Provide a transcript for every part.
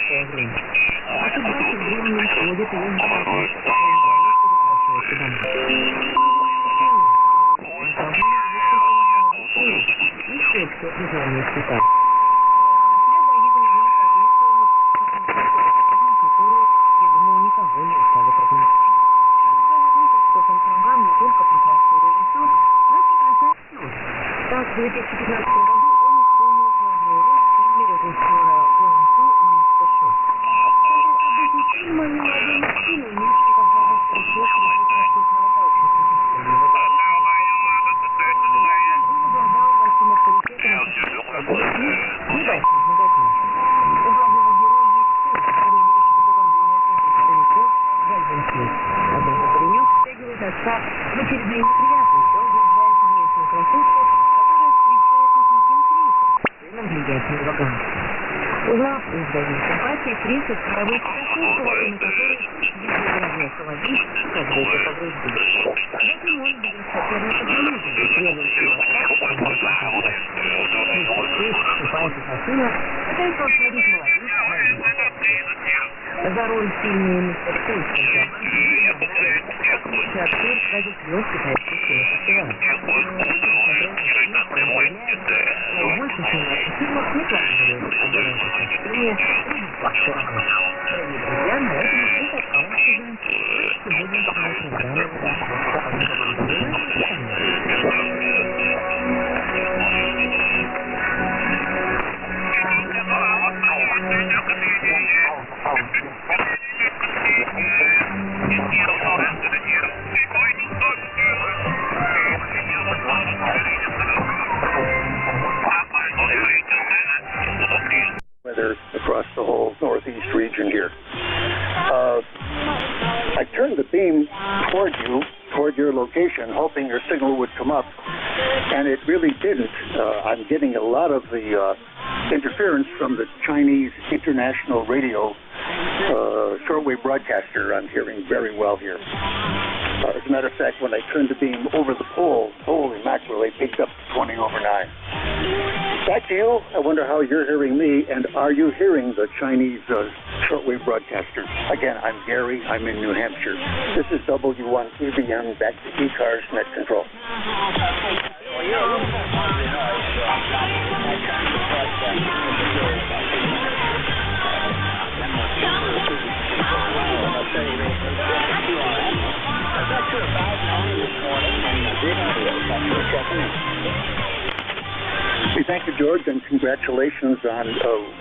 свое время. А тут дальше временем ходит, и он еще все признание считать. Я думаю, никого не устали проблем. Что контрабан не только прекрасный режиссер, но и красавец. Так, в 2015 году он исполнил главную роль в фильме режиссера Гуанцу «Мистер Шоу». В событий фильма молодой мужчина вместе когда встречает режиссерского сообщества. Он обладал большим авторитетом и большим магазином. У главного героя есть сын, который имеет стариков, гальзинский. Однако паренек втягивает отца в очередные неприятности. Он влюбляется в местную красотку, которая встречается с неким Крисом, сыном влиятельного гангстера. Узнав о взаимной симпатии, Крис отправляет красотку, во время которой видеография соловей оказывается поврежденной. Затем он берет соперника за мужа, требует его Крис вступается со сына, пытается усмирить молодых. За роль в фильме «Мистер Шоу» актер тратит слез китайских кинофестивалей. Больше сниматься фильмов не планирует, а делает впечатление фактора. Дорогие друзья, на этом мы заканчиваем сегодняшнюю weather across the whole northeast region here. I turned the beam toward you, toward your location, hoping your signal would come up, and it really didn't. I'm getting a lot of the interference from the Chinese international radio shortwave broadcaster. I'm hearing very well here. As a matter of fact, when I turned the beam over the pole, holy mackerel, they picked up 20 over 9. Back to you. I wonder how you're hearing me, and are you hearing the Chinese shortwave broadcaster? Again, I'm Gary. I'm in New Hampshire. This is W1 EBM, back to ECARS Net Control. We thank you, George, and congratulations on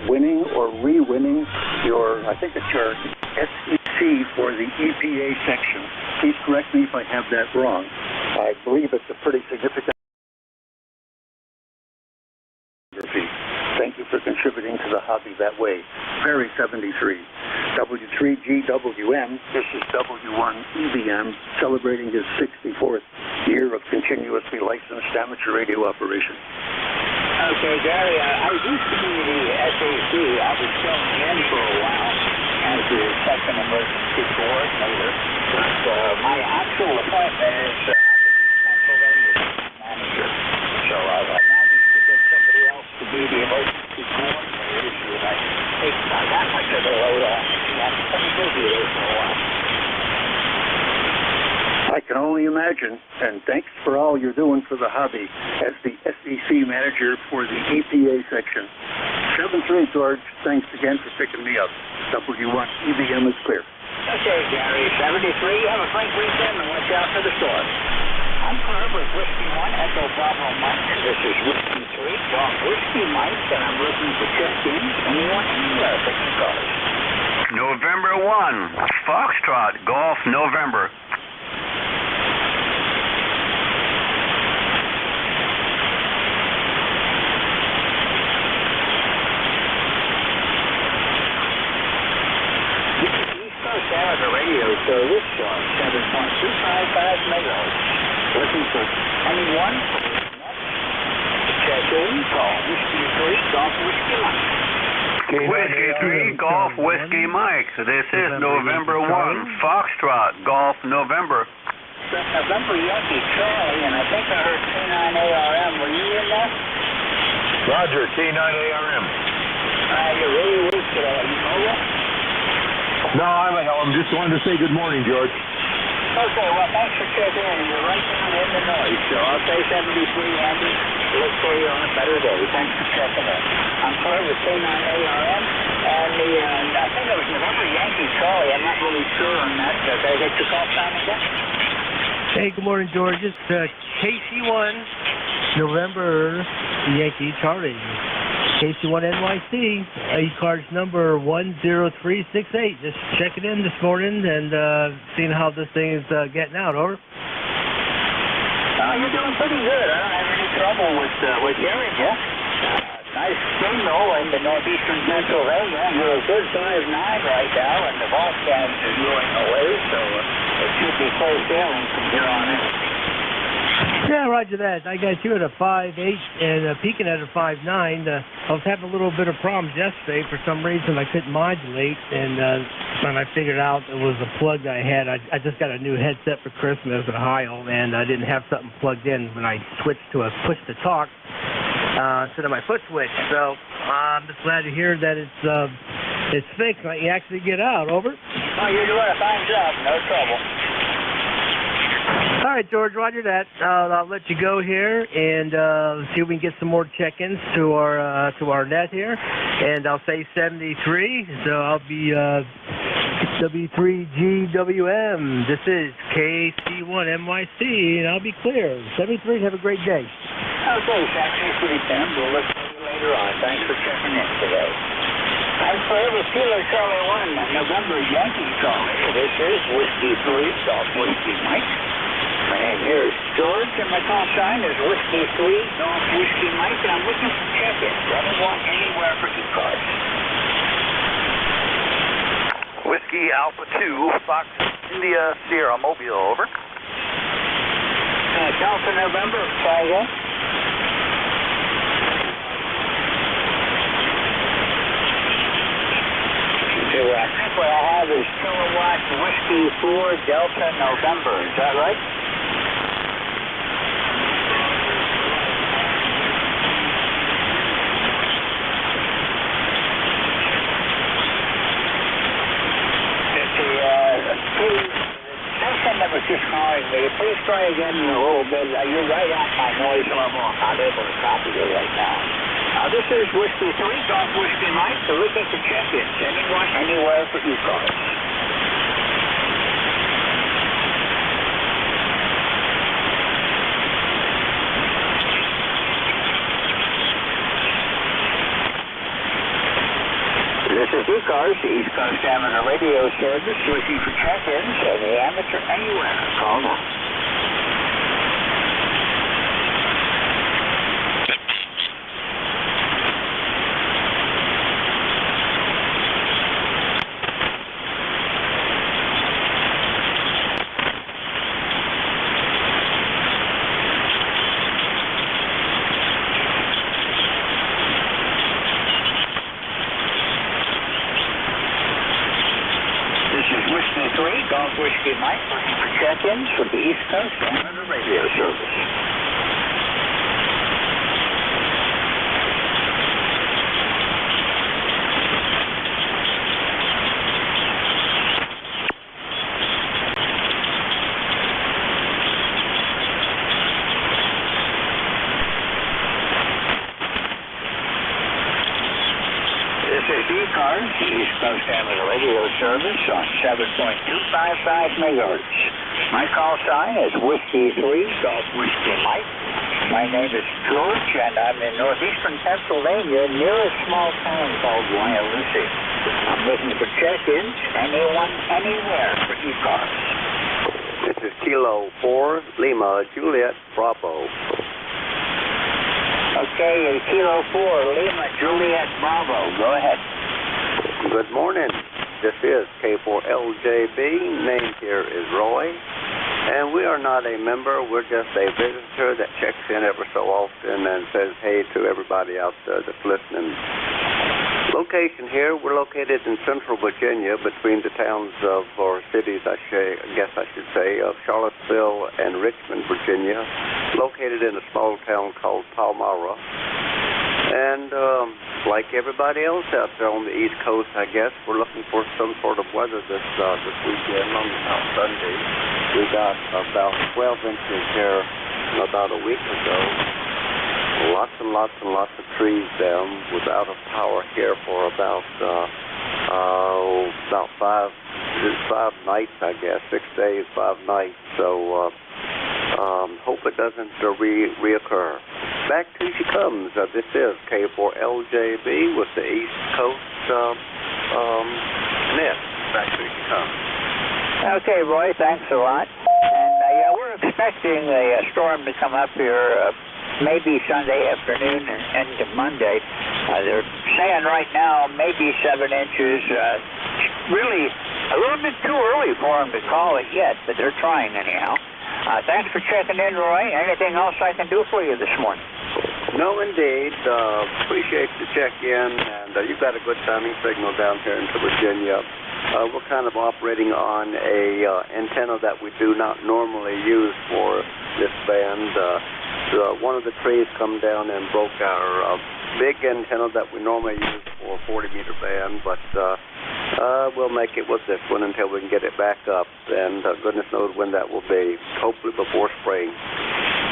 winning or re-winning your, I think it's your SEC for the EPA section. Please correct me if I have that wrong. I believe it's a pretty significant. Thank you for contributing to the hobby that way. Ferry 73, W3GWM, this is W1 EBM, celebrating his 64th year of continuously licensed amateur radio operation. Okay, Gary, I used to be the SAC. I was filling in for a while as the second emergency coordinator. But my actual appointment is Pennsylvania manager. So I managed to get somebody else to be the emergency coordinator. So I take that much of the load off. I'm pretty busy there for a while. I can only imagine, and thanks for all you're doing for the hobby as the SEC manager for the EPA section. 7-3, George, thanks again for picking me up. W1 EBM is clear. Okay, Gary, 73, have a frank weekend and watch out for the storm. I'm Herb with Whiskey 1, Echo Bravo Mike. This is Whiskey 3, Golf Whiskey Mike, and I'm looking to check in. Anyone anywhere for ECARS? November 1, Foxtrot, Golf, November. The radio service on 7.255 megahertz. Looking for anyone? Check in, call Whiskey 3, Golf Whiskey Mike. Whiskey 3, Golf Whiskey Mike. This is November 1, Foxtrot, Golf, November. November Yankee Charlie, and I think I heard K9ARM. Were you in there? Roger, K9ARM. You're really weak today. Are you mobile? No, I'm just wanted to say good morning, George. Okay, well, thanks for checking in. You're right down in the noise, so I'll say 73, Andy. Look for you on a better day. Thanks for checking in. I'm Carl with K9ARM, and I think it was November Yankee Charlie. I'm not really sure on that. Did I get your call sign again? Hey, good morning, George. It's KC1, November Yankee Charlie. KC1 NYC, ECARS number 10368. Just checking in this morning and seeing how this thing is getting out. Over. You're doing pretty good. I don't have any trouble with hearing you. Nice signal in the northeastern Pennsylvania. You're a good 5'9" right now, and the Volkswagen is going away, so it should be clear sailing from here on in. Yeah, roger that. I got you at a 5'8" and peaking at a 5'9". I was having a little bit of problems yesterday. For some reason, I couldn't modulate, and when I figured out it was a plug that I had, I just got a new headset for Christmas at Ohio, and I didn't have something plugged in when I switched to a push-to-talk instead of my foot switch. So I'm just glad to hear that it's fixed. You actually get out. Over. Oh, you're doing a fine job. No trouble. All right, George, roger that. I'll let you go here and see if we can get some more check-ins to our net here. And I'll say 73, so I'll be W3GWM. This is KC1NYC, and I'll be clear. 73, have a great day. Okay, 73, Tim. We'll look for you later on. Thanks for checking in today. I'm Forever Kilo Charlie 1, November Yankee Charlie. This is Whiskey 3, Golf Whiskey Mike. My name here is George, and my call sign is Whiskey 3, Golf Whiskey Mike, and I'm looking for check-ins. Anyone, anywhere for ECARS. Whiskey Alpha 2, Fox India Sierra Mobile, over. Delta November, try again. I think what I have is Kilowatt Whiskey 4 Delta November. Is that right? That was just calling me. Please try again in a little bit. You're right at my noise level. I'm not able to copy you right now. This is Whiskey 3, Golf Whiskey Mike, so look at the check-ins. Anyone, anywhere for ECARS. This is ECARS, the East Coast Amateur Radio Service, looking for check-ins. Any amateur anywhere, call now. Golf Whiskey Mike, looking for check-ins for the East Coast Amateur Radio Service. This is ECARS, the East Coast Amateur Radio Service on 7.255 megahertz. My call sign is Whiskey 3, Golf Whiskey Mike. My name is George, and I'm in northeastern Pennsylvania near a small town called Wyalusing. I'm looking for check-ins, anyone, anywhere for ECARS. This is Kilo 4, Lima, Juliet, Bravo. Okay, Kilo 4, Lima, Juliet, Bravo. Go ahead. Good morning. This is K4LJB. Name here is Roy. And we are not a member. We're just a visitor that checks in ever so often and says hey to everybody out there that's listening. Location here, we're located in central Virginia between the towns of, or cities, I guess I should say, of Charlottesville and Richmond, Virginia, located in a small town called Palmyra. And like everybody else out there on the East Coast, I guess, we're looking for some sort of weather this weekend on Sunday. We got about 12 inches here about a week ago. Lots and lots and lots of trees down without a power here for about 5 nights, I guess, 6 days, 5 nights. So hope it doesn't reoccur. Back to she comes. This is K4LJB with the East Coast net. Back to she comes. Okay, Roy, thanks a lot. And yeah, we're expecting a storm to come up here maybe Sunday afternoon and into Monday. They're saying right now maybe 7 inches. Really a little bit too early for them to call it yet, but they're trying anyhow. Thanks for checking in, Roy. Anything else I can do for you this morning? No, indeed. Appreciate the check-in, and you've got a good timing signal down here into Virginia. We're kind of operating on a antenna that we do not normally use for this band. One of the trees come down and broke our big antenna that we normally use for a 40-meter band, but we'll make it with this one until we can get it back up, and goodness knows when that will be, hopefully before spring.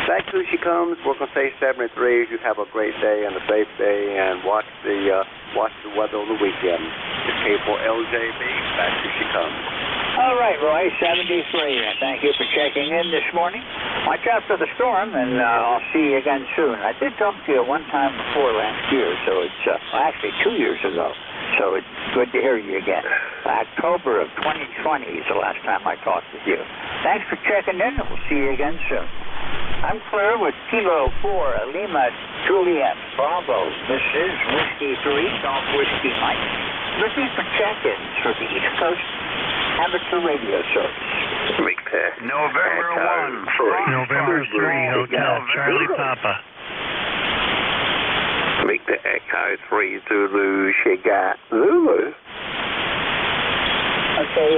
Back to she comes. We're going to say 73. You have a great day and a safe day, and watch the weather on the weekend. It's K4LJB. Back to she comes. All right, Roy, 73. Thank you for checking in this morning. Watch out for the storm, and I'll see you again soon. I did talk to you one time before last year, so it's actually 2 years ago. So it's good to hear you again. October of 2020 is the last time I talked with you. Thanks for checking in, and we'll see you again soon. I'm clear with Kilo 4, Lima Juliet Bravo. This is Whiskey 3, Golf Whiskey Mike. Looking for check-ins for the East Coast Amateur Radio Service. November 1. November 3, Hotel Charlie Papa. Victor Echo 3 Zulu, Sugar Zulu. Okay,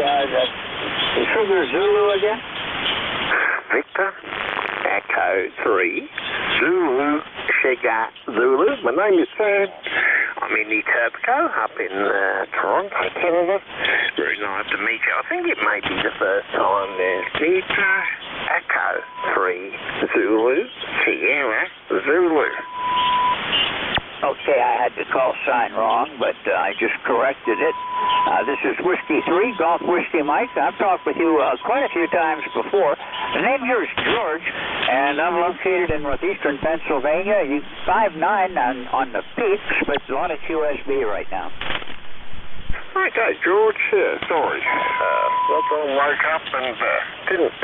the Sugar Zulu again? Victor Echo 3 Zulu, Sugar Zulu. My name is Sam. I'm in Etobicoke up in Toronto, Canada. Very nice to meet you. I think it may be the first time there's Victor Echo 3 Zulu, Sierra Zulu. Okay, I had the call sign wrong, but I just corrected it. This is Whiskey 3, Golf Whiskey Mike. I've talked with you quite a few times before. The name here is George, and I'm located in northeastern Pennsylvania. 5'9" on the peaks, but a lot of QSB right now. Okay, George. Sorry. I woke up and didn't...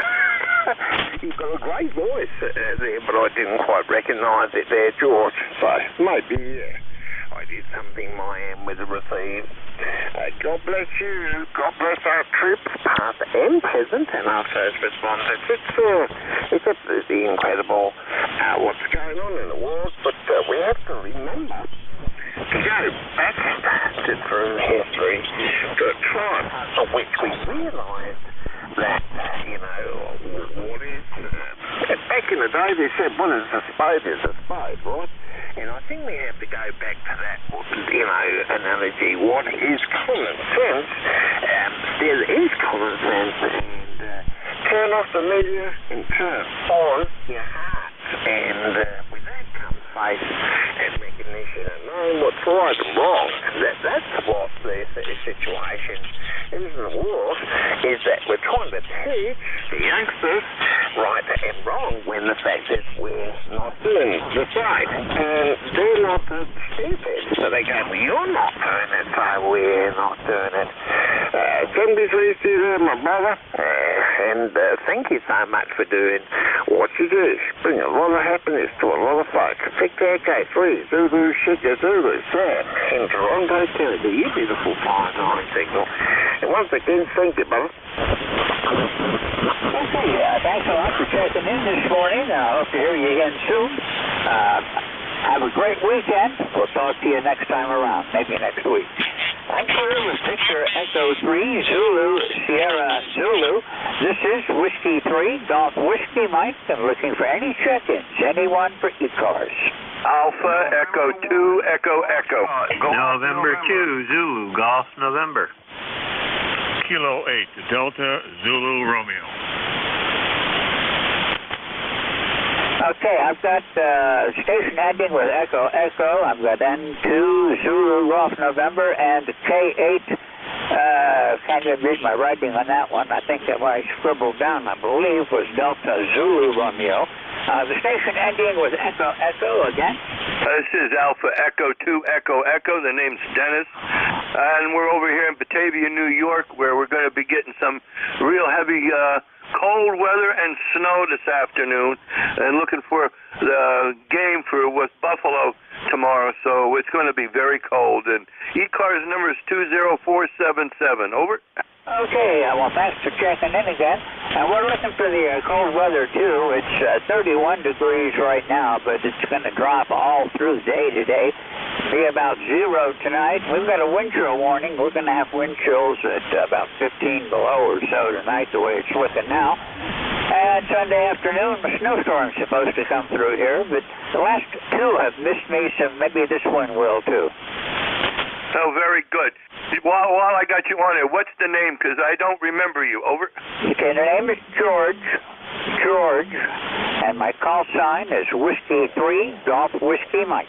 You've got a great voice there, but I didn't quite recognise it there, George. So maybe I did something my end with the receive. God bless you. God bless our troops, past and present, and our first responders. It's absolutely incredible what's going on in the world, but we have to remember to go back through history to a time of which we realised that, what is... back in the day they said, what is a spade is a spade, right? And I think we have to go back to that, analogy. What is common sense? There is common sense, and turn off the media and turn on your heart. And with that comes faith and recognition and knowing what's right and wrong. That's what the situation is in the world, is that we're trying to teach the youngsters right and wrong when the fact is we're not doing the right. And they're not stupid. So they go, well, you're not doing it, so we're not doing it. 73 to you, my brother. And thank you so much for doing what you do. Bring a lot of happiness to a lot of folks. Victor Echo 3 Zulu, Sugar Zulu, Sam in Toronto, Canada. You beautiful 5-9 signal. And once again, thank you, brother. Okay, thanks a lot for checking in this morning. I hope to hear you again soon. Have a great weekend. We'll talk to you next time around, maybe next week. I'm clear with Victor Echo 3 Zulu, Sierra Zulu. This is Whiskey 3, Golf Whiskey Mike. I'm looking for any check-ins. Anyone for ECARS. Alpha Echo Echo 2 Echo Echo. November 2, Zulu, Golf, November. Kilo 8, Delta Zulu Romeo. Okay, I've got station ending with Echo Echo. I've got N2 Zulu Golf November and K8. Can't even read my writing on that one. I think that what I scribbled down, I believe, was Delta Zulu Romeo. The station ending with Echo Echo again. This is Alpha Echo 2 Echo Echo. The name's Dennis. And we're over here in Batavia, New York, where we're going to be getting some real heavy cold weather and snow this afternoon, and looking for the game for West Buffalo tomorrow, so it's going to be very cold. And ECARS number is 20477. Over. Okay, well, thanks for checking in again. And we're looking for the cold weather, too. It's 31 degrees right now, but it's going to drop all through the day today. Be about 0 tonight. We've got a wind chill warning. We're going to have wind chills at about 15 below or so tonight, the way it's looking now. And Sunday afternoon, a snowstorm's supposed to come through here, but the last two have missed me, so maybe this one will, too. Oh, very good. While I got you on there, what's the name? Because I don't remember you. Over. Okay, the name is George, and my call sign is Whiskey 3 Golf Whiskey Mike.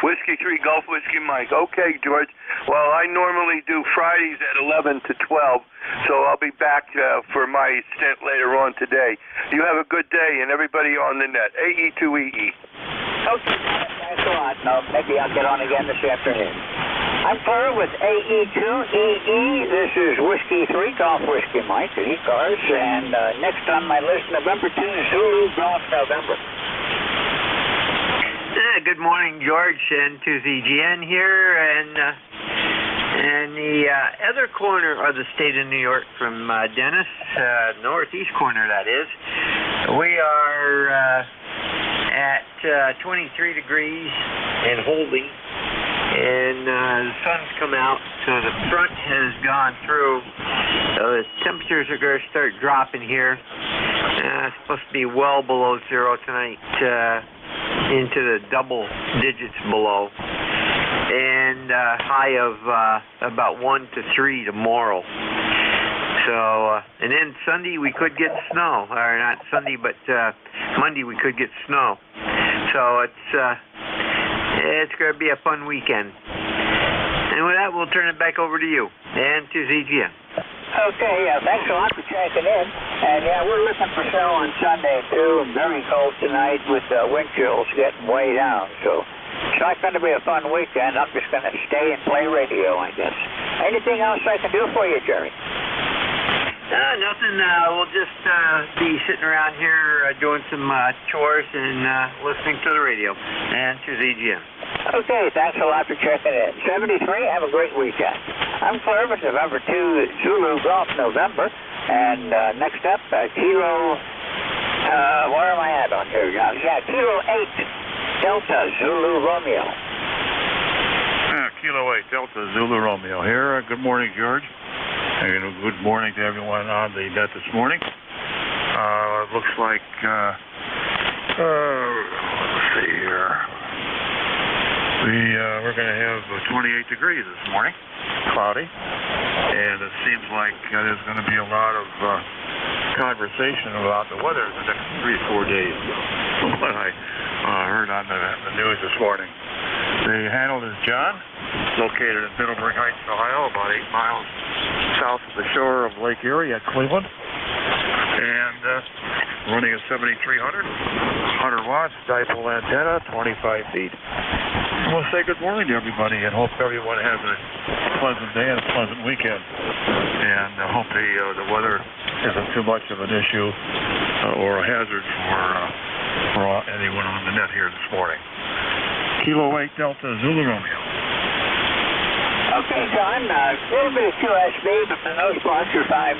Whiskey 3 Golf Whiskey Mike. Okay, George. Well, I normally do Fridays at 11 to 12, so I'll be back for my stint later on today. You have a good day, and everybebody on the net. AE2EE. Okay, thanks a lot. No, maybe I'll get on again this afternoon. I'm clear with AE2EE. This is Whiskey 3 Golf Whiskey Mike at ECARS, and next on my list, November 2, Zulu Golf November. Good morning, George, and to ZGN here, and the other corner of the state of New York from Dennis, northeast corner that is. We are at 23 degrees and holding, and the sun's come out, so the front has gone through. The temperatures are going to start dropping here. It's supposed to be well below 0 tonight, into the double digits below, and high of about 1 to 3 tomorrow. So, and then Sunday we could get snow, or not Sunday, but Monday we could get snow. So it's going to be a fun weekend. And with that, we'll turn it back over to you and to ZGN. Okay, thanks a lot for checking in. And yeah, we're looking for snow on Sunday too. Very cold tonight with wind chills getting way down. So it's not going to be a fun weekend. I'm just going to stay and play radio, I guess. Anything else I can do for you, Jerry? Nothing. We'll just be sitting around here doing some chores and listening to the radio and to ZGN. Okay, thanks a lot for checking in. 73, have a great weekend. I'm Clovis, November 2, Zulu Golf November. And next up, Kilo, where am I at on here? Yeah, Kilo 8, Delta Zulu Romeo. Kilo 8, Delta Zulu Romeo here. Good morning, George. And good morning to everyone on the net this morning. It looks like, let's see here. We're going to have 28 degrees this morning, cloudy, and it seems like there's going to be a lot of conversation about the weather the next 3 or 4 days, from what I heard on the news this morning. The handle is John, located in Middlebury Heights, Ohio, about 8 miles south of the shore of Lake Erie at Cleveland, and running a 7300, 100 watts, dipole antenna, 25 feet. We'll say good morning to everybody and hope everyone has a pleasant day and a pleasant weekend. And I hope the weather isn't too much of an issue or a hazard for anyone on the net here this morning. Kilo 8 Delta Zulu Romeo. Okay, John, a little bit of QSB, but for the most part, you're 5'9".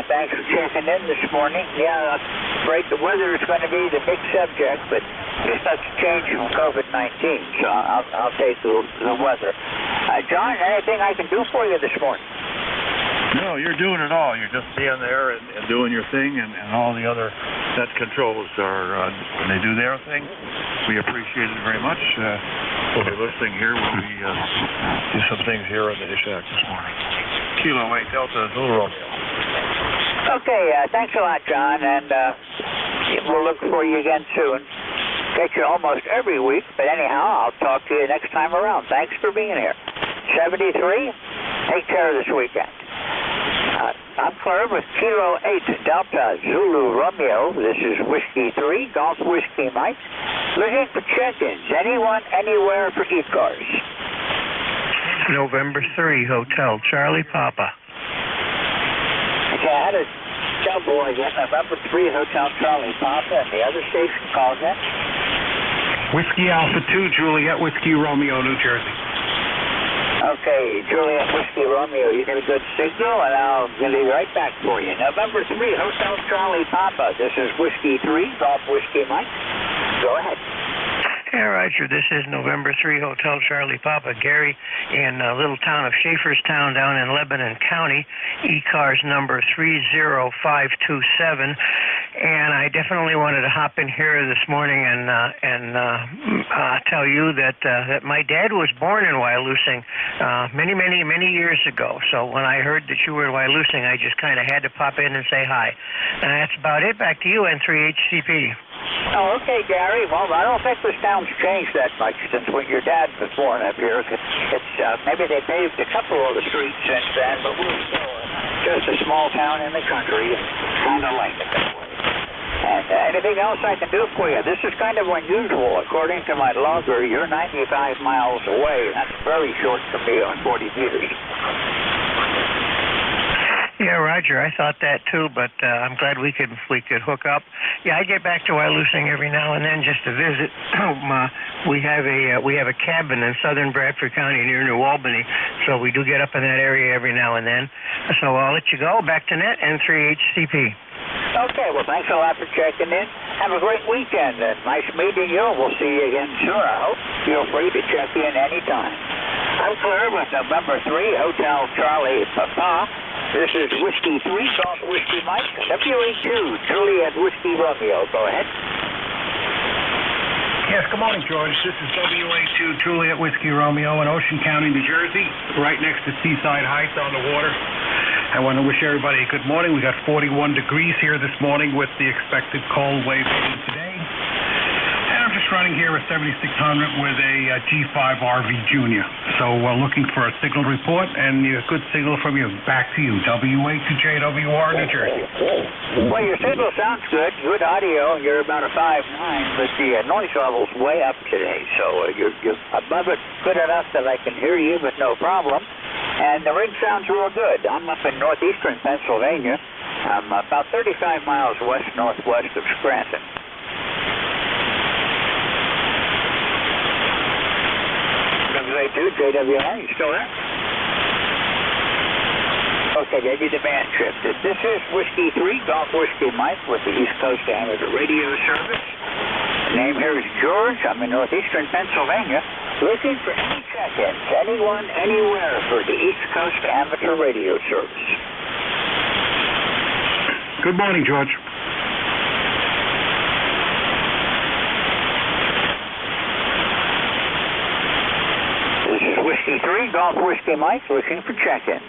Thanks for checking in this morning. Yeah, afraid the weather is going to be the big subject, but just that's a change from COVID-19, so I'll take the weather. John, anything I can do for you this morning? No, you're doing it all. You're just being there and doing your thing, and all the other net controls are, when they do their thing, we appreciate it very much. We'll be listening here when we do some things here on the shack this morning. Kilo 8 Delta Zulu Romeo. Okay, thanks a lot, John, and we'll look for you again soon. Get you almost every week, but anyhow, I'll talk to you next time around. Thanks for being here. 73, take care this weekend. I'm Claire with Kilo 8 Delta Zulu Romeo. This is Whiskey 3, Golf Whiskey Mike. Looking for check-ins. Anyone, anywhere for ECARS. November 3, Hotel Charlie Papa. Okay, I had a double again. November 3, Hotel Charlie Papa, and the other station calls in. Whiskey Alpha 2, Juliet Whiskey Romeo, New Jersey. Okay, Juliet Whiskey Romeo, you get a good signal, and I'll be right back for you. November 3, Hotel Charlie Papa. This is Whiskey 3, Golf Whiskey Mike. Go ahead. Yeah, Roger, this is November 3, Hotel Charlie Papa. Gary in a little town of Schaeferstown down in Lebanon County, ECARS number 30527. And I definitely wanted to hop in here this morning and tell you that my dad was born in Wyalusing many years ago. So when I heard that you were in Wyalusing, I just kind of had to pop in and say hi. And that's about it. Back to you, N3HCP. Oh, okay, Gary. Well, I don't think this town's changed that much since when your dad was born up here. It's maybe they paved a couple of the streets since then, but we're still just a small town in the country, and kind of like it that way. And anything else I can do for you? This is kind of unusual. According to my logger, you're 95 miles away. That's very short for me on 40 meters. Yeah, Roger, I thought that too, but I'm glad we could hook up. Yeah, I get back to Wyalusing every now and then just to visit. We have a cabin in southern Bradford County near New Albany, so we do get up in that area every now and then. So I'll let you go. Back to net, N3HCP. Okay, well, thanks a lot for checking in. Have a great weekend, and nice meeting you. We'll see you again soon, I hope. Feel free to check in anytime. I'm Claire with November 3, Hotel Charlie Papa. This is Whiskey 3, Golf Whiskey Mike. WA2, Juliet Whiskey Romeo. Go ahead. Yes, good morning, George. This is WA2 Juliet Whiskey Romeo in Ocean County, New Jersey, right next to Seaside Heights on the water. I want to wish everybody a good morning. We got 41 degrees here this morning with the expected cold wave hitting today. And I'm just running here a 7600 with a G5 RV Junior. So we're looking for a signal report and a good signal from you. Back to you, WA2JWR, New Jersey. Well, your signal sounds good audio. You're about a 5.9, but the noise level's way up today. So you're above it good enough that I can hear you with no problem. And the rig sounds real good. I'm up in northeastern Pennsylvania. I'm about 35 miles west-northwest of Scranton. WA2, JWR, you still there? Okay, maybe the band trip. This is Whiskey 3, Golf Whiskey Mike with the East Coast Amateur Radio Service. The name here is George. I'm in northeastern Pennsylvania. Looking for any check-ins, anyone, anywhere for the East Coast Amateur Radio Service. Good morning, George. This is Whiskey 3, Golf Whiskey Mike, looking for check-ins.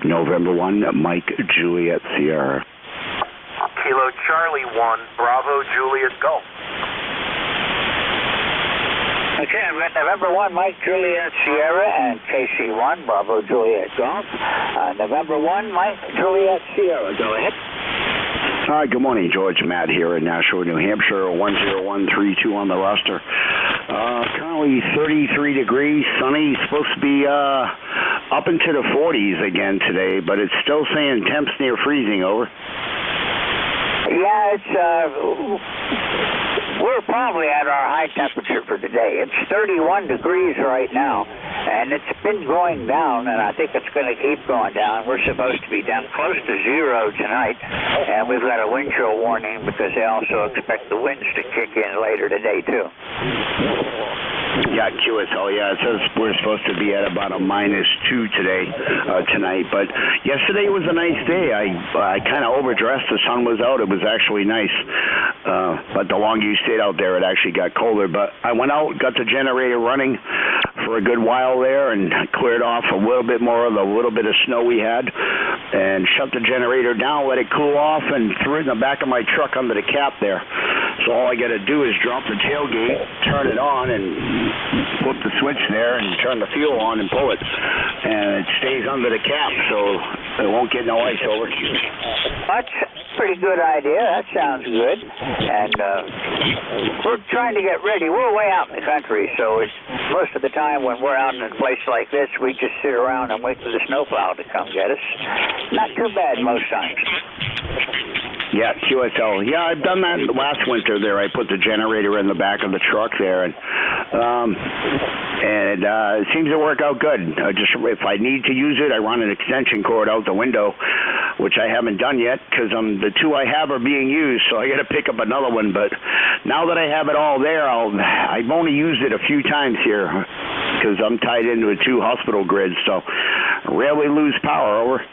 November 1, Mike Juliet Sierra. Kilo Charlie 1, Bravo Juliet Golf. Okay, I've got November 1, Mike Juliet Sierra, and KC1, Bravo Juliet Golf. November 1, Mike Juliet Sierra. Go ahead. Hi, good morning, George. Matt here in Nashua, New Hampshire, 10132 on the roster. Currently 33 degrees, sunny, supposed to be up into the 40s again today, but it's still saying temps near freezing, over. Yeah, we're probably at our high temperature for today. It's 31 degrees right now, and it's been going down, and I think it's going to keep going down. We're supposed to be down close to zero tonight, and we've got a wind chill warning because they also expect the winds to kick in later today, too. Yeah, QSL. Yeah, it says we're supposed to be at about a -2 today, tonight. But yesterday was a nice day. I kind of overdressed. The sun was out. It was actually nice. But the longer you stayed out there, it actually got colder. But I went out, got the generator running for a good while there, and cleared off a little bit more of the little bit of snow we had, and shut the generator down, let it cool off, and threw it in the back of my truck under the cap there. So all I got to do is drop the tailgate, turn it on, and flip the switch there, and turn the fuel on and pull it. And it stays under the cap, so it won't get no ice over. That's a pretty good idea. That sounds good. And we're trying to get ready. We're way out in the country, so it's most of the time when we're out in a place like this, we just sit around and wait for the snowplow to come get us. Not too bad most times. Yeah, QSL. Yeah, I've done that last winter there. I put the generator in the back of the truck there, and it seems to work out good. Just if I need to use it, I run an extension cord out the window, which I haven't done yet because the two I have are being used, so I got to pick up another one. But now that I have it all there, I've only used it a few times here because I'm tied into a 2 hospital grid, so I rarely lose power. Over.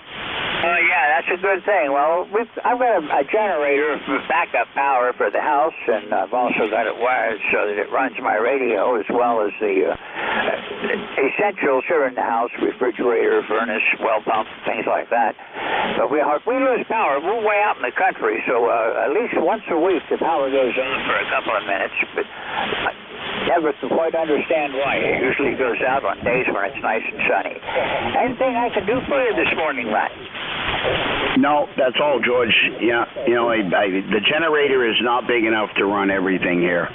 Yeah, that's a good thing. Well, I've got a generator for backup power for the house, and I've also got it wired so that it runs my radio as well as the essentials here in the house, refrigerator, furnace, well pump, things like that. But we lose power. We're way out in the country, so at least once a week the power goes on for a couple of minutes. But I never quite understand why. It usually goes out on days when it's nice and sunny. Anything I can do for you this morning, Matt? No, that's all, George. Yeah, the generator is not big enough to run everything here.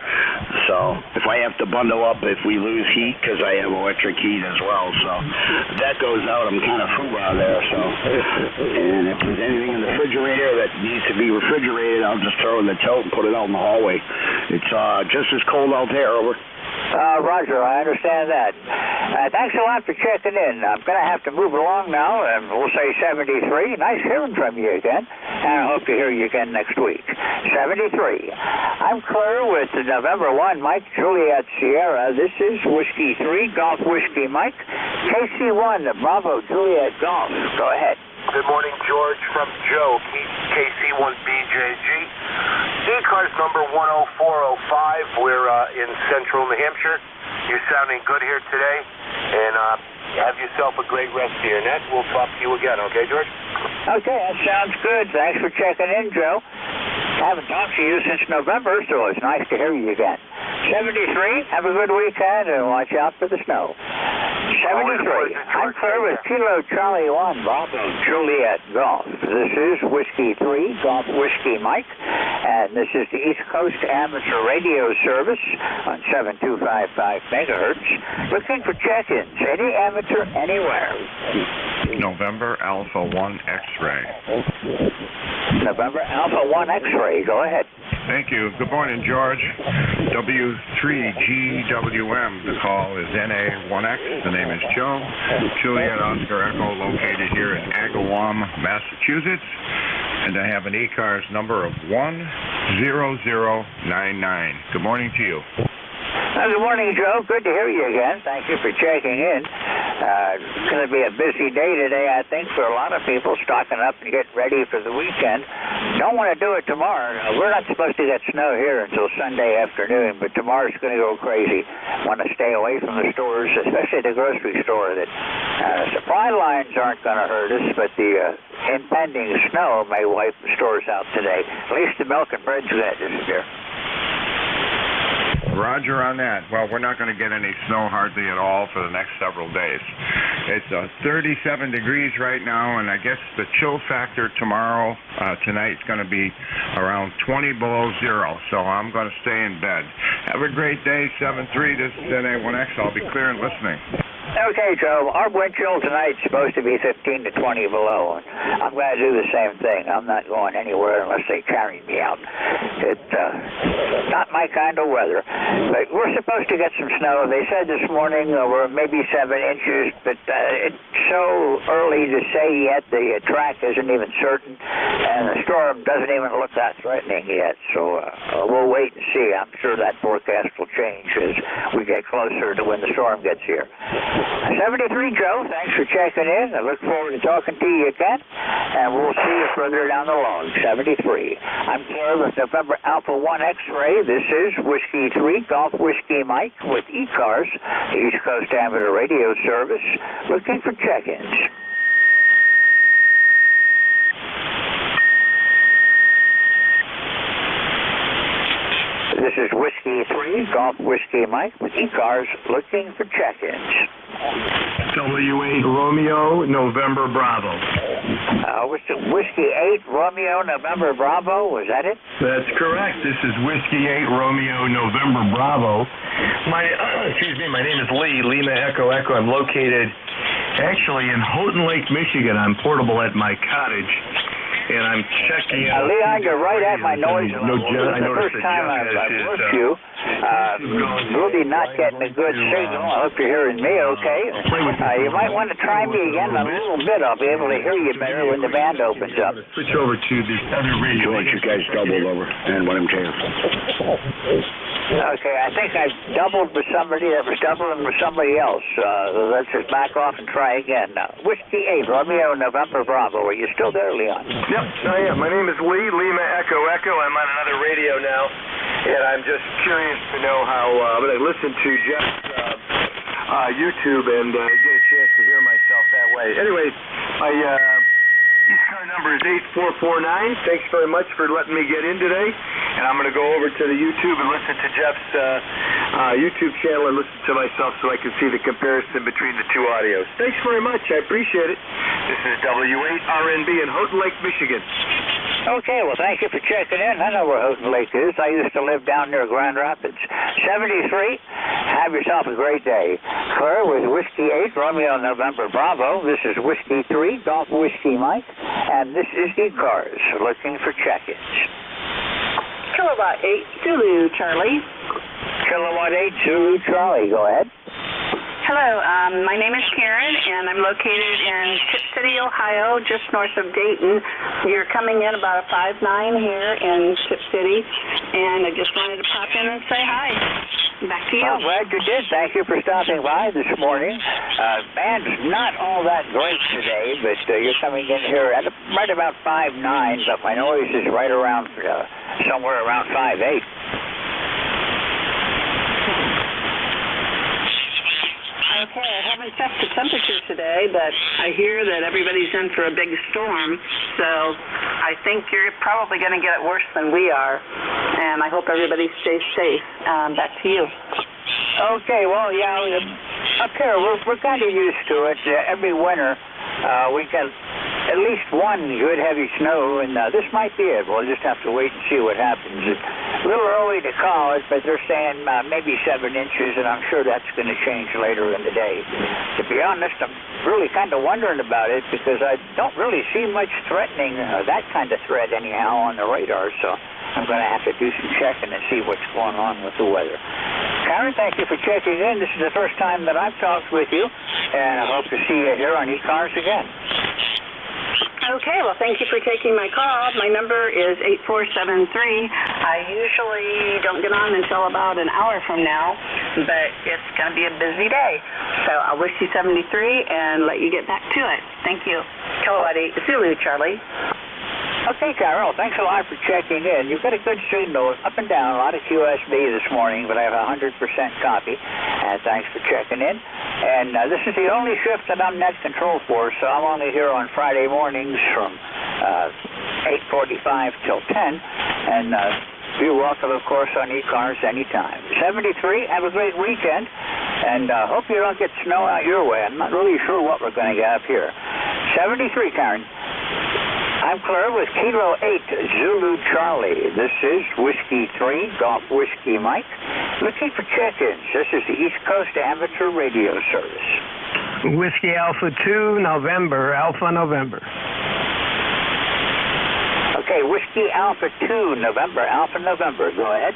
So if I have to bundle up, if we lose heat, because I have electric heat as well, so if that goes out, I'm kind of foo-bah there. So, and if there's anything in the refrigerator that needs to be refrigerated, I'll just throw in the tote and put it out in the hallway. It's just as cold out there. Over. Roger, I understand that. Thanks a lot for checking in. I'm going to have to move along now, and we'll say 73. Nice hearing from you again, and I hope to hear you again next week. 73. I'm Claire with the November 1, Mike, Juliet Sierra. This is Whiskey 3, Golf Whiskey Mike. KC1, Bravo, Juliet Golf. Go ahead. Good morning, George, from Joe, KC1BJG. ECARS number 10405. We're in central New Hampshire. You're sounding good here today, and have yourself a great rest of your net. We'll talk to you again, okay, George? Okay, that sounds good. Thanks for checking in, Joe. I haven't talked to you since November, so it's nice to hear you again. 73, have a good weekend, and watch out for the snow. 73, I'm Claire with Kilo Charlie 1, Bravo, Juliet Golf. This is Whiskey 3, Golf Whiskey Mike, and this is the East Coast Amateur Radio Service on 7255 megahertz. Looking for check-ins, any amateur, anywhere. November Alpha 1 X-ray. November Alpha 1 X-ray, go ahead. Thank you. Good morning, George. W3GWM. The call is NA1X. The name is Joe. Juliet Oscar Echo, located here in Agawam, Massachusetts. And I have an ECARS number of 10099. Good morning to you. Good morning, Joe. Good to hear you again. Thank you for checking in. It's going to be a busy day today, I think, for a lot of people, stocking up and getting ready for the weekend. Don't want to do it tomorrow. We're not supposed to get snow here until Sunday afternoon, but tomorrow's going to go crazy. Want to stay away from the stores, especially the grocery store. That supply lines aren't going to hurt us, but the impending snow may wipe the stores out today. At least the milk and bread's going to disappear. Roger on that. Well, we're not going to get any snow hardly at all for the next several days. It's 37 degrees right now, and I guess the chill factor tonight's going to be around 20 below zero, so I'm going to stay in bed. Have a great day, 7-3. This is NA1X. I'll be clear and listening. Okay, Joe, our wind chill tonight's supposed to be 15 to 20 below. I'm going to do the same thing. I'm not going anywhere unless they carry me out. It's not my kind of weather. But we're supposed to get some snow. They said this morning we're maybe 7 inches, but it's so early to say yet. The track isn't even certain, and the storm doesn't even look that threatening yet. So we'll wait and see. I'm sure that forecast will change as we get closer to when the storm gets here. 73, Joe. Thanks for checking in. I look forward to talking to you again, and we'll see you further down the road. 73. I'm Claire with November Alpha 1 X-Ray. This is Whiskey 3 Golf Whiskey Mike with ECARS, the East Coast Amateur Radio Service, looking for check-ins. This is Whiskey 3 Golf Whiskey Mike with ECARS, looking for check-ins. W8 Romeo November Bravo. Whiskey 8 Romeo November Bravo, was that it? That's correct. This is Whiskey 8 Romeo November Bravo. My name is Lee, Lima Echo Echo. I'm located actually in Houghton Lake, Michigan. I'm portable at my cottage, and I'm checking out. Leon, you're right at my noise level. I the first time I've worked you. Really not getting a good signal. I hope you're hearing me okay. You might want to try me again in a little bit. I'll be able to hear you better when the band opens up. Switch over to the other radio. George, you guys doubled over, and one MJF. Okay, I think I doubled with somebody that was doubling with somebody else. Let's just back off and try again. Whiskey 8, Romeo November Bravo. Are you still there, Leon? Yep, I am. My name is Lee, Lima Echo Echo. I'm on another radio now, and I'm just curious to know how, but I listened to Jeff's YouTube and get a chance to hear myself that way. Anyway, my ECAR number is 8449. Thanks very much for letting me get in today. And I'm going to go over to the YouTube and listen to Jeff's YouTube channel and listen to myself so I can see the comparison between the two audios. Thanks very much. I appreciate it. This is W8RNB in Houghton Lake, Michigan. Okay, well, thank you for checking in. I know where Houghton Lake is. I used to live down near Grand Rapids. 73, have yourself a great day. Claire with Whiskey 8, Romeo November Bravo. This is Whiskey 3, Golf Whiskey Mike, and this is ECARS, looking for check-ins. Kilowatt 8, Zulu Charlie. Kilowatt 8, Zulu Charlie, go ahead. Hello, my name is Karen, and I'm located in Tip City, Ohio, just north of Dayton. You're coming in about a 5'9" here in Tip City, and I just wanted to pop in and say hi. Back to you. I'm glad you did. Thank you for stopping by this morning. Band's not all that great today, but you're coming in here at right about 5'9", but my noise is right around, somewhere around 5'8". Okay, I haven't checked the temperature today, but I hear that everybody's in for a big storm, so I think you're probably going to get it worse than we are, and I hope everybody stays safe. Back to you. Okay, well, yeah, up here, we're kind of used to it. Every winter, we get at least one good heavy snow, and this might be it. We'll just have to wait and see what happens. It's a little early to call it, but they're saying maybe 7 inches, and I'm sure that's going to change later in the day. To be honest, I'm really kind of wondering about it because I don't really see much threatening, that kind of threat anyhow on the radar, so I'm going to have to do some checking and see what's going on with the weather. Karen, thank you for checking in. This is the first time that I've talked with you, and I hope to see you here on ECARS again. Okay, well, thank you for taking my call. My number is 8473. I usually don't get on until about an hour from now, but it's going to be a busy day. So I'll wish you 73 and let you get back to it. Thank you. Kilowatt 8, Zulu Charlie. Okay, Carol, thanks a lot for checking in. You've got a good signal up and down, a lot of QSB this morning, but I have a 100% copy, and thanks for checking in. And this is the only shift that I'm net control for, so I'm only here on Friday mornings from 8:45 till 10, and you're welcome, of course, on ECARS anytime. 73, have a great weekend, and hope you don't get snow out your way. I'm not really sure what we're going to get up here. 73, Karen. I'm Claire with Kilo 8, Zulu Charlie. This is Whiskey 3, Golf Whiskey Mike. Looking for check-ins. This is the East Coast Amateur Radio Service. Whiskey Alpha 2, November, Alpha November. Okay, Whiskey Alpha 2, November, Alpha November. Go ahead.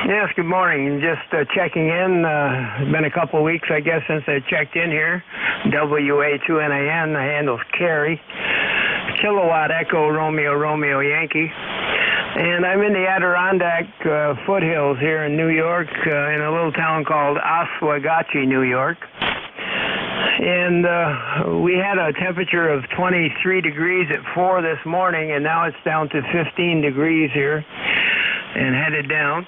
Yes, good morning. Just checking in. It's been a couple of weeks, I guess, since I checked in here. WA2NAN, the handle's Carrie. Kilowatt Echo Romeo Romeo Yankee. And I'm in the Adirondack foothills here in New York, in a little town called Oswegatchie, New York. And we had a temperature of 23 degrees at 4 this morning, and now it's down to 15 degrees here and headed down.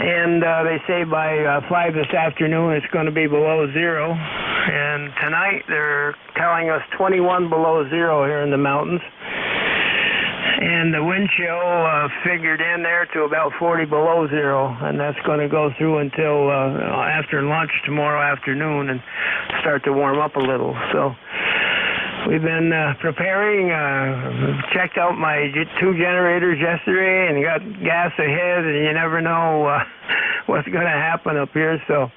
And they say by 5 this afternoon it's going to be below zero. And tonight they're telling us 21 below zero here in the mountains. And the wind chill figured in there to about 40 below zero, and that's going to go through until after lunch tomorrow afternoon and start to warm up a little. So we've been preparing, checked out my 2 generators yesterday and got gas ahead, and you never know what's going to happen up here. So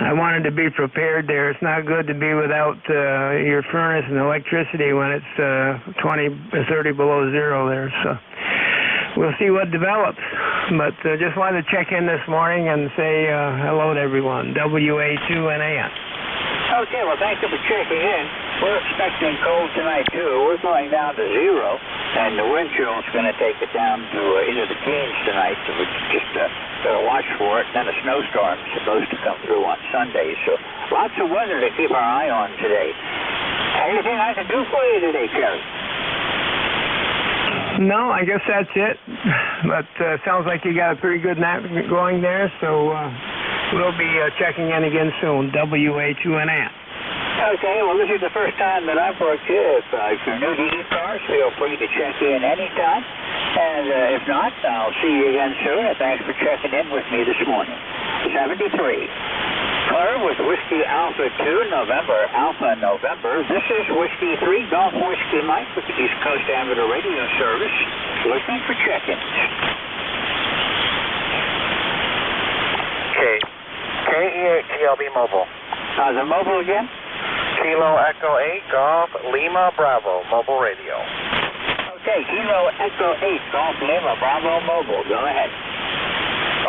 I wanted to be prepared there. It's not good to be without your furnace and electricity when it's 20 or 30 below zero there. So we'll see what develops. But just wanted to check in this morning and say hello to everyone. WA2NAN. Okay, well, thank you for checking in. We're expecting cold tonight, too. We're going down to zero, and the wind chill is going to take it down to into the teens tonight, so we just better watch for it. Then a snowstorm is supposed to come through on Sunday, so lots of weather to keep our eye on today. Anything I can do for you today, Kerry? No, I guess that's it. But sounds like you got a pretty good night going there, so we'll be checking in again soon. WA2NAN. Okay, well, this is the first time that I've worked here. If you're new to ECARS, feel free to check in anytime. And if not, I'll see you again soon. And thanks for checking in with me this morning. 73. Claire with Whiskey Alpha 2, November, Alpha November. This is Whiskey 3, Golf Whiskey Mike with the East Coast Amateur Radio Service. Listening for check-ins. KEHTLB Mobile. The mobile again? Kilo Echo 8, Golf Lima Bravo, Mobile Radio. Okay, Kilo Echo 8, Golf Lima Bravo Mobile. Go ahead.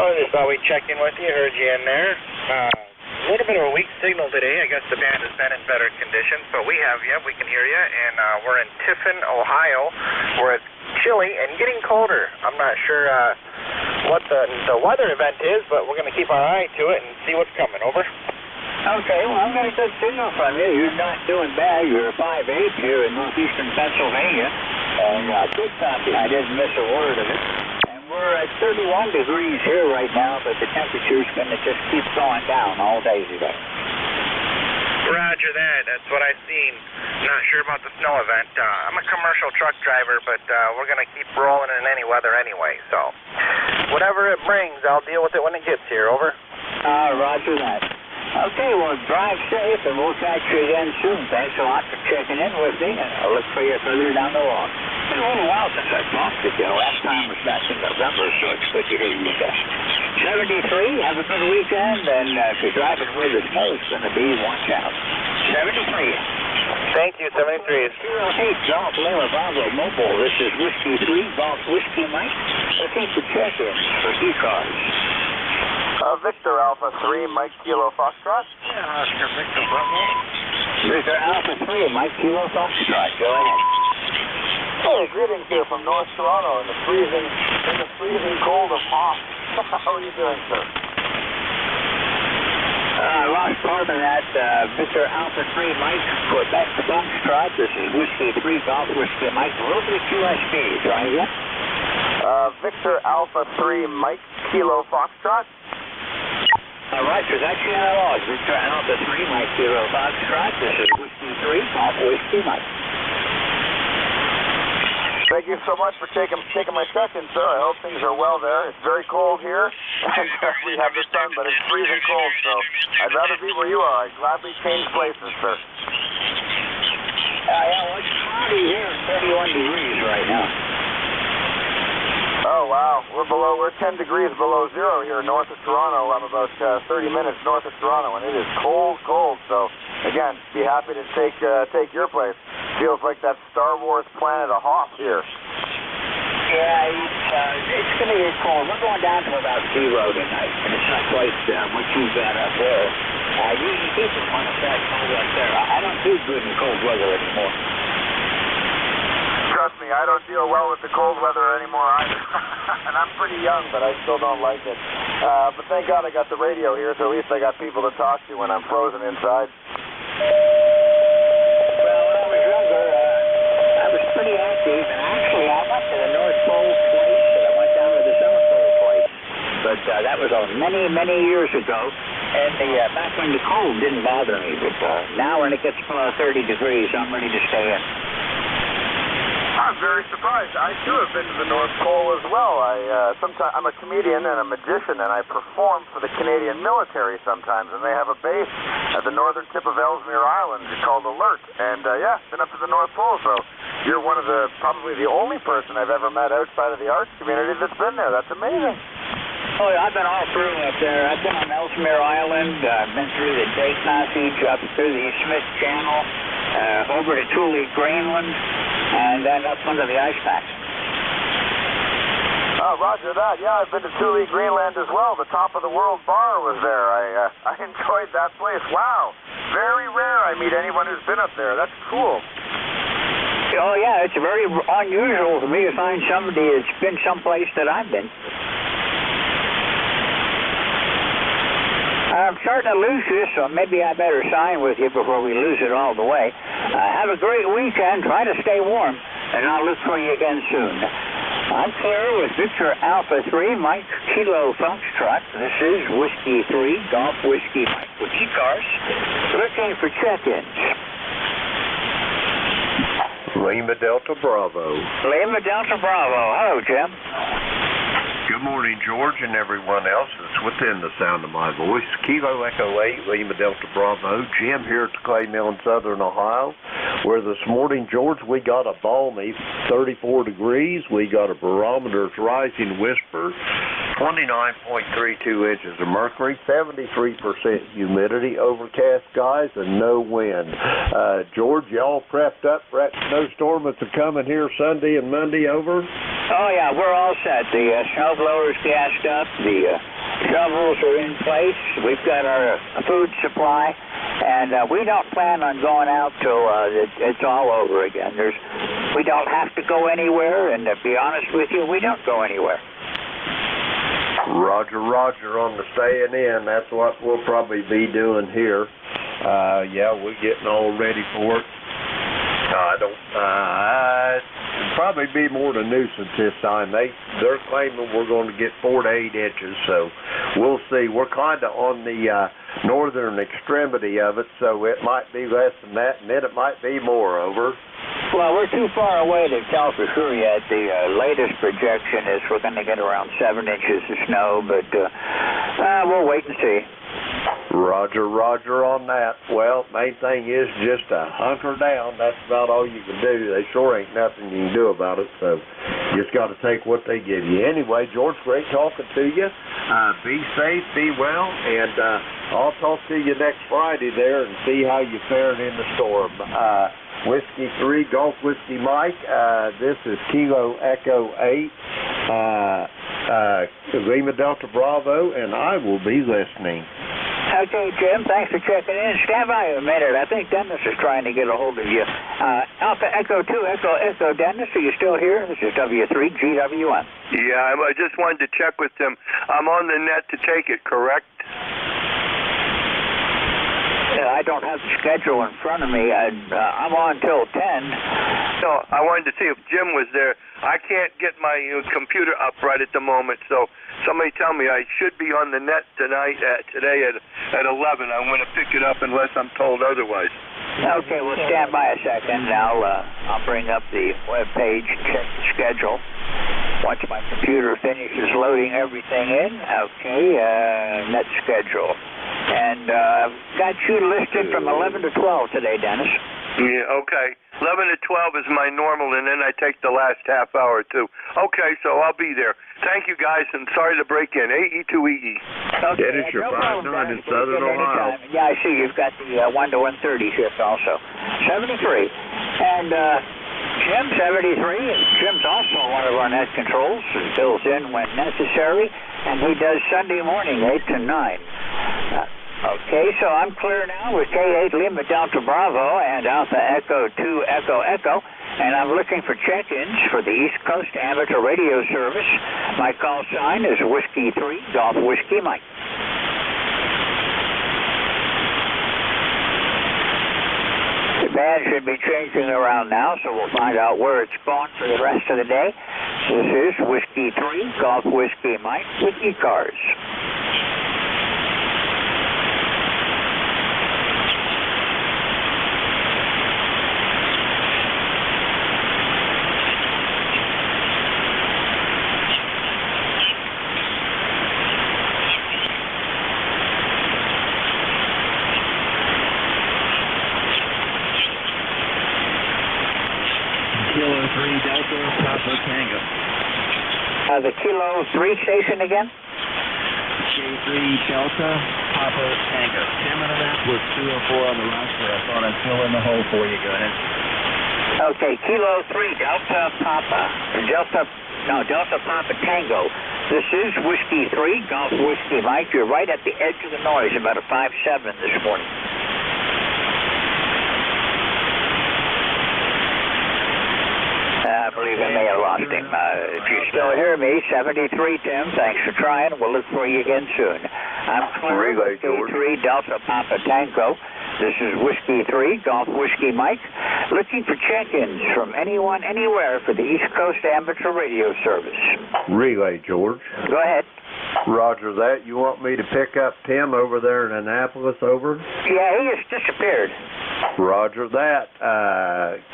Oh, I just thought we'd check in with you. Heard you in there. A little bit of a weak signal today. I guess the band has been in better condition, but we have you. We can hear you, and we're in Tiffin, Ohio, where it's chilly and getting colder. I'm not sure what the weather event is, but we're going to keep our eye to it and see what's coming. Over. Okay, well, I've got a good signal from you. You're not doing bad. You're 5'8" here in northeastern Pennsylvania, and good copy. I didn't miss a word of it. And we're at 31 degrees here right now, but the temperature's going to just keep going down all day today. Roger that. That's what I've seen. Not sure about the snow event. I'm a commercial truck driver, but we're going to keep rolling in any weather anyway. So whatever it brings, I'll deal with it when it gets here. Over. Roger that. Okay, well, drive safe, and we'll catch you again soon. Thanks a lot for checking in with me, and I'll look for you further down the walk. It's been a little while since I talked to you. Last time was back in November, so it's good to hear you again. 73, have a good weekend, and if you're driving where the snow is going to be, watch out. 73. Thank you, 73. Hey, Golf Lima Bravo Mobile. This is Whiskey 3, Golf Whiskey Mike. Looking for check-ins for ECARS. Victor Alpha 3, Mike Kilo Foxtrot. Yeah, Oscar Victor Bravo. Victor Alpha 3, Mike Kilo Foxtrot. Go ahead. Hey, greetings here from North Toronto in the freezing cold of Hawk. How are you doing, sir? Ross Corbin at Victor Alpha 3, Mike Quebec Foxtrot. This is Whiskey 3, Golf Whiskey Mike. A little bit of QSB. Try again. Victor Alpha 3, Mike Kilo Foxtrot. Roger, that's your analog. Victor Alpha 3, Mike Kilo Foxtrot. This is Whiskey 3, Golf Whiskey Mike. Thank you so much for taking my second, sir. I hope things are well there. It's very cold here. We have the sun, but it's freezing cold, so I'd rather be where you are. I'd gladly change places, sir. Yeah, well, it's cloudy here. 31 degrees right now. Oh, wow. we're 10 degrees below zero here north of Toronto. I'm about 30 minutes north of Toronto, and it is cold. So, again, be happy to take your place. Feels like that Star Wars planet of Hoth here. Yeah, it's going to get cold. We're going down to about 0 tonight, and it's not quite what you've got up there. You can keep it on a fast cold up there. I don't do good in cold weather anymore. Trust me, I don't deal well with the cold weather anymore either. And I'm pretty young, but I still don't like it. But thank God I got the radio here, so at least I got people to talk to when I'm frozen inside. Well, when I was younger, I was pretty active, and actually I went to the North Pole twice, and I went down to the South Pole twice. But that was many years ago, and back when the cold didn't bother me. But now when it gets below 30 degrees, I'm ready to stay in. I'm very surprised. I too have been to the North Pole as well. I'm a comedian and a magician, and I perform for the Canadian military sometimes, and they have a base at the northern tip of Ellesmere Island called Alert. And been up to the North Pole, so you're probably the only person I've ever met outside of the arts community that's been there. That's amazing. Oh, I've been all through up there. I've been on Ellesmere Island. I've been through the Drake Passage, up through the Smith Channel, over to Thule, Greenland, and then up under the ice packs. Oh, roger that. Yeah, I've been to Thule, Greenland as well. The Top of the World Bar was there. I enjoyed that place. Wow. Very rare I meet anyone who's been up there. That's cool. Oh, yeah, it's very unusual for me to find somebody that's been someplace that I've been. I'm starting to lose this, so maybe I better sign with you before we lose it all the way. Have a great weekend. Try to stay warm, and I'll look for you again soon. I'm clear with Victor Alpha 3, Mike Kilo Foxtrot. This is Whiskey 3, Golf Whiskey Mike with ECARS. Looking for check-ins. Lima Delta Bravo. Lima Delta Bravo. Hello, Jim. Good morning, George, and everyone else that's within the sound of my voice. Kilo Echo 8, Lima Delta Bravo. Jim here at the Clay Mill in Southern Ohio, where this morning, George, we got a balmy 34 degrees. We got a barometer's rising whisper, 29.32 inches of mercury, 73% humidity, overcast skies, and no wind. George, y'all prepped up for that snowstorm that's coming here Sunday and Monday over? Oh, yeah, we're all set. The snow blower's gassed up. The shovels are in place. We've got our food supply. And we don't plan on going out till it's all over again. We don't have to go anywhere, and to be honest with you, we don't go anywhere. Roger, roger on the staying in. That's what we'll probably be doing here. Yeah, we're getting all ready for it. It'll probably be more than a nuisance this time. They're claiming we're going to get 4 to 8 inches, so we'll see. We're kind of on the northern extremity of it, so it might be less than that, and then it might be more. Over. Well, we're too far away to tell for sure yet. The latest projection is we're going to get around 7 inches of snow, but we'll wait and see. Roger, roger on that. Well, main thing is just to hunker down. That's about all you can do. There sure ain't nothing you can do about it, so you just got to take what they give you. Anyway, George, great talking to you. Be safe, be well, and I'll talk to you next Friday there and see how you fared in the storm. Whiskey 3, Golf Whiskey Mike. This is Kilo Echo 8, Lima Delta Bravo, and I will be listening. Okay, Jim, thanks for checking in. Stand by a minute. I think Dennis is trying to get a hold of you. Alpha Echo 2, Echo Dennis, are you still here? This is W3GWM. Yeah, I just wanted to check with him. I'm on the net to take it, correct? I don't have the schedule in front of me. I'm on till 10. No, I wanted to see if Jim was there. I can't get my computer up right at the moment, so somebody tell me I should be on the net today at 11. I'm going to pick it up unless I'm told otherwise. Okay, well, stand by a second. I'll bring up the web page, check the schedule. Once my computer finishes loading everything in, okay, net schedule. And I've got you listed from 11 to 12 today, Dennis. Yeah, okay. 11 to 12 is my normal, and then I take the last half hour, too. Okay, so I'll be there. Thank you, guys, and sorry to break in. AE2EE. Okay, That is your no 5-9 problem, in Southern Ohio. anytime. Yeah, I see you've got the 1 to 130 shift also. 73. And Jim, 73. Jim's also one of our net controls. Fills in when necessary, and he does Sunday morning, 8 to 9. Okay, so I'm clear now with K8 Lima Delta Bravo and Alpha Echo 2 Echo Echo, and I'm looking for check-ins for the East Coast Amateur Radio Service. My call sign is Whiskey 3 Golf Whiskey Mike. The band should be changing around now, so we'll find out where it's going for the rest of the day. This is Whiskey 3 Golf Whiskey Mike with ECARS. Kilo 3 Delta Papa Tango. The Kilo 3 station again? K3 Delta Papa Tango. Tim and Annapolis 204 on the roster. I thought I'd fill in the hole for you. Go ahead. Okay, Kilo 3 Delta Papa. Delta Papa Tango. This is Whiskey 3 Golf Whiskey Mike. You're right at the edge of the noise, about a 5.7 this morning. I believe I may have lost him. If you still hear me, 73 Tim, thanks for trying. We'll look for you again soon. I'm clear with K3 Delta Papa Tango. This is Whiskey 3 Golf Whiskey Mike, looking for check-ins from anyone, anywhere for the East Coast Amateur Radio Service. Relay, George. Go ahead. Roger that. You want me to pick up Tim over there in Annapolis, over? Yeah, he has disappeared. Roger that.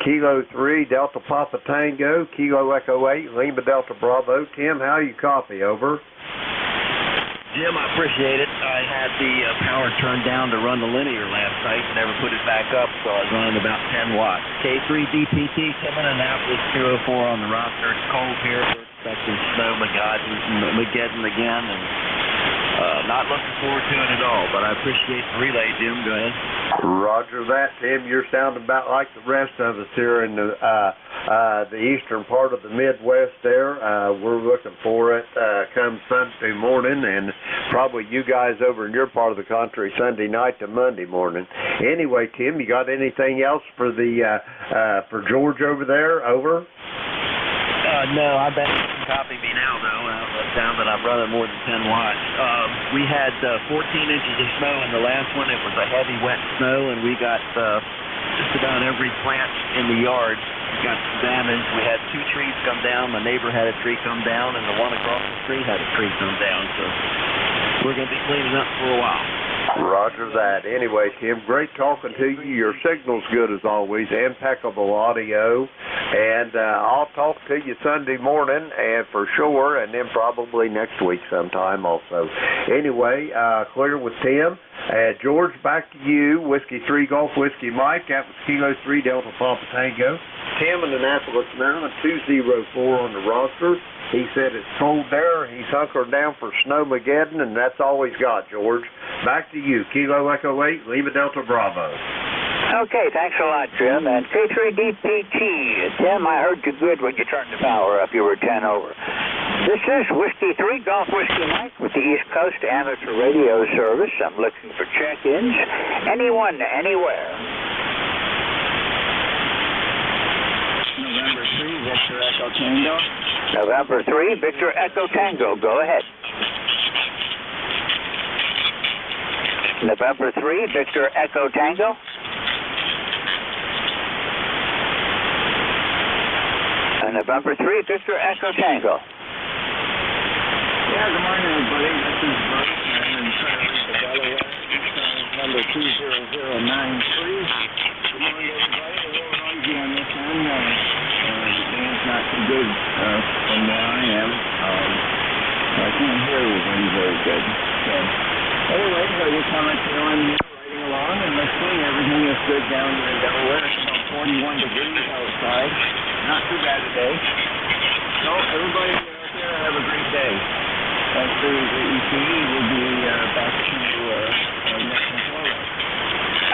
Kilo 3 Delta Papa Tango, Kilo Echo 8 Lima Delta Bravo. Tim, how you copy, over? Jim, I appreciate it. I had the power turned down to run the linear last night, never put it back up, so I was running about 10 watts. K3 DPT, Tim in Annapolis 204 on the roster. It's cold here. We're expecting snow, Mageddon again, and not looking forward to it at all, but I appreciate the relay, Jim. Go ahead. Roger that, Tim. You're sounding about like the rest of us here in the eastern part of the Midwest there. We're looking for it come Sunday morning, and probably you guys over in your part of the country Sunday night to Monday morning. Anyway, Tim, you got anything else for the for George over there? Over? No, I bet you can copy me now, though. Down that I'm running more than 10 watts. We had 14 inches of snow in the last one. It was a heavy, wet snow, and we got just about every plant in the yard got some damage. We had 2 trees come down. My neighbor had a tree come down, and the one across the street had a tree come down. So we're going to be cleaning up for a while. Roger that. Anyway, Tim, great talking to you. Your signal's good as always. Impeccable audio. And I'll talk to you Sunday morning, and for sure, and then probably next week sometime also. Anyway, clear with Tim. George, back to you. Whiskey 3 Golf Whiskey Mike. That was Kilo 3 Delta Papa Tango. Tim in Annapolis, Maryland, 204 on the roster. He said it's cold there. He's hunkered down for Snowmageddon, and that's all he's got, George. Back to you. Kilo Echo 8, Lima Delta Bravo. Okay, thanks a lot, Jim. And K3DPT. Tim, I heard you good when you turned the power up. You were 10 over. This is Whiskey 3 Golf Whiskey Mike with the East Coast Amateur Radio Service. I'm looking for check-ins. Anyone, anywhere. November 3, Victor Echo Tango. November 3, Victor Echo Tango. Go ahead. November 3, Victor Echo Tango. November 3, Victor Echo Tango. Yeah, good morning, everybody. This is Bruce. I'm in Prairie, Delaware. Number 20093. Good morning, everybody. A little noisy on this one. The band's not too good from where I am. I can't hear everything very good. So, anyways, I just want to let you know I'm here riding along and listening. Everything is good down there in Delaware. 41 degrees outside. Not too bad today. So everybody out there have a great day. After the ECE will be back to next control.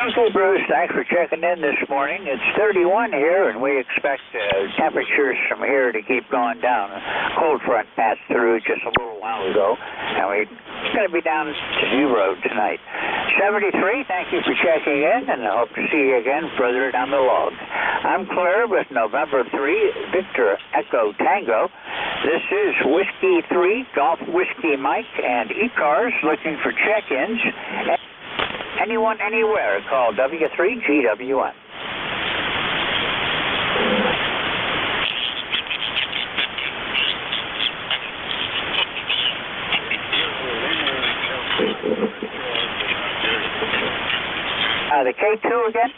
Okay, Bruce, thanks for checking in this morning. It's 31 here, and we expect temperatures from here to keep going down. A cold front passed through just a little while ago, and we're going to be down to 0 tonight. 73, thank you for checking in, and I hope to see you again further down the log. I'm Claire with November 3, Victor Echo Tango. This is Whiskey 3, Golf Whiskey Mike, and ECARS looking for check-ins. Anyone, anywhere, call W3GWN. The K2 again?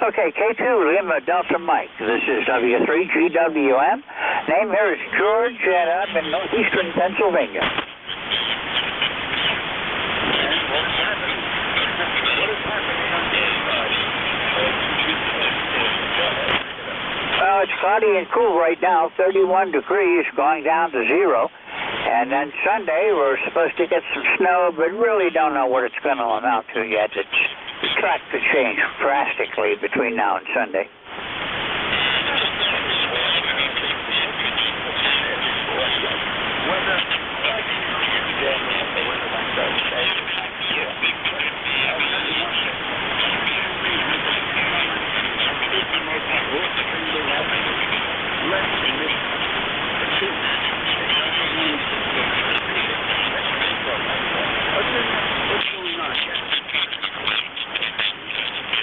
Okay, K2, Lima Delta Mike. This is W3GWM. Name here is George, and I'm in northeastern Pennsylvania. Well, it's cloudy and cool right now, 31 degrees, going down to 0. And then Sunday, we're supposed to get some snow, but really don't know what it's going to amount to yet. The track could change drastically between now and Sunday.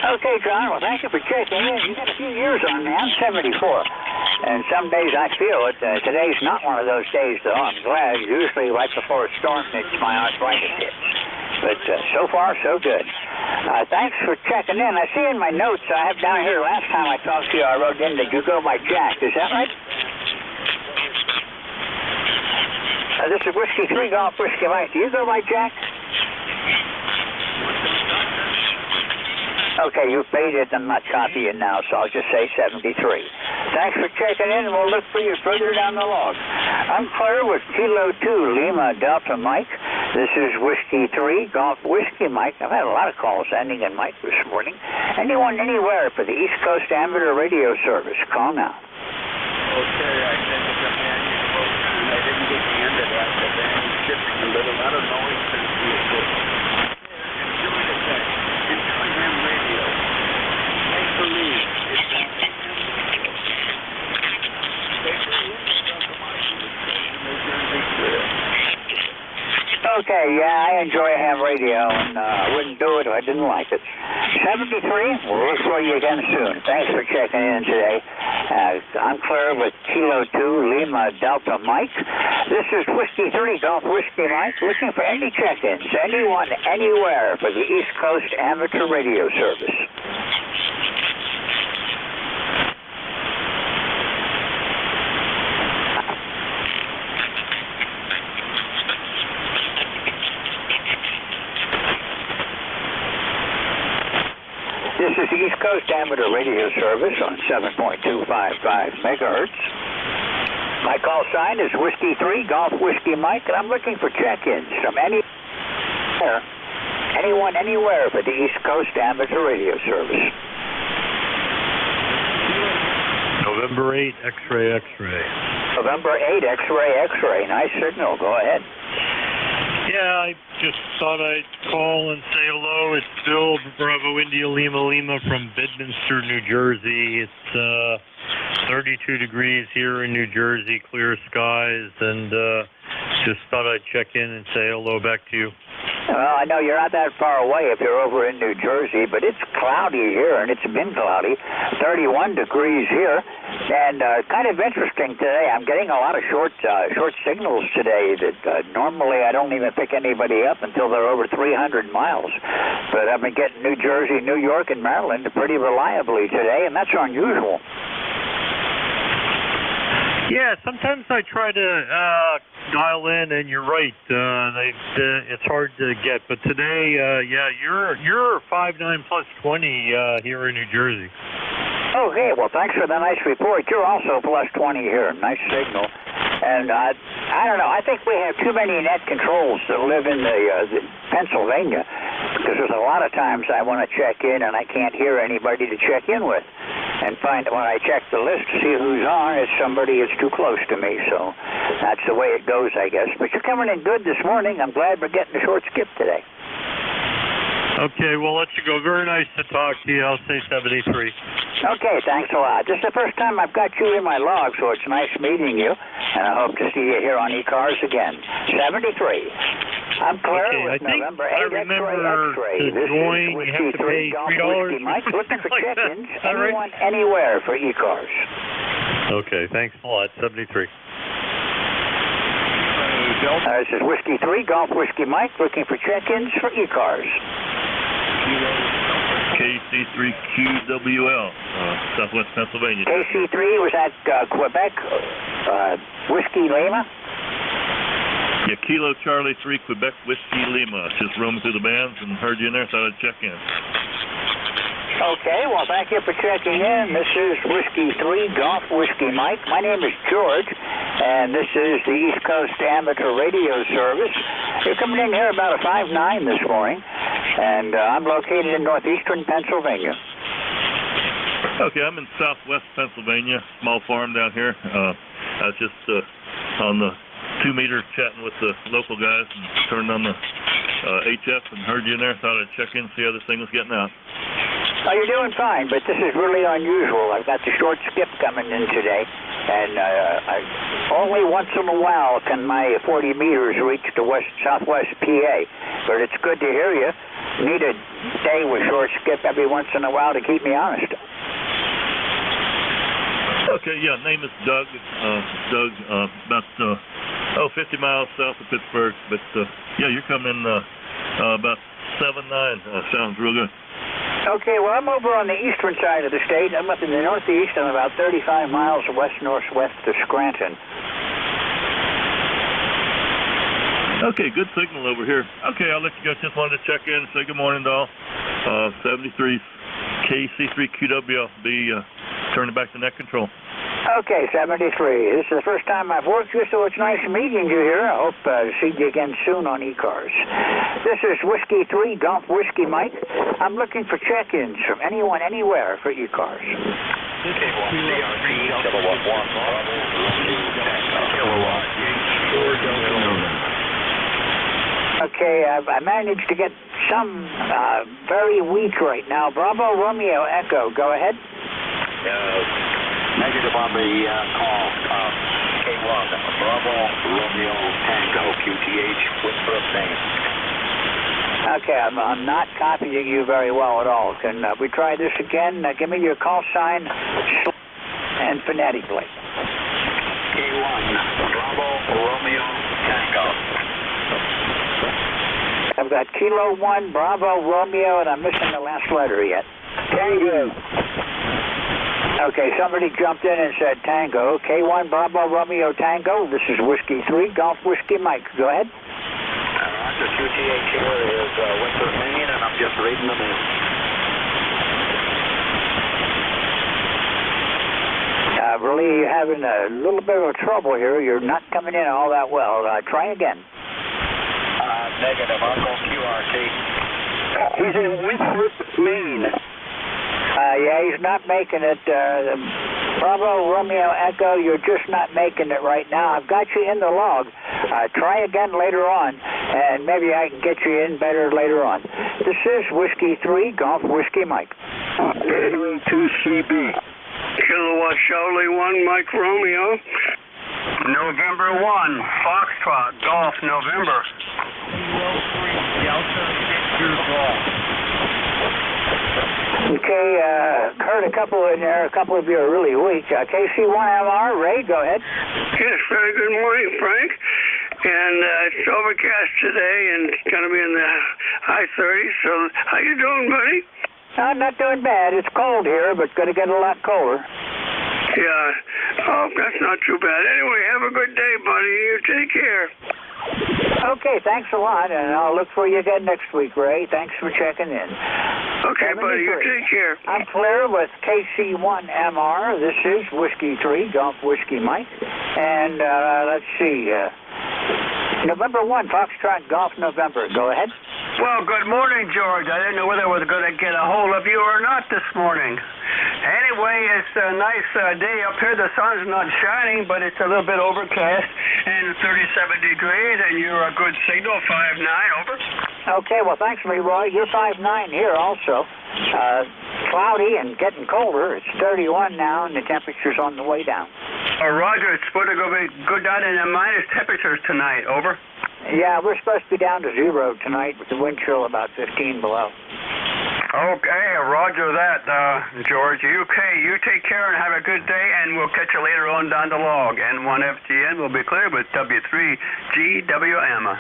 Okay, John, well, thank you for checking in. You got a few years on me. I'm 74. And some days I feel it. Today's not one of those days, though. I'm glad. Usually right before a storm hits, my arthritis hit. But so far, so good. Thanks for checking in. I see in my notes I have down here, last time I talked to you, I wrote in that you go by Jack. Is that right? This is Whiskey 3 Golf Whiskey Mike. Do you go by Jack? Okay, you faded. I'm not copying now, so I'll just say 73. Thanks for checking in, and we'll look for you further down the log. I'm Claire with Kilo 2 Lima Delta Mike. This is Whiskey 3 Golf Whiskey Mike. I've had a lot of calls ending in Mike this morning. Anyone, anywhere for the East Coast Amateur Radio Service, call now. Okay, I sent it to Manny, and I didn't get the end of that, but then he's shipping a little. I don't know if it's going to be a good one. Enjoy the day. Enjoy ham radio. Make believe it's on the ham radio. Make believe it's on the mic. Okay, yeah, I enjoy ham radio, and I wouldn't do it if I didn't like it. 73, we'll look for you again soon. Thanks for checking in today. I'm Claire with Kilo 2 Lima Delta Mike. This is Whiskey 3 Golf Whiskey Mike, looking for any check-ins, anyone, anywhere for the East Coast Amateur Radio Service. This is the East Coast Amateur Radio Service on 7.255 megahertz. My call sign is Whiskey 3 Golf Whiskey Mike, and I'm looking for check-ins from anyone, anywhere for the East Coast Amateur Radio Service. November 8, X-ray, X-ray. November 8, X-ray, X-ray. Nice signal. Go ahead. Yeah, I just thought I'd call and say hello. It's Bill, Bravo India Lima from Bedminster, New Jersey. It's 32 degrees here in New Jersey, clear skies, and just thought I'd check in and say hello back to you. Well, I know you're not that far away if you're over in New Jersey, but it's cloudy here, and it's been cloudy. 31 degrees here, and kind of interesting today. I'm getting a lot of short signals today that normally I don't even pick anybody up until they're over 300 miles. But I've been getting New Jersey, New York, and Maryland pretty reliably today, and that's unusual. Yeah, sometimes I try to dial in, and you're right. It's hard to get. But today, yeah, you're 5.9 plus 20 here in New Jersey. Okay, well, thanks for the nice report. You're also plus 20 here. Nice signal. And I don't know. I think we have too many net controls that live in the Pennsylvania, because there's a lot of times I want to check in and I can't hear anybody to check in with. And find when I check the list to see who's on, it's somebody that's too close to me. So that's the way it goes, I guess. But you're coming in good this morning. I'm glad we're getting a short skip today. Okay, we'll let you go. Very nice to talk to you. I'll say 73. Okay, thanks a lot. This is the first time I've got you in my log, so it's nice meeting you. And I hope to see you here on ECARS again. 73. I'm Claire with November 8 X-ray. To join, you have to pay $3. Mike, looking for check-ins, anyone, anywhere for ECARS. Okay, thanks a lot. 73. This is Whiskey 3, Golf Whiskey Mike, looking for check-ins for ECARS. KC3QWL, Southwest Pennsylvania. KC3, was that Quebec, Whiskey Lima? Yeah, Kilo Charlie 3, Quebec Whiskey Lima. Just roaming through the bands and heard you in there, thought I'd check in. Okay, well, thank you for checking in. This is Whiskey 3, Golf Whiskey Mike. My name is George, and this is the East Coast Amateur Radio Service. You're coming in here about a 5.9 this morning, and I'm located in northeastern Pennsylvania. Okay, I'm in southwest Pennsylvania, small farm down here. I was just on the 2-meter chatting with the local guys and turned on the HF and heard you in there, thought I'd check in, see how this thing was getting out. Oh, you're doing fine, but this is really unusual. I've got the short skip coming in today, and only once in a while can my 40 meters reach to southwest PA. But it's good to hear you. Need a day with short skip every once in a while to keep me honest. Okay, yeah, name is Doug. Doug, about 50 miles south of Pittsburgh. But yeah, you're coming about 7.9. Sounds real good. Okay, well, I'm over on the eastern side of the state. I'm up in the northeast. I'm about 35 miles west-northwest of Scranton. Okay, good signal over here. Okay, I'll let you go. Just wanted to check in and say good morning to all. 73 KC3QW. Be turning back to net control. Okay, 73. This is the first time I've worked you, so it's nice meeting you here. I hope to see you again soon on ECARS. This is Whiskey 3, Golf Whiskey Mike. I'm looking for check-ins from anyone, anywhere for ECARS. Okay, I managed to get some very weak right now. Bravo Romeo Echo, go ahead. Negative on the call. K1, Bravo, Romeo, Tango, QTH, Winthrop, Maine. Okay, I'm not copying you very well at all. Can we try this again? Give me your call sign and phonetically. K1, Bravo, Romeo, Tango. I've got Kilo 1, Bravo, Romeo, and I'm missing the last letter yet. Tango. Okay, somebody jumped in and said Tango. K1 Bravo Romeo Tango. This is Whiskey 3, Golf Whiskey Mike. Go ahead. Roger, QTH here is Winthrop, Maine, and I'm just reading them in. Really having a little bit of trouble here. You're not coming in all that well. Try again. Negative, Uncle QRT. He's in Winthrop, Maine. Yeah, he's not making it. Bravo, Romeo, Echo, you're just not making it right now. I've got you in the log. Try again later on, and maybe I can get you in better later on. This is Whiskey 3, Golf Whiskey Mike. NJ2CB. Kilowatt Charlie 1, Mike Romeo. November 1, Foxtrot, Golf, November. Delta, Victor, Golf. Okay, heard a couple in there. A couple of you are really weak. KC1MR, Ray, go ahead. Yes, very good morning, Frank. And it's overcast today, and it's going to be in the high 30s. So, how you doing, buddy? I'm not doing bad. It's cold here, but going to get a lot colder. Yeah. Oh, that's not too bad. Anyway, have a good day, buddy. You take care. Okay, thanks a lot, and I'll look for you again next week, Ray. Thanks for checking in. Okay, buddy. You take care. I'm clear with KC1MR. This is Whiskey 3, Golf Whiskey Mike. And let's see. November 1, Foxtrot Golf November. Go ahead. Well, good morning, George. I didn't know whether I was going to get a hold of you or not this morning. Anyway, it's a nice day up here. The sun's not shining, but it's a little bit overcast and 37 degrees, and you're a good signal, 5'9", over. Okay, well, thanks, Leroy. You're 5'9" here also. Cloudy and getting colder. It's 31 now, and the temperature's on the way down. Roger, it's supposed to go down in the minus temperatures tonight, over. Yeah, we're supposed to be down to 0 tonight with the wind chill about 15 below. Okay, roger that, George. You take care and have a good day, and we'll catch you later on down the log. N1FGN will be clear with W3GWM.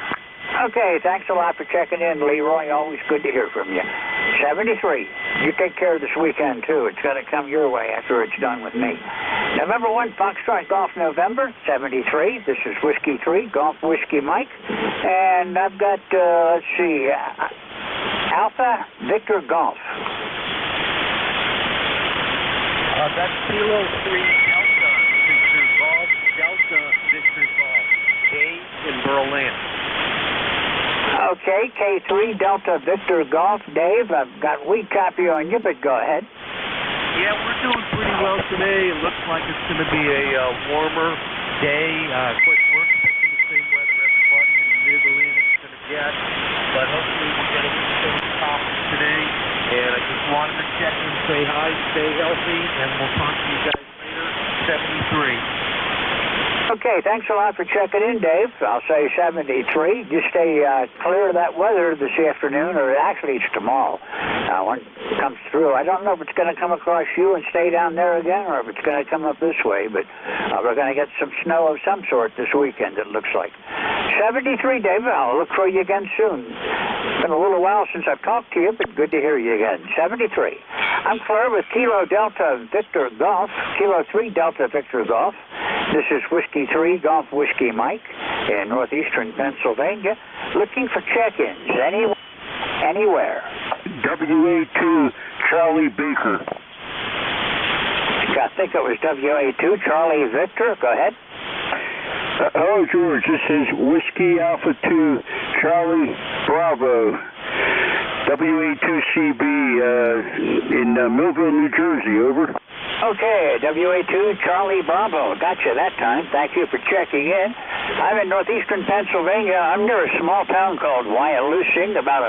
Okay, thanks a lot for checking in, Leroy. Always good to hear from you. 73. You take care this weekend, too. It's going to come your way after it's done with me. November 1, Foxtrot Golf November, 73. This is Whiskey 3, Golf Whiskey Mike. And I've got, let's see, Alpha Victor Golf. That's Kilo 3 Delta Victor Golf, Delta Victor Golf. Dave in Berlin. Okay, K3 Delta Victor Golf. Dave, I've got weak copy on you, but go ahead. Yeah, we're doing pretty well today. It looks like it's going to be a warmer day. Of course, we're expecting the same weather everybody in the Mid-Atlantic is going to get, but hopefully we'll get a little bit of topics today. And I just wanted to check in, say hi, stay healthy, and we'll talk to you guys later. 73. Okay, thanks a lot for checking in, Dave. I'll say 73. Just stay clear of that weather this afternoon, or actually it's tomorrow when it comes through. I don't know if it's going to come across you and stay down there again, or if it's going to come up this way, but we're going to get some snow of some sort this weekend, it looks like. 73, David. I'll look for you again soon. It's been a little while since I've talked to you, but good to hear you again. 73. I'm Claire with Kilo Delta Victor Golf, Kilo 3 Delta Victor Golf. This is Whiskey 3 Golf Whiskey Mike in northeastern Pennsylvania, looking for check-ins anywhere. WA2 Charlie Baker. I think it was WA2 Charlie Victor. Go ahead. Hello, George. This is Whiskey Alpha 2 Charlie Bravo. WA2CB in Millville, New Jersey. Over. Okay, WA2 Charlie Bravo. Gotcha that time. Thank you for checking in. I'm in northeastern Pennsylvania. I'm near a small town called Wyalusing, about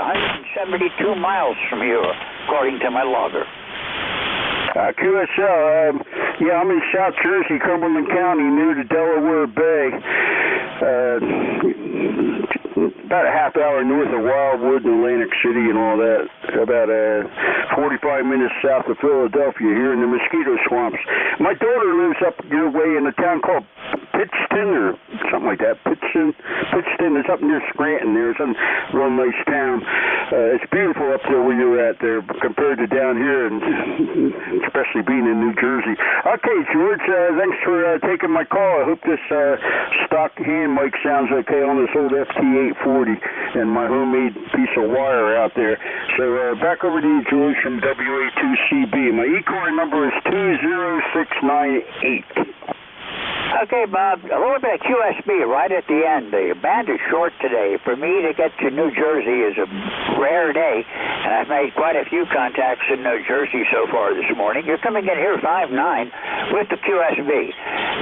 172 miles from here, according to my logger. QSL, yeah, I'm in South Jersey, Cumberland County, near the Delaware Bay. About a half hour north of Wildwood and Atlantic City and all that. About 45 minutes south of Philadelphia here in the mosquito swamps. My daughter lives up your way in a town called Pittston or something like that. Pittston. It's up near Scranton there. It's a real nice town. It's beautiful up there where you're at there compared to down here, and especially being in New Jersey. Okay, George, thanks for taking my call. I hope this stock hand mic sounds okay on this old FT840 and my homemade piece of wire out there. So back over to you, George, from WA2CB. My ECARS number is 20698. Okay, Bob, a little bit of QSB right at the end. The band is short today. For me to get to New Jersey is a rare day, and I've made quite a few contacts in New Jersey so far this morning. You're coming in here 5'9" with the QSB,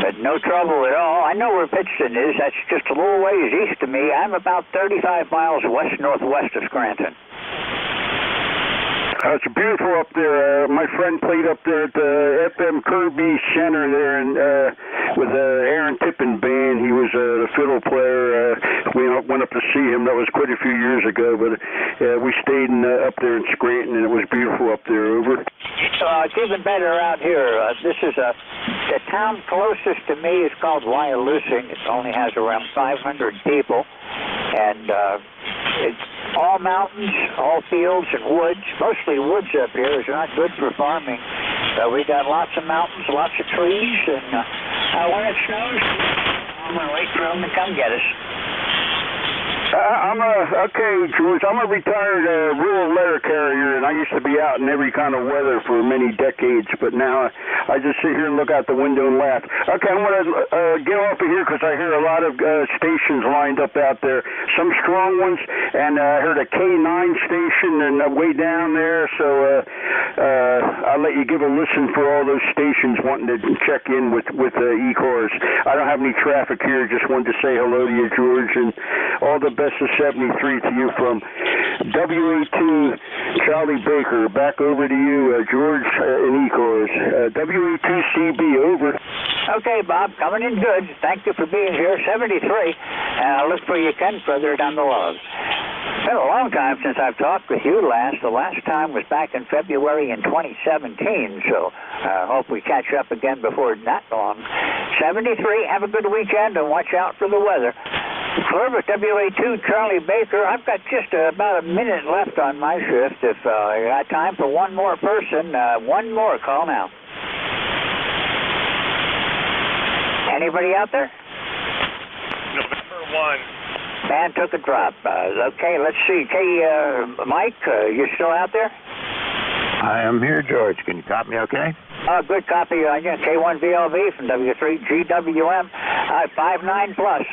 but no trouble at all. I know where Pittston is. That's just a little ways east of me. I'm about 35 miles west-northwest of Scranton. It's beautiful up there. My friend played up there at the FM Kirby Center there, and with Aaron Tippin band. He was the fiddle player. We went up to see him. That was quite a few years ago, but we stayed up there in Scranton, and it was beautiful up there. Over. It's even better out here. This is the town closest to me is called Wyalusing. It only has around 500 people, and it's all mountains, all fields and woods. Mostly woods up here. It's not good for farming. We got lots of mountains, lots of trees, and When it snows, I'm going to wait for them to come get us. Okay, George, I'm a retired rural letter carrier, and I used to be out in every kind of weather for many decades, but now I just sit here and look out the window and laugh. Okay, I'm going to get off of here because I hear a lot of stations lined up out there, some strong ones, and I heard a K9 station and way down there, so I'll let you give a listen for all those stations wanting to check in with ECARS. I don't have any traffic here, just wanted to say hello to you, George, and all the best of 73 to you from WA2 Charlie Baker. Back over to you, George and ECARS. WA2CB, over. Okay, Bob, coming in good. Thank you for being here. 73. I'll look for you, Ken, further down the road. It's been a long time since I've talked with you last. The last time was back in February in 2017, so I hope we catch up again before that long. 73, have a good weekend and watch out for the weather. Clover, WA2 Charlie Baker, I've got just about a minute left on my shift. If I got time for one more person, one more call now. Anybody out there? November 1. Man took a drop. Okay, let's see. Hey, Mike, you still out there? I am here, George. Can you copy me okay? Good copy on you. K1VLV from W3GWM, 5'9 plus.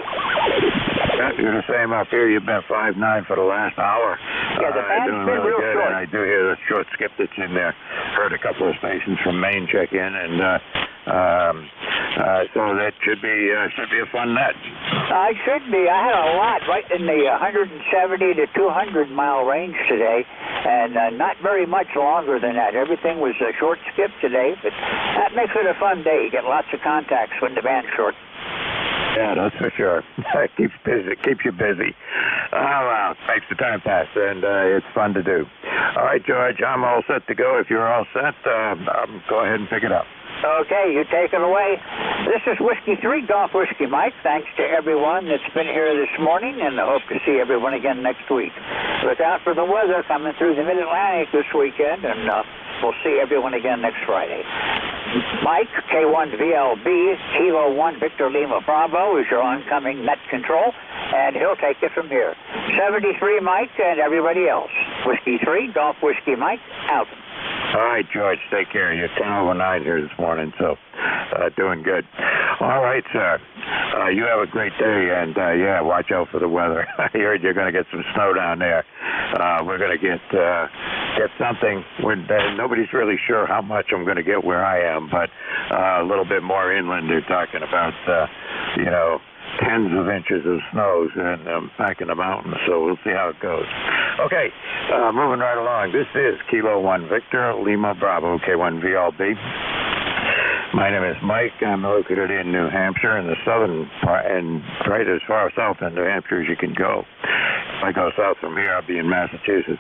You're the same up here. You've been 5'9 for the last hour. Yeah, the band's doing been really real good, short. and I do hear the short skip that's in there. Heard a couple of stations from Maine check in, and so that should be a fun net. I should be. I had a lot right in the 170 to 200 mile range today, and not very much longer than that. Everything was a short skip today, but that makes it a fun day. You get lots of contacts when the band's short. Yeah, that's for sure. Keeps you busy. Well, makes the time pass, and it's fun to do. All right, George, I'm all set to go. If you're all set, go ahead and pick it up. Okay, you take it away. This is Whiskey 3 Golf Whiskey Mike. Thanks to everyone that's been here this morning, and I hope to see everyone again next week. Look out for the weather coming through the Mid-Atlantic this weekend, and we'll see everyone again next Friday. Mike, K1VLB, Kilo 1 Victor Lima Bravo is your oncoming net control, and he'll take it from here. 73 Mike and everybody else. Whiskey 3 Golf Whiskey Mike, out. All right, George, take care. You're 10:09 here this morning, so doing good. All right, sir. You have a great day, and yeah, watch out for the weather. I heard you're going to get some snow down there. We're going to get something. Nobody's really sure how much I'm going to get where I am, but a little bit more inland. They're talking about, tens of inches of snows and back in the mountains, so we'll see how it goes. Okay, moving right along. This is Kilo 1 Victor Lima Bravo K1VLB. My name is Mike. I'm located in New Hampshire in the southern part, and right as far south in New Hampshire as you can go. If I go south from here, I'll be in Massachusetts.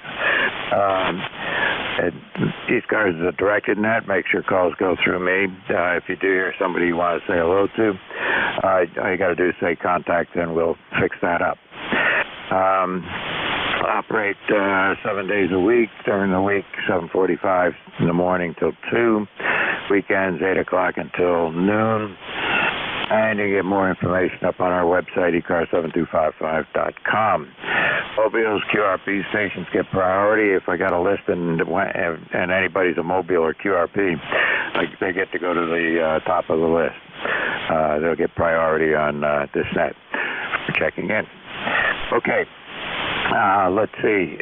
ECARS is a directed net. Make sure calls go through me. If you do hear somebody you want to say hello to, all you got to do is say contact, and we'll fix that up. Operate 7 days a week. During the week, 7:45 in the morning till 2. Weekends, 8 o'clock until noon. And you get more information up on our website, ECARS7255.com. Mobiles, QRP stations get priority. If I got a list and anybody's a mobile or QRP, they get to go to the top of the list. They'll get priority on this net for checking in. Okay, let's see.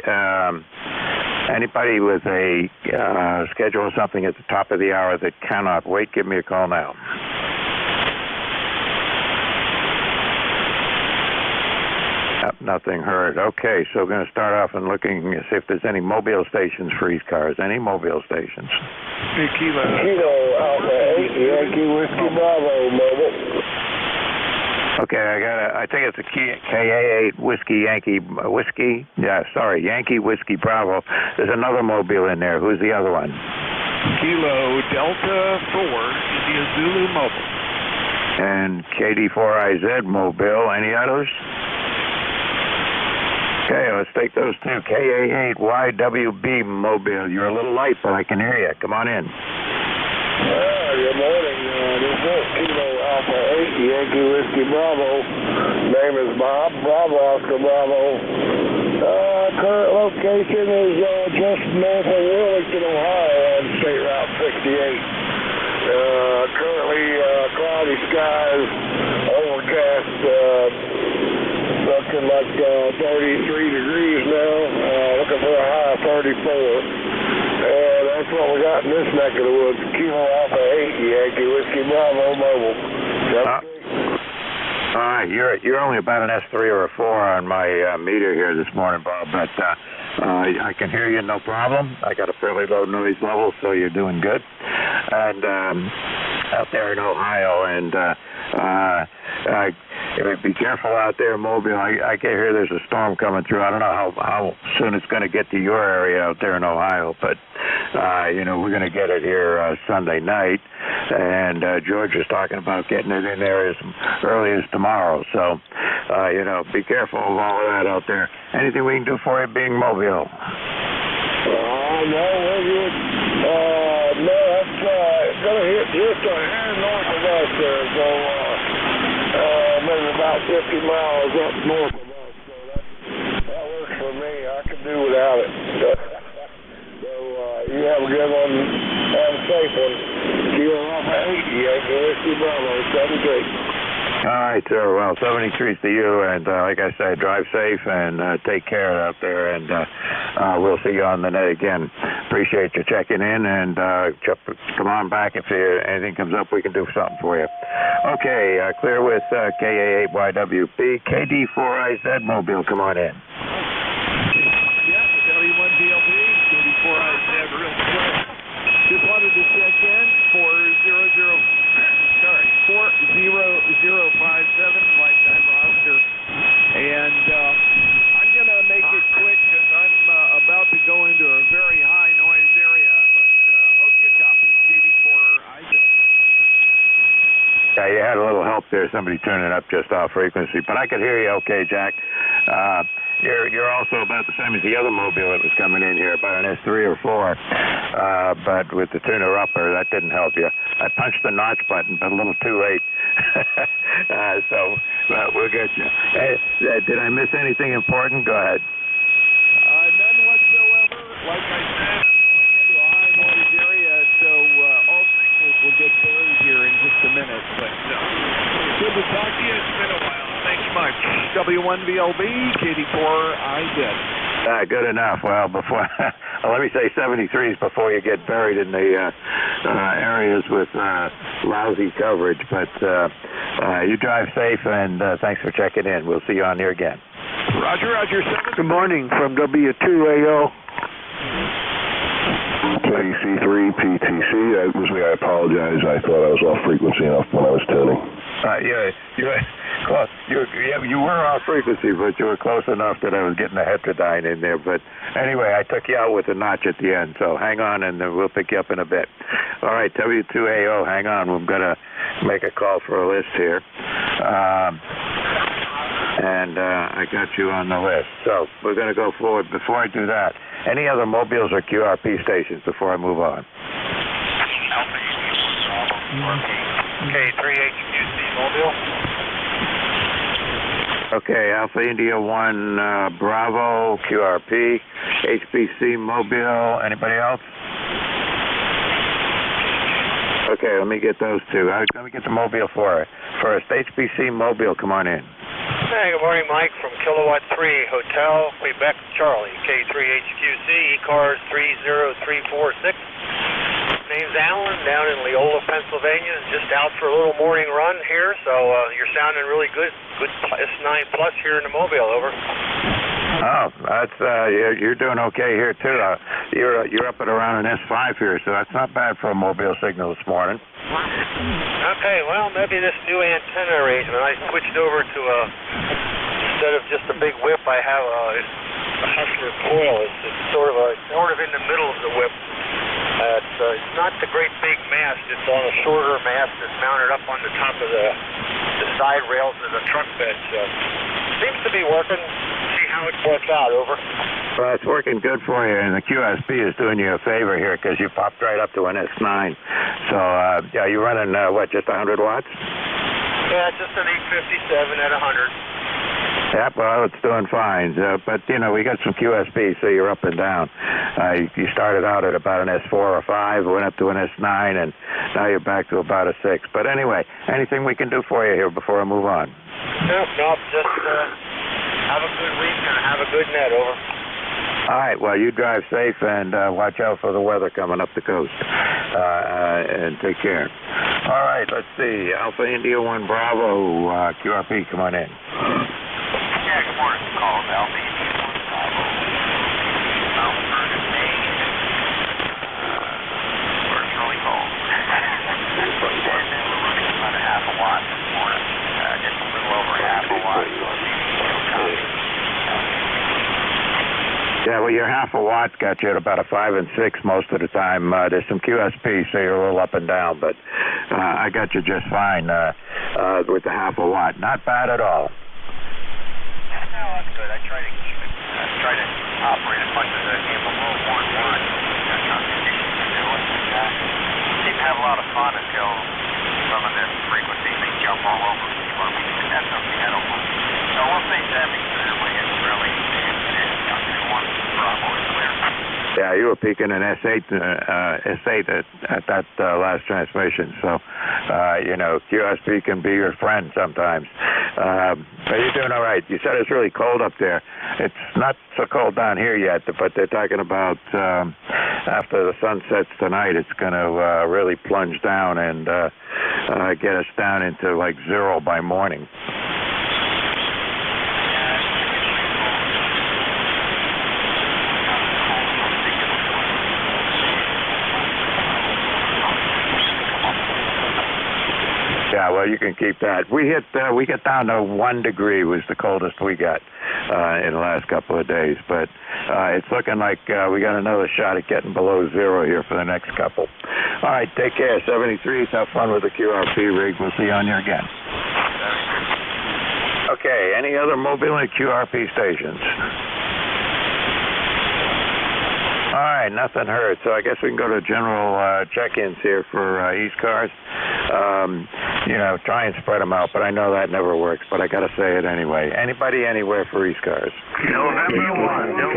Anybody with a schedule or something at the top of the hour that cannot wait, give me a call now. Nothing heard. Okay, so we're going to start off and looking to see if there's any mobile stations for ECARS. Any mobile stations? Hey, Kilo Alpha 8, Yankee Whiskey Bravo, mobile. Okay, I think it's a KA8 Yankee Whiskey Bravo. There's another mobile in there. Who's the other one? Kilo Delta 4, India Zulu mobile. And KD4IZ mobile. Any others? Okay, let's take those two. KA8YWB mobile. You're a little light, but I can hear you. Come on in. Good morning. This is Kilo Alpha 8, Yankee Whiskey Bravo. Name is Bob. Bravo Oscar Bravo. Current location is just north of Wilmington, Ohio on State Route 68. Currently cloudy skies, overcast, looking like 33 degrees now, looking for a high of 34. And that's what we got in this neck of the woods. Kilo Alpha 8, Yankee Whiskey Bravo Mobile. All right, you're only about an S3 or a 4 on my meter here this morning, Bob, but I can hear you no problem. I got a fairly low noise level, so you're doing good. And out there in Ohio, and be careful out there, Mobile. I can hear there's a storm coming through. I don't know how soon it's going to get to your area out there in Ohio, but we're going to get it here Sunday night, and George is talking about getting it in there as early as tomorrow. So, be careful of all of that out there. Anything we can do for you, being Mobile? No, we're good. No, that's going to hit just a hair north of us there, so maybe about 50 miles up north of us, so that works for me. I can do without it. So you have a good one. Have a safe one. Kilo Alpha 8, Yankee Whiskey Bravo 73. All right, sir. Well, 73's to you, and like I said, drive safe and take care out there, and we'll see you on the net again. Appreciate you checking in, and come on back if anything comes up. We can do something for you. Okay, clear with KA8YWP, KD4IZ Mobile. Come on in. Yeah, W1BLP, KD4IZ, real quick. Just wanted to check in for 40057, lifetime roster. And I'm going to make it quick because I'm about to go into a very high noise area, but hope you copy. KD4IZ. Yeah, you had a little help there, somebody turning up just off frequency, but I could hear you okay, Jack. You're also about the same as the other Mobile that was coming in here, about an S3 or 4, but with the tuner upper, that didn't help you. I punched the notch button, but a little too late. So we'll get you. Hey, did I miss anything important? Go ahead. None whatsoever. Like I said, I'm going into a high noise area, so all signals will get buried here in just a minute. But good to talk to you. It's been a while. Thank you much. W1VLB, KD4IZ. Good enough. Well, before let me say 73s before you get buried in the areas with lousy coverage. But you drive safe, and thanks for checking in. We'll see you on here again. Roger, Roger. Good morning from W2AO. KC3PTC. That was me. I apologize. I thought I was off frequency enough when I was tuning. You were off frequency, but you were close enough that I was getting a heterodyne in there. But anyway, I took you out with a notch at the end, so hang on, and we'll pick you up in a bit. All right, W2AO, hang on. We're going to make a call for a list here. And I got you on the list. So we're going to go forward. Before I do that, any other Mobiles or QRP stations before I move on? K3HQC Mobile. Okay, Alpha India 1 Bravo, QRP, HBC Mobile. Anybody else? Okay, let me get those two. Let me get the Mobile first. HBC Mobile, come on in. Hey, good morning, Mike from Kilowatt 3 Hotel, Quebec, Charlie, K3HQC, ECARS 30346. Name's Alan, down in Leola, Pennsylvania. Just out for a little morning run here, so you're sounding really good. Good S9 plus here in the Mobile, over. Oh, that's you're doing okay here too. You're up at around an S5 here, so that's not bad for a Mobile signal this morning. Okay, well, maybe this new antenna arrangement. I switched over to instead of just a big whip, I have a Hustler coil. It's sort of in the middle of the whip. It's not the great big mast. It's on a shorter mast that's mounted up on the top of the side rails of the truck bed. So seems to be working. See how it works out. Over. Well, it's working good for you, and the QSP is doing you a favor here because you popped right up to an S9. So, yeah, you're running, just 100 watts? Yeah, just an 857 at 100. Yep, well, it's doing fine. But, we got some QSP, so you're up and down. You started out at about an S4 or 5, went up to an S9, and now you're back to about a 6. But anyway, anything we can do for you here before I move on? Nope, just have a good week and have a good net. Over. All right, well, you drive safe and watch out for the weather coming up the coast. And take care. All right, let's see. Alpha India 1 Bravo, QRP, come on in. Yeah, good morning. Call Alpha India 1 Bravo. Mountford and Maine. It's really cold. And we're running about a half a watt this morning. Just a little over half a watt. Yeah, well, your half a watt got you at about a 5 and 6 most of the time. There's some QSP, so you're a little up and down, but I got you just fine with the half a watt. Not bad at all. No, that's good. I try to keep it. Try to operate as much as I can below 1 watt. That's how conditions to do it. Seem to have a lot of fun until some of this frequency may jump all over me. That's okay. I don't mind. So we'll face that because it's really Bravo is clear. Yeah, you were peaking an S8 at that last transmission. So, QSP can be your friend sometimes. But you're doing all right. You said it's really cold up there. It's not so cold down here yet, but they're talking about after the sun sets tonight, it's going to really plunge down and get us down into like 0 by morning. Yeah, well, you can keep that. We get down to 1 degree was the coldest we got in the last couple of days, but it's looking like we got another shot at getting below 0 here for the next couple. All right, take care. 73s, have fun with the QRP rig. We'll see you on here again. Okay, any other mobile and QRP stations? All right, nothing heard. So I guess we can go to general check-ins here for ECARS. Try and spread them out, but I know that never works, but I got to say it anyway. Anybody, anywhere for ECARS? November 1, no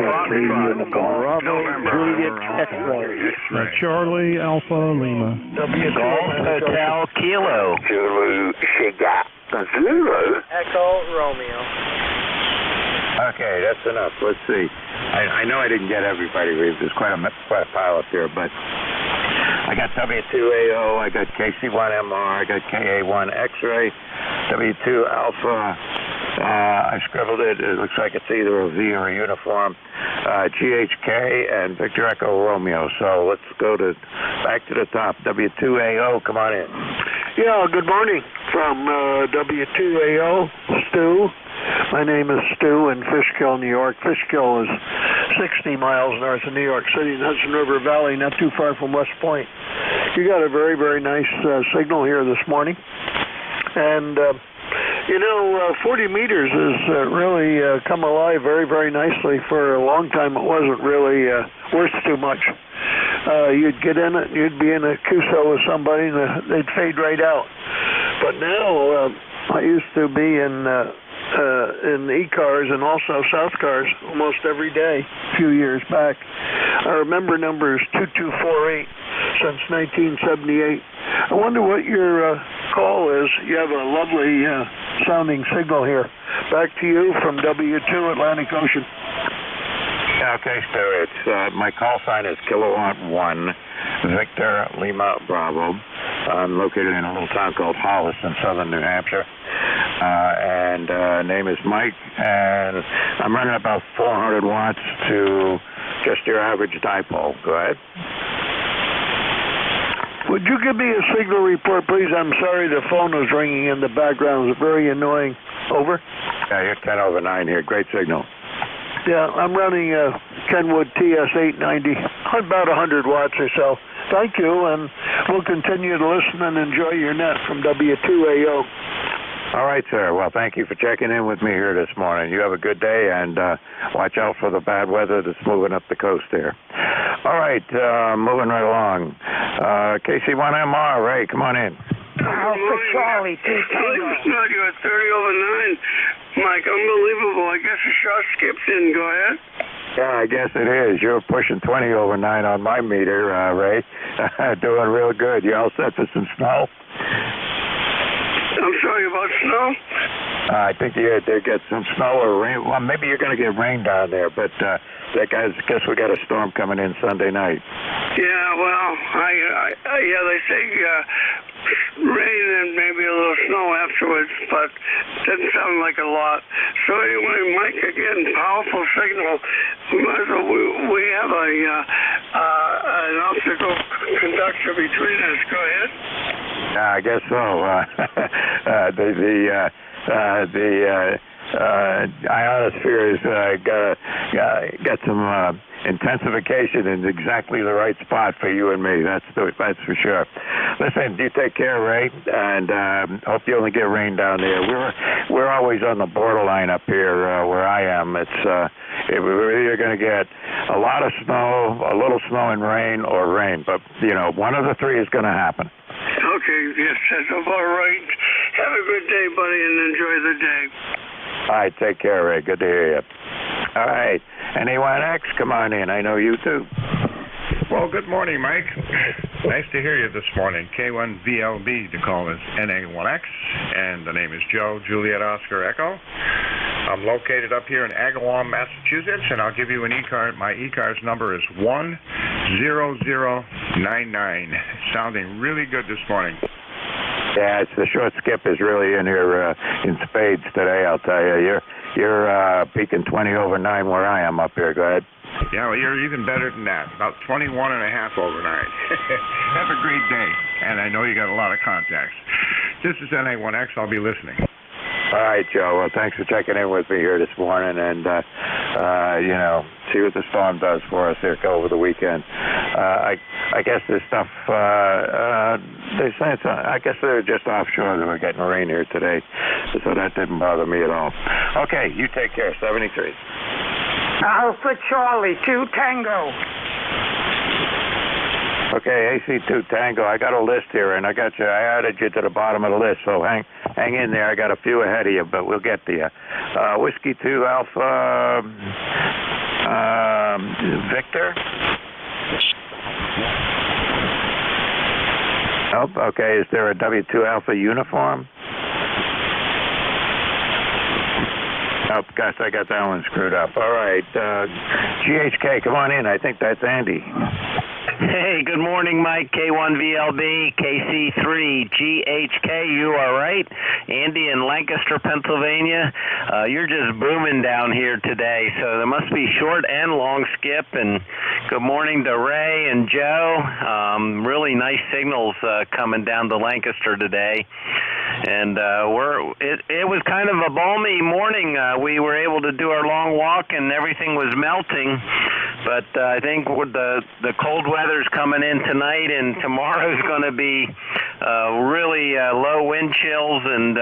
November, Juliet X-ray. Charlie Alpha Lima. Golf Hotel Kilo. Zulu Sugar. Zulu. Echo Romeo. Okay, that's enough. Let's see. I know I didn't get everybody, Reeves. There's quite a pile up here, but I got W2AO, I got KC1MR, I got KA1 X-ray, W2 Alpha. I scribbled it. It looks like it's either a V or a uniform. GHK and Victor Echo Romeo. So let's go back to the top. W2AO, come on in. Yeah, good morning from W2AO, Stu. My name is Stu in Fishkill, New York. Fishkill is 60 miles north of New York City in Hudson River Valley, not too far from West Point. You got a very, very nice signal here this morning. And, 40 meters has really come alive very, very nicely. For a long time, it wasn't really worth too much. You'd get in it, you'd be in a QSO with somebody, and they'd fade right out. But now, I used to be in ECARS and also SouthCARS almost every day a few years back. Our member number is 2248 since 1978. I wonder what your call is. You have a lovely sounding signal here. Back to you from W2 Atlantic Ocean. Okay, Stu, it's my call sign is Kilowatt 1, Victor Lima Bravo. I'm located in a little town called Hollis in southern New Hampshire. And name is Mike, and I'm running about 400 watts to just your average dipole. Go ahead. Would you give me a signal report, please? I'm sorry, the phone was ringing in the background. It's very annoying. Over. Yeah, you're 10 over 9 here. Great signal. Yeah, I'm running a Kenwood TS890, about 100 watts or so. Thank you, and we'll continue to listen and enjoy your net from W2AO. All right, sir. Well, thank you for checking in with me here this morning. You have a good day, and watch out for the bad weather that's moving up the coast there. All right, moving right along. KC1MR, Ray, come on in. Alpha Charlie, 2 You're at 30 over 9. Mike, unbelievable. I guess the shot skips in. Go ahead. Yeah, I guess it is. You're pushing 20 over 9 on my meter, Ray. Doing real good. You all set for some snow? I'm sorry, about snow? I think you did get some snow or rain. Well, maybe you're going to get rain down there, but I guess we got a storm coming in Sunday night. Yeah, well, yeah, they say rain and maybe a little snow afterwards, but it doesn't sound like a lot. So anyway, Mike, again, powerful signal. We have an optical conductor between us. Go ahead. I guess so. The ionosphere has got some intensification in exactly the right spot for you and me. That's for sure. Listen, you take care, Ray, and hope you only get rain down there. We're always on the borderline up here where I am. We're either going to get a lot of snow, a little snow and rain, or rain. But one of the three is going to happen. Okay, yes, that's about right. Have a good day, buddy, and enjoy the day. All right, take care, Ray. Good to hear you. All right, NJ2US, come on in. I know you too. Well, good morning, Mike. Nice to hear you this morning. K1VLB to call is NJ2US, and the name is Joe, Juliet, Oscar, Echo. I'm located up here in Agawam, Massachusetts, and I'll give you an ECARS. My ECARS number is 10099. Sounding really good this morning. Yeah, the short skip is really in here in spades today, I'll tell you. You're peaking 20 over 9 where I am up here. Go ahead. Yeah, well, you're even better than that. About 21 and a half over 9. Have a great day, and I know you got a lot of contacts. This is NJ2US. I'll be listening. All right, Joe. Well, thanks for checking in with me here this morning, and see what the storm does for us here over the weekend. I guess this stuff. They say I guess they're just offshore. They were getting rain here today, so that didn't bother me at all. Okay, you take care. 73. Alpha Charlie, 2 Tango. Okay, AC2 Tango. I got a list here, and I added you to the bottom of the list, so hang in there. I got a few ahead of you, but we'll get to you. Whiskey 2 Alpha Victor. Oh, okay. Is there a W2 Alpha uniform? Oh, gosh, I got that one screwed up. All right. GHK, come on in. I think that's Andy. Hey, good morning, Mike. K1VLB, KC3, GHK, you all right? Andy in Lancaster, Pennsylvania. You're just booming down here today, so there must be short and long skip. And good morning to Ray and Joe. Really nice signals coming down to Lancaster today. And it was kind of a balmy morning. We were able to do our long walk, and everything was melting. But I think with the cold weather's coming in tonight, and tomorrow's going to be really low wind chills, and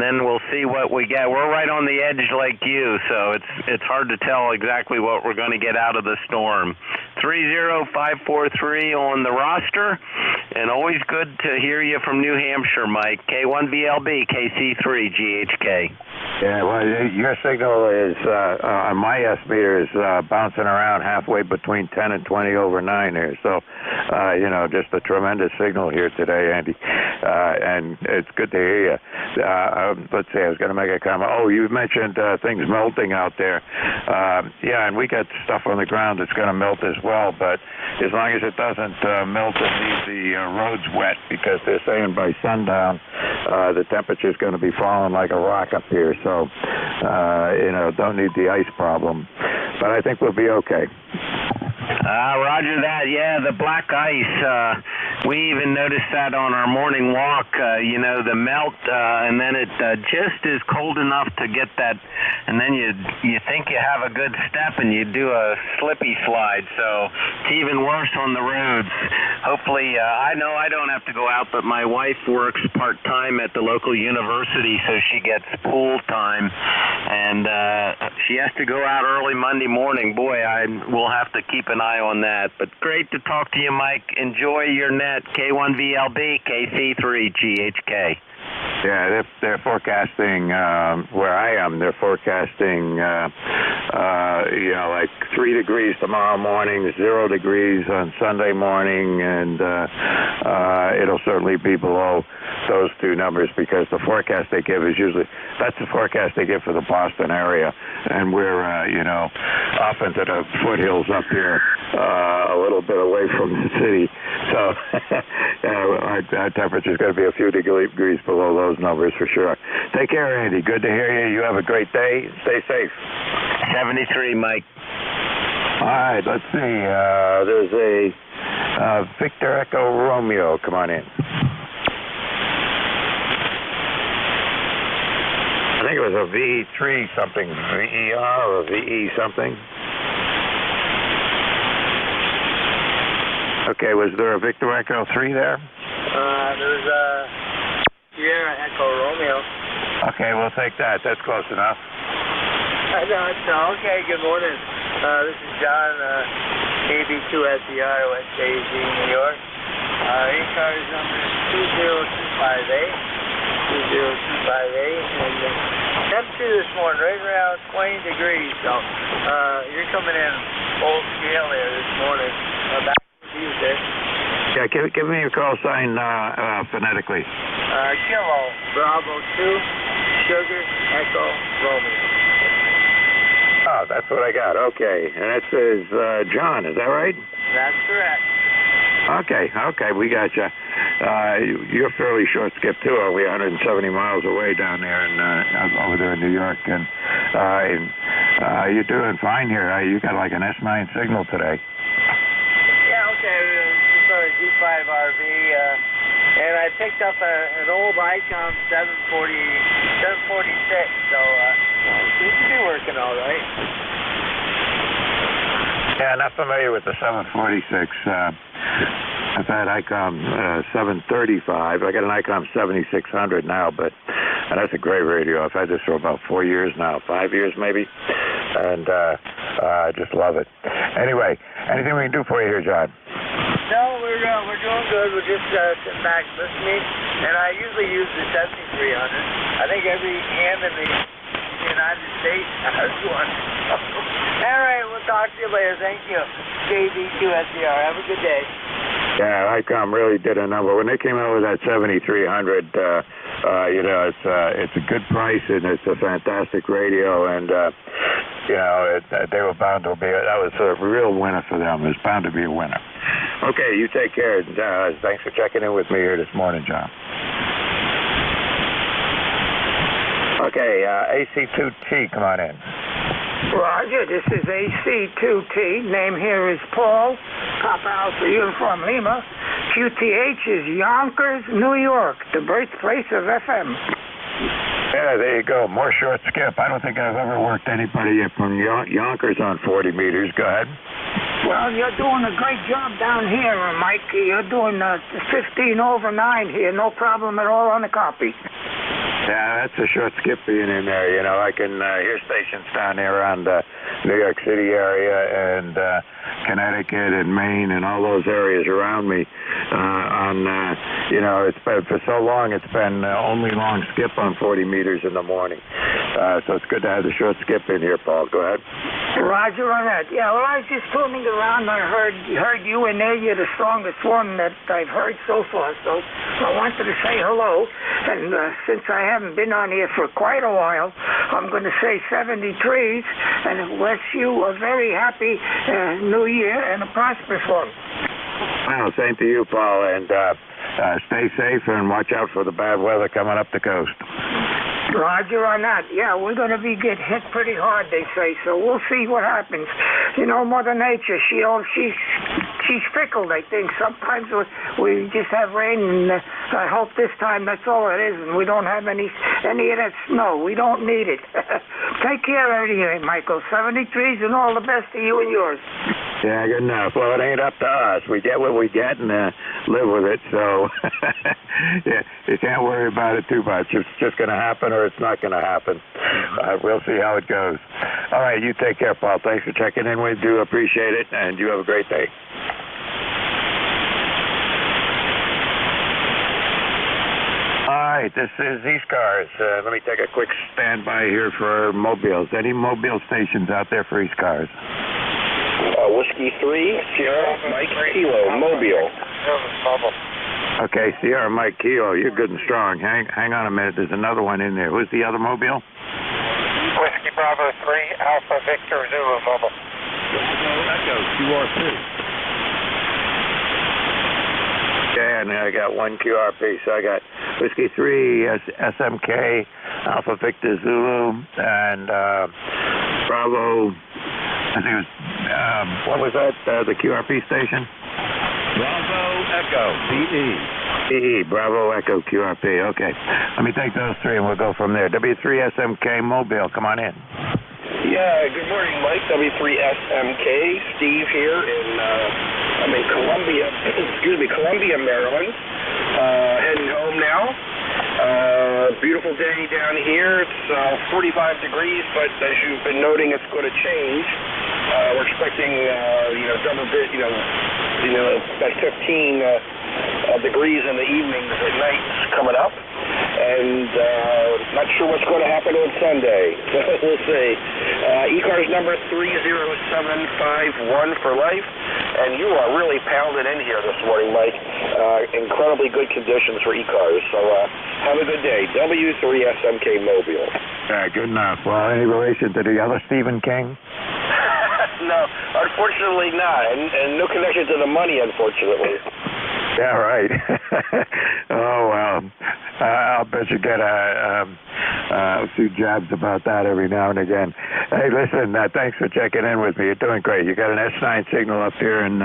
then we'll see what we get. We're right on the edge like you, so it's hard to tell exactly what we're going to get out of the storm. 30543 on the roster, and always good to hear you from New Hampshire, Mike. K1VLB, KC3, GHK. Yeah, well, your signal is, on my S meter, is bouncing around halfway between 10 and 20 over 9 here. So, just a tremendous signal here today, Andy. And it's good to hear you. Let's see, I was going to make a comment. Oh, you mentioned things melting out there. Yeah, and we got stuff on the ground that's going to melt as well, but as long as it doesn't melt and leave the roads wet, because they're saying by sundown the temperature's going to be falling like a rock up here. So, don't need the ice problem. But I think we'll be okay. Roger that. Yeah, the black ice we even noticed that on our morning walk, the melt, and then it just is cold enough to get that, and then you think you have a good step and you do a slippy slide, so it's even worse on the roads. Hopefully, I know I don't have to go out, but my wife works part-time at the local university, so she gets pool time, and she has to go out early Monday morning. Boy, I will have to keep an eye on that. But great to talk to you, Mike. Enjoy your net. K1VLB, KC3GHK. Yeah, they're forecasting where I am. They're forecasting, like 3 degrees tomorrow morning, 0 degrees on Sunday morning, and it'll certainly be below those two numbers because the forecast they give is usually that's the forecast they give for the Boston area, and we're off into the foothills up here, a little bit away from the city, so our temperature's going to be a few degrees below those numbers for sure. Take care, Andy. Good to hear you. You have a great day. Stay safe. 73, Mike. All right, let's see. There's a Victor Echo Romeo. Come on in. I think it was a V3 something, VER or VE something. Okay, was there a Victor Echo 3 there? There's a Sierra Echo Romeo. Okay, we'll take that. That's close enough. No, okay, good morning. This is John, NJ2US West AZ, New York. ECARS number is 20258, and the temperature this morning right around 20 degrees, so you're coming in full scale here this morning. Back to you, sir. Yeah, give me your call sign phonetically. Kilo, Bravo 2, Sugar, Echo, Romeo. Oh, that's what I got. Okay, and that says John, is that right? That's correct. Okay, we got you. You're fairly short skip too. We're 170 miles away down there over there in New York, and you're doing fine here. You got like an S9 signal today. Yeah, okay. Just on a G5RV, and I picked up an old ICOM 746, so seems to be working all right. Yeah, not familiar with the 746. I've had ICOM 735. I got an ICOM 7600 now, and that's a great radio. I've had this for about 4 years now, 5 years maybe, and I just love it. Anyway, anything we can do for you here, John? No, we're doing good. We're just sitting back listening, and I usually use the 7300. I think every ham in the United States has one. All right, we'll talk to you later. Thank you. JB2SCR. Have a good day. Yeah, ICOM really did a number. When they came out with that 7300, it's a good price and it's a fantastic radio, and they were bound to be. That was a real winner for them. It was bound to be a winner. Okay, you take care. Thanks for checking in with me here this morning, John. Okay, AC2T, come on in. Roger, this is AC2T. Name here is Paul. Papa Alpha Uniform Lima. QTH is Yonkers, New York, the birthplace of FM. Yeah, there you go. More short skip. I don't think I've ever worked anybody from Yonkers on 40 meters. Go ahead. Well, you're doing a great job down here, Mike. You're doing 15 over 9 here. No problem at all on the copy. Yeah, that's a short skip being in there. I can hear stations down there around the New York City area and Connecticut and Maine and all those areas around me. It's been for so long. It's been only long skip on 40 meters in the morning. So it's good to have the short skip in here, Paul. Go ahead. Roger on that. Yeah, well, I was just turning around and I heard you in there. You're the strongest one that I've heard so far. So I wanted to say hello. And since I haven't been on here for quite a while, I'm going to say 73s and wish you a very happy New Year and a prosperous one. Well, same to you, Paul, and stay safe and watch out for the bad weather coming up the coast. Roger on that. Yeah, we're going to be get hit pretty hard, they say, so we'll see what happens. Mother Nature, she she's fickle, I think. Sometimes we just have rain, and I hope this time that's all it is, and we don't have any of that snow. We don't need it. Take care anyway, Michael. 73s and all the best to you and yours. Yeah, good enough. Well, it ain't up to us. We get what we get and live with it. So, yeah, you can't worry about it too much. It's just going to happen or it's not going to happen. We'll see how it goes. All right, you take care, Paul. Thanks for checking in. We do appreciate it, and you have a great day. All right, this is ECARS. Let me take a quick standby here for mobiles. Any mobile stations out there for ECARS? Whiskey 3, Sierra, Mike, Kilo, Mobile. Okay, Sierra, Mike, Kilo, you're good and strong. Hang on a minute. There's another one in there. Who's the other mobile? Whiskey Bravo 3, Alpha Victor Zulu, Mobile. Echo, QR2. Okay, and I got one QRP. So I got Whiskey 3, SMK, Alpha Victor Zulu, and Bravo. I think it was, what was that, the QRP station? Bravo Echo, BE, Bravo Echo QRP, okay. Let me take those three and we'll go from there. W3SMK Mobile, come on in. Yeah, good morning, Mike. W3SMK, Steve here I'm in Columbia, Columbia, Maryland. Heading home now. Beautiful day down here. It's 45 degrees, but as you've been noting, it's going to change. We're expecting, double digit, about 15 degrees in the evenings at night coming up. And not sure what's going to happen on Sunday. We'll see. ECARS number 30751 for life. And you are really pounding in here this morning, Mike. Incredibly good conditions for ECARS. So have a good day. W3SMK Mobile. Good enough. Well, any relation to the other Stephen King? No, unfortunately not. And no connection to the money, unfortunately. Yeah, right. Oh, well, I'll bet you get a few jabs about that every now and again. Hey, listen, thanks for checking in with me. You're doing great. You got an S9 signal up here in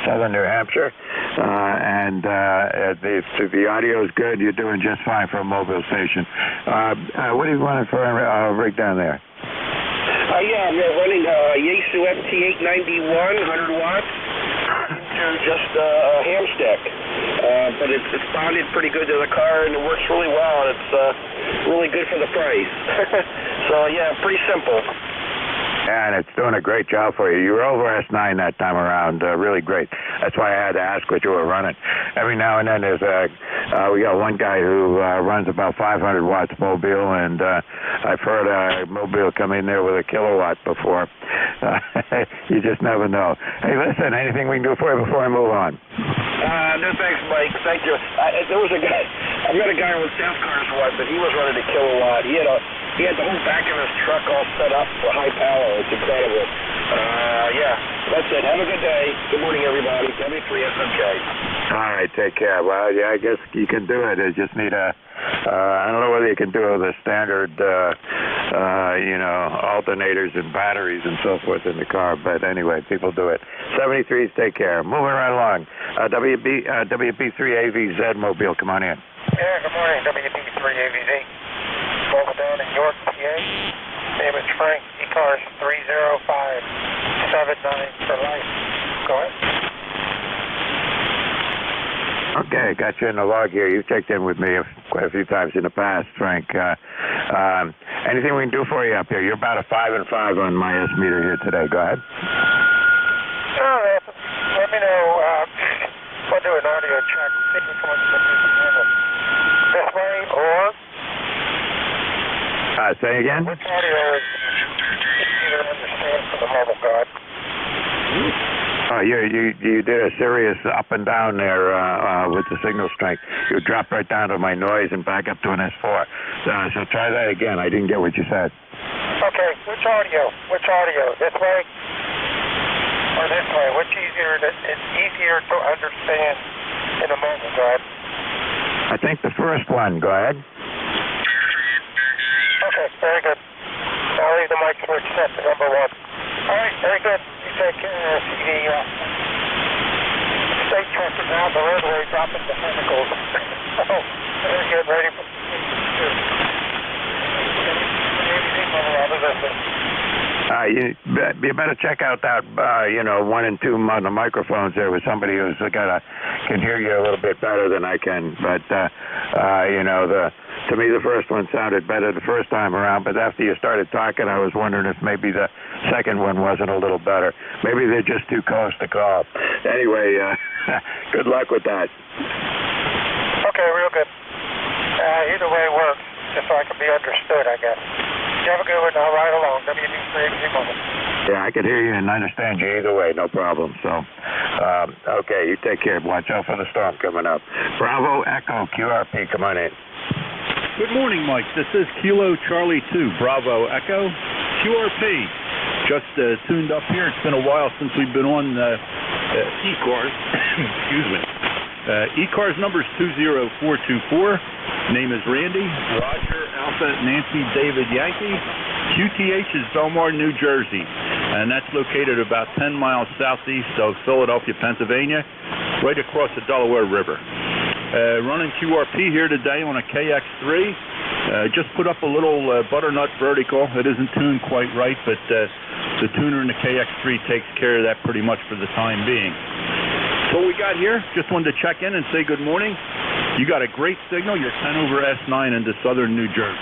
southern New Hampshire, and the audio is good. You're doing just fine for a mobile station. What do you want for a rig down there? Yeah, I'm running Yaesu FT891, 100 watts. Just a ham stick, but it's bonded pretty good to the car, and it works really well, and it's really good for the price. So yeah, pretty simple. Yeah, and it's doing a great job for you. You were over S9 that time around, really great. That's why I had to ask what you were running. Every now and then there's we got one guy who runs about 500 watts mobile, and I've heard a mobile come in there with a kilowatt before. You just never know. Hey, listen, anything we can do for you before I move on? No, thanks, Mike. Thank you. There was a guy, I met a guy with South Cars once, and he was running a kilowatt. He had the whole back of his truck all set up for high power. It's incredible. Yeah, that's it. Have a good day. Good morning, everybody. W3SMK. All right, take care. Well, yeah, I guess you can do it. You just need I don't know whether you can do it with the standard, alternators and batteries and so forth in the car, but anyway, people do it. 73s, take care. Moving right along. WB3AVZ Mobile, come on in. Yeah, good morning, WB3AVZ. Mobile down in York, PA. Name is Frank, ECARS 30579 for life. Go ahead. Okay, got you in the log here. You've checked in with me quite a few times in the past, Frank. Anything we can do for you up here? You're about a 5 and 5 on my S meter here today. Go ahead. Let me know. We'll do an audio check. See which one's going to be this way or... say again? Which audio is easier to understand for the mobile guard? Oh, you did a serious up and down there with the signal strength. You dropped right down to my noise and back up to an S4. So try that again. I didn't get what you said. Okay, which audio? Which audio? This way or this way? Which it's easier to understand in a mobile guard? I think the first one. Go ahead. Okay, very good. I'll leave the mic switch set to number 1. All right, very good. You take care. CD. state trucking down the roadway dropping the chemicals. So they're getting ready for anything other than this. You better check out that, 1 and 2 on the microphones there with somebody who's can hear you a little bit better than I can. But, to me the first one sounded better the first time around, but after you started talking, I was wondering if maybe the second one wasn't a little better. Maybe they're just too close to call. Anyway, good luck with that. Okay, real good. Either way works, just so I can be understood, I guess. You have a good one. I'll ride along. WD3 moment. Yeah, I can hear you and understand you either way. No problem. So, okay, you take care. Watch out for the storm coming up. Bravo, Echo, QRP, come on in. Good morning, Mike. This is Kilo Charlie 2, Bravo Echo, QRP. Just tuned up here. It's been a while since we've been on ECARS. Excuse me. ECARS number is 20424. Name is Randy. Roger, Alpha, Nancy, David, Yankee. QTH is Belmar, New Jersey. And that's located about 10 miles southeast of Philadelphia, Pennsylvania, right across the Delaware River. Running QRP here today on a KX3. Just put up a little butternut vertical. It isn't tuned quite right, but the tuner in the KX3 takes care of that pretty much for the time being. So what we got here, just wanted to check in and say good morning. You got a great signal. You're 10 over S9 into southern New Jersey.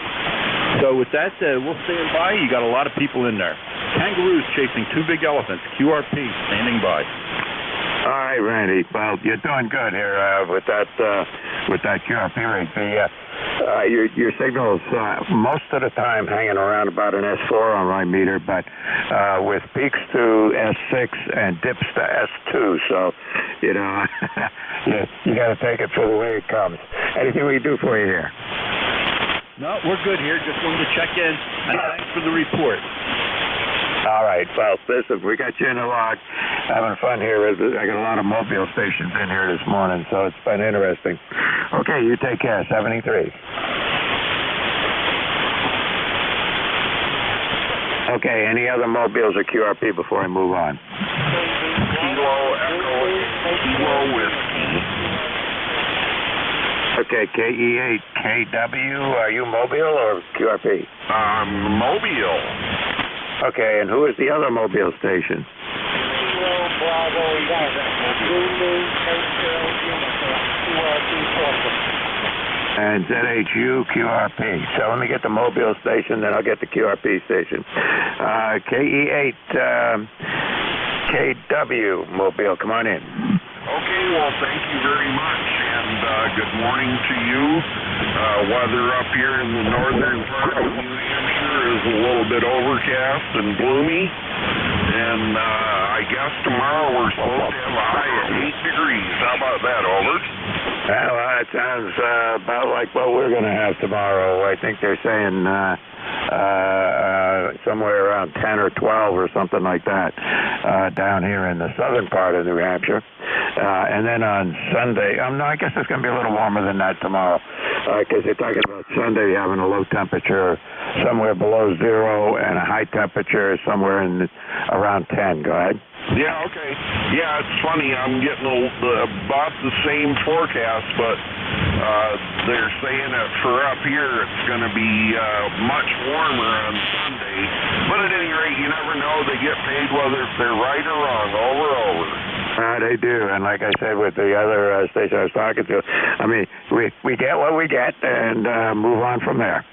So with that, we'll stand by. You got a lot of people in there. Kangaroos chasing 2 big elephants. QRP standing by. All right, Randy. Well, you're doing good here with that QRP rate. Your signal's most of the time hanging around about an S4 on my meter, but with peaks to S6 and dips to S2. So, you got to take it for the way it comes. Anything we can do for you here? No, we're good here. Just wanted to check in, and thanks for the report. All right. Well, listen, we got you in the log. Having fun here. I got a lot of mobile stations in here this morning, so it's been interesting. Okay, you take care. 73. Okay, any other mobiles or QRP before I move on? Kilo, Echo, Kilo Whiskey. Okay, KE8, KW, are you mobile or QRP? Mobile. Okay, and who is the other mobile station? And ZHU, QRP. So let me get the mobile station, then I'll get the QRP station. KE8, KW, mobile, come on in. Okay, well, thank you very much, and good morning to you. Weather up here in the northern part of New Hampshire is a little bit overcast and gloomy, and I guess tomorrow we're supposed to have a high of 8 degrees. How about that, over? Well, that sounds about like what we're going to have tomorrow. I think they're saying somewhere around 10 or 12 or something like that down here in the southern part of New Hampshire. And then on Sunday, no, I guess it's going to be a little warmer than that tomorrow because they're talking about Sunday having a low temperature somewhere below 0 and a high temperature somewhere in around 10. Go ahead. Yeah, okay. Yeah, it's funny. I'm getting about the same forecast, but they're saying that for up here it's going to be much warmer on Sunday. But at any rate, you never know. They get paid whether if they're right or wrong, over. They do, and like I said with the other station I was talking to, I mean, we get what we get and move on from there.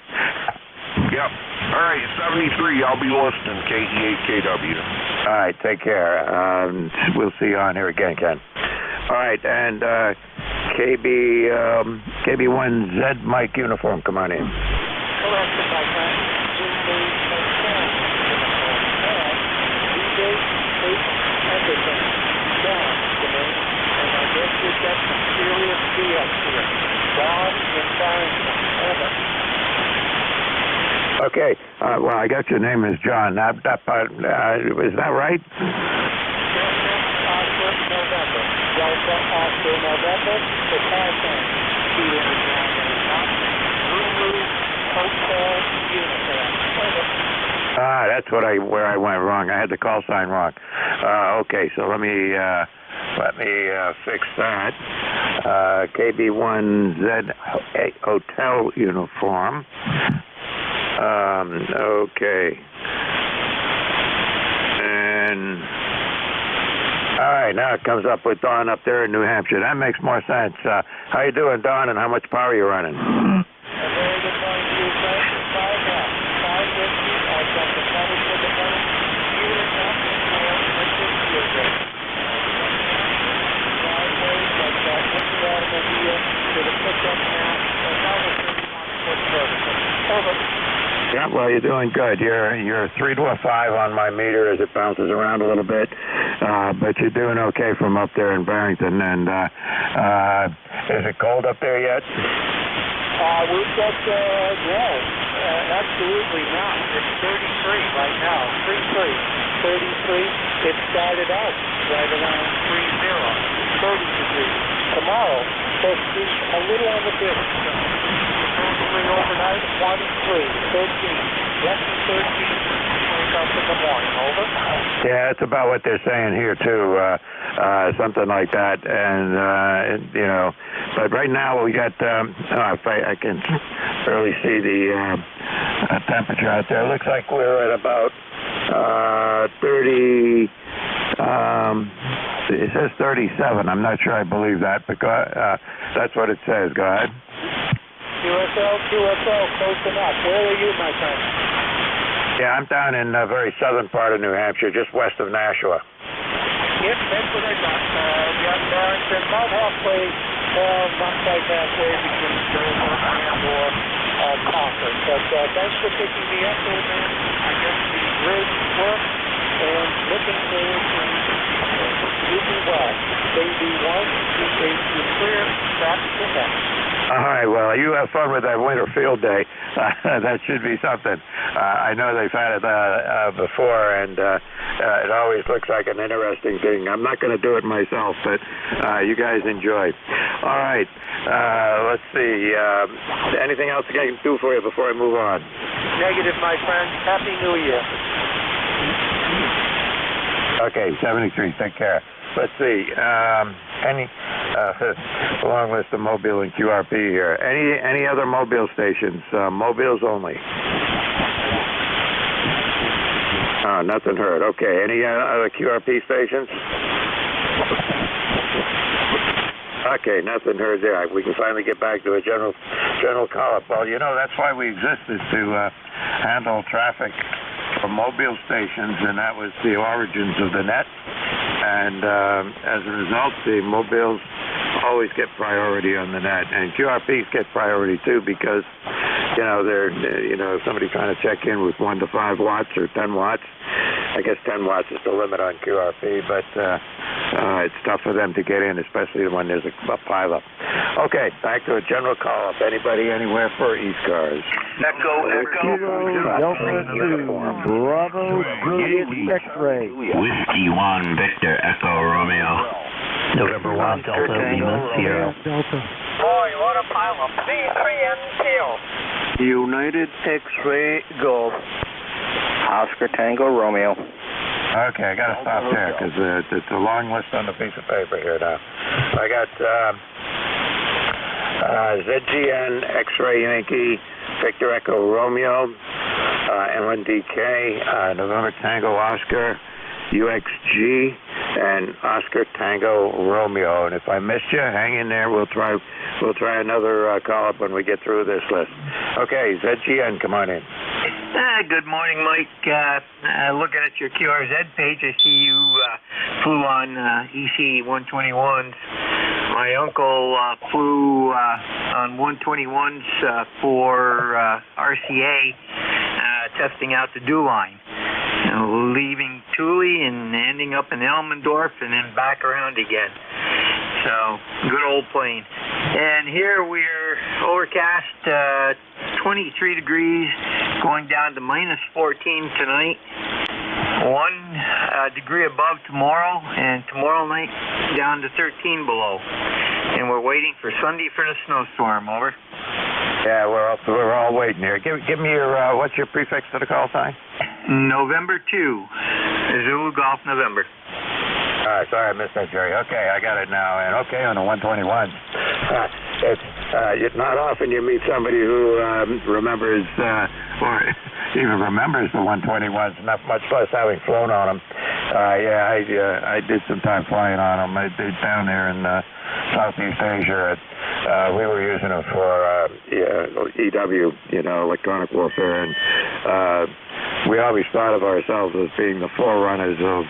Yep. All right, 73. I'll be listening, KE8KW. All right, take care. We'll see you on here again, Ken. All right, and KB1Z Mike uniform, come on in. Okay, well, I got your name is John. That part, is that right? That's where I went wrong. I had the call sign wrong. Okay, so let me Let me fix that. KB1Z Hotel uniform. Okay. And all right, now it comes up with Dawn up there in New Hampshire. That makes more sense. How you doing, Dawn, and how much power are you running? A very good morning to you, Frank. 5 whiskey. I've got the money for the money. You are not the man with this vehicle. Driveway, I've got the automobile to the pickup now, and now the 31-foot vertical. Over. Yeah, well, you're doing good. You're 3 to a 5 on my meter as it bounces around a little bit, but you're doing okay from up there in Barrington. And is it cold up there yet? We've got absolutely not. It's 33 right now. 33. It started out right around 30 degrees. Tomorrow, supposed to be a little on the bit. Overnight, 23, 13, less than 13, wake up in the morning, over? Yeah, that's about what they're saying here, too, something like that. And, you know, but right now we got, I can barely see the temperature out there. It looks like we're at about 30, it says 37. I'm not sure I believe that, because that's what it says. Go ahead. QSL, close enough. Where are you, my friend? Yeah, I'm down in the very southern part of New Hampshire, just west of Nashua. Yep, that's what I got. Got Barrington, about halfway, not quite halfway between Dover and Concord. But thanks for picking me up, old man. I guess the grid works, and looking forward to you do well. Baby 1 is clear, that's the next. All right, well, you have fun with that winter field day. That should be something. I know they've had it before, and it always looks like an interesting thing. I'm not going to do it myself, but you guys enjoy. All right, let's see. Anything else I can do for you before I move on? Negative, my friend. Happy New Year. Okay, 73. Take care. Let's see. Long list of Mobile and QRP here. Any other Mobile stations? Mobiles only. Nothing heard. Okay. Any other QRP stations? Okay, nothing heard there. We can finally get back to a general call-up. Well, you know, that's why we exist, is to handle traffic from mobile stations, and that was the origins of the net. And as a result, the mobiles always get priority on the net, and QRPs get priority too, because you know they're if somebody's trying to check in with 1 to 5 watts or 10 watts. I guess 10 watts is the limit on QRP, but it's tough for them to get in, especially when there's a pileup. Okay, back to a general call-up. Anybody, anywhere for ECARS? Echo. Delta 2, Bravo, Juliet, X-ray. Whiskey 1, Victor, Echo, Romeo. November 1, Delta, Lima, Sierra. Delta. Oh, you want a pile of C3NTO. United X-ray, Golf. Oscar, Tango, Romeo. Okay, I got to stop there because it's a long list on the piece of paper here now. I got ZGN, X-Ray Yankee, Victor Echo Romeo, NDK, November Tango Oscar, UXG, and Oscar Tango Romeo. And if I missed you, hang in there. We'll try another call-up when we get through this list. Okay, ZGN, come on in. Good morning, Mike. Looking at your QRZ page, I see you flew on EC-121s. My uncle flew on 121s for RCA, testing out the dew line. Leaving Thule and ending up in Elmendorf and then back around again. So, good old plane. And here we're overcast, 23 degrees, going down to minus 14 tonight. 1 degree above tomorrow, and tomorrow night down to 13 below. And we're waiting for Sunday for the snowstorm. Over. Yeah, we're all waiting here. Give me your what's your prefix to the call sign? November 2, Zulu Golf November. Sorry I missed that, Jerry. Okay, I got it now. And okay, on the 121s. It's not often you meet somebody who remembers or even remembers the 121s, not much less having flown on them. I did some time flying on them. I did down there in Southeast Asia. We were using them for EW, electronic warfare, and we always thought of ourselves as being the forerunners of,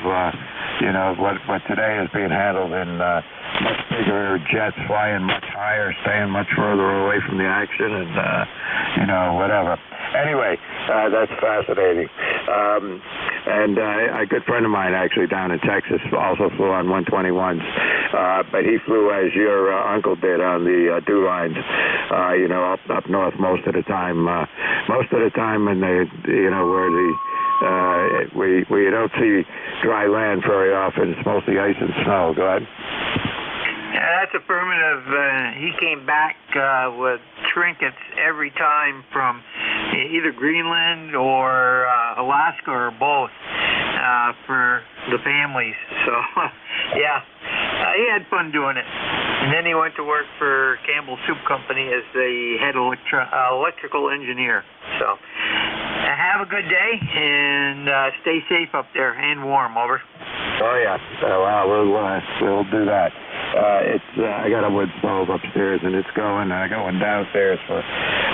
what today is being handled in much bigger jets, flying much higher, staying much further away from the action, and, whatever. Anyway, that's fascinating. And a good friend of mine, actually, down in Texas, also flew on 121s, but he flew as your uncle did on the dew lines, up north most of the time. Most of the time when they, where the we don't see dry land very often. It's mostly ice and snow. Go ahead. Yeah, that's affirmative. He came back with trinkets every time from either Greenland or Alaska or both for the families. So, yeah, he had fun doing it. And then he went to work for Campbell Soup Company as the head electrical engineer. So, have a good day and stay safe up there and warm. Over. Oh yeah, we'll do that. I got a wood stove upstairs and it's going. I got one downstairs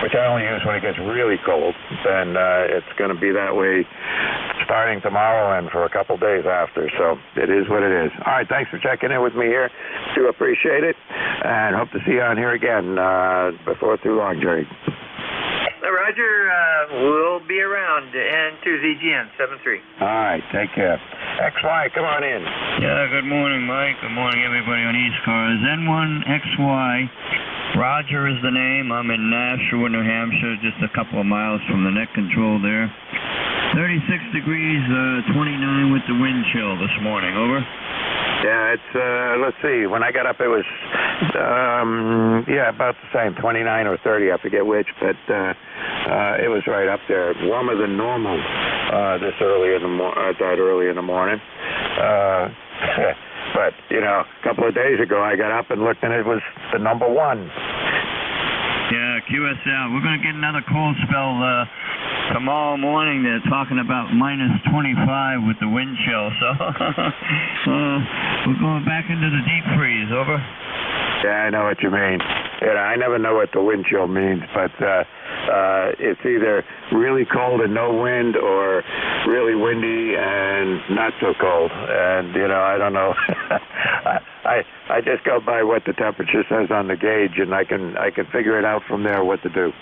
which I only use when it gets really cold. And it's going to be that way starting tomorrow and for a couple days after. So it is what it is. All right, thanks for checking in with me here. Do appreciate it, and hope to see you on here again before too long, Jerry. Roger, we'll be around. N2ZGN 73. All right, take care. XY, come on in. Yeah, good morning, Mike. Good morning, everybody on ECARS. N1XY. Roger is the name. I'm in Nashua, New Hampshire, just a couple of miles from the net control there. 36 degrees, 29 with the wind chill this morning. Over. Yeah, it's, let's see, when I got up it was, about the same, 29 or 30, I forget which, but it was right up there, warmer than normal that early in the morning. But, a couple of days ago I got up and looked and it was the number one. Yeah, QSL, we're going to get another cold spell tomorrow morning. They're talking about minus 25 with the wind chill, so we're going back into the deep freeze. Over. Yeah, I know what you mean. I never know what the wind chill means, but it's either really cold and no wind or really windy and not so cold. And, I don't know. I just go by what the temperature says on the gauge, and I can figure it out from there what to do.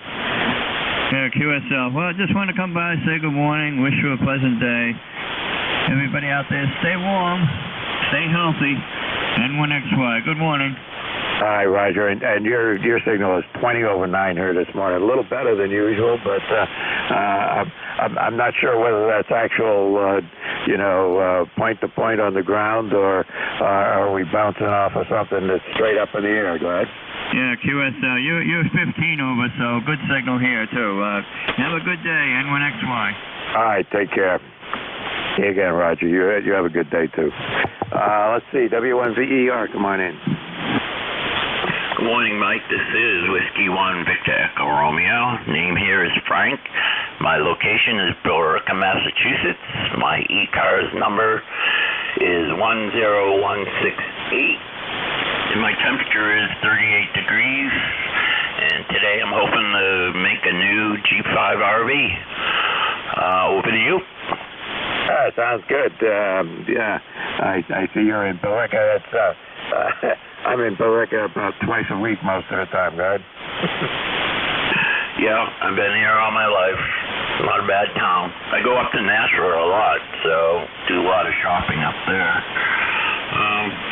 Yeah, QSL. Well, I just want to come by, say good morning, wish you a pleasant day. Everybody out there, stay warm, stay healthy. N1XY, good morning. Hi, Roger, and your signal is 20 over 9 here this morning. A little better than usual, but I'm not sure whether that's actual, point to point on the ground, or are we bouncing off of something that's straight up in the air? Go ahead. Yeah, QSL, you're 15 over, so good signal here too. Have a good day, N1XY. All right, take care. See you again, Roger. You have a good day too. Let's see, W1VER, come on in. Good morning, Mike. This is Whiskey 1 Victor Echo Romeo. Name here is Frank. My location is Billerica, Massachusetts. My ECARS number is 10168. And my temperature is 38 degrees. And today I'm hoping to make a new G5 RV. Over to you. Sounds good. I see you're in Billerica. That's I'm in Billerica about twice a week most of the time, go ahead. Yeah, I've been here all my life. Not a bad town. I go up to Nashua a lot, so do a lot of shopping up there.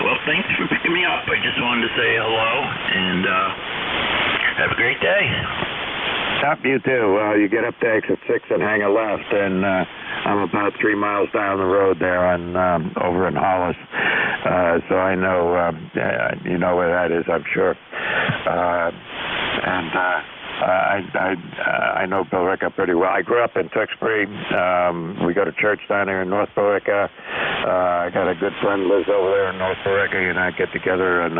Well, thanks for picking me up. I just wanted to say hello, and have a great day. Yep, you too. You get up to exit 6 and hang a left, and I'm about 3 miles down the road there over in Hollis. So I know, you know where that is, I'm sure. And I know Billerica pretty well. I grew up in Tewksbury. We go to church down here in North Billerica. I got a good friend lives over there in North Billerica, and I get together and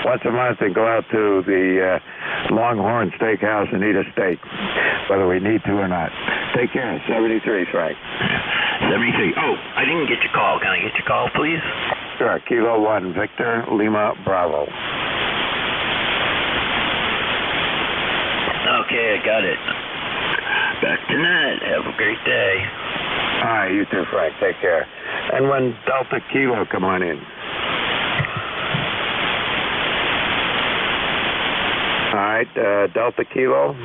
once a month and go out to the Longhorn Steakhouse and eat a steak, whether we need to or not. Take care. 73, Frank. 73. Oh, I didn't get your call. Can I get your call, please? Sure. Kilo 1, Victor, Lima, Bravo. Okay, I got it. Back tonight. Have a great day. All right, you too, Frank. Take care. And when Delta Kilo, come on in. All right, Delta Kilo.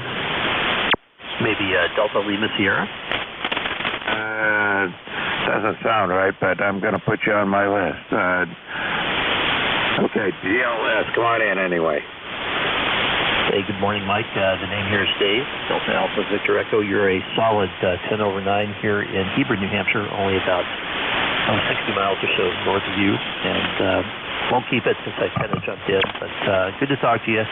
Maybe Delta Lima Sierra? Doesn't sound right, but I'm going to put you on my list. Okay, DLS, come on in anyway. Hey, good morning, Mike. The name here is Dave, Delta Alpha Victor Echo. You're a solid 10 over 9 here in Hebron, New Hampshire, only about 60 miles or so north of you. And won't keep it since I kind of jumped in, but good to talk to you.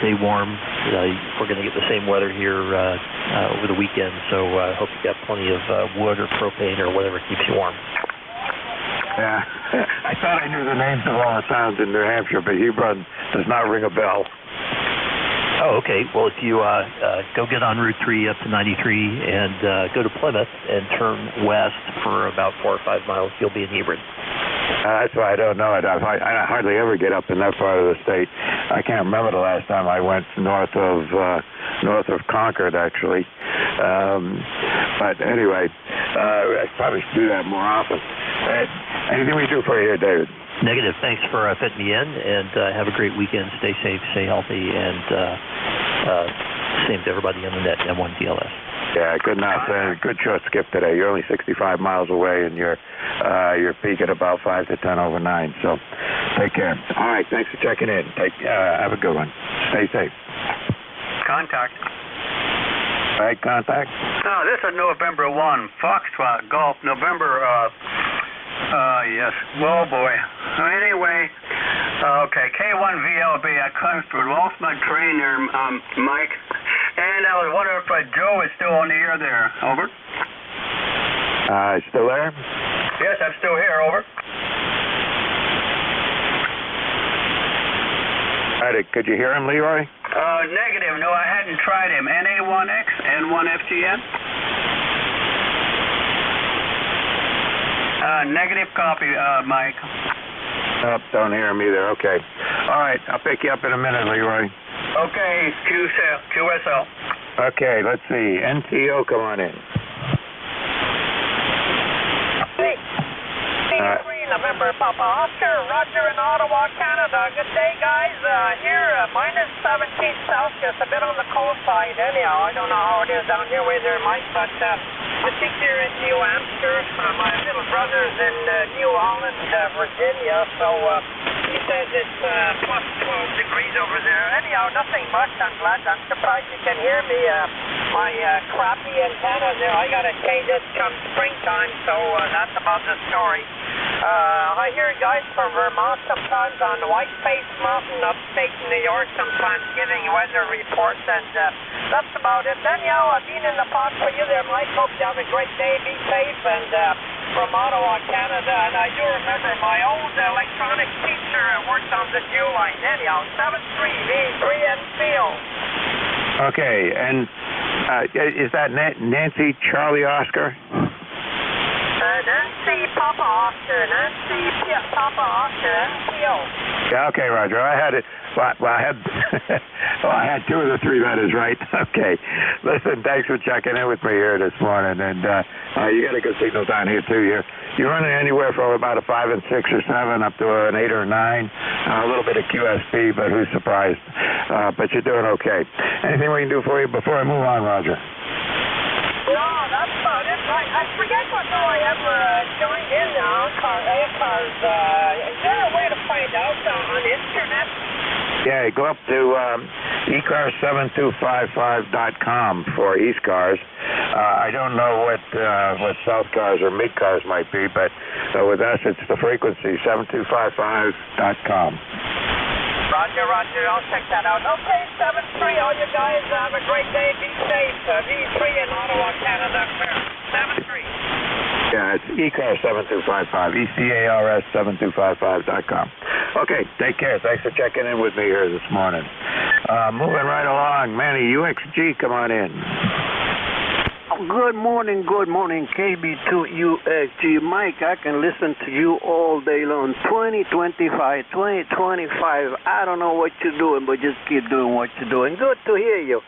Stay warm. We're going to get the same weather here over the weekend, so I hope you got plenty of wood or propane or whatever keeps you warm. Yeah, I thought I knew the names of all the towns in New Hampshire, but Hebron does not ring a bell. Oh, okay. Well, if you go get on Route 3 up to 93 and go to Plymouth and turn west for about 4 or 5 miles, you'll be in Hebron. That's why I don't know it. I hardly ever get up in that part of the state. I can't remember the last time I went north of Concord, actually. But anyway, I probably should do that more often. Anything we do for you here, David? Negative. Thanks for fitting me in, and have a great weekend. Stay safe, stay healthy, and same to everybody on the net, M1DLS. Yeah, good enough. Good short skip today. You're only 65 miles away, and you're peak at about 5 to 10 over 9. So take care. All right, thanks for checking in. Have a good one. Stay safe. Contact. All right, contact. Oh, this is November 1, Foxtrot, Golf, November, yes. Oh, boy. Anyway, okay, K1VLB, I Clemsford, lost my train there, Mike, and I was wondering if Joe is still on the air there. Over. Still there? Yes, I'm still here. Over. All right, could you hear him, Leroy? Negative. No, I hadn't tried him. NA1X, N1FTN. Negative copy, Mike. Nope, don't hear him either. Okay. All right, I'll pick you up in a minute, Leroy. Okay, QSL. Okay, let's see. NTO, come on in. November, Papa Oscar, Roger in Ottawa, Canada. Good day, guys. Here, minus 17 Celsius, a bit on the cold side anyhow. I don't know how it is down your way there, Mike, but I think you're in New Hampshire. My little brother's in New Holland, Virginia, so he says it's plus 12 degrees over there. Anyhow, nothing much. I'm surprised you can hear me. My crappy antenna there, I got to change it come springtime, so that's about the story. I hear guys from Vermont sometimes on Whiteface Mountain, upstate New York, sometimes giving weather reports, and that's about it. Anyhow, I've been in the pot for you there, Mike. Hope you have a great day. Be safe, and from Ottawa, Canada. And I do remember my old electronics teacher worked on the Jew line. Anyhow, 73V3N Field. Okay, and is that Nancy Charlie Oscar? Nancy Papa Oscar, Nancy Papa Oscar, NCO. Yeah, okay, Roger. I had it. Well, I had I had 2 of the 3 letters right. Okay. Listen, thanks for checking in with me here this morning, and you got a good signal down here too. You're running anywhere from about a 5 and 6 or 7 up to an 8 or 9. A little bit of QSP, but who's surprised? But you're doing okay. Anything we can do for you before I move on, Roger? No, that's about it. I forget what I ever joined in the ECARS. Is there a way to find out on the internet? Yeah, go up to ECARS7255.com for ECARS. I don't know what South Cars or Mid Cars might be, but with us it's the frequency 7255.com. Roger, Roger. I'll check that out. Okay, 7-3. All you guys have a great day. Be safe. V3 in Ottawa, Canada. 7-3. Yeah, it's ECARS 7255, ECARS 7255.com. Okay, take care. Thanks for checking in with me here this morning. Moving right along, Manny, UXG, come on in. Good morning, KB2UXG. Mike, I can listen to you all day long. 2025. I don't know what you're doing, but just keep doing what you're doing. Good to hear you.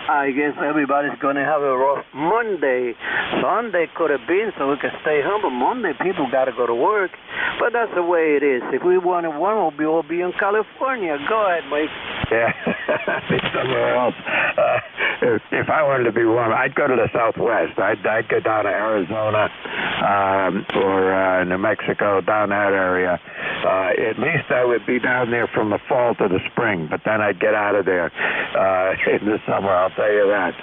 I guess everybody's going to have a rough Monday. Sunday could have been so we can stay humble. Monday, people got to go to work. But that's the way it is. If we wanted one, we'll be in California. Go ahead, Mike. Yeah, be somewhere else. If I wanted to be warm, I'd go to the Southwest. I'd go down to Arizona or New Mexico, down that area. At least I would be down there from the fall to the spring, but then I'd get out of there in the summer, I'll tell you that.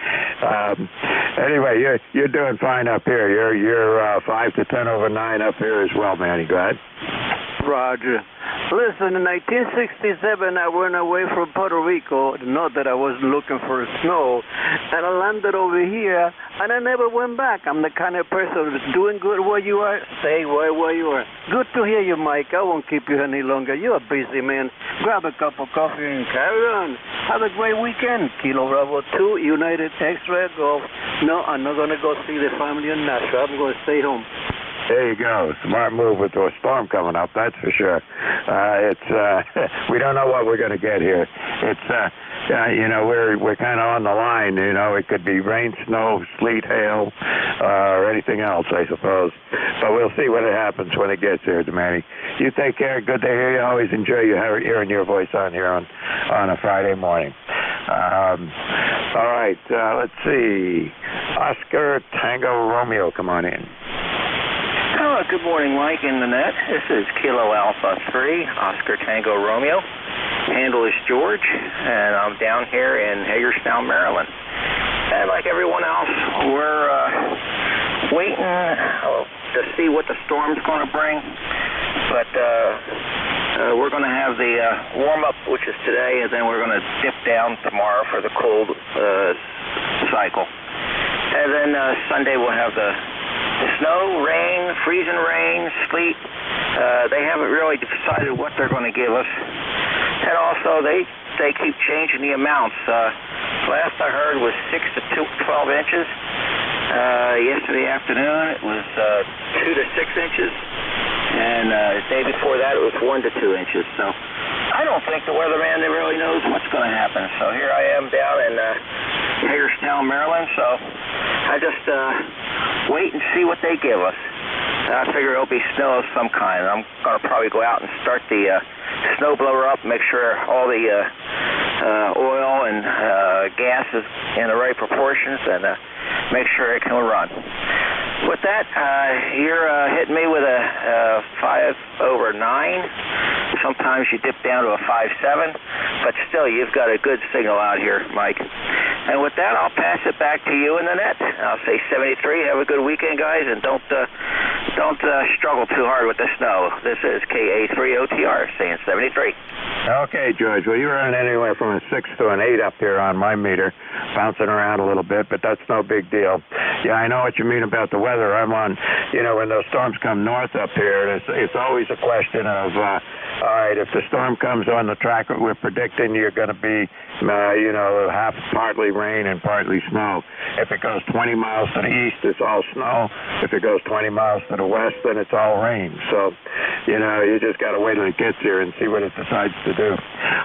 Anyway, you're doing fine up here. You're 5 to 10 over 9 up here as well, Manny. Go ahead. Roger. Listen, in 1967, I went away from Puerto Rico, not that I wasn't looking for snow, and I landed over here, and I never went back. I'm the kind of person that's doing good where you are, stay where you are. Good to hear you, Mike. I won't keep you any longer. You're a busy man. Grab a cup of coffee and carry on. Have a great weekend. Kilo Bravo 2, United X-Ray Golf. No, I'm not going to go see the family in Nashville. I'm going to stay home. There you go. Smart move with a storm coming up, that's for sure. We don't know what we're going to get here. We're kind of on the line. It could be rain, snow, sleet, hail, or anything else, I suppose. But we'll see what happens when it gets here, Manny. You take care. Good to hear you. Always enjoy hearing your voice on here on a Friday morning. All right. Let's see. Oscar Tango Romeo, come on in. Oh, good morning, Mike and Nanette. This is Kilo Alpha 3, Oscar Tango Romeo. Handle is George, and I'm down here in Hagerstown, Maryland. And like everyone else, we're waiting to see what the storm's going to bring. But we're going to have the warm-up, which is today, and then we're going to dip down tomorrow for the cold cycle. And then Sunday we'll have the snow, rain, freezing rain, sleet. They haven't really decided what they're going to give us. And also, they keep changing the amounts. Last I heard was 6 to 12 inches. Yesterday afternoon, it was 2 to 6 inches. And the day before that, it was 1 to 2 inches. So I don't think the weatherman really knows what's going to happen. So here I am down in Hagerstown, Maryland. So I just wait and see what they give us. I figure it'll be snow of some kind. I'm going to probably go out and start the snow blower up, make sure all the oil and gas is in the right proportions, and make sure it can run. With that, you're hitting me with a 5 over 9. Sometimes you dip down to a 5.7, but still you've got a good signal out here, Mike. And with that, I'll pass it back to you in the net. I'll say 73. Have a good weekend, guys, and don't struggle too hard with the snow. This is KA3OTR saying 73. Okay, George. Well, you're running anywhere from a 6 to an 8 up here on my meter, bouncing around a little bit, but that's no big deal. Yeah, I know what you mean about the weather. I'm on, when those storms come north up here, it's always a question of, all right, if the storm comes on the track, we're predicting you're going to be, partly rain and partly snow. If it goes 20 miles to the east, it's all snow. If it goes 20 miles to the west, then it's all rain. So, you just got to wait till it gets here and see what it decides to do.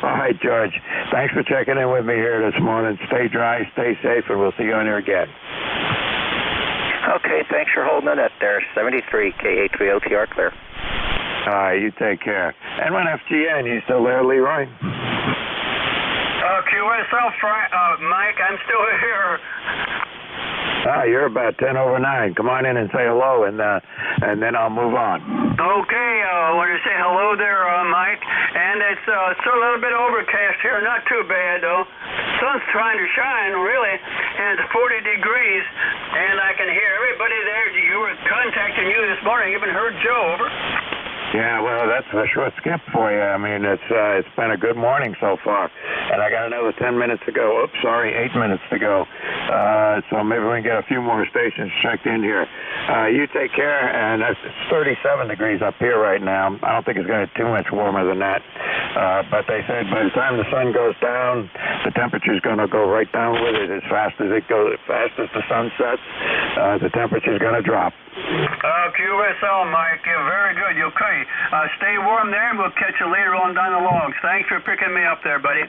All right, George, thanks for checking in with me here this morning. Stay dry, stay safe, and we'll see you on here again. Okay, thanks for holding it up there. 73, KA3OTR clear. All right, you take care. N1FGN, you still there, Leroy? QSL, Mike, I'm still here. You're about 10 over 9. Come on in and say hello, and then I'll move on. Okay, I want to say hello there, Mike. And it's still a little bit overcast here, not too bad, though. Sun's trying to shine, really, and it's 40 degrees, and I can hear everybody there. You were contacting you this morning. I even heard Joe, over. Yeah, well, that's a short skip for you. I mean, it's been a good morning so far, and I got another 10 minutes to go. Oops, sorry, 8 minutes to go. So maybe we can get a few more stations checked in here. You take care, and it's 37 degrees up here right now. I don't think it's going to get too much warmer than that. But they said by the time the sun goes down, the temperature's going to go right down with it as fast as it goes, as fast as the sun sets. The temperature's going to drop. QSL, Mike, very good. Okay, stay warm there, and we'll catch you later on down the logs. Thanks for picking me up there, buddy.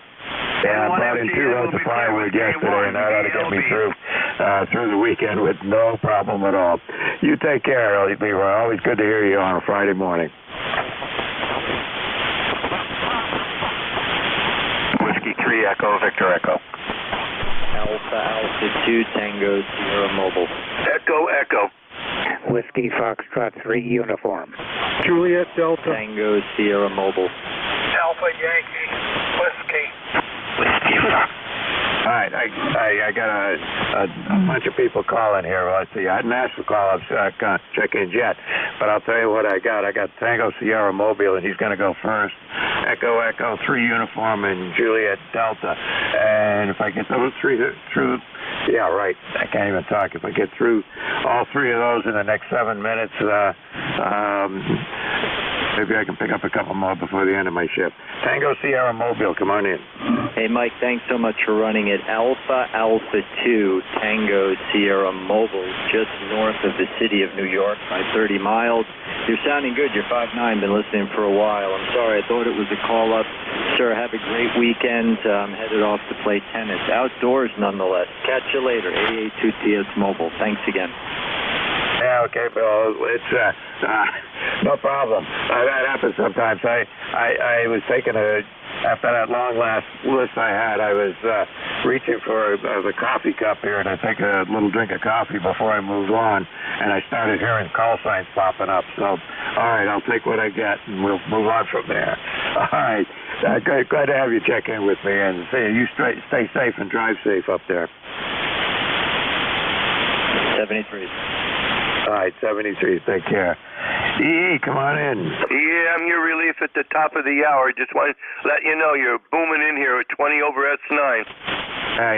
Yeah, I brought in 2 loads of firewood yesterday, and that ought to get me through the weekend with no problem at all. You take care, Leroy. Always good to hear you on a Friday morning. Whiskey 3 Echo, Victor Echo. Alpha 2 Tango Sierra Mobile. Echo, Echo. Whiskey Foxtrot 3 Uniform. Juliet Delta. Tango Sierra Mobile. Alpha Yankee. Whiskey. Whiskey Fox. All right, I got a bunch of people calling here. Well, let's see. I didn't ask for call-ups, check-ins yet, but I'll tell you what I got. I got Tango Sierra Mobile, and he's going to go first. Echo 3 Uniform and Juliet Delta. And if I get those 3 through, yeah, right. I can't even talk. If I get through all 3 of those in the next 7 minutes, maybe I can pick up a couple more before the end of my shift. Tango Sierra Mobile, come on in. Hey, Mike, thanks so much for running it. Alpha 2 Tango Sierra Mobile, just north of the city of New York by 30 miles. You're sounding good. You're 5'9", been listening for a while. I'm sorry, I thought it was a call-up. Sir, have a great weekend. I'm headed off to play tennis. Outdoors, nonetheless. Catch you later. 882TS Mobile. Thanks again. Yeah, okay, Bill. It's no problem. That happens sometimes. I was taking after that long last list I had, I was reaching for the coffee cup here to take a little drink of coffee before I moved on, and I started hearing call signs popping up. So, all right, I'll take what I get, and we'll move on from there. All right. Glad to have you check in with me, and you stay safe and drive safe up there. 73. All right, 73. Take care. EE, come on in. Yeah, I'm your relief at the top of the hour. Just want to let you know you're booming in here at 20 over S9.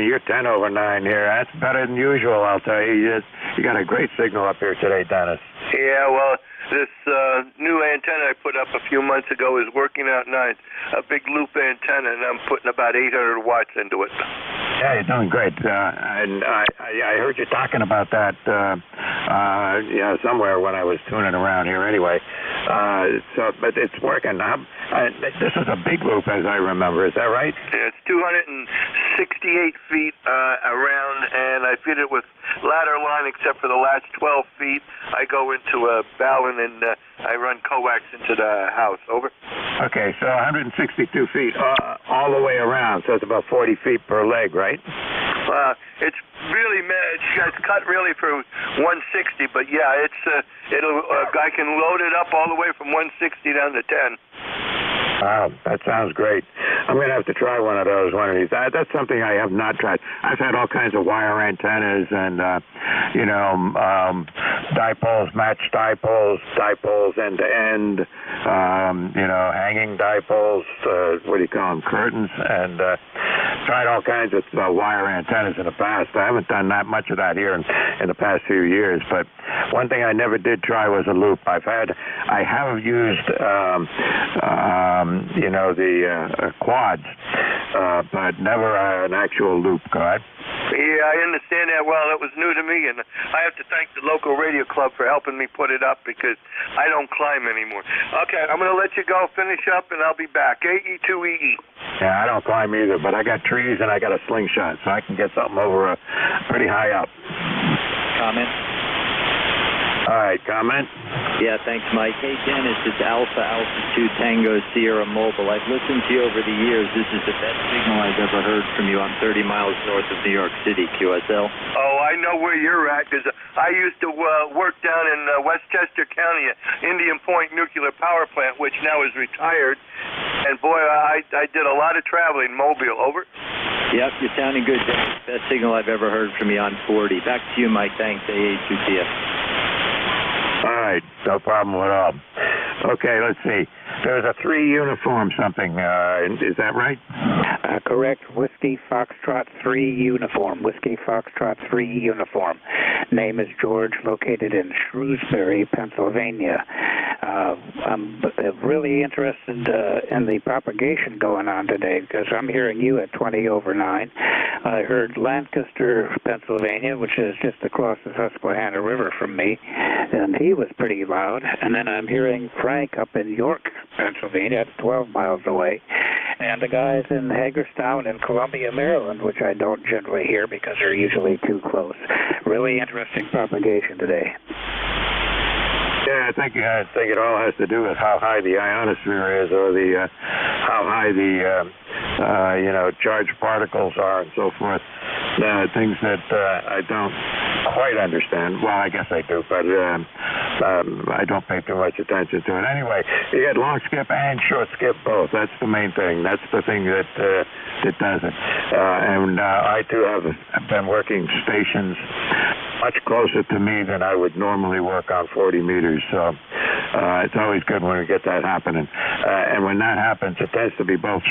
You're 10 over 9 here. That's better than usual, I'll tell you. You got a great signal up here today, Dennis. Yeah, well, this new antenna I put up a few months ago is working out nice. A big loop antenna, and I'm putting about 800 watts into it. Yeah, you're doing great. And I heard you talking about that somewhere when I was tuning around here anyway. But it's working. This is a big loop, as I remember. Is that right? Yeah, it's 268 feet around, and I fit it with ladder line except for the last 12 feet. I go into a balun and I run coax into the house. Over. Okay, so 162 feet all the way around, so it's about 40 feet per leg, right? It's really it's cut really for 160, but yeah, I can load it up all the way from 160 down to 10. Wow, that sounds great. I'm going to have to try one of those one of these. That's something I have not tried. I've had all kinds of wire antennas and, dipoles, matched dipoles end-to-end, hanging dipoles, what do you call them, curtains, and tried all kinds of wire antennas in the past. I haven't done that much of that here in the past few years, but one thing I never did try was a loop. I have used the quads, but never an actual loop guard. Yeah, I understand that well. It was new to me, and I have to thank the local radio club for helping me put it up because I don't climb anymore. Okay, I'm going to let you go, finish up, and I'll be back. AE2EE. Yeah, I don't climb either, but I got trees and I got a slingshot, so I can get something over pretty high up. Comment? All right, comment? Yeah, thanks, Mike. Hey, Dennis, it's Alpha 2 Tango Sierra Mobile. I've listened to you over the years. This is the best signal I've ever heard from you. I'm 30 miles north of New York City, QSL. Oh, I know where you're at because I used to work down in Westchester County at Indian Point Nuclear Power Plant, which now is retired. And, boy, I did a lot of traveling. Mobile, over. Yep, you're sounding good, Dennis. Best signal I've ever heard from you on 40. Back to you, Mike. Thanks, AA2TF. All right, no problem at all. Okay, let's see. There's a 3 uniform something. Is that right? Correct. Whiskey Foxtrot 3 uniform. Whiskey Foxtrot 3 uniform. Name is George, located in Shrewsbury, Pennsylvania. I'm really interested in the propagation going on today because I'm hearing you at 20 over 9. I heard Lancaster, Pennsylvania, which is just across the Susquehanna River from me, and he was pretty loud. And then I'm hearing Frank up in York, Pennsylvania, 12 miles away. And the guys in Hagerstown and Columbia, Maryland, which I don't generally hear because they're usually too close. Really interesting propagation today. Yeah, I think it all has to do with how high the ionosphere is, or the how high the charged particles are, and so forth. Things that I don't quite understand. Well, I guess I do, but I don't pay too much attention to it. Anyway, you get long skip and short skip both. That's the main thing. That's the thing that does it. And I too have been working stations much closer to me than I would normally work on 40 meters. So it's always good when we get that happening. And when that happens, it tends to be both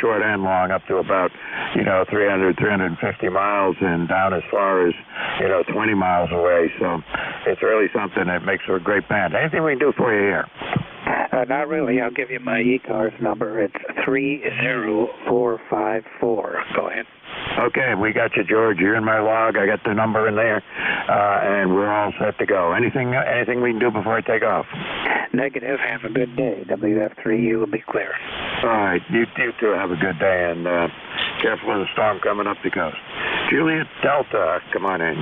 short and long, up to about 300, 350 miles, and down as far as 20 miles away. So it's really something that makes for a great band. Anything we can do for you here? Not really. I'll give you my ECARS number. It's 30454. Go ahead. Okay, we got you, George. You're in my log. I got the number in there, and we're all set to go. Anything we can do before I take off? Negative. Have a good day. WF3U will be clear. All right. You too have a good day, and careful of the storm coming up the coast. Juliet Delta, come on in.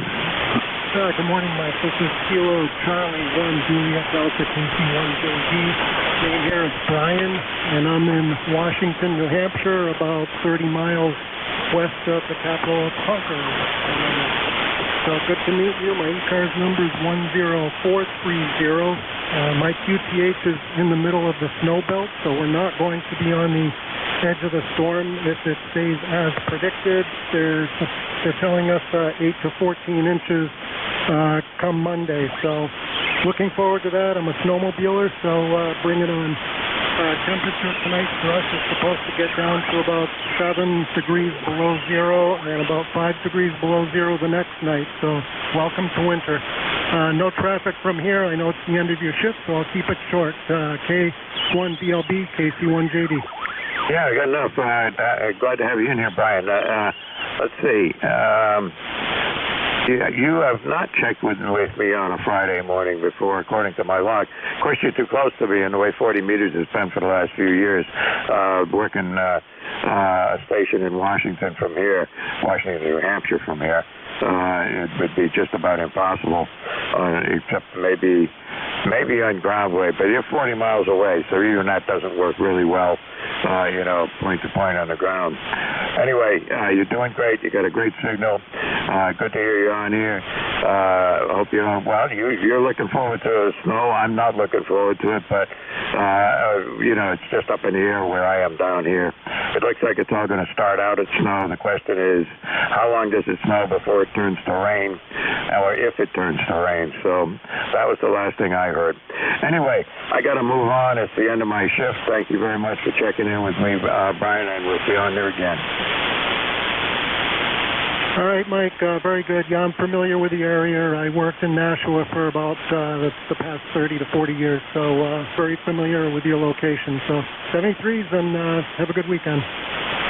Good morning, Mike. This is Kilo Charlie 1 Juliet Delta KC1JD. Name here is Brian, and I'm in Washington, New Hampshire, about 30 miles west of the capital of Concord. So good to meet you. My ECARS number is 10430. My QTH is in the middle of the snow belt, so we're not going to be on the edge of the storm if it stays as predicted. They're telling us 8 to 14 inches come Monday, so looking forward to that. I'm a snowmobiler, so bring it on. Temperature tonight for us is supposed to get down to about 7 degrees below zero and about 5 degrees below zero the next night, so welcome to winter. No traffic from here. I know it's the end of your shift, so I'll keep it short. K1BLB, KC1JD. Yeah, good enough. Glad to have you in here, Brian. Let's see. You have not checked with me on a Friday morning before, according to my log. Of course, you're too close to me, and the way 40 meters has been for the last few years, working a station in Washington from here, Washington, New Hampshire from here, it would be just about impossible, except maybe on groundway, but you're 40 miles away, so even that doesn't work really well, point to point on the ground. Anyway, you're doing great. You got a great signal. Good to hear you on here. Hope you're well. You're looking forward to snow. I'm not looking forward to it, but it's just up in the air where I am down here. It looks like it's all going to start out as snow. The question is, how long does it snow before it turns to rain, or if it turns to rain? So that was the last thing I heard. Anyway, I got to move on. It's the end of my shift. Thank you very much for checking in with me, Brian, and we'll see you on there again. All right, Mike, very good. Yeah, I'm familiar with the area. I worked in Nashua for about the past 30 to 40 years, so very familiar with your location. So 73s, and have a good weekend.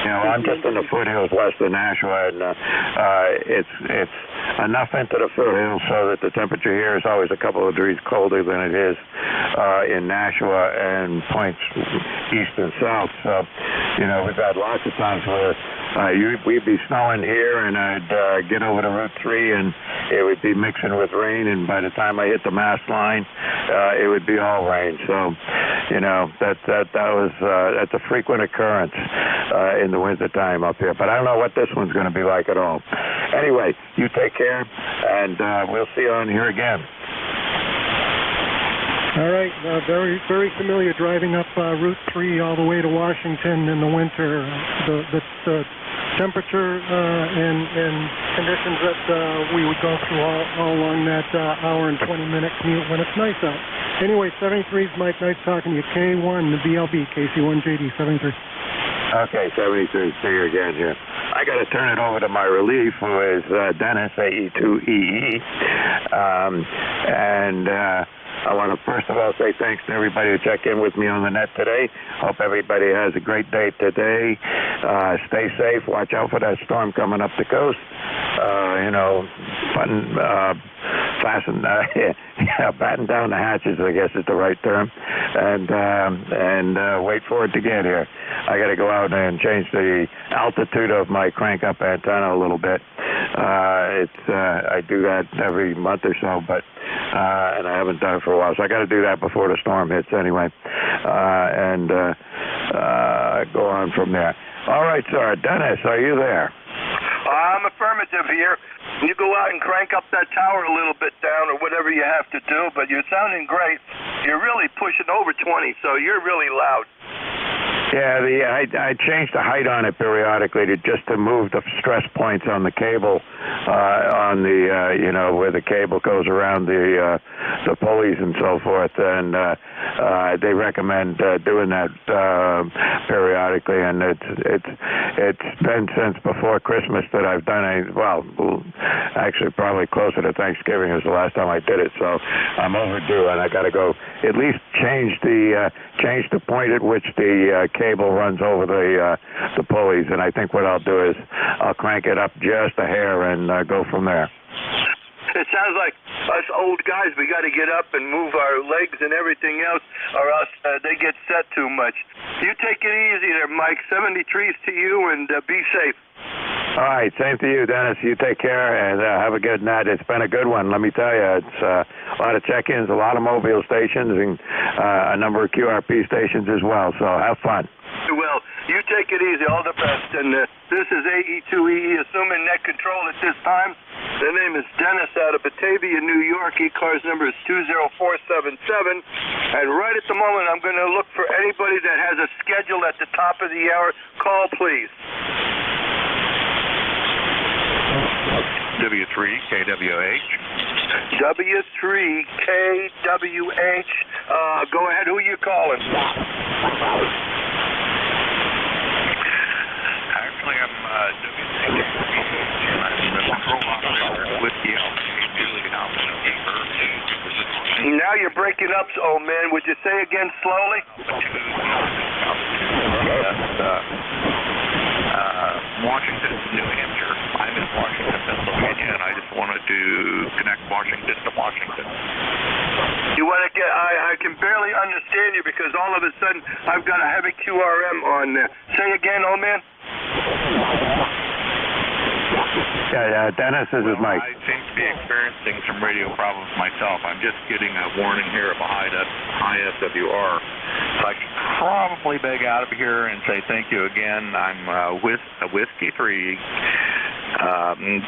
I'm just in the foothills west of Nashua, and it's enough into the foothills so that the temperature here is always a couple of degrees colder than it is in Nashua and points east and south. So, we've had lots of times where we'd be snowing here, and I'd get over to Route 3, and it would be mixing with rain, and by the time I hit the mast line, it would be all rain. So, that's a frequent occurrence in the wintertime up here. But I don't know what this one's going to be like at all. Anyway, you take care, and we'll see you on here again. All right, very, very familiar driving up Route 3 all the way to Washington in the winter. The temperature and conditions that we would go through all along that hour and 20-minute commute when it's nice out. Anyway, 73 is Mike. Nice talking to you. K1, the VLB, KC1JD, 73. Okay, 73. See you again here. I got to turn it over to my relief, who is Dennis, AE2EE. I want to first of all say thanks to everybody who checked in with me on the net today. Hope everybody has a great day today. Stay safe. Watch out for that storm coming up the coast. Batten down the hatches, I guess is the right term, and wait for it to get here. I got to go out and change the altitude of my crank-up antenna a little bit. I do that every month or so, but and I haven't done it for a while, so I got to do that before the storm hits anyway, and go on from there. All right, sir. Dennis, are you there? I'm affirmative here. You go out and crank up that tower a little bit down or whatever you have to do, but you're sounding great. You're really pushing over 20, so you're really loud. Yeah, I changed the height on it periodically to move the stress points on the cable, on the where the cable goes around the pulleys and so forth, and they recommend doing that periodically, and it's been since before Christmas that I've done it. Well, actually probably closer to Thanksgiving is the last time I did it, so I'm overdue, and I got to go at least change the point at which the cable runs over the pulleys, and I think what I'll do is I'll crank it up just a hair and go from there. It sounds like us old guys, we got to get up and move our legs and everything else, or else they get set too much. You take it easy there, Mike. 73s to you, and be safe. All right, same to you, Dennis. You take care and have a good night. It's been a good one, let me tell you. It's a lot of check-ins, a lot of mobile stations, and a number of QRP stations as well, so have fun. Well, you take it easy. All the best. And this is AE2EE, assuming net control at this time. The name is Dennis out of Batavia, New York. ECARS number is 20477. And right at the moment, I'm going to look for anybody that has a schedule at the top of the hour. Call, please. W3KWH. W3KWH. Go ahead. Who are you calling? Actually, I'm W3KWH, and I'm the control operator with the Juliet Alpha November. Now you're breaking up, old man. Would you say again slowly? Washington, New Hampshire. I'm in Washington, Pennsylvania, and I just wanted to connect Washington to Washington. You want to get? I can barely understand you because all of a sudden I've got a heavy QRM on there. Say again, old man. Yeah, Dennis, this is Mike. I seem to be experiencing some radio problems myself. I'm just getting a warning here of a high SWR. So I should probably beg out of here and say thank you again. I'm with Whiskey 3,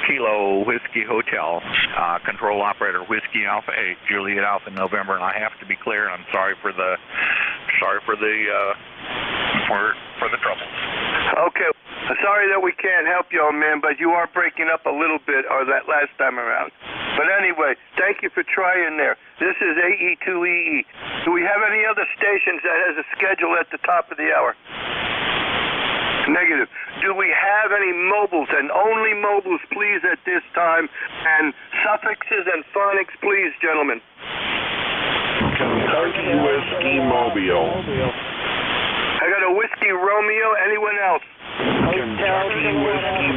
Kilo Whiskey Hotel, control operator Whiskey Alpha 8, Juliet Alpha November, and I have to be clear. I'm sorry for the trouble. Okay. Sorry that we can't help you, old man, but you are breaking up a little bit, or that last time around. But anyway, thank you for trying there. This is AE2EE. Do we have any other stations that has a schedule at the top of the hour? Negative. Do we have any mobiles, and only mobiles, please, at this time, and suffixes and phonics, please, gentlemen? Kentucky Whiskey Mobile. I got a Whiskey Romeo. Anyone else? Kentucky Whiskey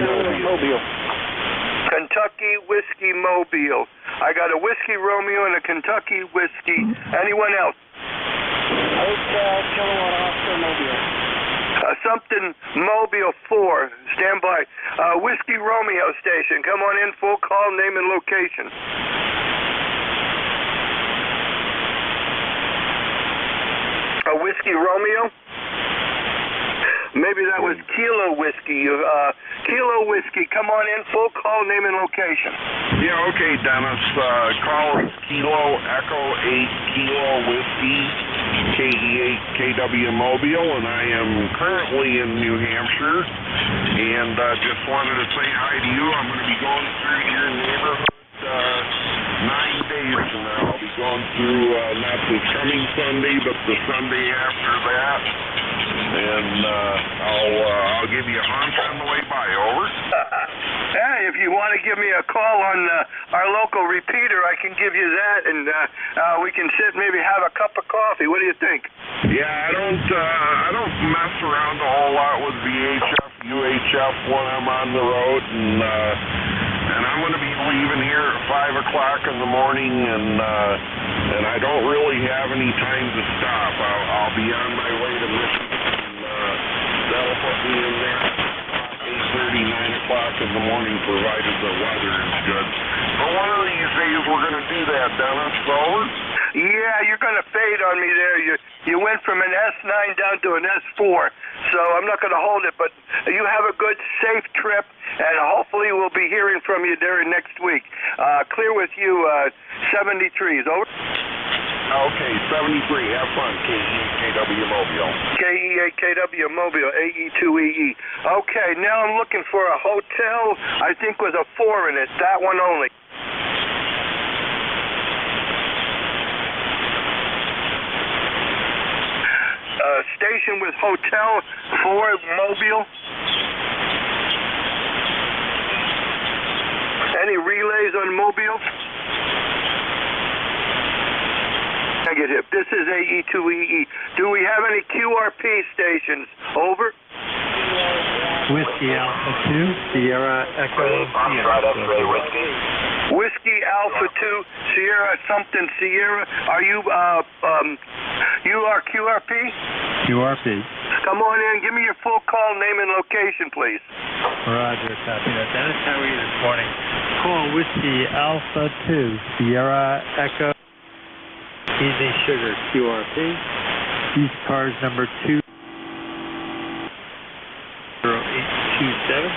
Mobile. Kentucky Whiskey Mobile. I got a Whiskey Romeo and a Kentucky Whiskey. Anyone else? Hotel Kilowatt Oscar Mobile. Something Mobile 4. Stand by. Whiskey Romeo station. Come on in. Full call, name and location. A Whiskey Romeo? Maybe that was Kilo Whiskey. Kilo Whiskey, come on in, full call, name and location. Yeah, okay, Dennis. Call Kilo Echo 8 Kilo Whiskey KE8KW Mobile, and I am currently in New Hampshire, and just wanted to say hi to you. I'm going to be going through your neighborhood 9 days from now. I'll be going through not this coming Sunday, but the Sunday after that, and I'll give you a honk on the way by. Over. Hey, if you want to give me a call on our local repeater, I can give you that, and we can sit and maybe have a cup of coffee. What do you think? Yeah, I don't mess around a whole lot with VHF, UHF when I'm on the road, and I'm going to be leaving here at 5 o'clock in the morning, and I don't really have any time to stop. I'll be on my way to Michigan, and that'll put me in there 8:30, 9 o'clock in the morning, provided the weather is good. But one of these days we're going to do that, Dennis. Over. Yeah, you're going to fade on me there. You went from an S9 down to an S4, so I'm not going to hold it, but you have a good, safe trip, and hopefully we'll be hearing from you during next week. Clear with you, 73s. Over. Okay, 73. Have fun, KE8KW Mobile. KE8KW Mobile, AE2EE. Okay, now I'm looking for a hotel, I think with a 4 in it, that one only. Station with hotel 4 Mobile. Any relays on Mobile? Negative. This is AE2EE. Do we have any QRP stations? Over. Whiskey Alpha 2, Sierra Echo Sierra. Whiskey Alpha 2, Sierra something Sierra. Are you you are QRP? QRP. Come on in. Give me your full call name and location, please. Roger, copy that. Dennis, how are you this morning? Call Whiskey Alpha 2, Sierra Echo Easy Sugar QRP. ECARS number 20827.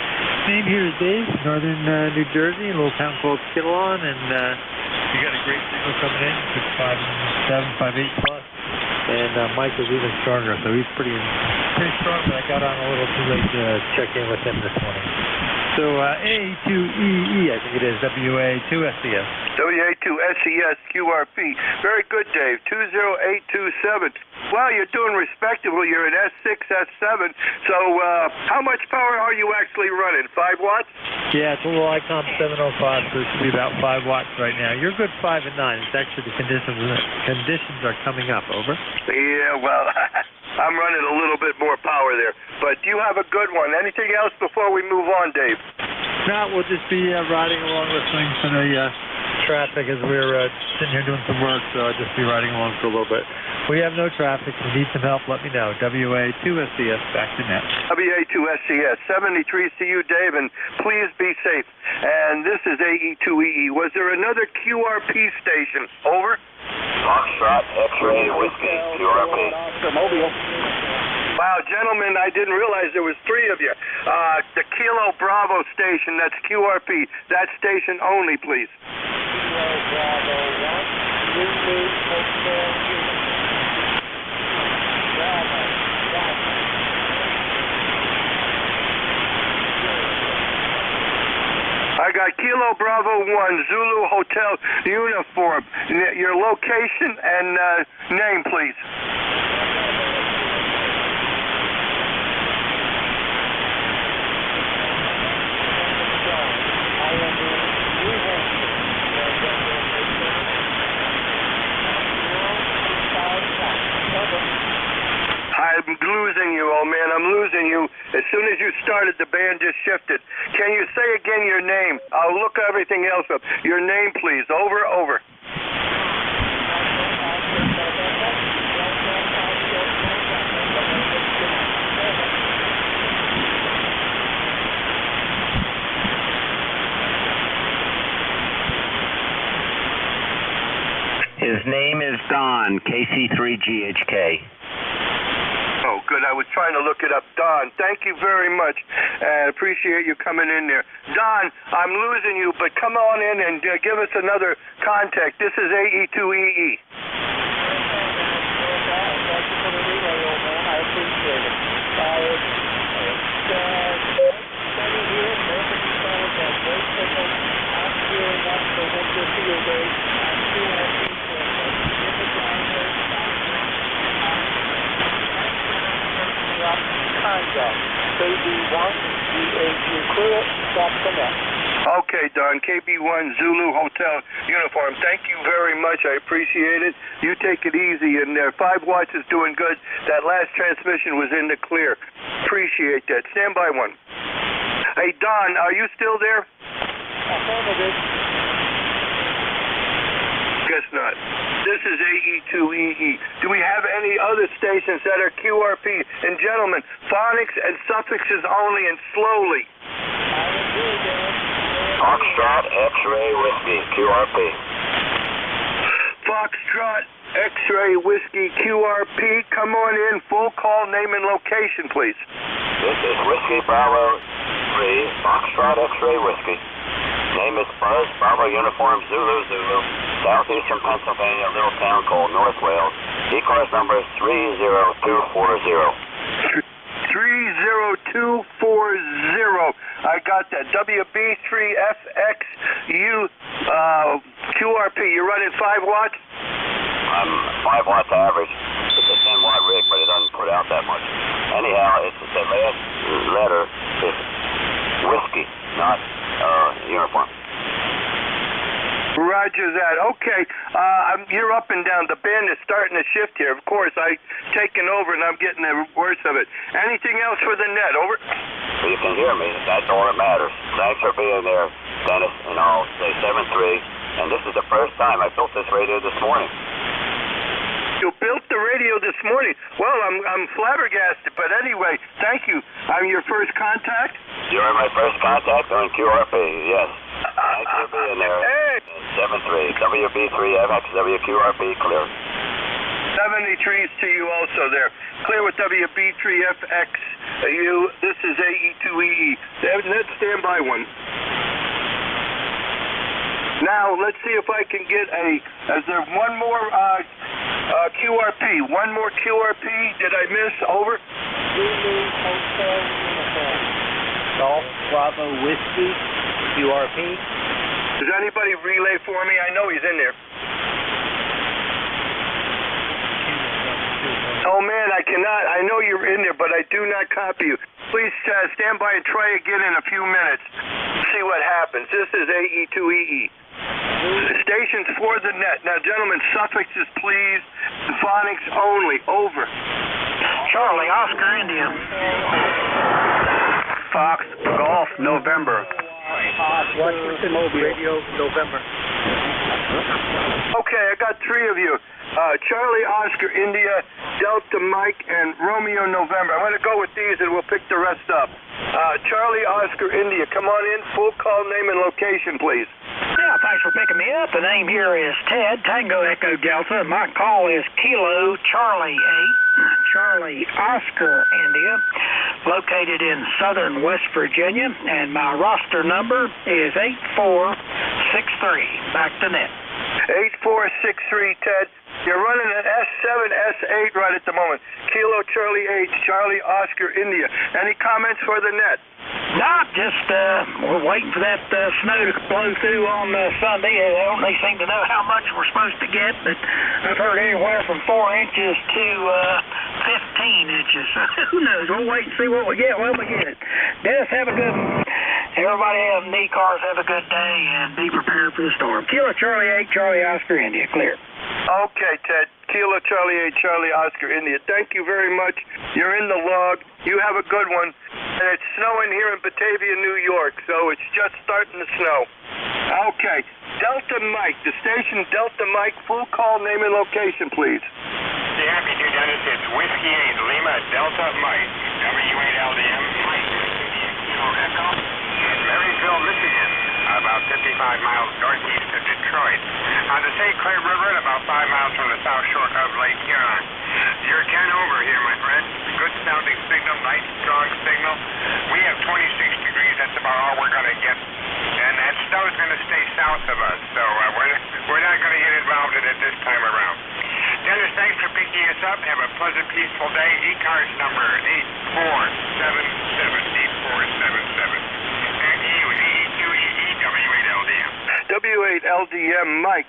Name here is Dave, northern New Jersey, a little town called Kittleon, and you got a great signal coming in, 657, 58 plus. And Mike is even stronger, so he's pretty strong, but I got on a little too late to check in with him this morning. So A2EE, I think it is, WA2SES. WA2SES QRP. Very good, Dave. 20827. Wow, you're doing respectable. You're at S6, S7. So how much power are you actually running? 5 watts? Yeah, it's a little Icom 705, so it should be about 5 watts right now. You're good 5 and 9. It's actually the conditions are coming up. Over. Yeah, well, I'm running a little bit more power there. But you have a good one. Anything else before we move on, Dave? No, we'll just be riding along listening to the traffic as we're sitting here doing some work, so I'll just be riding along for a little bit. We have no traffic. If you need some help, let me know. WA2SCS, back to net. WA2SCS, 73 to you, Dave, and please be safe. And this is AE2EE. Was there another QRP station? Over. Foxtrot, X-ray, Whiskey, QRP. Mobile. Wow, gentlemen, I didn't realize there was 3 of you. The Kilo Bravo station, that's QRP. That station only, please. Kilo Bravo 1, Lulu Hotel Unit. Bravo 1. I got Kilo Bravo 1, Zulu Hotel Uniform. Your location and name, please. I'm losing you, old man. I'm losing you. As soon as you started, the band just shifted. Can you say again your name? I'll look everything else up. Your name, please. Over, over. His name is Don, KC3GHK. Oh, good. I was trying to look it up. Don, thank you very much. Appreciate you coming in there. Don, I'm losing you, but come on in and give us another contact. This is AE2EE. It's sunny here, most of you fellas have great signals. I'm gearing up for winter field days. I'm QRP for Pacific Line up Congo. KB1, DAU clear, stop the net. Okay, Don, KB1 Zulu Hotel uniform. Thank you very much. I appreciate it. You take it easy in there. 5 watts is doing good. That last transmission was in the clear. Appreciate that. Stand by one. Hey, Don, are you still there? Affirmative. Guess not. This is AE2EE. Do we have any other stations that are QRP? And gentlemen, phonics and suffixes only and slowly. Foxtrot X-Ray Whiskey, QRP. Foxtrot X-Ray Whiskey, QRP. Come on in. Full call, name, and location, please. This is Whiskey Bravo 3, Foxtrot X-Ray Whiskey. Name is Buzz, Bravo Uniform Zulu Zulu, southeastern Pennsylvania, a little town called North Wales. ECARS number is 30240. 30240. I got that. WB3FXU QRP. You're running 5 watts? I'm 5 watts average. It's a 10 watt rig, but it doesn't put out that much. Anyhow, it's the last letter is whiskey, not uniform. Roger that. Okay, you're up and down. The band is starting to shift here. Of course, I've taken over and I'm getting the worst of it. Anything else for the net? Over. Well, you can hear me. That's all that matters. Thanks for being there, Dennis. And I'll say 7-3. And this is the first time I built this radio this morning. You built the radio this morning. Well, I'm flabbergasted. But anyway, thank you. I'm your first contact. You're my first contact on QRP. Yes. Thanks for being there. Hey. 7-3. WB3FXW QRP clear. 73s to you also there. Clear with WB3FXU. This is AE2EE. Net standby one. Now, let's see if I can get is there one more QRP? One more QRP? Did I miss? Over? Zulu Hotel Uniform. Golf Bravo Whiskey, QRP. Does anybody relay for me? I know he's in there. Oh, man, I cannot. I know you're in there, but I do not copy you. Please stand by and try again in a few minutes. See what happens. This is AE2EE. Stations for the net. Now, gentlemen, suffixes, please. Phonics only. Over. Charlie, Oscar, India. Fox, Golf, November. Washington Radio, November. Okay, I got 3 of you. Charlie, Oscar, India, Delta, Mike, and Romeo, November. I'm going to go with these and we'll pick the rest up. Charlie, Oscar, India, come on in. Full call, name, and location, please. Yeah, thanks for picking me up. The name here is Ted, Tango Echo Delta. My call is Kilo Charlie 8, Charlie Oscar, India, located in southern West Virginia, and my roster number is 8463. Back to net. 8463, Ted. You're running an S7, S8 right at the moment. Kilo Charlie 8, Charlie Oscar, India. Any comments for the net? No, just we're waiting for that snow to blow through on Sunday. They don't seem to know how much we're supposed to get, but I've heard anywhere from 4 inches to 15 inches. So who knows? We'll wait and see what we get when we get it. Dennis, have a good one. Everybody have ECARS, have a good day, and be prepared for the storm. Kilo Charlie 8, Charlie Oscar, India. Clear. Okay, Ted. Kilo Charlie 8, Charlie Oscar, India. Thank you very much. You're in the log. You have a good one. And it's snowing here in Batavia, New York, so it's just starting to snow. Okay. Delta Mike, the station Delta Mike, full call, name, and location, please. Yeah, happy to, Dennis. It's Whiskey 8, Lima, Delta Mike, W8LDM, Mike, Kilo Echo, in Marysville, Michigan, about 55 miles northeast of Detroit, on the St. Clair River and about 5 miles from the south shore of Lake Huron. You're 10 over here, my friend. Good sounding signal, nice strong signal. We have 26 degrees. That's about all we're going to get. And that snow's going to stay south of us, so we're not going to get involved in it this time around. Dennis, thanks for picking us up. Have a pleasant, peaceful day. ECARS number 8477. And you, E2EE, W8LDM, Mike,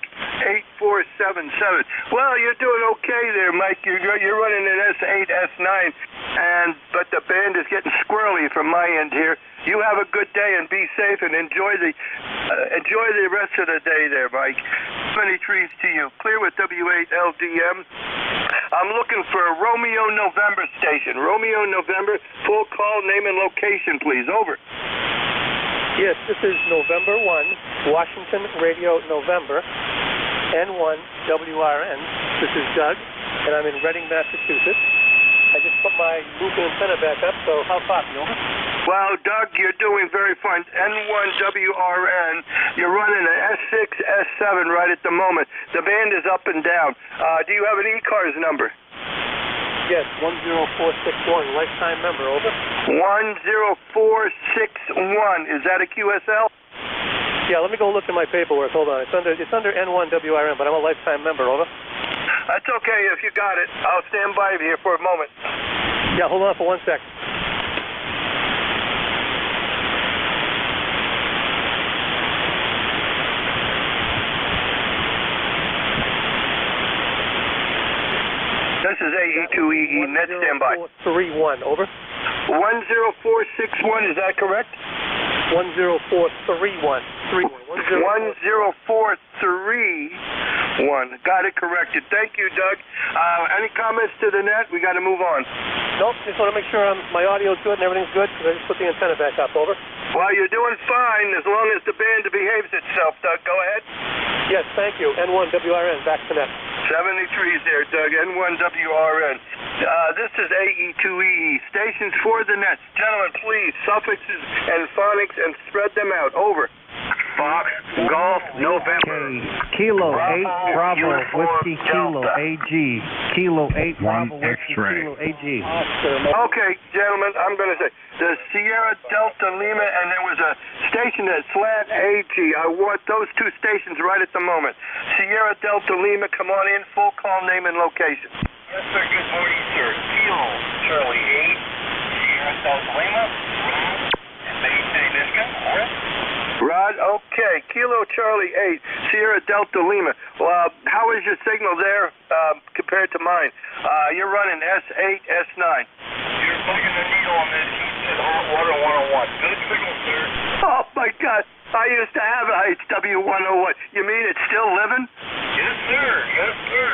8477. Well, you're doing okay there, Mike. You're running an S8, S9, but the band is getting squirrely from my end here. You have a good day and be safe and enjoy the rest of the day there, Mike. Many trees to you. Clear with W8LDM. I'm looking for a Romeo November station. Romeo November, full call, name and location, please. Over. Yes, this is November 1, Washington Radio November, N1WRN. This is Doug, and I'm in Reading, Massachusetts. I just put my looping antenna back up, so how far, over? Well, Doug, you're doing very fine. N1WRN, you're running an S6, S7 right at the moment. The band is up and down. Do you have an ECARS number? Yes, 10461, lifetime member, over. 10461, is that a QSL? Yeah, let me go look at my paperwork. Hold on. It's under N1WRN, but I'm a lifetime member, over. That's okay if you got it. I'll stand by here for a moment. Yeah, hold on for 1 sec. This is AE2EE, net standby. 10431, over. 10461, is that correct? 10431. 10431. Got it corrected. Thank you, Doug. Any comments to the net? We got to move on. Nope, just want to make sure my audio's good and everything's good, because I just put the antenna back up, over. Well, you're doing fine as long as the band behaves itself, Doug. Go ahead. Yes, thank you. N1WRN, back to net. 73's there, Doug. N1WRN. This is AE2EE. Stations for the nets. Gentlemen, please, suffixes and phonics and spread them out. Over. Fox, Golf, November. Kilo Bravo, 8, Bravo, Uniform, Whiskey, Kilo, Delta. AG. Kilo 8, Bravo, One Whiskey, X-ray. Kilo, AG. Okay, gentlemen, I'm going to say the Sierra Delta Lima, and there was a station at Slant AG. I want those two stations right at the moment. Sierra Delta Lima, come on in, full call, name and location. Yes, sir. Good morning, sir. Kilo Charlie 8, Sierra Delta Lima, Bay Michigan. Over. Rod, okay. Kilo Charlie 8, Sierra Delta Lima. Well, how is your signal there compared to mine? You're running S8, S9. You're plugging the needle on this heat hot water 101. Good signal, sir. Oh, my God. I used to have an HW101. You mean it's still living? Yes, sir. Yes, sir.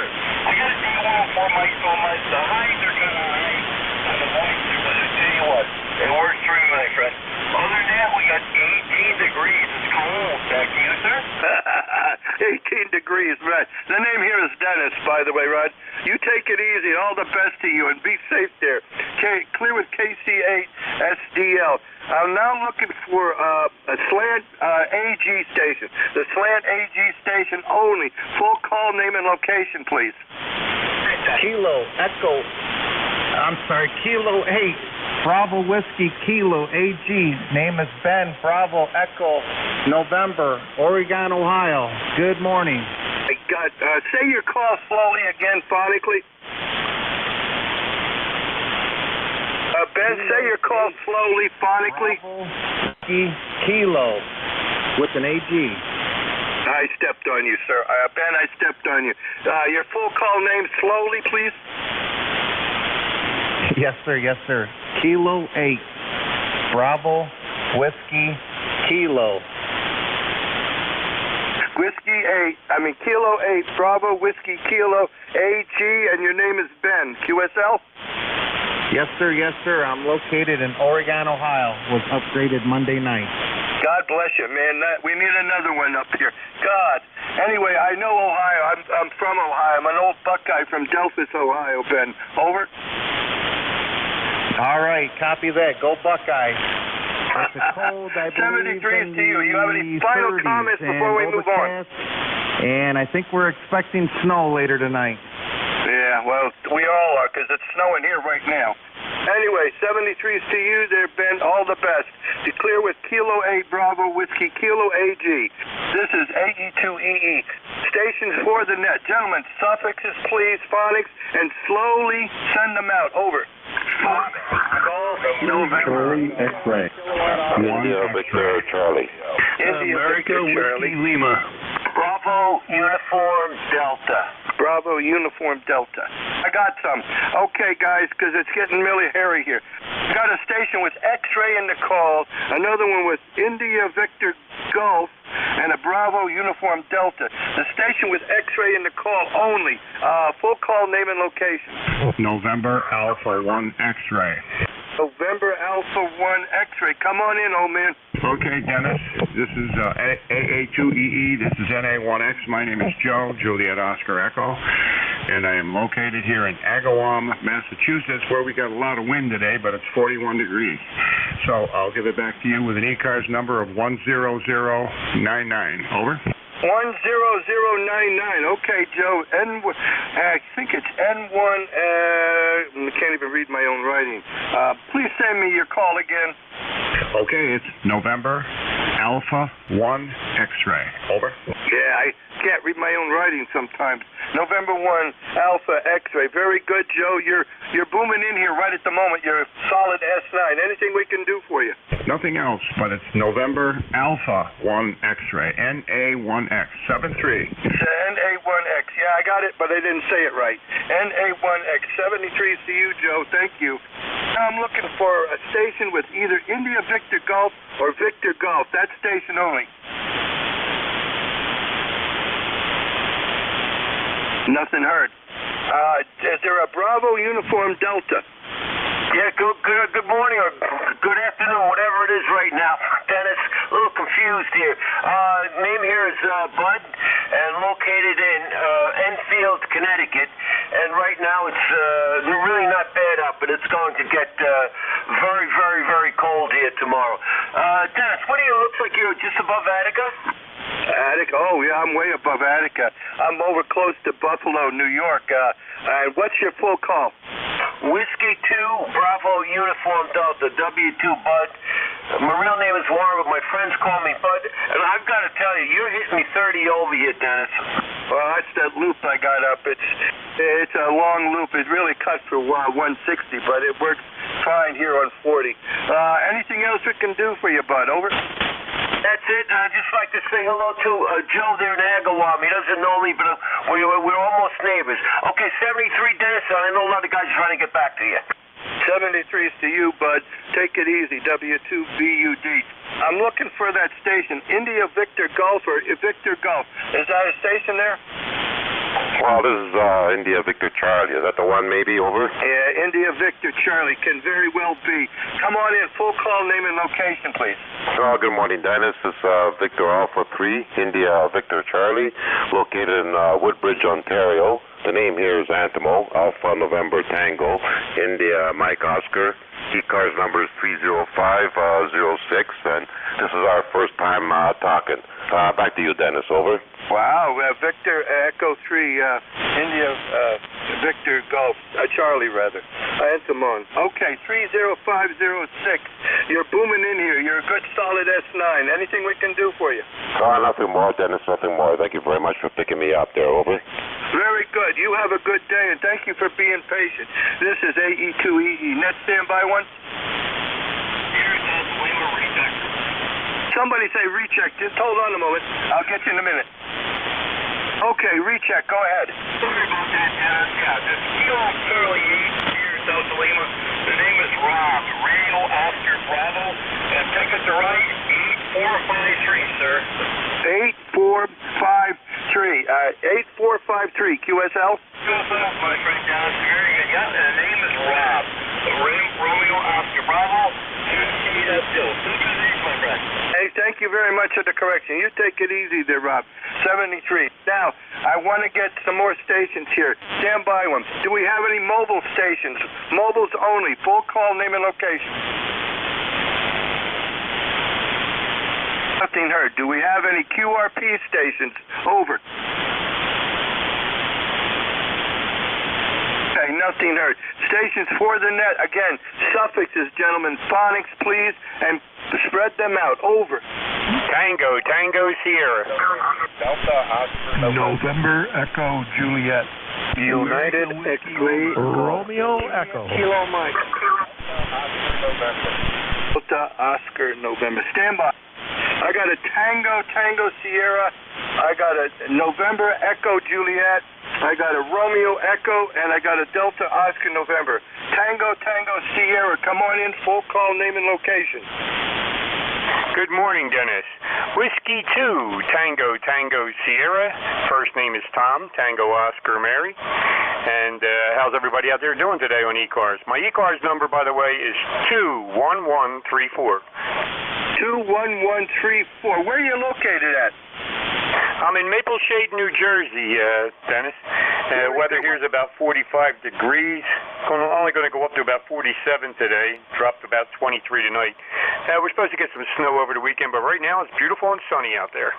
I got a D104 mic, so the highs are kind of high. And the moisture, but I tell you what, it works for me, my friend. Other than that, we got 18 degrees. It's cold. Back to you, sir. 18 degrees, right. The name here is Dennis, by the way, Rod. You take it easy. All the best to you, and be safe there. Clear with KC8 SDL. I'm now looking for a Slant AG station. The Slant AG station only. Full call, name and location, please. Kilo 8, Bravo, Whiskey, Kilo, AG. Name is Ben, Bravo, Echo, November, Oregon, Ohio. Good morning. I got, say your call slowly again, phonically. Ben, say your call slowly, phonically. Bravo, Whiskey, Kilo, with an AG. I stepped on you, sir. Ben, I stepped on you. Your full call name slowly, please. Yes, sir. Yes, sir. Kilo 8, Bravo, Whiskey, Kilo. Whiskey 8, Kilo 8, Bravo, Whiskey, Kilo, AG, and your name is Ben. QSL? Yes, sir. Yes, sir. I'm located in Oregon, Ohio. Was upgraded Monday night. God bless you, man. We need another one up here. God. Anyway, I know Ohio. I'm from Ohio. I'm an old Buckeye from Delphus, Ohio, Ben. Over? All right. Copy that. Go Buckeye. It's a cold, I believe, 73 to you. You have any final comments before we move on? And I think we're expecting snow later tonight. Yeah, well, we all are, because it's snowing here right now. Anyway, 73s to you there, Ben. All the best. Declare with Kilo 8 Bravo Whiskey Kilo AG. This is AE2EE. Stations for the net. Gentlemen, suffixes, please, phonics, and slowly send them out. Over. Charlie X-ray. India Victor Charlie. India America Victor Charlie. Whiskey Lima. Bravo Uniform Delta. Bravo Uniform Delta. I got some. Okay, guys, because it's getting really hairy here. Got a station with X-ray in the call, another one with India Victor Golf, and a Bravo Uniform Delta. The station with X-ray in the call only. Full call name and location. November Alpha 1 X-ray. November Alpha 1 X-ray. Come on in, old man. Okay, Dennis. This is AA2EE. This is NA1X. My name is Joe, Juliet Oscar Echo, and I am located here in Agawam, Massachusetts, where we got a lot of wind today, but it's 41 degrees. So I'll give it back to you with an ECARS number of 10099. Over. 10099. Okay, Joe. I think it's N1. I can't even read my own writing. Please send me your call again. Okay, it's November Alpha 1 X-ray. Over. Yeah, I can't read my own writing sometimes. November 1 Alpha X-ray. Very good, Joe. You're booming in here right at the moment. You're a solid S9. Anything we can do for you? Nothing else, but it's November Alpha 1 X-ray. NA1X 73. NA1X. Yeah, I got it, but I didn't say it right. NA1X 73 to you, Joe. Thank you. Now I'm looking for a station with either India Victor Golf or Victor Golf. That station only. Nothing heard. Is there a Bravo Uniform Delta? Yeah, good morning or good afternoon, whatever it is right now. Dennis, a little confused here. Name here is Bud, and located in Enfield, Connecticut. And right now it's really not bad out, but it's going to get very, very, very cold here tomorrow. Dennis, what do you look like you're just above Attica? Attica? Oh, yeah, I'm way above Attica. I'm over close to Buffalo, New York. And what's your full call? Whiskey 2, Bravo Uniform Delta, W2 Bud. My real name is Warren, but my friends call me Bud. And I've got to tell you, you're hitting me 30 over here, Dennis. Well, that's that loop I got up. It's a long loop. It really cuts for 160, but it works fine here on 40. Anything else we can do for you, Bud? Over. That's it. I'd just like to say hello to Joe there in Agawam. He doesn't know me, but we're almost neighbors. Okay, 73, Dennis. I know a lot of guys are trying to get back to you. 73's to you, Bud. Take it easy. W2BUD. I'm looking for that station. India Victor Golf or Victor Golf. Is that a station there? Well, this is India Victor Charlie. Is that the one maybe? Over? Yeah, India Victor Charlie can very well be. Come on in. Full call, name and location, please. Oh, good morning, Dennis. This is Victor Alpha 3, India Victor Charlie, located in Woodbridge, Ontario. The name here is Antimo, Alpha November Tango, India Mike Oscar. ECARS number is 30506, and this is our first time talking. Back to you, Dennis. Over. Wow, Victor Echo 3, India Victor Golf, Charlie rather. Antimon. Okay, 30506. You're booming in here. You're a good solid S9. Anything we can do for you? Nothing more, Dennis. Nothing more. Thank you very much for picking me up there. Over. Very good. You have a good day, and thank you for being patient. This is AE2EE. Net standby one. Somebody say recheck. Just hold on a moment. I'll get you in a minute. Okay, recheck. Go ahead. Sorry about that, Dennis. Yeah, this Kilo Charlie 8 here, South of Lima. The name is Rob. Radio Oscar Bravo. And take us to right, 8453, sir. 8453. 8453. QSL? QSL, my friend Dennis. Very good. Yeah, and the name is Rob. Romeo Oscar Bravo. Hey, thank you very much for the correction. You take it easy there, Rob. 73. Now, I want to get some more stations here. Stand by one. Do we have any mobile stations? Mobiles only. Full call, name and location. Nothing heard. Do we have any QRP stations? Over. Okay, nothing heard. stations for the net. Again, suffixes, gentlemen, phonics, please, and spread them out. Over. Tango Sierra. Delta Oscar November Echo Juliet. United X-Ray Romeo Echo. Kilo Mike. Delta Oscar November. Stand by. I got a Tango Sierra. I got a November Echo Juliet. I got a Romeo Echo, and I got a Delta Oscar November. Tango Sierra. Come on in. Full call, name and location. Good morning, Dennis. Whiskey 2, Tango Sierra. First name is Tom, Tango Oscar Mary. And how's everybody out there doing today on ECARS? My ECARS number, by the way, is 21134. 21134. Where are you located at? I'm in Maple Shade, New Jersey, Dennis. Weather here is about 45 degrees. Only going to go up to about 47 today. Dropped to about 23 tonight. We're supposed to get some snow over the weekend, but right now it's beautiful and sunny out there.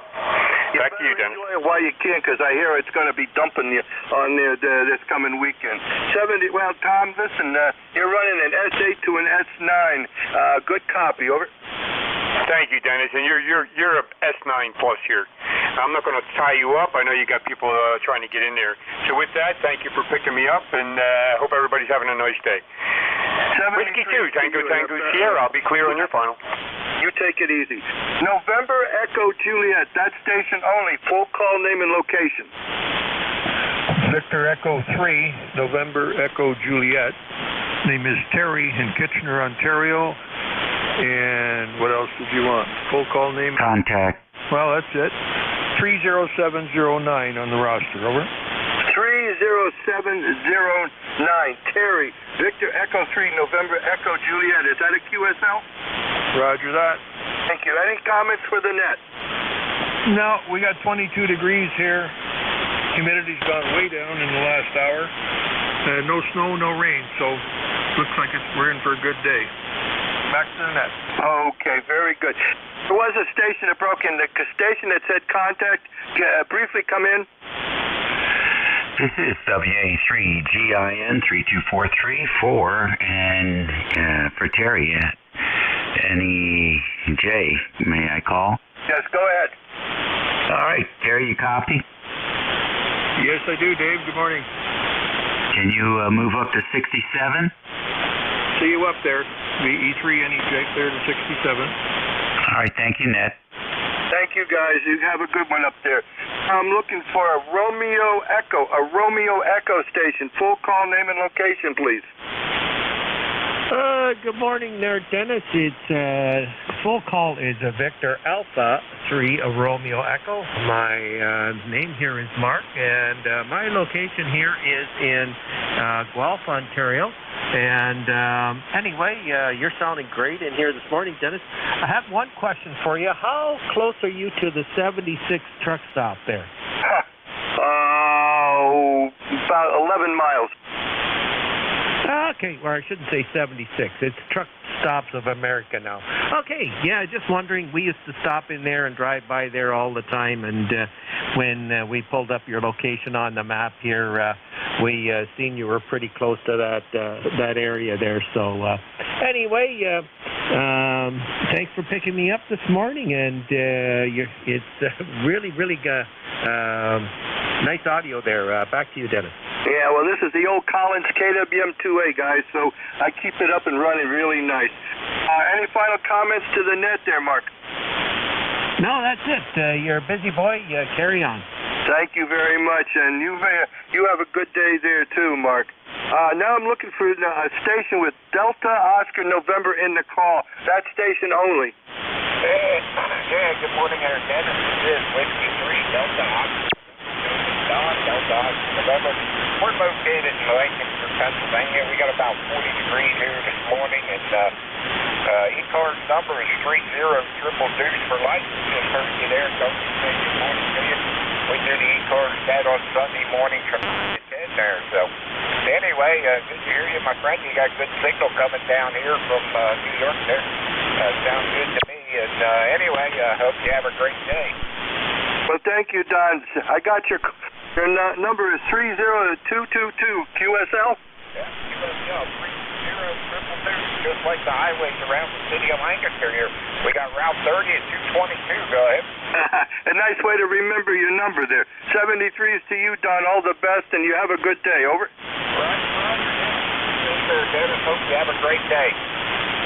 Back to you, Dennis. Enjoy it while you can, because I hear it's going to be dumping you on there this coming weekend. 70. Well, Tom, listen, you're running an S8 to an S9. Good copy. Over. Thank you, Dennis. And you're a S9 plus here. I'm not going to tie you up. I know you got people trying to get in there. So with that, thank you for picking me up, and hope everybody's having a nice day. Whiskey 2, Tango Sierra. I'll be clear on your final. You take it easy. November Echo Juliet. That station only. Full call, name and location. Victor Echo 3, November Echo Juliet. Name is Terry in Kitchener, Ontario. And what else did you want? Full call name? Contact. Well, that's it. 30709 on the roster. Over. 30709. Terry. Victor Echo 3, November Echo Juliet. Is that a QSL? Roger that. Thank you. Any comments for the net? No, we got 22 degrees here. Humidity's gone way down in the last hour. No snow, no rain, so looks like we're in for a good day. Back to the net. Okay, very good. There was a station that broke in. The station that said contact. Briefly come in. This is WA3GIN 32434 and for Terry at NJ. May I call? Yes, go ahead. All right, Terry, you copy? Yes, I do, Dave. Good morning. Can you move up to 67? See you up there. The E3 NEJ there to 67. All right, thank you, Ned. Thank you, guys. You have a good one up there. I'm looking for a Romeo Echo station. Full call, name and location, please. Good morning there, Dennis. It's full call is a Victor Alpha 3, a Romeo Echo. My name here is Mark, and my location here is in Guelph, Ontario. And anyway, you're sounding great in here this morning, Dennis. I have one question for you. How close are you to the 76 truck stop there? About 11 miles. Okay, well, I shouldn't say 76. It's Truck Stops of America now. Okay, yeah, just wondering. We used to stop in there and drive by there all the time, and when we pulled up your location on the map here, we seen you were pretty close to that area there. So anyway, thanks for picking me up this morning, and it's really nice audio there. Back to you, Dennis. Yeah, well, this is the old Collins KWM2A, guys, so I keep it up and running really nice. Any final comments to the net there, Mark? No, that's it. You're a busy boy. Carry on. Thank you very much, and you have a good day there, too, Mark. Now I'm looking for a station with Delta Oscar November in the call. That station only. Yeah, good morning, Aaron Dennis. This is Whiskey 3, Delta Oscar. Delta Oscar November. We're located in Lancaster, Pennsylvania. We got about 40 degrees here this morning, and ECARS number is 30322 for license. Just heard you there. Don't you say good morning to you? We do the ECARS net on Sunday morning from 9 to 10 there. So anyway, good to hear you, my friend. You got good signal coming down here from New York there. Sounds good to me. And anyway, hope you have a great day. Well, thank you, Don. I got your number is 30222 QSL. Yeah, Just like the highways around the city of Lancaster here. We got Route 30 at 222. Go ahead. A nice way to remember your number there. 73 is to you, Don. All the best, and you have a good day. Over. Sure, Dennis. Hope you have a great day.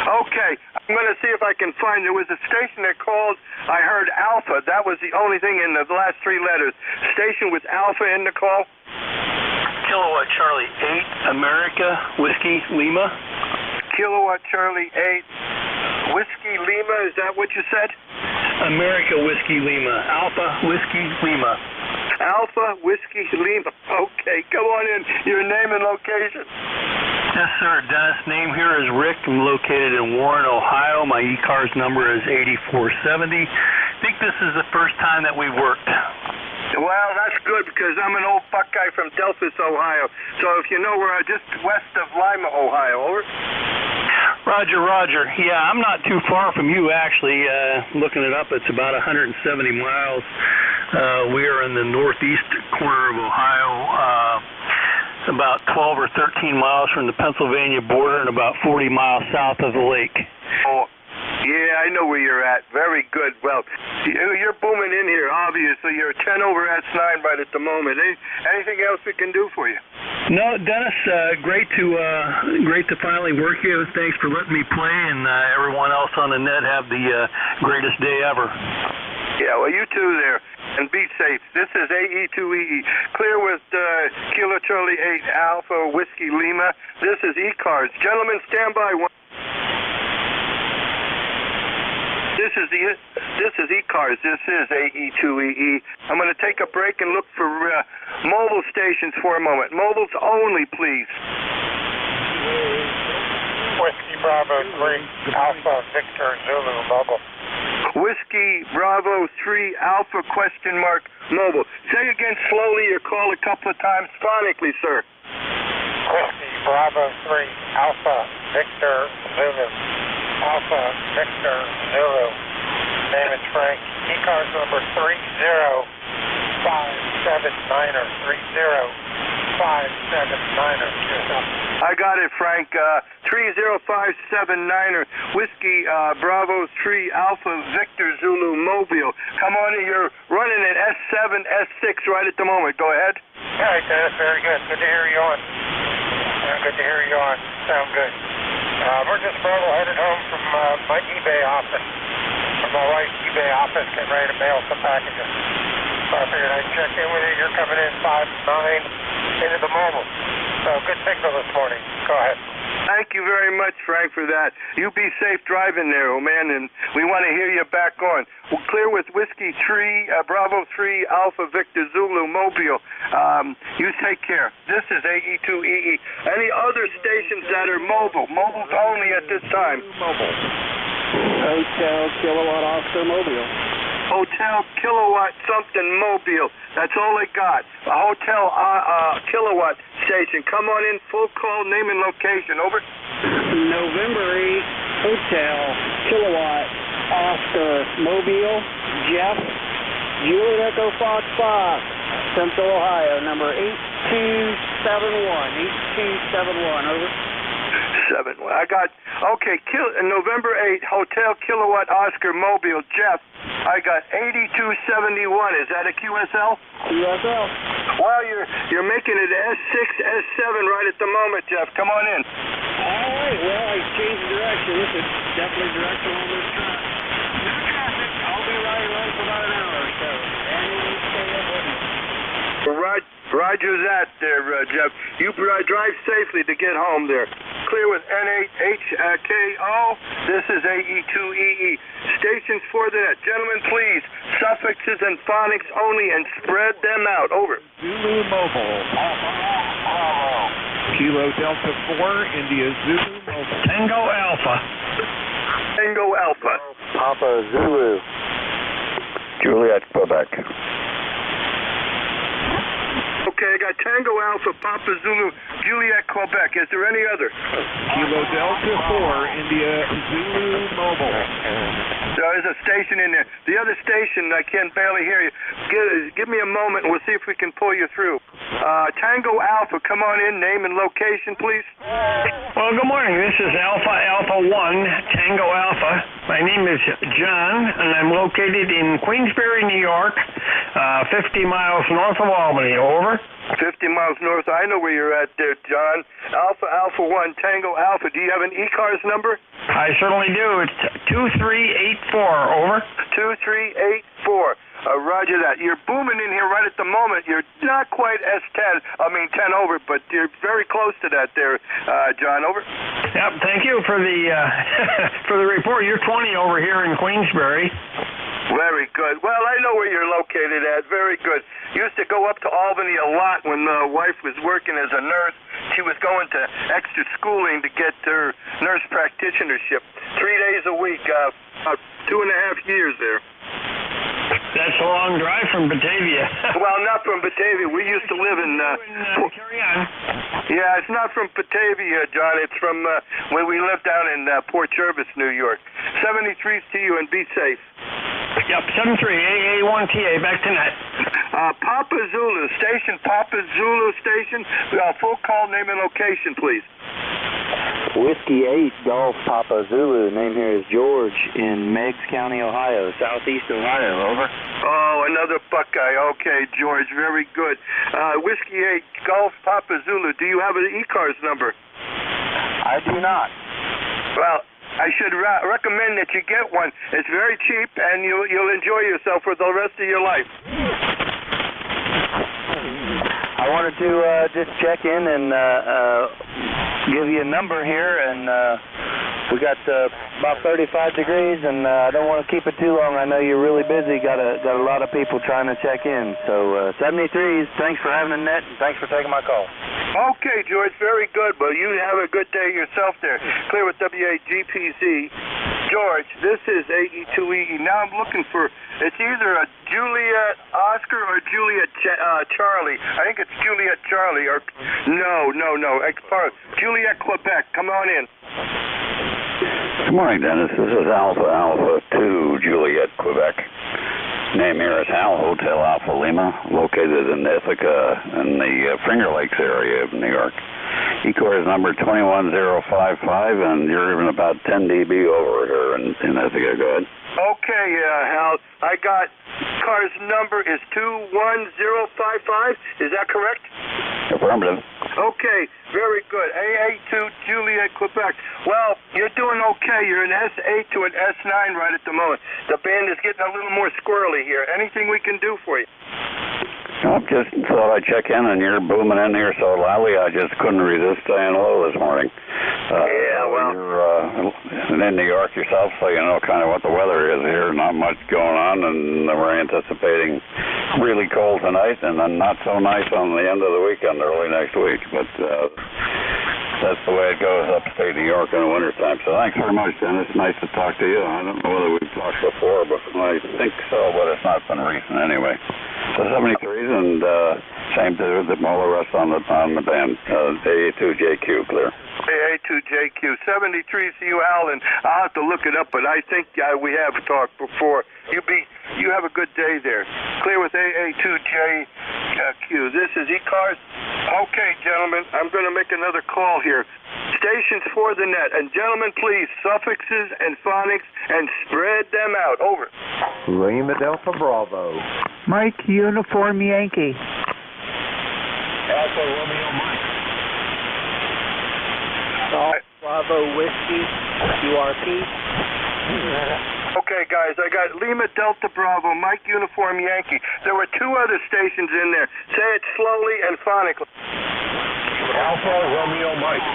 Okay, I'm going to see if I can find. There was a station that called. I heard Alpha. That was the only thing in the last three letters. Station with Alpha in the call. Kilowatt Charlie 8, America, Whiskey, Lima. Kilowatt Charlie 8, Whiskey Lima. Is that what you said? America, Whiskey, Lima. Alpha, Whiskey, Lima. Alpha, Whiskey, Lima. Okay, come on in. Your name and location. Yes, sir. Dennis. Name here is Rick. I'm located in Warren, Ohio. My ECARS number is 8470. I think this is the first time that we worked. Well, that's good because I'm an old Buckeye from Delphos, Ohio. So if you know, we're just west of Lima, Ohio. Over. Roger, Roger. Yeah, I'm not too far from you, actually. Looking it up, it's about 170 miles. We are in the northeast corner of Ohio, about 12 or 13 miles from the Pennsylvania border and about 40 miles south of the lake. Oh, yeah, I know where you're at. Very good. Well, you're booming in here, obviously. You're 10 over S9 right at the moment. Anything else we can do for you? No, Dennis, great to finally work here. Thanks for letting me play, and everyone else on the net have the greatest day ever. Yeah, well, you too there, and be safe. This is AE2EE, clear with Kilo Charlie 8 Alpha Whiskey Lima. This is ECARS. Gentlemen, stand by. This is ECARS. This is AE2EE. I'm going to take a break and look for mobile stations for a moment. Mobiles only, please. Whiskey Bravo 3 Alpha Victor Zulu mobile. Whiskey Bravo 3 Alpha question mark mobile. Say again slowly your call a couple of times phonically, sir. Whiskey Bravo 3 Alpha Victor Zulu. Alpha Victor Zulu. Name is Frank. ECARS number 30579er. 30579er. I got it, Frank. 30579er. Whiskey Bravo 3 Alpha Victor Zulu Mobile. Come on in. You're running at S7, S6 right at the moment. Go ahead. All right, Dennis. Very good. Good to hear you on. Good to hear you on. Sound good. We're just headed home from my eBay office. From my wife's eBay office, getting ready to mail some packages. So I figured I'd check in with you. You're coming in 5-9 into the mobile. So good signal this morning. Go ahead. Thank you very much, Frank, for that. You be safe driving there, old man, and we want to hear you back on. We'll clear with Whiskey 3, Bravo 3, Alpha Victor Zulu Mobile. You take care. This is AE2EE. Any other stations that are mobile? Mobiles only at this time. Mobile. Hotel Kilowatt Oscar Mobile. Hotel Kilowatt something Mobile. That's all they got. A Hotel Kilowatt station. Come on in, full call, name and location. Over. November 8, Hotel Kilowatt Oscar Mobile. Jeff, Juliet Echo Fox Fox, Central Ohio, number 8271. 8271. Over. 7. I got, okay, November 8, Hotel Kilowatt Oscar Mobile, Jeff. I got 8271. Is that a QSL? QSL. Well, you're making it S6, S7 right at the moment, Jeff. Come on in. All right, well, I changed direction. This is definitely direction on this track. No traffic. I'll be riding around for about an hour or so. And we'll stay up with me. Roger that there, Jeff. You drive safely to get home there. Clear with N8HKO. This is AE2EE. Stations for that. Gentlemen, please. Suffixes and phonics only and spread them out. Over. Zulu Mobile. Kilo Delta 4, India Zulu Mobile. Tango Alpha. Tango Alpha. Papa Zulu. Juliet, Quebec. Okay, I got Tango Alpha, Papa Zulu, Juliet, Quebec. Is there any other? Kilo Delta 4, India Zulu Mobile. There's a station in there. The other station, I can barely hear you. Give me a moment, and we'll see if we can pull you through. Tango Alpha, come on in. Name and location, please. Well, good morning. This is Alpha 1, Tango Alpha. My name is John, and I'm located in Queensbury, New York, 50 miles north of Albany. Over. 50 miles north. I know where you're at there, John. Alpha 1, Tango Alpha. Do you have an ECARS number? I certainly do. It's 2384. Over. 2384. Roger that. You're booming in here right at the moment. You're not quite S10, 10 over, but you're very close to that there, John. Over. Yep, thank you for the for the report. You're 20 over here in Queensbury. Very good. Well, I know where you're located at. Very good. Used to go up to Albany a lot when the wife was working as a nurse. She was going to extra schooling to get her nurse practitionership. 3 days a week, about 2.5 years there. That's a long drive from Batavia. Well, not from Batavia. We used to live in... carry on. Yeah, it's not from Batavia, John. It's from where we live down in Port Jervis, New York. 73's to you, and be safe. Yep, 73, AA1TA, back to net. Papa Zulu, station, Papa Zulu station. Full call, name and location, please. Whiskey 8, Golf Papa Zulu. Name here is George in Meigs County, Ohio, southeast Ohio. Over. Oh, another Buckeye. Okay, George, very good. Whiskey 8, Golf Papa Zulu. Do you have an ECARS number? I do not. Well, I should recommend that you get one. It's very cheap, and you'll enjoy yourself for the rest of your life. I wanted to just check in and give you a number here, and we got about 35 degrees, and I don't want to keep it too long. I know you're really busy. Got a lot of people trying to check in. So 73s. Thanks for having the net, and thanks for taking my call. Okay, George, very good. Well, you have a good day yourself there. Clear with WAGPZ. George, this is AE2EE. Now I'm looking for, it's either a Juliet Oscar or Juliet Charlie. I think it's Juliet Charlie, or no. Juliet Quebec. Come on in. Good morning, Dennis. This is Alpha 2, Juliet, Quebec. Name here is Hal Hotel Alpha Lima, located in Ithaca in the Finger Lakes area of New York. ECARS number 21055, and you're even about 10 dB over here in Ithaca. Go ahead. Okay, Hal. I got ECARS number is 21055. Is that correct? Affirmative. Okay, very good. AA2 Juliet, Quebec. Well, you're doing okay. You're an S8 to an S9 right at the moment. The band is getting a little more squirrely here. Anything we can do for you? I just thought I'd check in, and you're booming in here so loudly, I just couldn't resist saying hello this morning. Yeah, well... You're in New York yourself, so you know kind of what the weather is here. Not much going on, and we're anticipating really cold tonight, and then not so nice on the end of the weekend, early next week. But that's the way it goes upstate New York in the wintertime. So thanks very much, Dennis. Nice to talk to you. I don't know whether we've talked before, but I think so, but it's not been recent anyway. So 73s, and same to all the rest on the band. AA2JQ, clear. AA2JQ, 73 to you, Al, and I'll have to look it up, but I think we have talked before. You have a good day there. Clear with AA2JQ. This is ECARS. Okay, gentlemen, I'm going to make another call here. Stations for the net, and gentlemen, please, suffixes and phonics, and spread them out. Over. Lima Delta Bravo. Mike, Uniform Yankee. Alpha Romeo Mike. Bravo Whiskey, URP. Okay, guys, I got Lima Delta Bravo, Mike Uniform Yankee. There were two other stations in there. Say it slowly and phonically. Alpha Romeo Mike.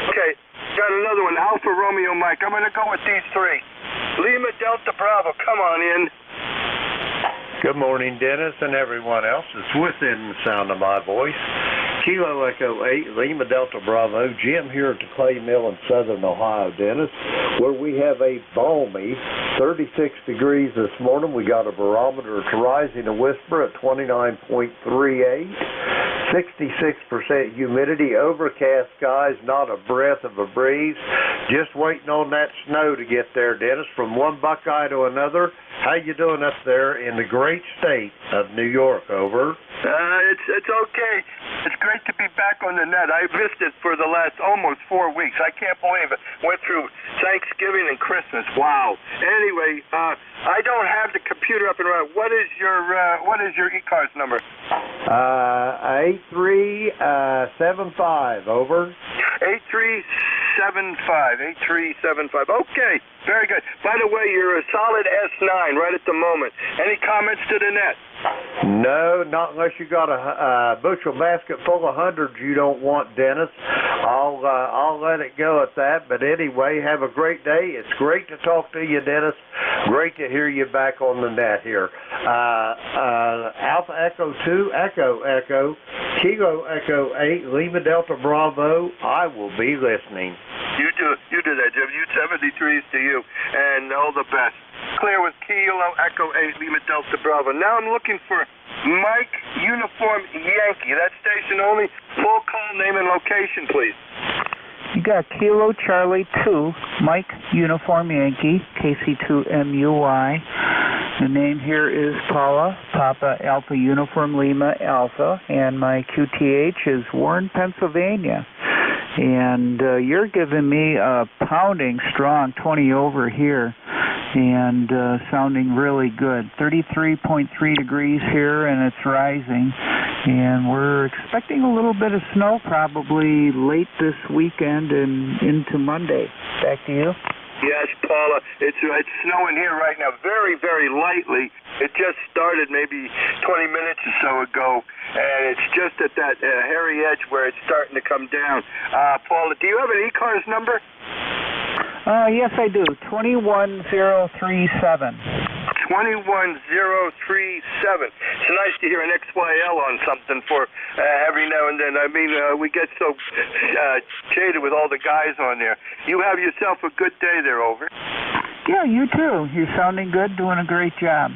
Okay, got another one, Alpha Romeo Mike. I'm going to go with these three. Lima Delta Bravo, come on in. Good morning, Dennis, and everyone else. It's within the sound of my voice. Kilo Echo 8, Lima Delta Bravo. Jim here at the Clay Mill in southern Ohio, Dennis, where we have a balmy 36 degrees this morning. We got a barometer rising a whisper at 29.38. 66% humidity, overcast skies, not a breath of a breeze. Just waiting on that snow to get there, Dennis, from one Buckeye to another. How you doing up there in the great state of New York? Over. It's okay. It's great to be back on the net. I missed it for the last almost 4 weeks. I can't believe it. Went through Thanksgiving and Christmas. Wow. Anyway, I don't have the computer up and running. What is your ECARS number? 8375. Over. 8375. Okay. Very good. By the way, you're a solid S9 right at the moment. Any comments to the net? No, not unless you got a bushel basket full of hundreds you don't want, Dennis. I'll let it go at that. But anyway, have a great day. It's great to talk to you, Dennis. Great to hear you back on the net here. Alpha Echo 2, Echo, Kilo Echo 8, Lima Delta Bravo. I will be listening. You do that, Jim. U-73s to you, and all the best. Clear with Kilo Echo 8, Lima Delta Bravo. Now I'm looking for Mike Uniform Yankee. That station only. Full call, name, and location, please. You got Kilo Charlie 2, Mike Uniform Yankee, KC2MUY. The name here is Paula, Papa Alpha Uniform Lima Alpha, and my QTH is Warren, Pennsylvania. And you're giving me a pounding strong 20 over here and sounding really good. 33.3 degrees here, and it's rising. And we're expecting a little bit of snow probably late this weekend and into Monday. Back to you. Yes, Paula, it's snowing here right now, very, very lightly. It just started maybe 20 minutes or so ago, and it's just at that hairy edge where it's starting to come down. Paula, do you have an ECARS number? Yes, I do. 21037. 21037. It's nice to hear an XYL on something for every now and then. I mean, we get so jaded with all the guys on there. You have yourself a good day there, over. Yeah, you too. You're sounding good, doing a great job.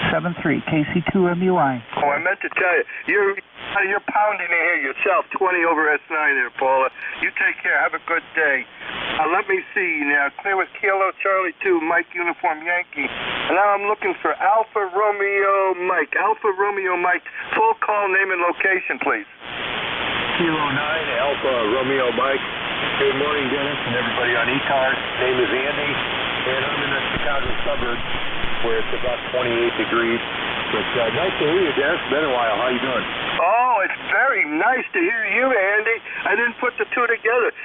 73, KC2MUI. Oh, I meant to tell you, you're pounding in here yourself, 20 over S9 there, Paula. You take care. Have a good day. Let me see now. Clear with Kilo Charlie 2, Mike Uniform Yankee. And now I'm looking for Alpha Romeo Mike. Alpha Romeo Mike. Full call, name, and location, please. Kilo 9, Alpha Romeo Mike. Good morning, Dennis, and everybody on ECARS. Name is Andy, and I'm in the Chicago suburbs where it's about 28 degrees. But nice to hear you, Dennis. Been a while. How you doing? Oh, it's very nice to hear you, Andy. I didn't put the two together.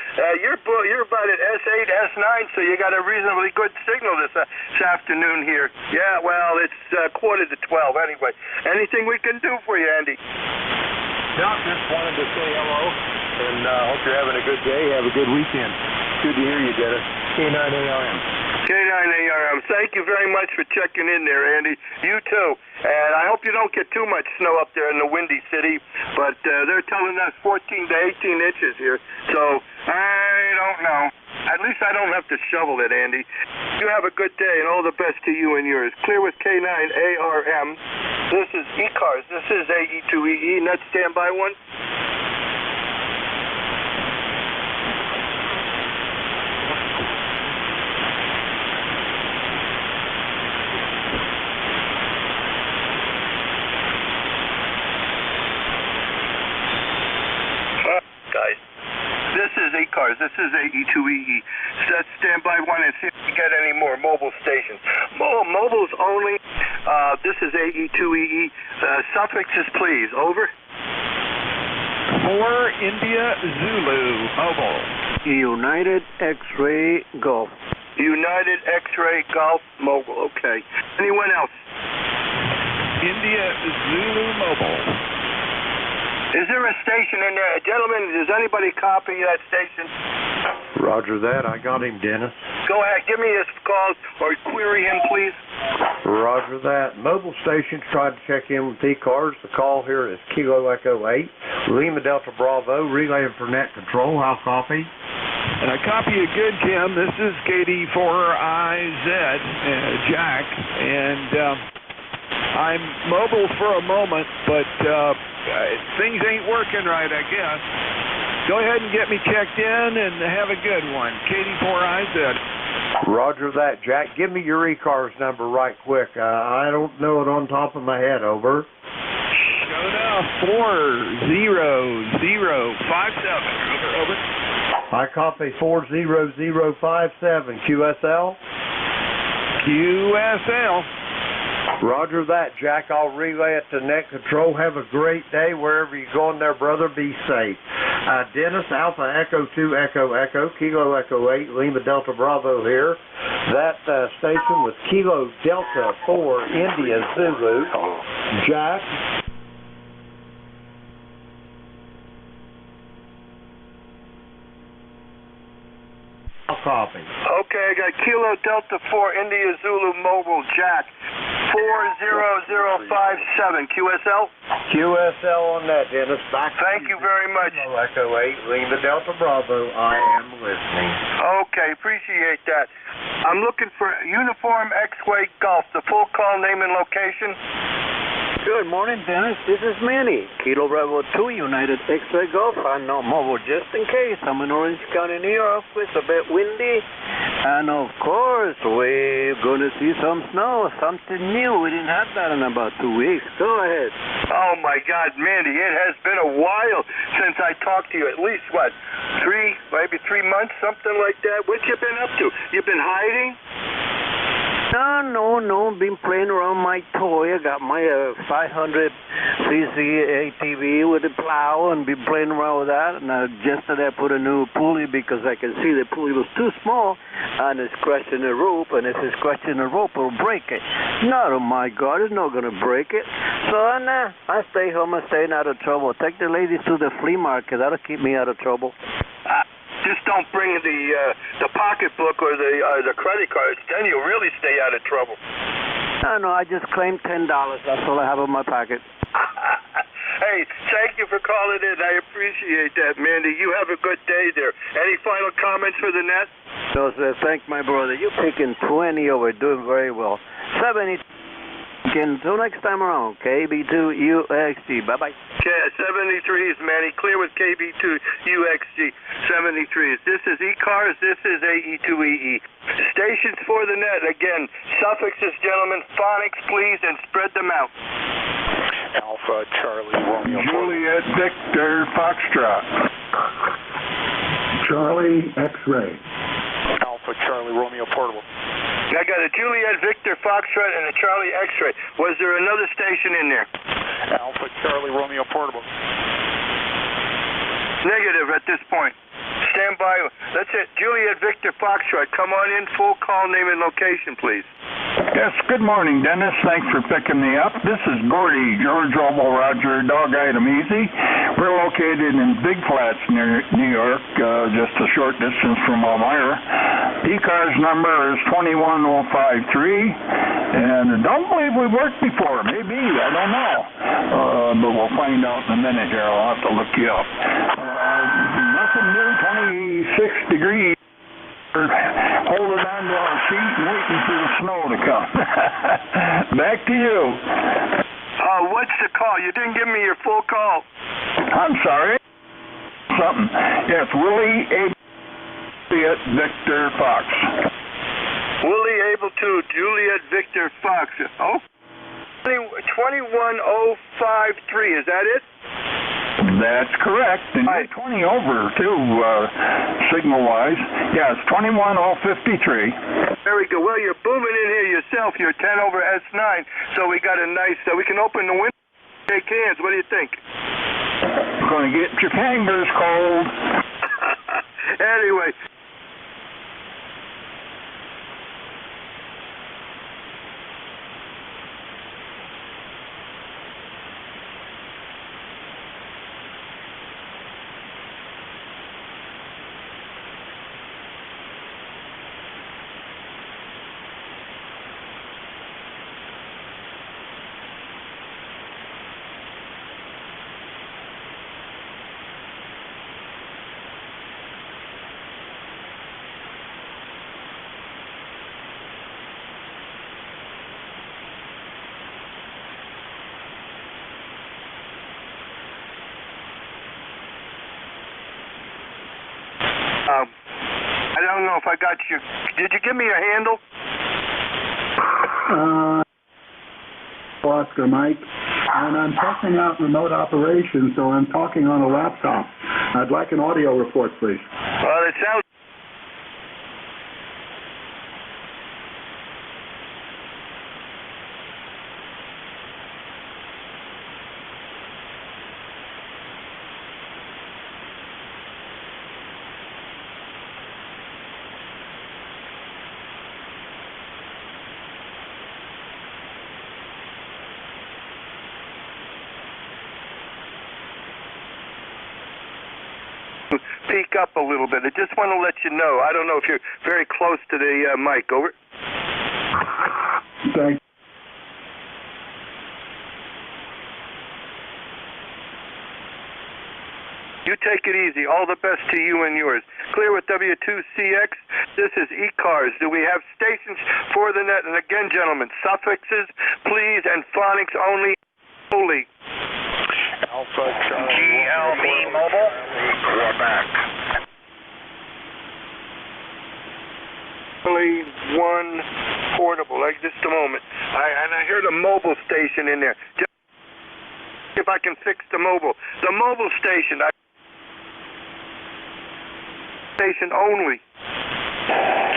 You're about at S8, S9, so you got a reasonably good signal this afternoon here. Yeah, well, it's 11:45 anyway. Anything we can do for you, Andy? No, just wanted to say hello, and hope you're having a good day. Have a good weekend. Good to hear you, Dennis. K9ARM. K9ARM. Thank you very much for checking in there, Andy. You too. And I hope you don't get too much snow up there in the Windy City, but they're telling us 14 to 18 inches here. So I don't know. At least I don't have to shovel it, Andy. You have a good day, and all the best to you and yours. Clear with K9ARM. This is ECARS. This is AE2EE. Net standby one. Guys. This is ECARS. This is AE2EE. Set standby one and see if we get any more mobile stations. Mobiles only. This is AE2EE. Suffixes, please. Over. 4 India Zulu Mobile. United X-Ray Golf. United X-Ray Golf Mobile. Okay. Anyone else? India Zulu Mobile. Is there a station in there? Gentlemen, does anybody copy that station? Roger that. I got him, Dennis. Go ahead. Give me his call or query him, please. Roger that. Mobile stations tried to check in with ECARS. The call here is Kilo Echo 8, Lima Delta Bravo, relaying for net control. How copy? And I copy you good, Jim. This is KD4IZ, Jack, and I'm mobile for a moment, but things ain't working right, I guess. Go ahead and get me checked in and have a good one. KD4IZ. Roger that, Jack. Give me your ECARS number right quick. I don't know it on top of my head. Over. Show enough. 40057. Over. I copy 40057. QSL? QSL. Roger that, Jack. I'll relay it to Net Control. Have a great day wherever you're going there, brother. Be safe. Dennis, Alpha Echo 2 Echo Echo, Kilo Echo 8, Lima Delta Bravo here. That station was Kilo Delta 4 India Zulu. Jack. I'll copy. Okay, I got Kilo Delta 4 India Zulu Mobile Jack 40057 QSL. QSL on that, Dennis. Thank you very much. Kilo Echo 8, Lima Delta Bravo. I am listening. Okay, appreciate that. I'm looking for Uniform X-Way Golf, the full call name and location. Good morning, Dennis. This is Manny. Kilo Bravo 2, United X-Ray Golf. I'm not mobile just in case. I'm in Orange County, New York. It's a bit windy. And of course, we're going to see some snow, something new. We didn't have that in about 2 weeks. Go ahead. Oh, my God, Mandy, it has been a while since I talked to you. At least, what, 3 months, something like that? What you been up to? You been hiding? No. Been playing around my toy. I got my 500cc ATV with the plow and been playing around with that. And yesterday I put a new pulley because I can see the pulley was too small and it's scratching the rope. And if it's scratching the rope, it'll break it. No, oh my God, it's not going to break it. So I stay home and staying out of trouble. Take the ladies to the flea market. That'll keep me out of trouble. Just don't bring the pocketbook or the credit cards. Then you'll really stay out of trouble. No, I just claimed $10. That's all I have in my pocket. Hey, thank you for calling in. I appreciate that, Mandy. You have a good day there. Any final comments for the net? No, sir. Thank my brother. You're picking 20 over, doing very well. 70. Until next time around, KB2UXG. Bye-bye. Okay, 73s, Manny. Clear with KB2UXG. 73s. This is ECARS. This is AE2EE. Stations for the net. Again, suffixes, gentlemen. Phonics, please, and spread them out. Alpha Charlie Romeo. Juliet Victor Foxtrot. Charlie X-Ray. Alpha Charlie Romeo Portable. I got a Juliet Victor Foxtrot and a Charlie X-Ray. Was there another station in there? Alpha Charlie Romeo Portable. Negative at this point. Stand by. That's it. Juliet Victor Foxtrot. Come on in. Full call, name and location, please. Yes, good morning, Dennis. Thanks for picking me up. This is Gordy, George Oval Roger, Dog Item Easy. We're located in Big Flats, near New York, just a short distance from Elmira. ECARS number is 21053, and I don't believe we've worked before. Maybe, I don't know. But we'll find out in a minute here. I'll have to look you up. Nothing new, 26 degrees. Holding on to our seat and waiting for the snow to come. Back to you. What's the call? You didn't give me your full call. I'm sorry. Something. Yes, Willie Juliet Victor Fox. Willie Able to Juliet Victor Fox. Oh, 21053. Is that it? That's correct. And you're 20 over, too, signal-wise. Yes, 21053. Very good. Well, you're booming in here yourself. You're 10 over S9, so we got a nice, we can open the window and shake hands. What do you think? Going to get your fingers cold. Anyway. if I got you. Did you give me a handle? Oscar Mike, and I'm testing out remote operation, so I'm talking on a laptop. I'd like an audio report, please. Well, it sounds... Peek up a little bit. I just want to let you know. I don't know if you're very close to the mic. Over. Thanks. You take it easy. All the best to you and yours. Clear with W2CX. This is ECARS. Do we have stations for the net? And again, gentlemen, suffixes, please, and phonics only. Holy. Alpha Charlie. GLB Mobile. Quebec. Only one portable. Like just a moment. I heard a mobile station in there. Just if I can fix the mobile. The mobile station. Station only.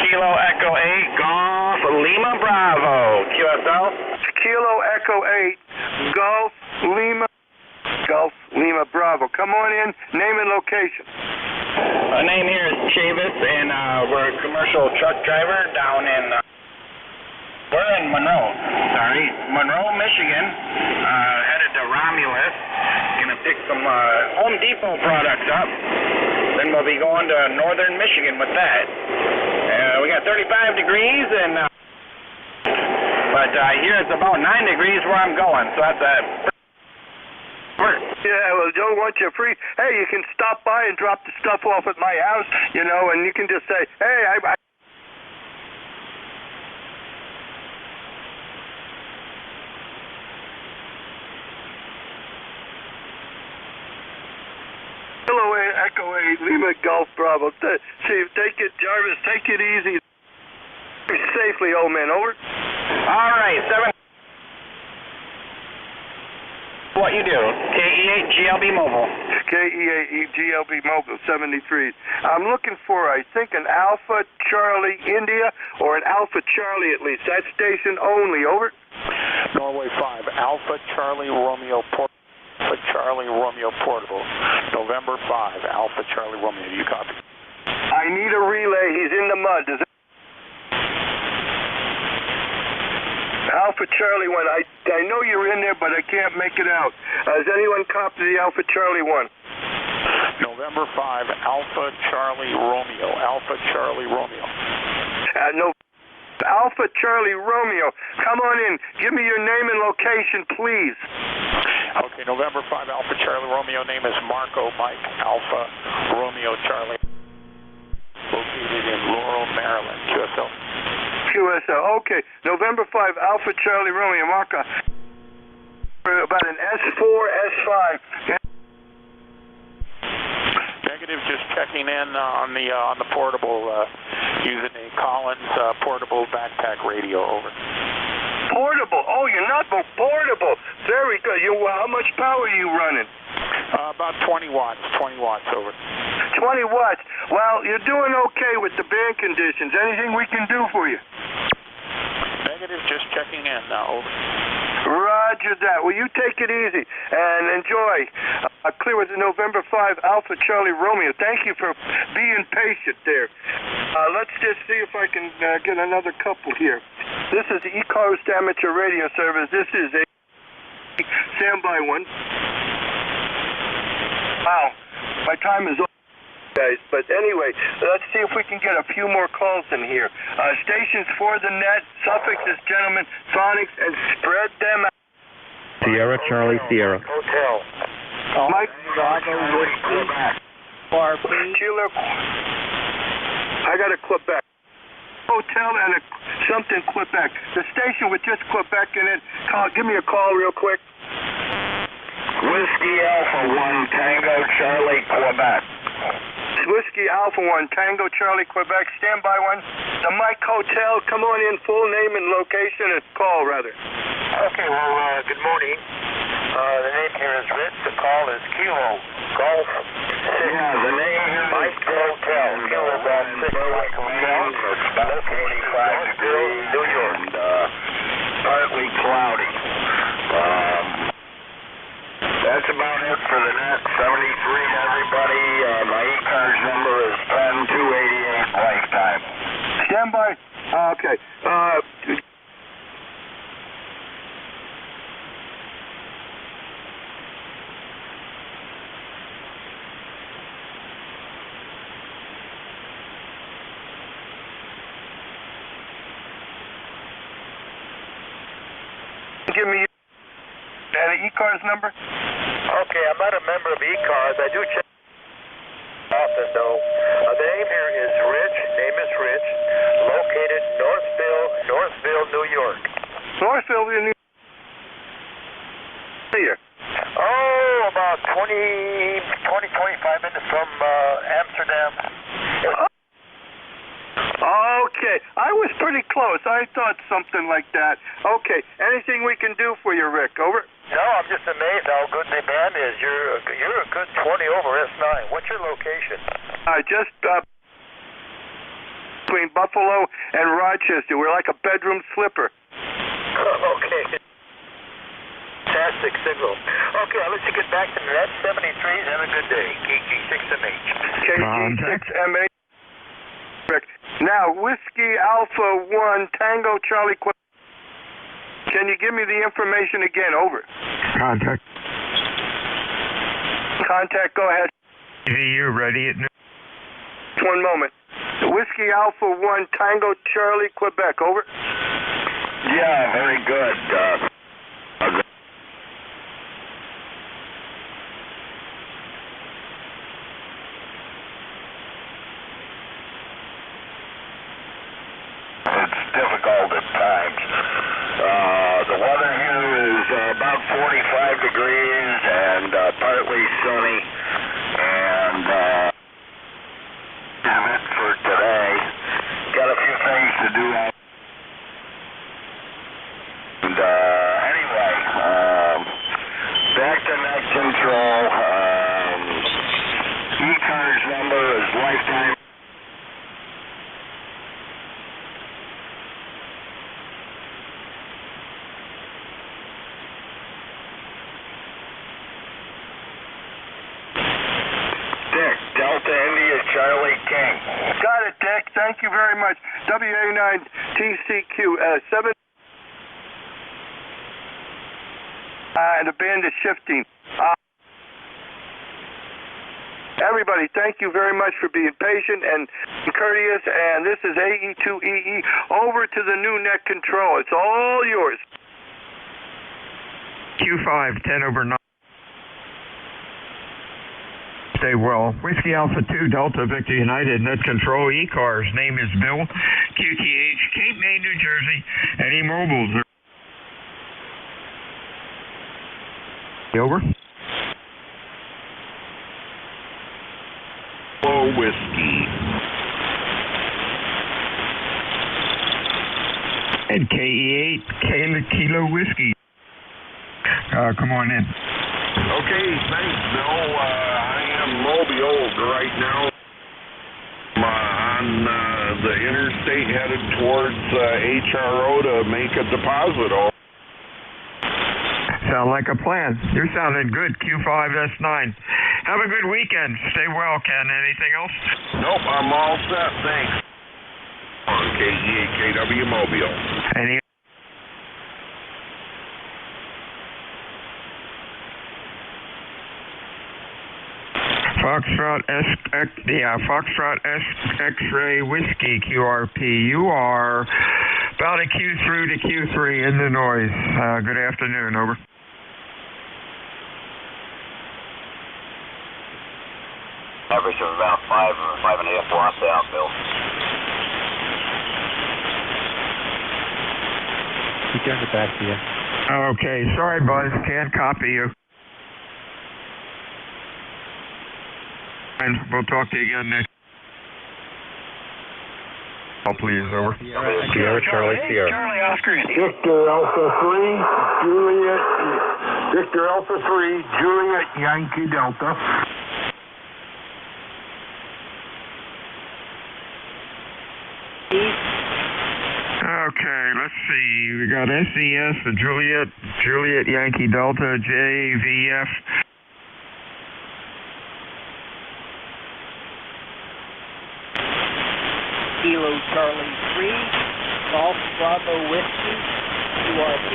Kilo Echo 8 Golf Lima Bravo. QSL. Kilo Echo 8 Golf Lima Bravo. Come on in. Name and location. My name here is Chavis, and we're a commercial truck driver down in... we're in Monroe, Michigan. Headed to Romulus. Gonna pick some Home Depot products up. Then we'll be going to northern Michigan with that. We got 35 degrees, and but here it's about 9 degrees where I'm going, so that's a... Yeah, well, don't want you free. Hey, you can stop by and drop the stuff off at my house, you know, and you can just say, hey, Kilo Echo 8 Lima Golf Bravo. See, take it, Jarvis, take it easy. Safely, old man, over. All right, 7... What you do? KE8 GLB Mobile. KE8 GLB Mobile 73. I'm looking for, I think, an Alpha Charlie India or an Alpha Charlie at least. That station only. Over. Norway 5 Alpha Charlie Romeo Portable. Alpha Charlie Romeo Portable. November 5 Alpha Charlie Romeo. Do you copy? I need a relay. He's in the mud. Does it... Alpha Charlie 1. I know you're in there, but I can't make it out. Has anyone copied the Alpha Charlie 1? November 5 Alpha Charlie Romeo. Alpha Charlie Romeo. No. Alpha Charlie Romeo. Come on in. Give me your name and location, please. Okay, November 5 Alpha Charlie Romeo. Name is Marco Mike Alpha Romeo Charlie. Located in Laurel, Maryland. QSL. QSL. Okay. November 5 Alpha Charlie Romeo. Marco. About an S4, S5. Negative. Just checking in on the portable using a Collins portable backpack radio. Over. Portable. Oh, you're not portable. Very good. How much power are you running? About 20 watts. 20 watts. Over. 20 watts. Well, you're doing okay with the band conditions. Anything we can do for you? Negative. Just checking in now. Over. Roger that. Well, you take it easy and enjoy. Clear with the November 5 Alpha Charlie Romeo. Thank you for being patient there. Let's just see if I can get another couple here. This is the ECARS Amateur Radio Service. This is a standby one. Wow. My time is over, guys. But anyway, let's see if we can get a few more calls in here. Stations for the net, suffixes, gentlemen, phonics, and spread them out. Sierra Charlie Sierra. Hotel. Mike. Kilo. I got a Quebec. Hotel and something Quebec. The station with just Quebec in it. Give me a call real quick. Whiskey Alpha 1 Tango Charlie Quebec. Whiskey Alpha 1, Tango Charlie, Quebec, standby 1. The Mike Hotel, come on in, full name and location and call, rather. Okay, well, good morning. The name here is Rich. The call is Kilo Golf 6. Yeah, the name here Mike Hotel. Kilo Golf 6 Mike Hotel. It's about 45 degrees New York. and partly cloudy. That's about it for the net 73, everybody. My ECARS number is 10288 lifetime. Standby. Okay. Give me an ECARS number. Okay, I'm not a member of ECARS. I do check often, though. The name here is Rich. Name is Rich. Located Northville, New York. Northville, New York. Here. Oh, about 25 minutes from Amsterdam. Okay, I was pretty close. I thought something like that. Okay, anything we can do for you, Rick? Over. No, I'm just amazed how good the band is. You're a good 20 over S9. What's your location? Just between Buffalo and Rochester. We're like a bedroom slipper. Okay. Fantastic signal. Okay, I'll let you get back to the net 73s. Have a good day. KG6MH. KG6MH. Rick. Now, Whiskey Alpha 1, Tango Charlie. Can you give me the information again? Over. Contact. Contact, go ahead. You ready? One moment. Whiskey Alpha 1, Tango Charlie, Quebec. Over. Yeah, very good. It's difficult at times. The weather here is about 45 degrees and partly sunny, and that's it for today. Got a few things to do. And anyway, back to net control. ECARS number is lifetime. Delta India Charlie King. Got it, Dick. Thank you very much. WA9TCQ 7. And the band is shifting. Everybody, thank you very much for being patient and courteous. And this is AE2EE over to the new net control. It's all yours. Q5, 10 over 9. Stay well. Whiskey Alpha 2, Delta Victor United, net control, ECARS. Name is Bill, QTH, Cape May, New Jersey. Any mobiles? Over. Hello, Whiskey. And KE8, Kilo Whiskey. Come on in. Okay, thanks, Bill. I am Mobile right now. On the interstate headed towards HRO to make a deposit. Sound like a plan. You're sounding good, Q5S9. Have a good weekend. Stay well, Ken. Anything else? Nope, I'm all set, thanks. On KG8KW Mobile. Any? Foxtrot Foxtrot X-ray Whiskey QRP. You are about a Q through to Q3 in the noise. Good afternoon, over. Average of about 5.5 watts out, Bill. He turned it back to you. Okay, sorry, Buzz. Can't copy you. And we'll talk to you again next. Oh, please, over. Sierra, Charlie, Sierra. Charlie, Oscar, Victor Alpha 3, Juliet, Victor Alpha 3, Juliet, Yankee Delta. Okay, let's see. We got SES, Juliet, Yankee Delta, JVF. Kilo Charlie 3, Golf Bravo Whiskey, QRP.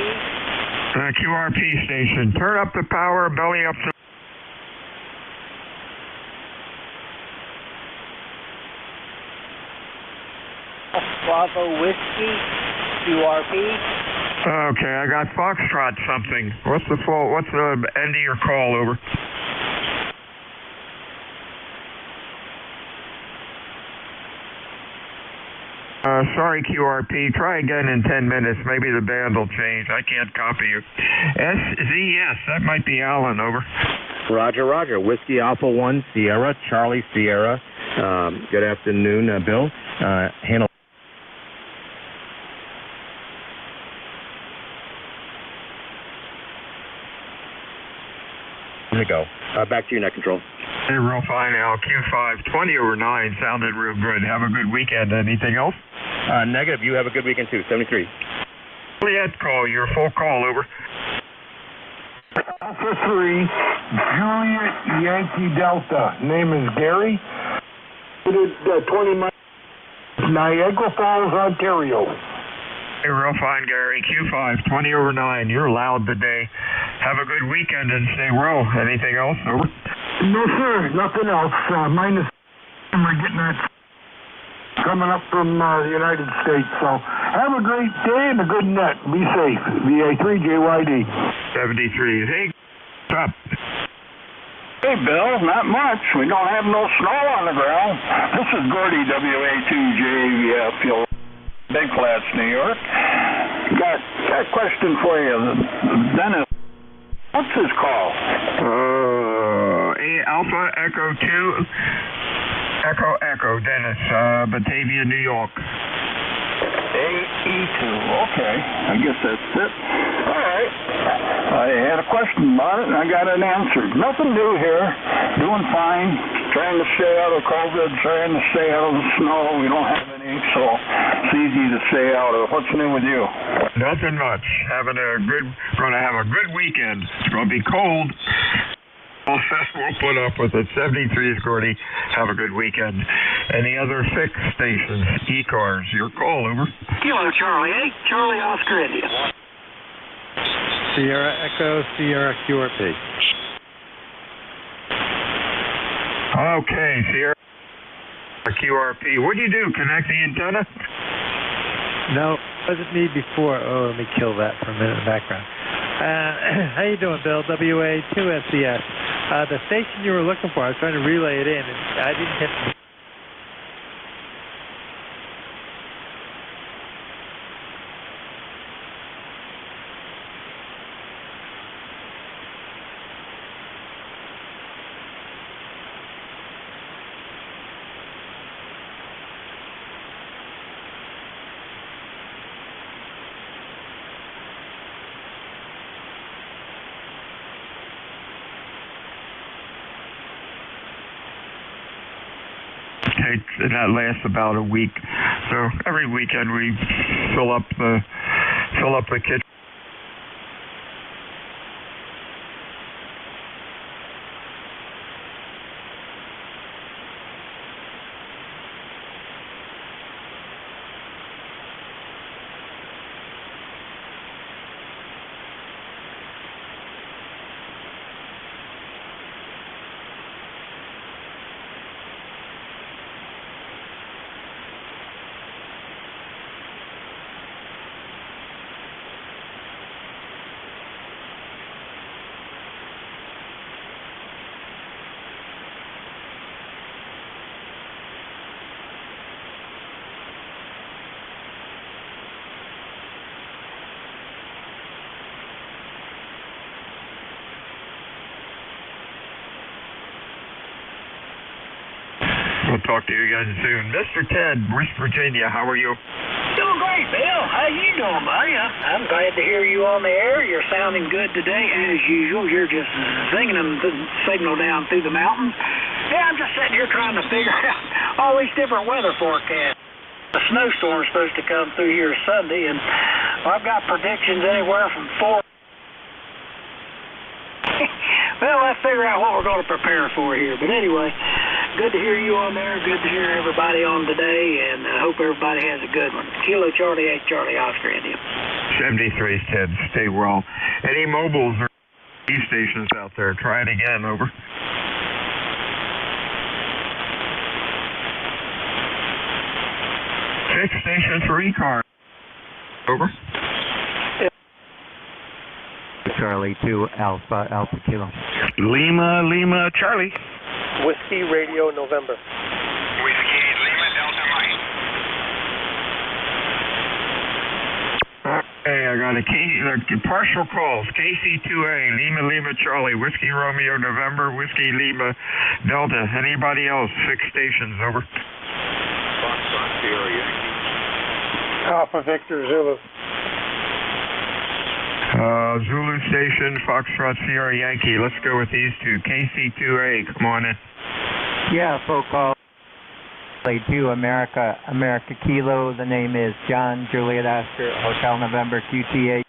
QRP station. Turn up the power, belly up to... Golf Bravo Whiskey, QRP. Okay, I got Foxtrot something. What's the end of your call, over? Sorry, QRP. Try again in 10 minutes. Maybe the band will change. I can't copy you. SZS. That might be Alan, over. Roger, Roger. Whiskey Alpha 1, Sierra, Charlie, Sierra. Good afternoon, Bill. Handle. There you go. Back to you, net control. Hey, real fine, Al. Q5, 20 over 9. Sounded real good. Have a good weekend. Anything else? Negative. You have a good weekend, too. 73. Juliet call. Your full call, over. Alpha 3, Juliet, Yankee Delta. Name is Gary. 20 miles, Niagara Falls, Ontario. Hey, real fine, Gary. Q5, 20 over 9. You're loud today. Have a good weekend and stay well. Anything else, over? No, sir. Nothing else. Minus we're getting that coming up from the United States. So have a great day and a good net. Be safe. VA3JYD. 73. Hey, what's up? Hey, Bill. Not much. We don't have no snow on the ground. This is Gordy, WA2JVF, Big Flats, New York. Got a question for you. Dennis, what's his call? Alpha Echo 2, Echo, Dennis, Batavia, New York. AE2, okay. I guess that's it. All right. I had a question about it, and I got it answered. Nothing new here. Doing fine. Trying to stay out of COVID, trying to stay out of the snow. We don't have any, so it's easy to stay out of. What's new with you? Nothing much. Gonna have a good weekend. It's gonna be cold. We'll put up with it. 73 is Gordy. Have a good weekend. Any other fixed stations? ECARS. Your call, over. Kilo Charlie 8, Charlie Oscar India. Sierra Echo, Sierra QRP. Okay, Sierra QRP. What do you do? Connect the antenna? No, wasn't me before. Oh, let me kill that for a minute in the background. How you doing, Bill? WA2SCS. The station you were looking for, I was trying to relay it in, and I didn't hit the... That lasts about a week. So every weekend we fill up the kitchen. talk to you again soon. Mr. Ted, West Virginia, how are you? Doing great, Bill. How you doing, buddy? I'm glad to hear you on the air. You're sounding good today, as usual. You're just singing them the signal down through the mountains. Yeah, I'm just sitting here trying to figure out all these different weather forecasts. The snowstorm's supposed to come through here Sunday, and I've got predictions anywhere from 4. Well, let's figure out what we're going to prepare for here. But anyway, good to hear you on there. Good to hear everybody on today, and I hope everybody has a good one. Kilo Charlie 8 Charlie Oscar India. 73, Ted. Stay well. Any mobiles or TV stations out there? Try it again. Over. Fixed station for ECARS. Over. Charlie 2 Alpha Alpha Kilo. Lima Charlie. Whiskey Radio November. Whiskey Lima Delta Mike. Hey, I got partial calls. KC2A, Lima Charlie, Whiskey Romeo November, Whiskey Lima Delta. Anybody else? Fixed stations, over. Foxtrot Sierra Yankee. Alpha Victor Zulu. Zulu station, Foxtrot Sierra Yankee. Let's go with these two. KC2A, come on in. Yeah, phone call. 2 America Kilo. The name is John Juliet Oscar, Hotel November QTA.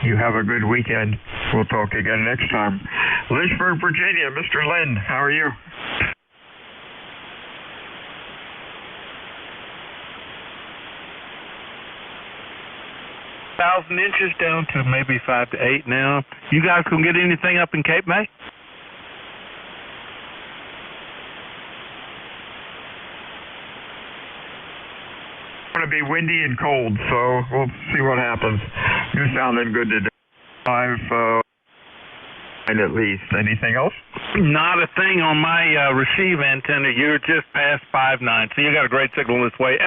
You have a good weekend. We'll talk again next time. Lynchburg, Virginia, Mr. Lynn, how are you? Thousand inches down to maybe 5 to 8 now. You guys can get anything up in Cape May? It's going to be windy and cold, so we'll see what happens. You're sounding good today. 5 at least. Anything else? Not a thing on my receive antenna. You're just past 5.9, so you got a great signal this way.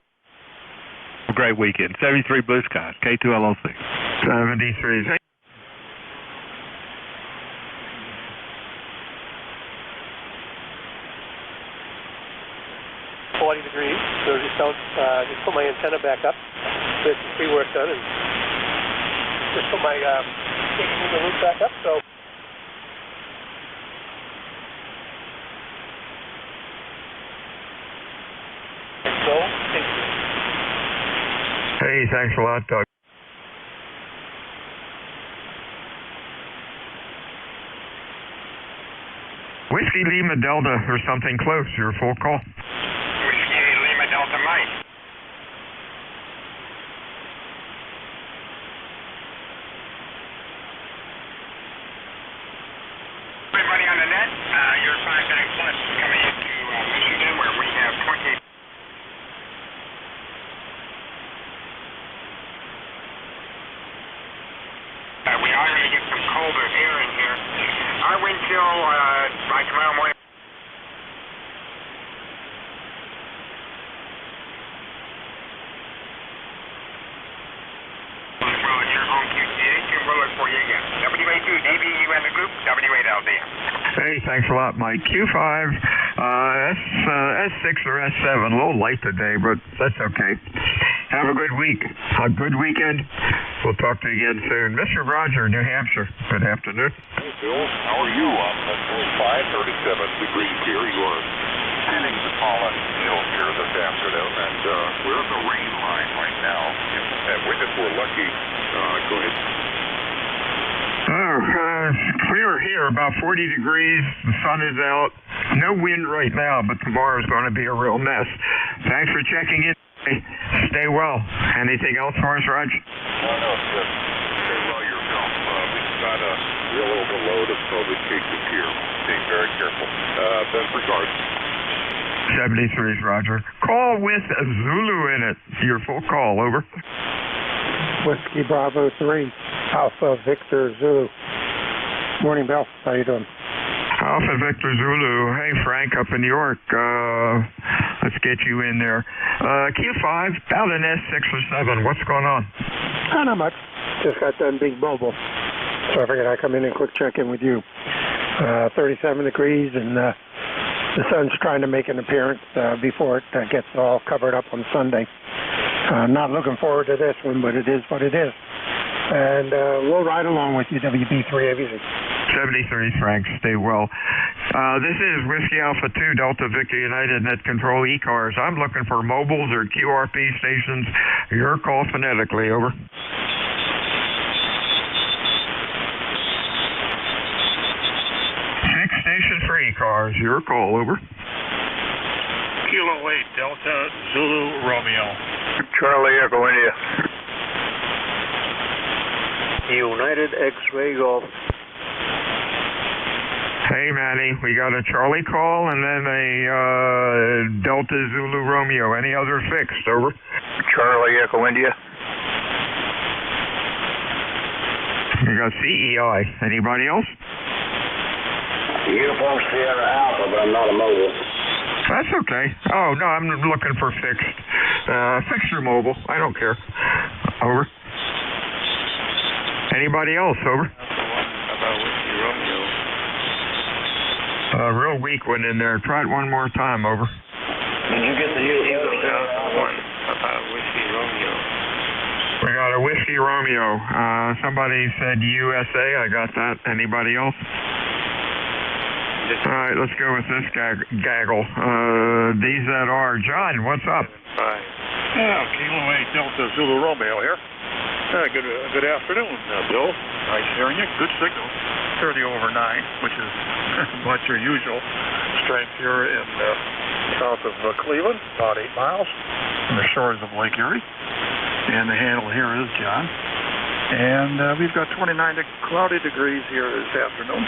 Great weekend. 73 blue skies. K2LO6. 73. 40 degrees, so just put my antenna back up, get some pre-work done, and just put my loop back up, so. And so, thank you. Hey, thanks a lot, Doug. Whiskey Lima Delta or something close, your full call. Whiskey Lima Delta Mike. Everybody on the net, your 5.9 plus coming into Michigan where we have 20. We are going to get some colder air in here. Our wind chill by tomorrow morning. Well, it's your home QTA. We'll look for you again. WA2, DBU and the group, W8LD. Hey, thanks a lot, Mike. Q5, S6 or S7. A little light today, but that's okay. Have a good week. A good weekend. We'll talk to you again soon. Mr. Roger, New Hampshire. Good afternoon. Hey, Bill. How are you? I'm 37 degrees here. You are standing the Pollen Hill here this afternoon, and we're in the rain line right now. If we're lucky, go ahead. Clear here, about 40 degrees. The sun is out. No wind right now, but tomorrow is going to be a real mess. Thanks for checking in. Stay well. Anything else for us, Raj? No, it's good. Stay well yourself. We've got not a real overload of COVID cases here. Being very careful. Best regards. 73's Roger. Call with a Zulu in it. Your full call, over. Whiskey Bravo 3, Alpha Victor Zulu. Morning, Bill. How you doing? Alpha Victor Zulu. Hey, Frank, up in New York. Let's get you in there. Q5, about an S6 or 7. What's going on? Not much. Just got done being mobile. So I figured I'd come in and quick check in with you. 37 degrees, and the sun's trying to make an appearance before it gets all covered up on Sunday. Not looking forward to this one, but it is what it is. And we'll ride along with you, WB3 AVZ. 73, Frank. Stay well. This is Whiskey Alpha 2, Delta Victor United Net Control ECARS. I'm looking for mobiles or QRP stations. Your call phonetically, over. Station for ECARS. Your call, over. Kilo 8, Delta Zulu Romeo. Charlie Echo India. United X-Ray Golf. Hey, Manny, we got a Charlie call and then a Delta Zulu Romeo. Any other fixed, over? Charlie Echo India. We got CEI. Anybody else? Uniform Sierra Alpha, but I'm not a mobile. That's okay. Oh, no, I'm looking for fixed. Fixed or mobile. I don't care. Over. Anybody else, over? About Whiskey Romeo. Real weak one in there. Try it one more time, over. Did you get the Eagle Delta 1? About Whiskey Romeo. We got a Whiskey Romeo. Somebody said USA. I got that. Anybody else? All right, let's go with this gaggle. DZR. John, what's up? Yeah, Kilo 8 Delta Zulu Romeo here. Good afternoon, Bill. Nice hearing you. Good signal. 30 over 9, which is much your usual strength here in south of Cleveland, about 8 miles from the shores of Lake Erie. And the handle here is John. And we've got 29 cloudy degrees here this afternoon.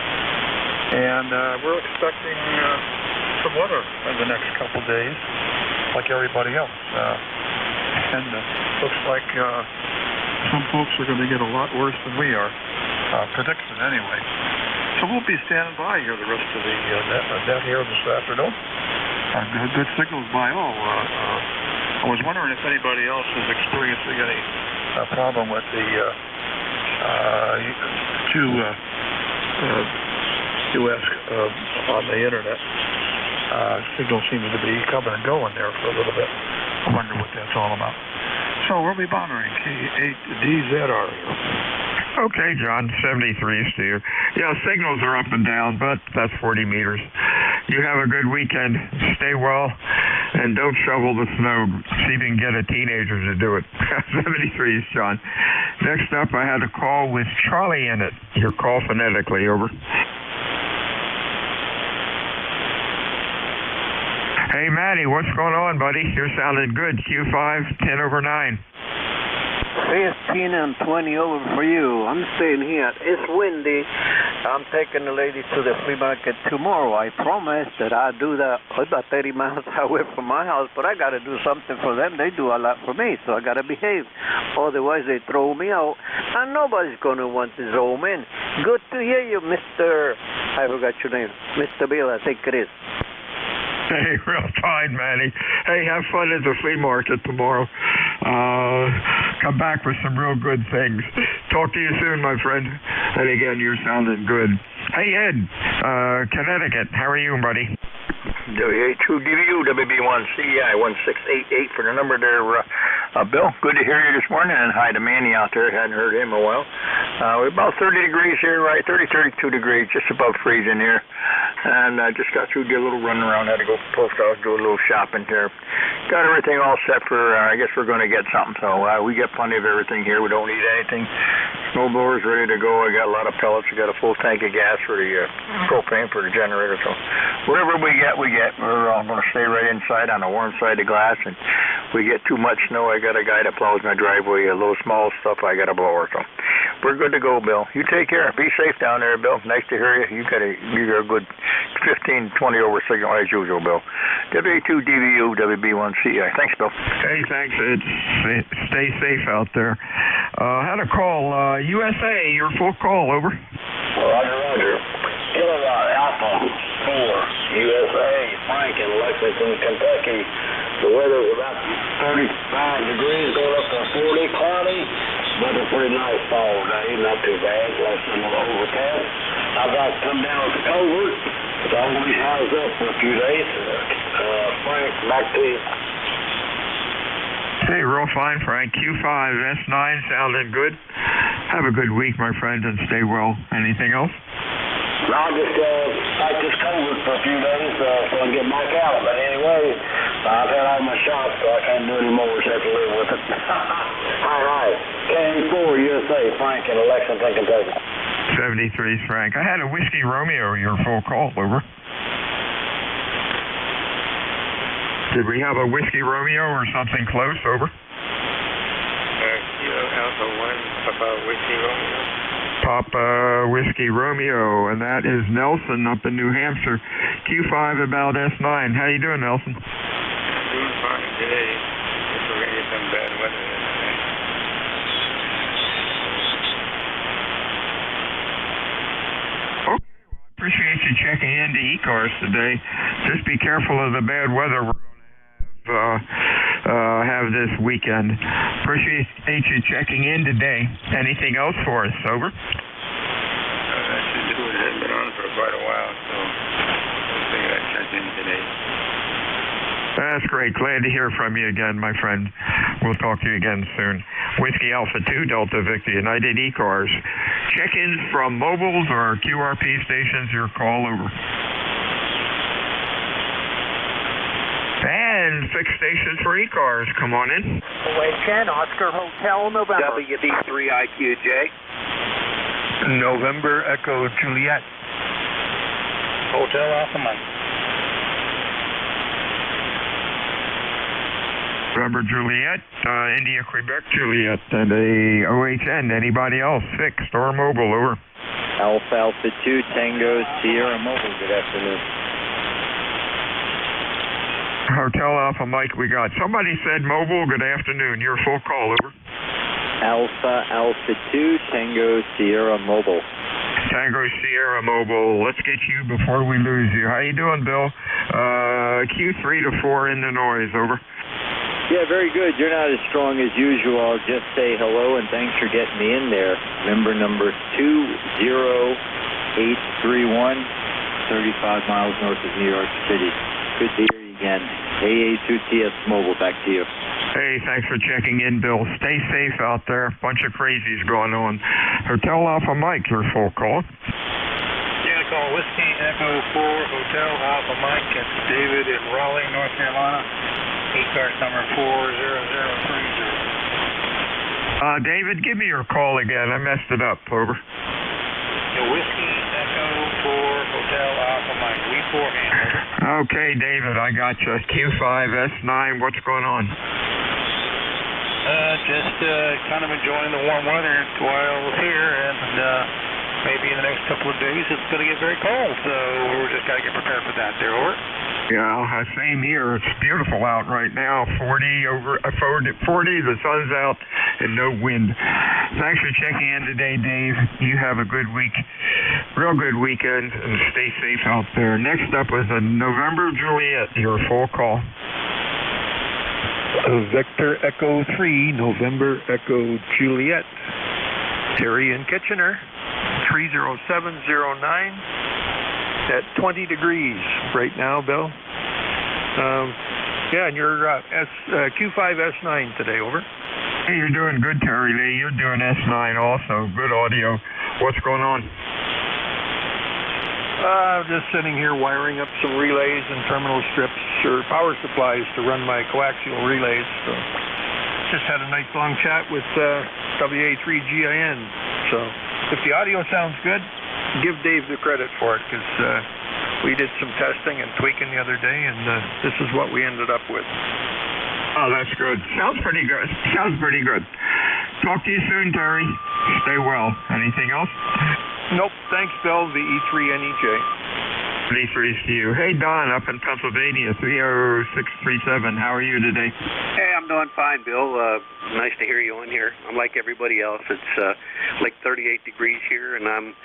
And we're expecting some weather in the next couple days, like everybody else. And looks like some folks are going to get a lot worse than we are. Prediction anyway. So we'll be standing by here the rest of the net here this afternoon. Good signals by all. I was wondering if anybody else is experiencing any problem with the US on the internet. Signal seems to be coming and going there for a little bit. I wonder what that's all about. So we'll be monitoring K8DZR here. Okay, John, 73 to you. Yeah, signals are up and down, but that's 40 meters. You have a good weekend. Stay well, and don't shovel the snow. See if you can get a teenager to do it. 73 is John. Next up, I had a call with Charlie in it. Your call phonetically, over. Hey, Matty, what's going on, buddy? You're sounding good. Q5, 10 over 9. 15 and 20 over for you. I'm staying here. It's windy. I'm taking the ladies to the flea market tomorrow. I promised that I'd do that. It's about 30 miles away from my house, but I got to do something for them. They do a lot for me, so I got to behave. Otherwise, they throw me out, and nobody's going to want to zoom in. Good to hear you, Mr. I forgot your name. Mr. Bill, I think it is. Hey, real fine, Manny. Hey, have fun at the flea market tomorrow. Come back with some real good things. Talk to you soon, my friend. And again, you're sounding good. Hey, Ed, Connecticut. How are you, buddy? W82DVU, WB1CEI 1688 for the number there, Bill. Good to hear you this morning, and hi to Manny out there. Hadn't heard him in a while. We're about 30 degrees here, right? 32 degrees, just above freezing here. And I just got through, did a little run around, had to go to the post office, do a little shopping here. Got everything all set for, I guess we're going to get something. So we got plenty of everything here. We don't need anything. Snowblower's ready to go. I got a lot of pellets. I got a full tank of gas for the propane for the generator. So whatever we get, we get. We're all going to stay right inside on the warm side of the glass. And we get too much snow, I got a guy that plows my driveway. A little small stuff, I got a blower. So We're good to go, Bill. You take care. Be safe down there, Bill. Nice to hear you. You got a good 15, 20 over signal as usual, Bill. WA2DVU, WB1CI. Thanks, Bill. Hey, thanks. Stay safe out there. Had a call. USA, your full call, over. Roger. Kilowatt Alpha 4, USA, Frank in Lexington, Kentucky. The weather's about 35 degrees, going up to 40, cloudy, but a pretty nice fall day, not too bad, less than overcast. I've got to come down with the covert. It's always housed up for a few days. Frank, back to you. Hey, real fine, Frank. Q5 S9 sounded good. Have a good week, my friend, and stay well. Anything else? No, I just fight this COVID for a few days so I can get back out. But anyway, I've had all my shots, so I can't do any more. Just have to live with it. All right. KA4 USA, Frank in Lexington, Kentucky. 73's Frank. I had a Whiskey Romeo, your full call, over. Did we have a Whiskey Romeo or something close, over? Kilo Alpha 1, Papa Whiskey Romeo. Papa Whiskey Romeo, and that is Nelson up in New Hampshire. Q5 about S9. How you doing, Nelson? Doing fine today. If we're going to get some bad weather today. Okay, well, I appreciate you checking into ECARS today. Just be careful of the bad weather we're going to have this weekend. Appreciate you checking in today. Anything else for us, over? That should do it. It has been on for quite a while, so I figured I'd check in today. That's great. Glad to hear from you again, my friend. We'll talk to you again soon. Whiskey Alpha 2, Delta Victor United, ECARS. Check-ins from mobiles or QRP stations, your call, over. And fixed stations for ECARS. Come on in. OHN, Oscar Hotel, November. WB3IQJ. November Echo Juliet. Hotel Alpha Mike. November Juliet, India Quebec Juliet, and a OHN. Anybody else? Fixed or mobile, over. Alpha 2, Tango Sierra Mobile. Good afternoon. Hotel Alpha Mike, we got. Somebody said mobile. Good afternoon. Your full call, over. Alpha 2, Tango Sierra Mobile. Tango Sierra Mobile. Let's get you before we lose you. How you doing, Bill? Q3 to 4 in the noise, over. Yeah, very good. You're not as strong as usual. I'll just say hello and thanks for getting me in there. Member number 20831, 35 miles north of New York City. Good to hear you again. AA2TS Mobile, back to you. Hey, thanks for checking in, Bill. Stay safe out there. Bunch of crazies going on. Hotel Alpha Mike, your full call. Yeah, call Whiskey Echo 4, Hotel Alpha Mike. It's David in Raleigh, North Carolina. ECARS number 40030. David, give me your call again. I messed it up, over. Whiskey Echo 4, Hotel Alpha Mike. We4 handle. Okay, David, I got you. Q5 S9, what's going on? Just kind of enjoying the warm weather while here, and maybe in the next couple of days it's going to get very cold, so we're just got to get prepared for that. There, over. Yeah, same here. It's beautiful out right now. 40, the sun's out, and no wind. Thanks for checking in today, Dave. You have a good week, real good weekend, and stay safe out there. Next up is a November Juliet, your full call. Vector Echo 3, November Echo Juliet. Terry in Kitchener, 30709. At 20 degrees right now, Bill. Yeah, and you're Q5 S9 today, over. Hey, you're doing good, Terry Lee. You're doing S9 also. Good audio. What's going on? Just sitting here wiring up some relays and terminal strips or power supplies to run my coaxial relays. So just had a nice long chat with WA3GIN. So if the audio sounds good, give Dave the credit for it, because we did some testing and tweaking the other day, and this is what we ended up with. Oh, that's good. Sounds pretty good. Talk to you soon, Terry. Stay well. Anything else? Nope. Thanks, Bill. The E3NEJ. 33 to you. Hey, Don, up in Pennsylvania, 30637. How are you today? Hey, I'm doing fine, Bill. Nice to hear you on here. I'm like everybody else. It's like 38 degrees here, and I'm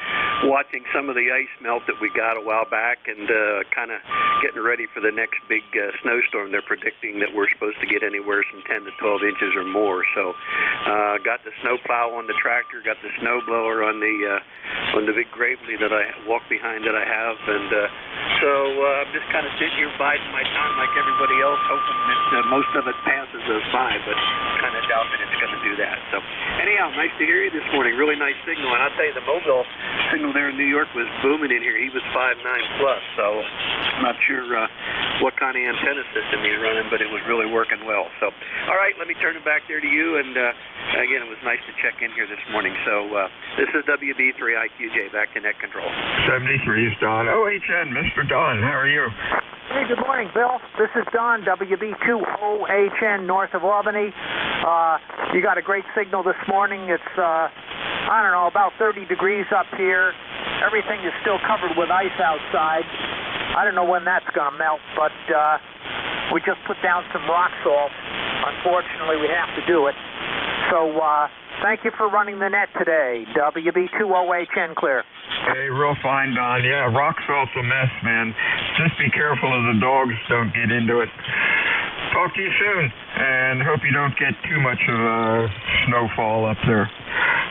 watching some of the ice melt that we got a while back and kind of getting ready for the next big snowstorm. They're predicting that we're supposed to get anywhere from 10 to 12 inches or more. So got the snowplow on the tractor, got the snowblower on the big gravely that I walk behind that I have, and so I'm just kind of sitting here biding my time like everybody else, hoping that most of it passes us by, but kind of doubt that it's going to do that. So anyhow, nice to hear you this morning. Really nice signal, and I'll tell you, the mobile signal there in New York was booming in here. He was 5.9 plus, so I'm not sure what kind of antenna system he's running, but it was really working well. So all right, let me turn it back there to you, and again, it was nice to check in here this morning. So this is WB3IQJ, back to net control. 73 is Don. OHN, Mr. Don, how are you? Hey, good morning, Bill. This is Don, WB2OHN, north of Albany. You got a great signal this morning. It's, I don't know, about 30 degrees up here. Everything is still covered with ice outside. I don't know when that's going to melt, but we just put down some rock salt. Unfortunately, we have to do it. So thank you for running the net today. WB2OHN clear. Hey, real fine, Don. Yeah, rock salt's a mess, man. Just be careful of the dogs don't get into it. Talk to you soon, and hope you don't get too much of a snowfall up there.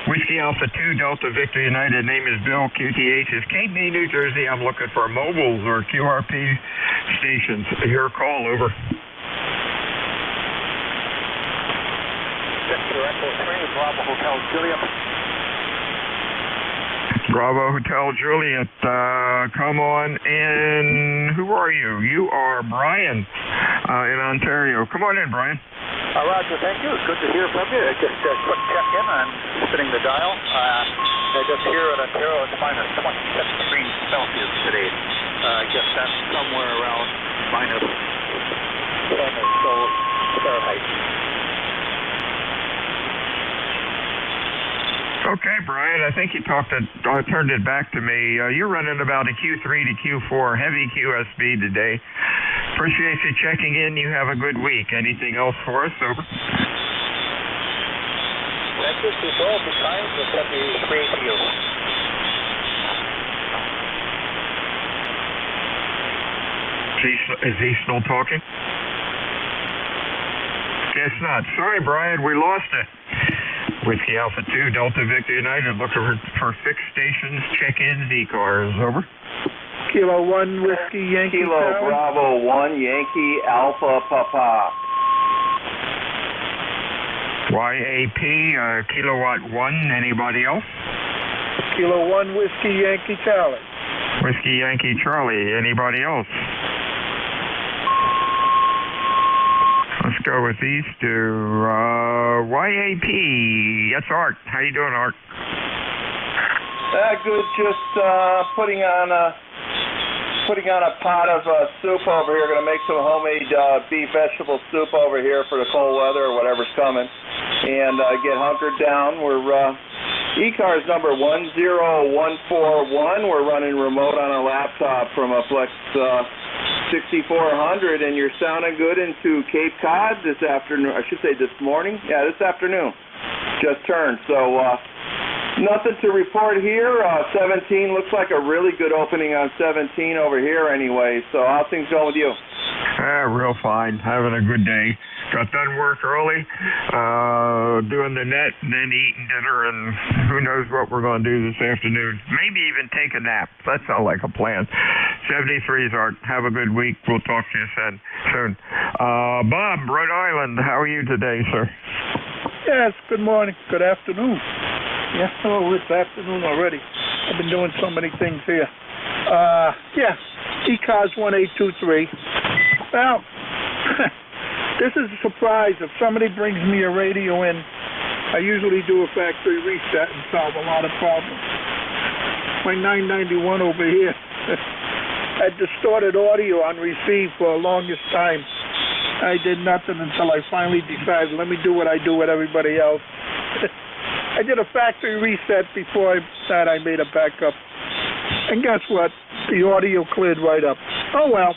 Whiskey Alpha 2, Delta Victor United. Name is Bill. QTH is Cape May, New Jersey. I'm looking for mobiles or QRP stations. Your call, over. Echo 3, Bravo Hotel Juliet. Bravo Hotel Juliet, come on in. Who are you? You are Brian in Ontario. Come on in, Brian. Roger, thank you. It's good to hear from you. Just a quick check-in. I'm spinning the dial. Just here in Ontario, it's minus 27 degrees Celsius today. I guess that's somewhere around minus 10 or so Fahrenheit. Okay, Brian, I think you turned it back to me. You're running about a Q3 to Q4 heavy QSB today. Appreciate you checking in. You have a good week. Anything else for us? Over. That's it. It's all the time. We'll send the screen to you. Is he still talking? Guess not. Sorry, Brian, we lost it. Whiskey Alpha 2, Delta Victor United, looking for fixed stations, check-ins, ECARS, over. Kilo 1, Whiskey, Yankee, Kilo Charlie. Bravo 1, Yankee, Alpha, Papa. YAP, Kilowatt 1, anybody else? Kilo 1, Whiskey, Yankee, Charlie. Whiskey, Yankee, Charlie, anybody else? Let's go with these two. YAP. That's Art. How you doing, Art? Good. Just putting on a pot of soup over here. Going to make some homemade beef vegetable soup over here for the cold weather or whatever's coming, and get hunkered down. We're ECARS number 10141. We're running remote on a laptop from a Flex 6400, and you're sounding good into Cape Cod this afternoon. I should say this morning. Yeah, this afternoon. Just turned. So nothing to report here. 17 looks like a really good opening on 17 over here anyway. So how's things going with you? Real fine. Having a good day. Got done work early, doing the net, and then eating dinner, and who knows what we're going to do this afternoon. Maybe even take a nap. That sounds like a plan. 73's Art. Have a good week. We'll talk to you soon. Bob, Rhode Island, how are you today, sir? Yes, good morning. Good afternoon. Yes, hello, it's afternoon already. I've been doing so many things here. ECARS 1823. Well, this is a surprise. If somebody brings me a radio in, I usually do a factory reset and solve a lot of problems. My 991 over here had distorted audio on receive for the longest time. I did nothing until I finally decided, let me do what I do with everybody else. I did a factory reset before I made a backup. And guess what? The audio cleared right up. Oh, well.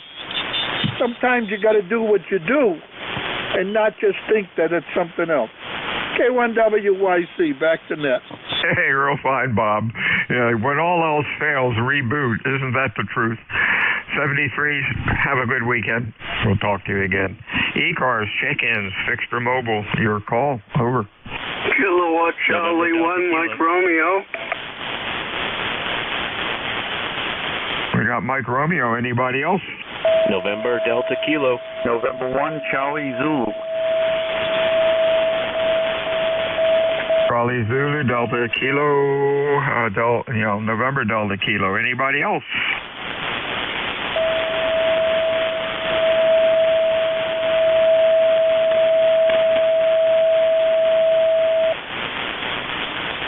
Sometimes you got to do what you do and not just think that it's something else. K1WYC, back to net. Hey, real fine, Bob. Yeah, when all else fails, reboot. Isn't that the truth? 73s, have a good weekend. We'll talk to you again. ECARS, check-ins, Fixture Mobile, your call. Over. Kilowatt Charlie 1, Mike Romeo. We got Mike Romeo. Anybody else? November Delta Kilo. November 1, Charlie Zulu. Charlie Zulu, Delta Kilo, November Delta Kilo. Anybody else?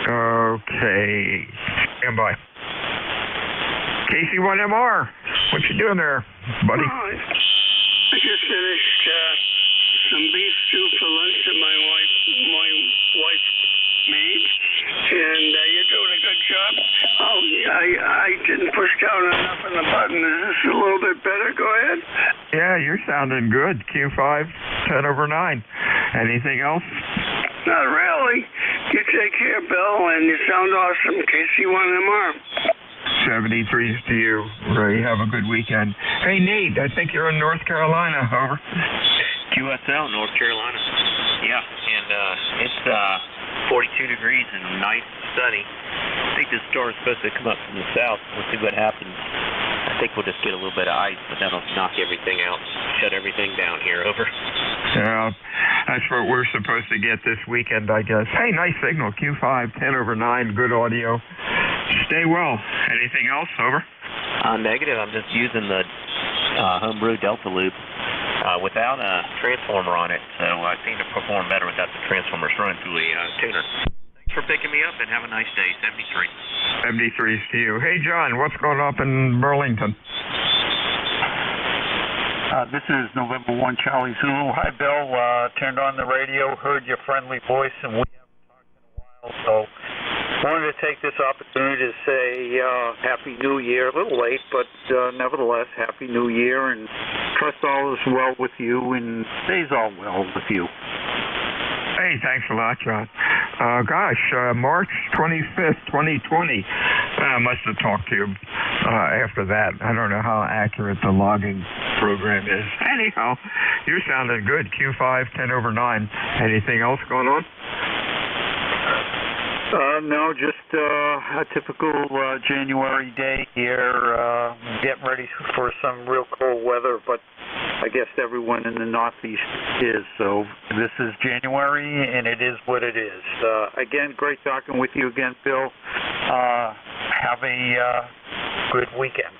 Okay. Stand by. KC1MR, what you doing there, buddy? Oh, I just finished some beef stew for lunch that my wife made, and you're doing a good job. Oh, I didn't push down enough on the button. Is this a little bit better? Go ahead. Yeah, you're sounding good. Q5, 10 over 9. Anything else? Not really. You take care, Bill, and you sound awesome. KC1MR. 73s to you, Ray. Have a good weekend. Hey, Nate, I think you're in North Carolina. Over. QSL, North Carolina. Yeah, and it's 42 degrees and nice and sunny. I think this storm is supposed to come up from the south. We'll see what happens. I think we'll just get a little bit of ice, but that'll knock everything out, shut everything down here. Over. Yeah, that's what we're supposed to get this weekend, I guess. Hey, nice signal. Q5, 10 over 9, good audio. Stay well. Anything else? Over. Negative. I'm just using the homebrew Delta loop without a transformer on it, so I seem to perform better without the transformers running through the tuner. Thanks for picking me up, and have a nice day. 73. 73s to you. Hey, John, what's going up in Burlington? This is November 1, Charlie Zulu. Hi, Bill. Turned on the radio, heard your friendly voice, and we haven't talked in a while, so wanted to take this opportunity to say Happy New Year. A little late, but nevertheless, Happy New Year, and trust all is well with you and stays all well with you. Hey, thanks a lot, John. March 25th, 2020. I must have talked to you after that. I don't know how accurate the logging program is. Anyhow, you're sounding good. Q5, 10 over 9. Anything else going on? No, just a typical January day here. Getting ready for some real cold weather, but I guess everyone in the Northeast is. So this is January, and it is what it is. Again, great talking with you again, Bill. Have a good weekend.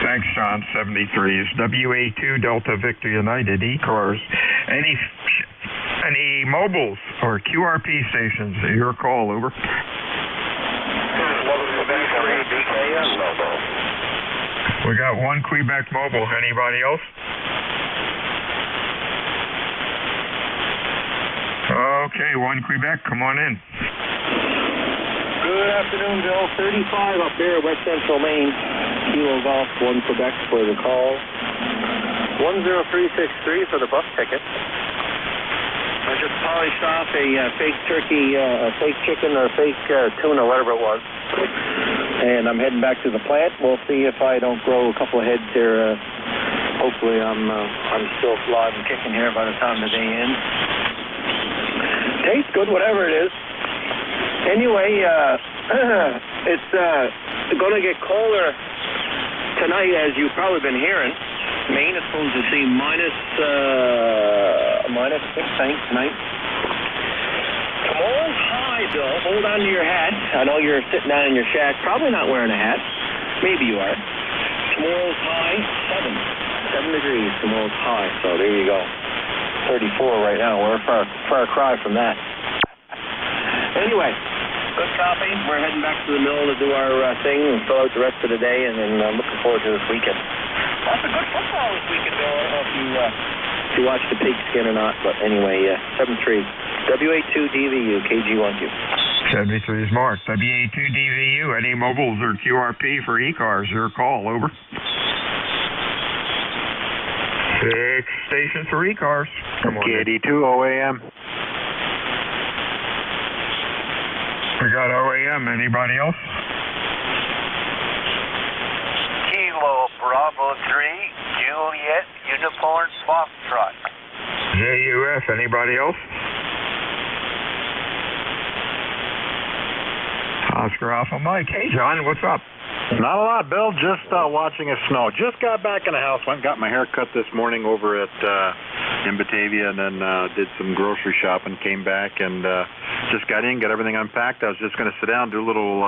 Thanks, John. 73s. WA2 Delta Victor United ECARS. Any mobiles or QRP stations? Your call. Over. We got one Quebec mobile. Anybody else? Okay, one Quebec. Come on in. Good afternoon, Bill. 35 up there, West Central Maine. Kilo Golf, 1 Quebec for the call. 10363 for the bus ticket. I just polished off a fake turkey, fake chicken or fake tuna, whatever it was. And I'm heading back to the plant. We'll see if I don't grow a couple of heads here. Hopefully I'm still alive and kicking here by the time the day ends. Tastes good, whatever it is. Anyway, it's going to get colder tonight, as you've probably been hearing. Maine is supposed to see minus 6, I think, tonight. Tomorrow's high, Bill. Hold on to your hat. I know you're sitting down in your shack, probably not wearing a hat. Maybe you are. Tomorrow's high, 7 degrees. Tomorrow's high, so there you go. 34 right now. We're a far cry from that. Anyway, good copy. We're heading back to the mill to do our thing and fill out the rest of the day, and then looking forward to this weekend. Lots of good football this weekend, Bill. I don't know if you if you watch the pigskin or not, but anyway, 73. WA2DVU, KG1Q. 73 is Mark. WA2DVU, any mobiles or QRP for ECARS, your call, over. 6 stations for ECARS. Come on. KD2 OAM. We got OAM. Anybody else? Kilo Bravo 3, Juliet Uniform Foxtrot. JUF. Anybody else? Oscar Alpha Mike. Hey, John, what's up? Not a lot, Bill. Just watching it snow. Just got back in the house. Went and got my hair cut this morning over at in Batavia, and then did some grocery shopping. Came back and just got in, got everything unpacked. I was just going to sit down, do a little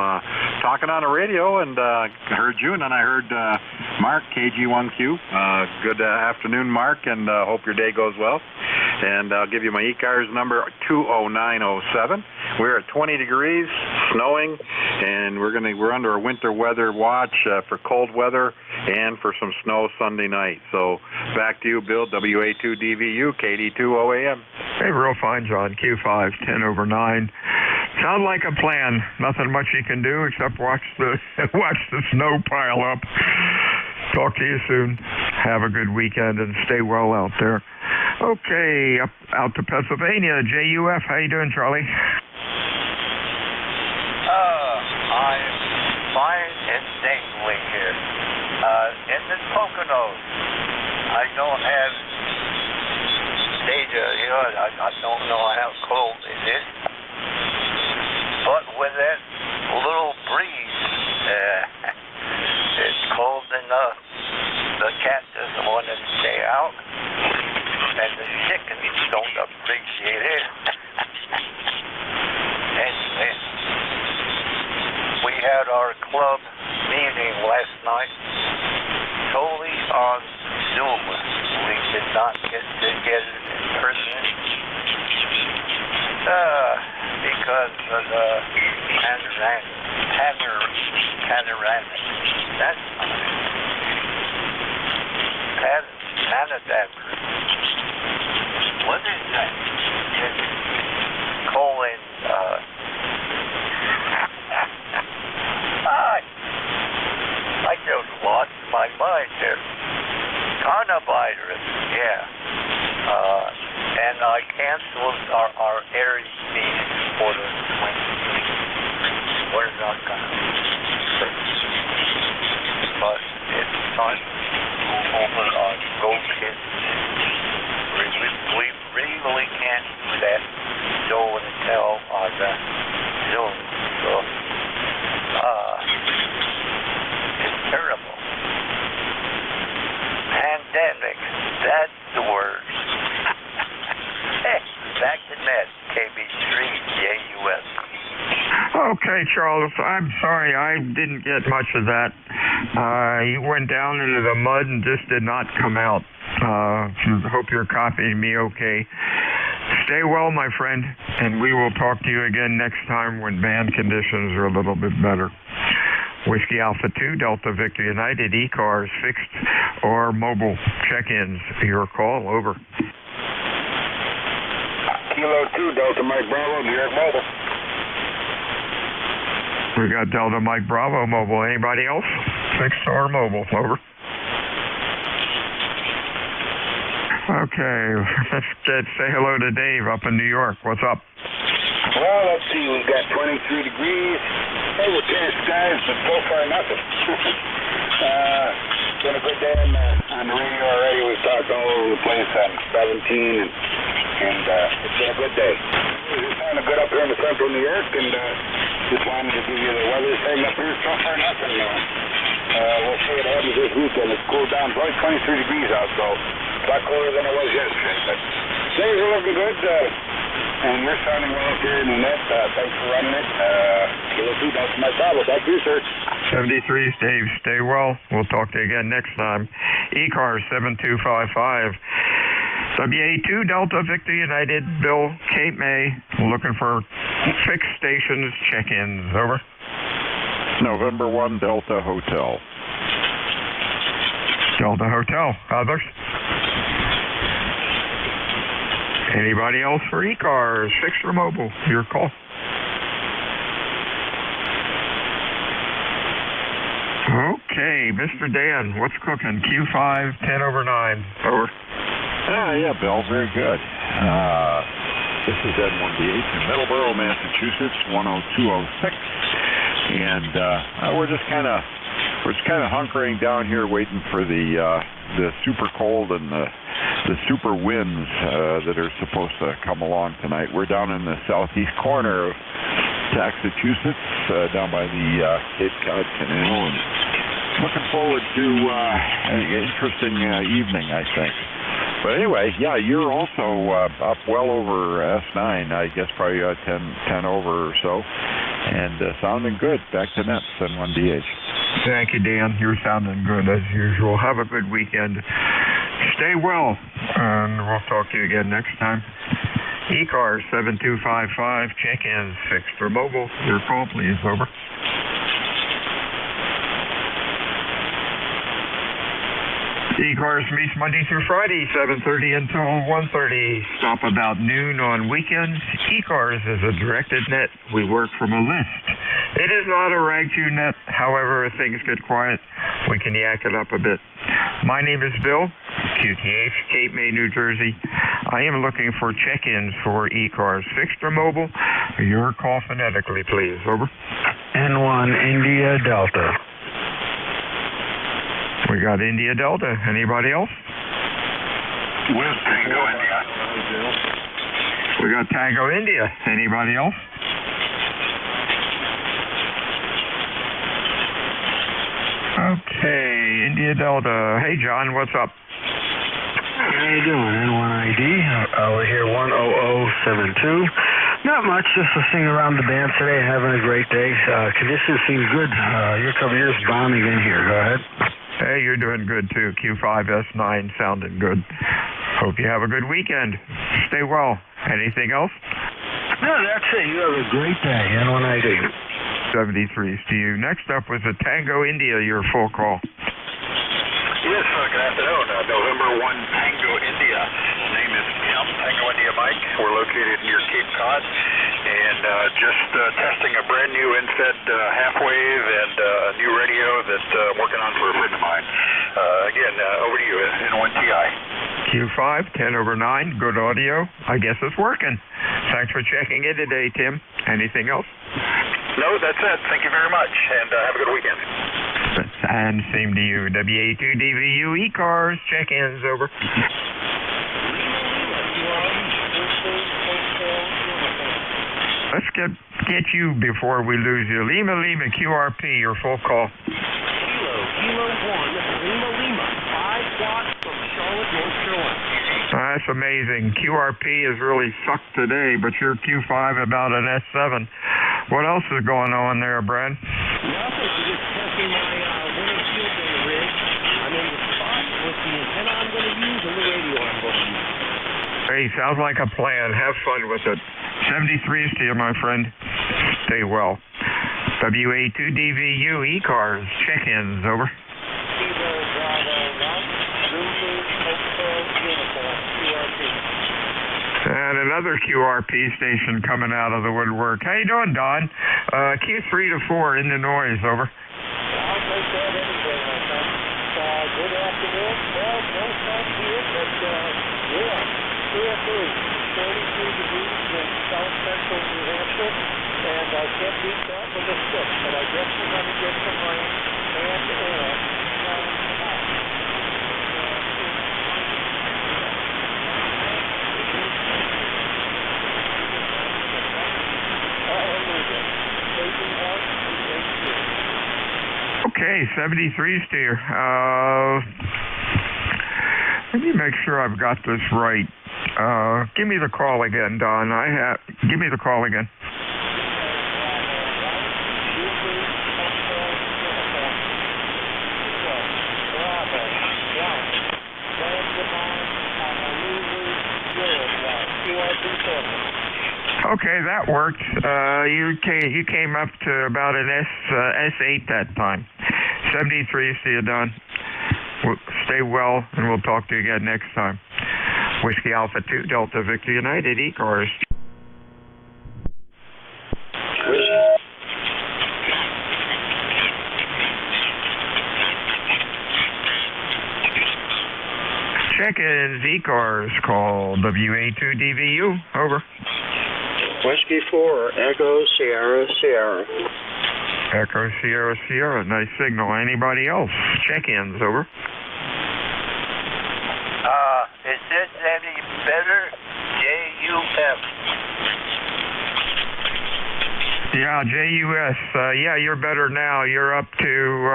talking on the radio, and I heard you, and then I heard Mark, KG1Q. Good afternoon, Mark, and hope your day goes well. And I'll give you my ECARS number, 20907. We're at 20 degrees, snowing, and we're under a winter weather watch for cold weather and for some snow Sunday night. So back to you, Bill, WA2DVU, KD2 OAM. Hey, real fine, John. Q5, 10 over 9. Sound like a plan. Nothing much you can do except watch the snow pile up. Talk to you soon. Have a good weekend and stay well out there. Okay, out to Pennsylvania. JUF, how you doing, Charlie? I'm fine and dangling here. In the Poconos, I don't have data here. I don't know how cold it is. But with that little breeze, it's cold enough. The cat doesn't want to stay out, and the chickens don't appreciate it. Anyway, we had our club meeting last night, totally on Zoom. We did not get together in person because of the panoramic. That's panoramic. What is that? It's colon. I just lost my mind there. Coronavirus, yeah. And I canceled our Aries meeting for the 23rd. We're not gonna. But it's time to go over on Go Kids. We really can't do that show and tell on the Zoom. So, it's terrible. Pandemic, that's the word. Hey, back to net, KB3 JUS. Okay, Charles, I'm sorry I didn't get much of that. You went down into the mud and just did not come out. Hope you're copying me okay. Stay well, my friend, and we will talk to you again next time when band conditions are a little bit better. Whiskey Alpha 2, Delta Victor United, ECARS, fixed or mobile check-ins. Your call, over. Kilo 2, Delta Mike Bravo, New York Mobile. We got Delta Mike Bravo mobile. Anybody else? Fixed or mobile, over. Okay, let's say hello to Dave up in New York. What's up? Well, let's see. We've got 23 degrees. Hey, we're clear skies, but so far nothing. It's been a good day on the radio already. We've talked all over the place on 17, and it's been a good day. It's kind of good up here in the central New York, and just wanted to give you the weather thing up here. So far nothing. We'll see what happens this weekend. It's cooled down. It's only 23 degrees out, so it's a lot cooler than it was yesterday. But things are looking good. And you're sounding well up here in the net. Thanks for running it. Kilo 2, that's my problem. Back to you, sir. 73, Dave. Stay well. We'll talk to you again next time. ECARS 7255. WA2 Delta Victor United, Bill, Cape May, looking for fixed stations, check-ins. Over. November 1, Delta Hotel. Delta Hotel. Others? Anybody else for ECARS, fixed or mobile? Your call. Okay, Mr. Dan, what's cooking? Q5, 10 over 9. Over. Yeah, Bill, very good. This is N1DH in Middleborough, Massachusetts, 10206, and we're just kind of hunkering down here, waiting for the super cold and the super winds that are supposed to come along tonight. We're down in the southeast corner of Massachusetts, down by the Cape Cod Canal, and looking forward to an interesting evening, I think. But anyway, yeah, you're also up well over S9, I guess probably 10 over or so, and sounding good. Back to nets, N1DH. Thank you, Dan. You're sounding good as usual. Have a good weekend. Stay well, and we'll talk to you again next time. ECARS 7255, check-ins, fixed or mobile. Your call, please. Over. ECARS meets Monday through Friday, 7:30 until 1:30. Stop about noon on weekends. ECARS is a directed net. We work from a list. It is not a rag-to net. However, if things get quiet, we can yak it up a bit. My name is Bill, QTH, Cape May, New Jersey. I am looking for check-ins for ECARS, fixed or mobile. Your call phonetically, please. Over. N1 India Delta. We got India Delta. Anybody else? With Tango India. We got Tango India. Anybody else? Okay, India Delta. Hey, John, what's up? How you doing? N1ID. We're here 10072. Not much, just listening around the band today, having a great day. Conditions seem good. You're bombing in here. Go ahead. Hey, you're doing good too. Q5S9 sounding good. Hope you have a good weekend. Stay well. Anything else? No, that's it. You have a great day. N1ID. 73s to you. Next up was a Tango India, your full call. Yes, good afternoon. November 1 Tango India. Name is Tim, Tango India Mike. We're located near Cape Cod, and just testing a brand new infed half-wave and a new radio that I'm working on for a friend of mine. Again, over to you, N1TI. Q5, 10 over 9, good audio. I guess it's working. Thanks for checking in today, Tim. Anything else? No, that's it. Thank you very much, and have a good weekend. And same to you. WA2DVU ECARS, check-ins, over. Let's get you before we lose you. Lima QRP, your full call. Kilo 1, Lima, 5 watts from Charlotte, North Carolina. That's amazing. QRP has really sucked today, but your Q5 about an S7. What else is going on there, Brad? Nothing. I'm just testing my winter field day rig. I'm in the spot with the antenna I'm going to use and the radio I'm going to use. Hey, sounds like a plan. Have fun with it. 73s to you, my friend. Stay well. WA2DVU ECARS, check-ins, over. And another QRP station coming out of the woodwork. How you doing, Don? Q3 to 4 in the noise, over. I'll take that any day, my friend. Good afternoon. Well, no sun here, but yeah, CFA, 33 degrees in south central New Hampshire, and I can't beat that with a stick, but I guess we're going to get some rain and Okay, 73s to you. Let me make sure I've got this right. Give me the call again, Don. Give me the call again. Okay, that worked. You came up to about an S8 that time. 73, see you, Don. Stay well, and we'll talk to you again next time. Whiskey Alpha 2 Delta Victor United ECARS. Check-ins, ECARS, call WA2DVU, over. Whiskey 4, Echo Sierra Sierra. Echo Sierra Sierra, nice signal. Anybody else? Check-ins, over. Is this any better? JUF. Yeah, JUS. Yeah, you're better now. You're up to,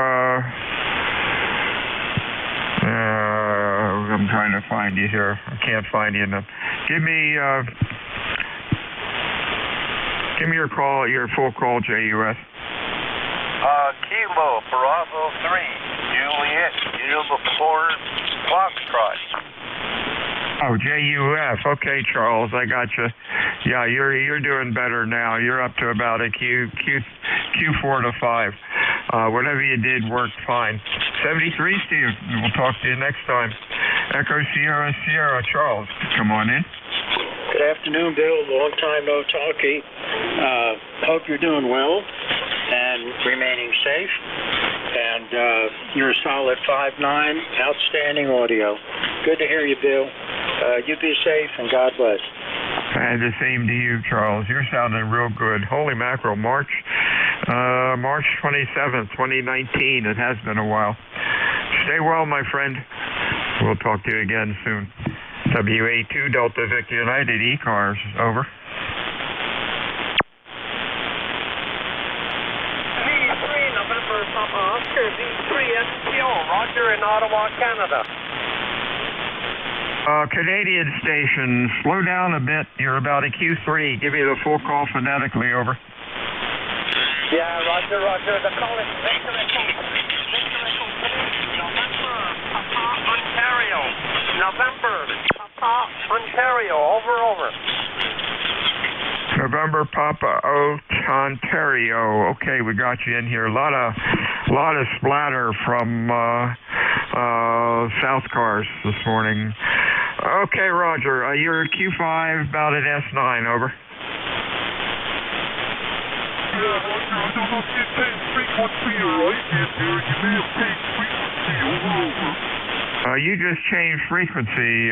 I'm trying to find you here. I can't find you enough. Give me your call, your full call, JUS. Kilo, Bravo 3, Juliet, Uniform, Foxtrot. Oh, JUF. Okay, Charles, I got you. Yeah, you're doing better now. You're up to about a Q4 to 5. Whatever you did worked fine. 73, Steve. We'll talk to you next time. Echo Sierra Sierra. Charles, come on in. Good afternoon, Bill. Long time no talkie. Hope you're doing well and remaining safe. And you're a solid 5'9", outstanding audio. Good to hear you, Bill. You be safe and God bless. And the same to you, Charles. You're sounding real good. Holy mackerel, March 27th, 2019. It has been a while. Stay well, my friend. We'll talk to you again soon. WA2 Delta Victor United ECARS, over. V3 November Papa Oscar, V3 SPO, Roger in Ottawa, Canada. Canadian station, slow down a bit. You're about a Q3. Give me the full call phonetically, over. Yeah, Roger, Roger. The call is Victor Echo, November, Papa, Ontario. November, Papa, Ontario. Over. November, Papa, Ontario. Okay, we got you in here. A lot of splatter from South Cars this morning. Okay, Roger. You're Q5, about an S9, over. You just changed frequency.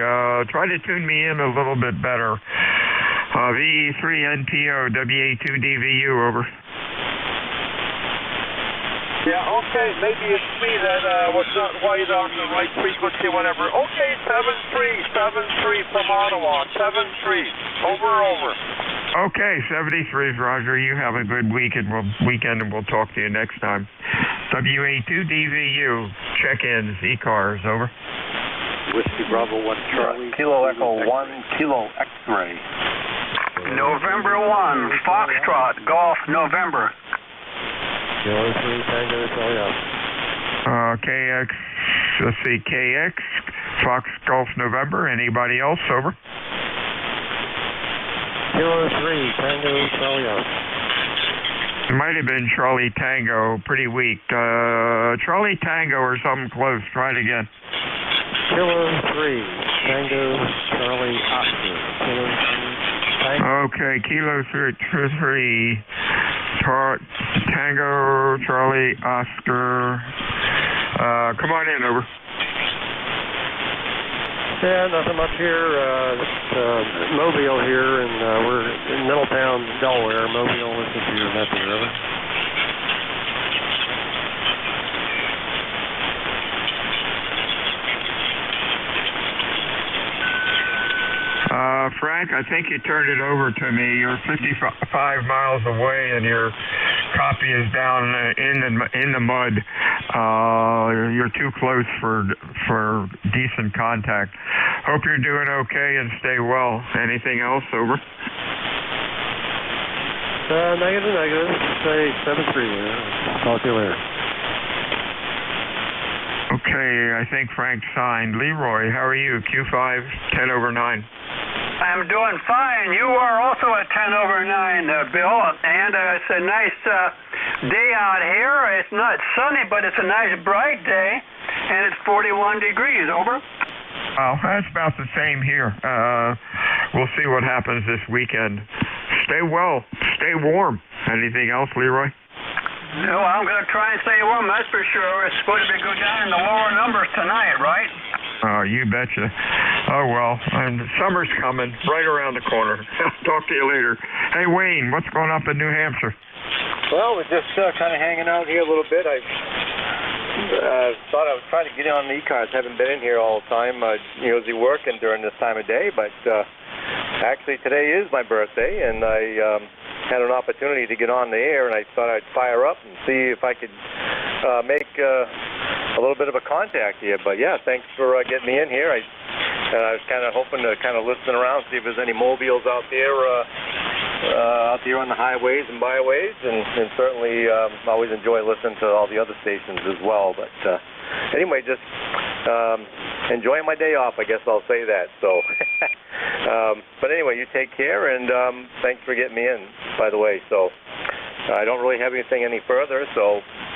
Try to tune me in a little bit better. VE3NPO, WA2DVU, over. Yeah, okay, maybe it's me that was not right on the right frequency, whatever. Okay, 73 from Ottawa, 73. Over. Okay, 73s, Roger. You have a good weekend, and we'll talk to you next time. WA2DVU, check-ins, ECARS, over. Whiskey Bravo 1 Charlie. Kilo Echo 1, Kilo X-ray. November 1, Foxtrot, Golf, November. Kilo 3 Tango Charlie. KX, let's see, KX, Fox Golf November. Anybody else, over? Kilo 3 Tango Charlie. It might have been Charlie Tango, pretty weak. Charlie Tango or something close. Try it again. Kilo 3 Tango Charlie Oscar. Kilo 3 Tango. Okay, Kilo 3 Tango Charlie Oscar. Come on in, over. Yeah, nothing much here. Mobile here, and we're in Middletown, Delaware. Mobile, listen to your message, over. Frank, I think you turned it over to me. You're 55 miles away, and your copy is down in the mud. You're too close for decent contact. Hope you're doing okay and stay well. Anything else, over? Negative. Say 7-3. Talk to you later. Okay, I think Frank signed. Leroy, how are you? Q5, 10 over 9. I'm doing fine. You are also at 10 over 9, Bill, and it's a nice day out here. It's not sunny, but it's a nice bright day, and it's 41 degrees, over. Well, that's about the same here. We'll see what happens this weekend. Stay well. Stay warm. Anything else, Leroy? No, I'm going to try and stay warm, that's for sure. It's supposed to go down in the lower numbers tonight, right? Oh, you betcha. Oh, well, summer's coming right around the corner. Talk to you later. Hey, Wayne, what's going up in New Hampshire? Well, we're just kind of hanging out here a little bit. I thought I was trying to get on the ECARS. Haven't been in here all the time. Usually working during this time of day, but actually today is my birthday, and I had an opportunity to get on the air, and I thought I'd fire up and see if I could make a little bit of a contact here. But yeah, thanks for getting me in here. I was kind of hoping to kind of listen around, see if there's any mobiles out there on the highways and byways, and certainly always enjoy listening to all the other stations as well. But anyway, just enjoying my day off, I guess I'll say that. So, but anyway, you take care, and thanks for getting me in, by the way. So I don't really have anything any further,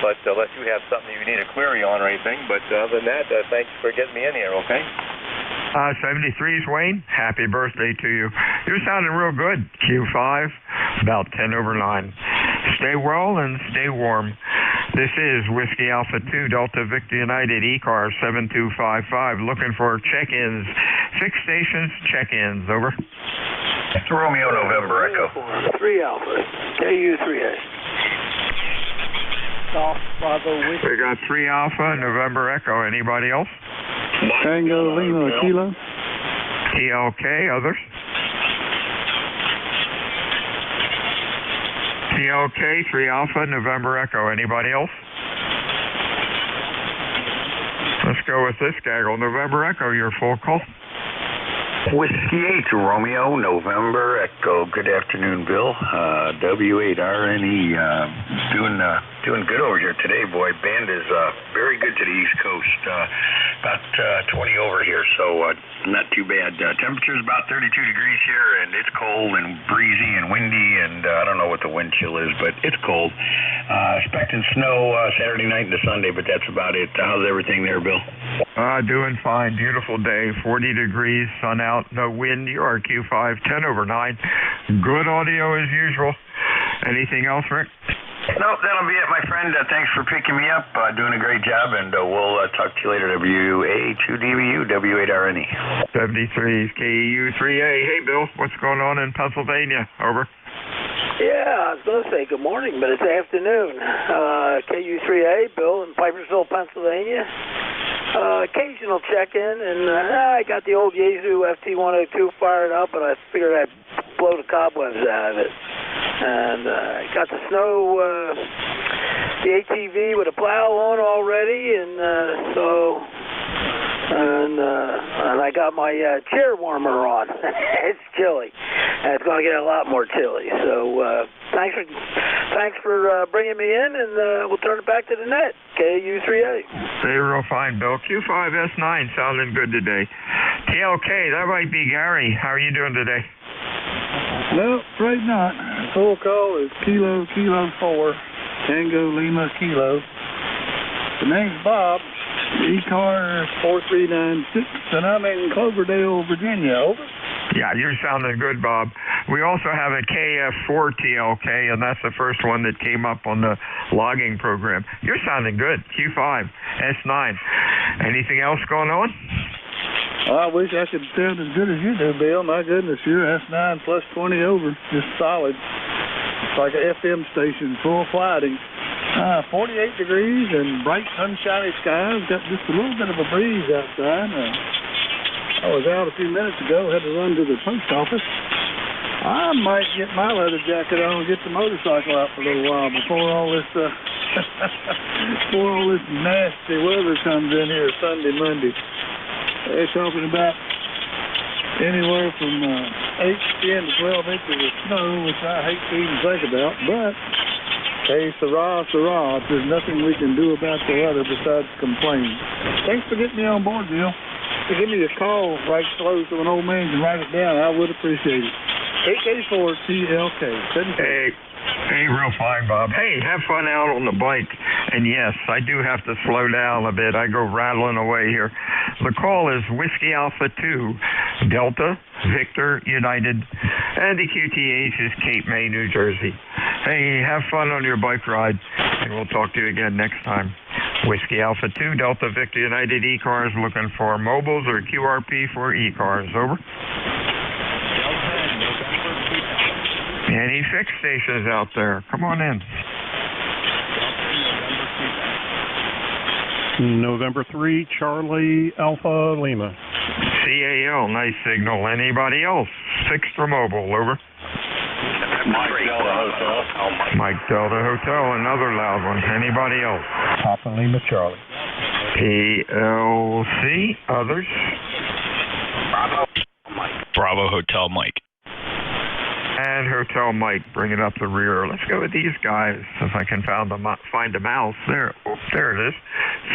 but unless you have something you need a query on or anything, but other than that, thanks for getting me in here, okay? 73's Wayne, happy birthday to you. You're sounding real good. Q5, about 10 over 9. Stay well and stay warm. This is Whiskey Alpha 2 Delta Victor United ECARS 7255, looking for check-ins. 6 stations, check-ins, over. Romeo November Echo. 3 Alpha, KU3A. We got 3 Alpha, November Echo. Anybody else? Tango Lima Kilo. TLK, others? TLK, 3 Alpha, November Echo. Anybody else? Let's go with this gaggle. November Echo, your full call. Whiskey 8 Romeo November Echo. Good afternoon, Bill. W8RNE. Doing good over here today, boy. Band is very good to the East Coast. About 20 over here, so not too bad. Temperature's about 32 degrees here, and it's cold and breezy and windy, and I don't know what the wind chill is, but it's cold. Expecting snow Saturday night into Sunday, but that's about it. How's everything there, Bill? Doing fine. Beautiful day. 40 degrees, sun out, no wind. You are Q5, 10 over 9. Good audio as usual. Anything else, Rick? Nope, that'll be it, my friend. Thanks for picking me up. Doing a great job, and we'll talk to you later. WA2DBU, W8RNE. 73's KEU3A. Hey, Bill, what's going on in Pennsylvania? Over. Yeah, I was going to say good morning, but it's afternoon. KU3A, Bill in Pipersville, Pennsylvania. Occasional check-in, and I got the old Yaesu FT102 fired up, and I figured I'd blow the cobwebs out of it. And got the snow, the ATV with a plow on already, and I got my chair warmer on. It's chilly, and it's going to get a lot more chilly. So thanks for bringing me in, and we'll turn it back to the net. KU3A. Stay real fine, Bill. Q5S9 sounding good today. TLK, that might be Gary. How are you doing today? No, afraid not. Full call is Kilo 4, Tango Lima Kilo. The name's Bob, ECARS 4396, and I'm in Cloverdale, Virginia. Over. Yeah, you're sounding good, Bob. We also have a KF4 TLK, and that's the first one that came up on the logging program. You're sounding good. Q5, S9. Anything else going on? Well, I wish I could sound as good as you do, Bill. My goodness, you're S9 plus 20 over. Just solid. It's like an FM station, full flighting. 48 degrees and bright sunshiny skies. Got just a little bit of a breeze outside. I was out a few minutes ago, had to run to the post office. I might get my leather jacket on and get the motorcycle out for a little while before all this nasty weather comes in here Sunday, Monday. They're talking about anywhere from 8 to 10 to 12 inches of snow, which I hate to even think about, but hey, Sarah, there's nothing we can do about the weather besides complain. Thanks for getting me on board, Bill. Give me a call right slow so an old man can write it down. I would appreciate it. 884-TLK. Hey, real fine, Bob. Hey, have fun out on the bike. And yes, I do have to slow down a bit. I go rattling away here. The call is Whiskey Alpha 2, Delta, Victor, United, and the QTH is Cape May, New Jersey. Hey, have fun on your bike ride, and we'll talk to you again next time. Whiskey Alpha 2, Delta, Victor, United, ECARS, looking for mobiles or QRP for ECARS. Over. Any fixed stations out there? Come on in. November 3, Charlie Alpha Lima. CAL, nice signal. Anybody else? Fixed or mobile? Over. Mike Delta Hotel. Mike Delta Hotel, another loud one. Anybody else? Papa Lima Charlie. PLC, others? Bravo Hotel Mike. And Hotel Mike, bring it up the rear. Let's go with these guys, if I can find a mouse. There, oh, there it is.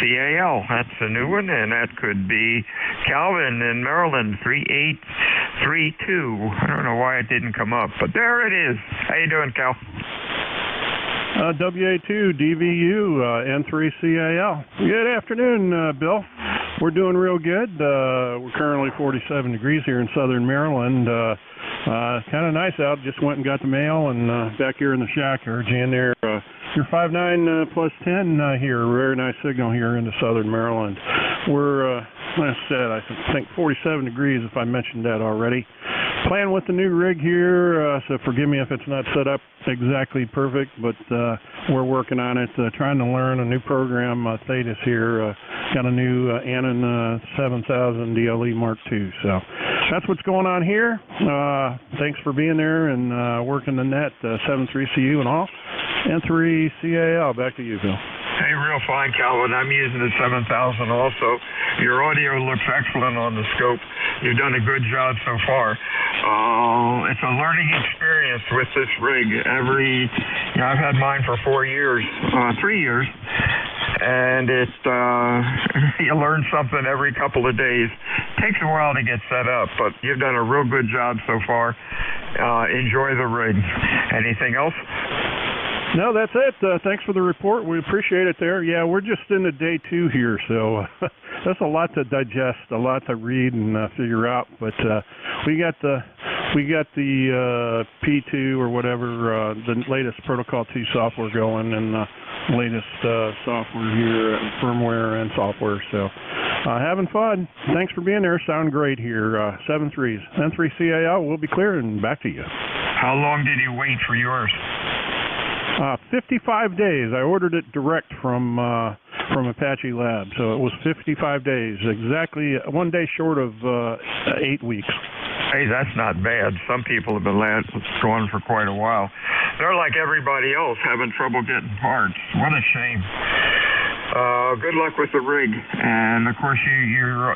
CAL, that's a new one, and that could be Calvin in Maryland, 3832. I don't know why it didn't come up, but there it is. How you doing, Cal? WA2 DVU N3CAL. Good afternoon, Bill. We're doing real good. We're currently 47 degrees here in southern Maryland. Kind of nice out. Just went and got the mail, and back here in the shack, heard you in there. You're 5.9 plus 10 here. Very nice signal here into southern Maryland. We're, like I said, I think 47 degrees, if I mentioned that already. Playing with the new rig here, so forgive me if it's not set up exactly perfect, but we're working on it. Trying to learn a new program, Thetis here. Got a new Anon 7000 DLE Mark II. So that's what's going on here. Thanks for being there and working the net, 73CU and all. N3CAL, back to you, Bill. Hey, real fine, Calvin. I'm using the 7000 also. Your audio looks excellent on the scope. You've done a good job so far. It's a learning experience with this rig. I've had mine for 3 years, and you learn something every couple of days. Takes a while to get set up, but you've done a real good job so far. Enjoy the rig. Anything else? No, that's it. Thanks for the report. We appreciate it there. Yeah, we're just into day 2 here, so that's a lot to digest, a lot to read and figure out. But we got the P2 or whatever, the latest Protocol 2 software going, and the latest software here, firmware and software. So having fun. Thanks for being there. Sound great here. 7.3s. N3CAL, we'll be clear and back to you. How long did you wait for yours? 55 days. I ordered it direct from Apache Lab, so it was 55 days, exactly 1 day short of 8 weeks. Hey, that's not bad. Some people have been going for quite a while. They're like everybody else, having trouble getting parts. What a shame. Good luck with the rig, and of course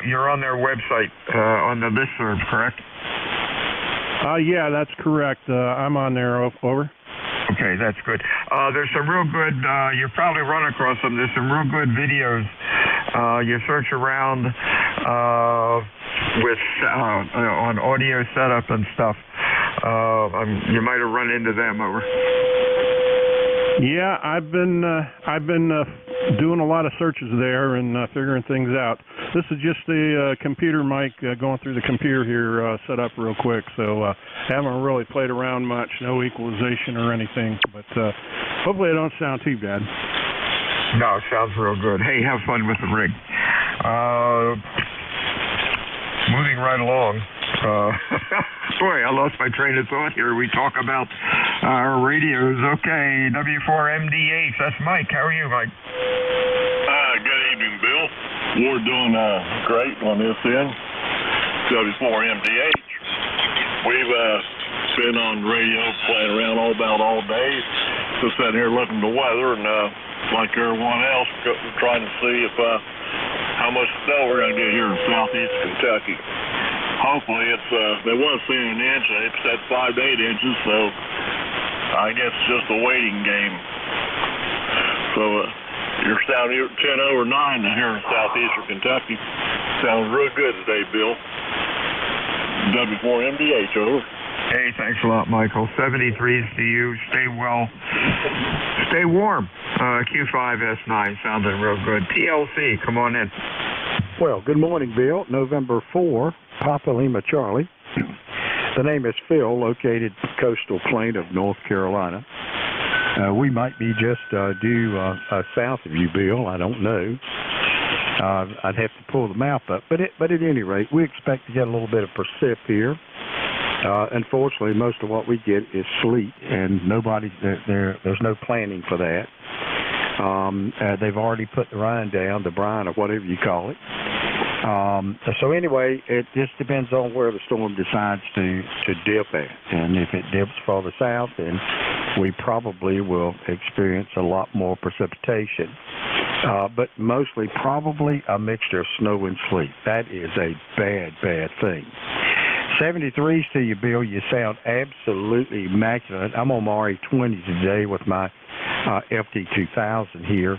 you're on their website on the listserv, correct? Yeah, that's correct. I'm on there. Over. Okay, that's good. There's some real good, you've probably run across them, there's some real good videos. You search around on audio setup and stuff. You might have run into them. Over. Yeah, I've been doing a lot of searches there and figuring things out. This is just the computer mic going through the computer here, set up real quick. So haven't really played around much, no equalization or anything. But hopefully I don't sound too bad. No, it sounds real good. Hey, have fun with the rig. Moving right along. Boy, I lost my train of thought here. We talk about our radios. Okay, W4MDH. That's Mike. How are you, Mike? Good evening, Bill. We're doing great on this end. W4MDH. We've been on radio playing around all day. Just sitting here looking at the weather and like everyone else, trying to see if how much snow we're going to get here in southeast Kentucky. Hopefully they want to see an inch. They said 5 to 8 inches, so I guess it's just a waiting game. So you're sounding 10 over 9 here in southeastern Kentucky. Sounds real good today, Bill. W4MDH, over. Hey, thanks a lot, Michael. 73s to you. Stay well. Stay warm. Q5S9 sounding real good. TLC, come on in. Well, good morning, Bill. November 4, Papa Lima Charlie. The name is Phil, located coastal plain of North Carolina. We might be just due south of you, Bill. I don't know. I'd have to pull the map up. But at any rate, we expect to get a little bit of precip here. Unfortunately, most of what we get is sleet, and there's no planning for that. They've already put the rind down, the brine or whatever you call it. So anyway, it just depends on where the storm decides to dip at. And if it dips farther south, then we probably will experience a lot more precipitation. But mostly probably a mixture of snow and sleet. That is a bad, bad thing. 73s to you, Bill. You sound absolutely immaculate. I'm on my RE20 today with my FT2000 here.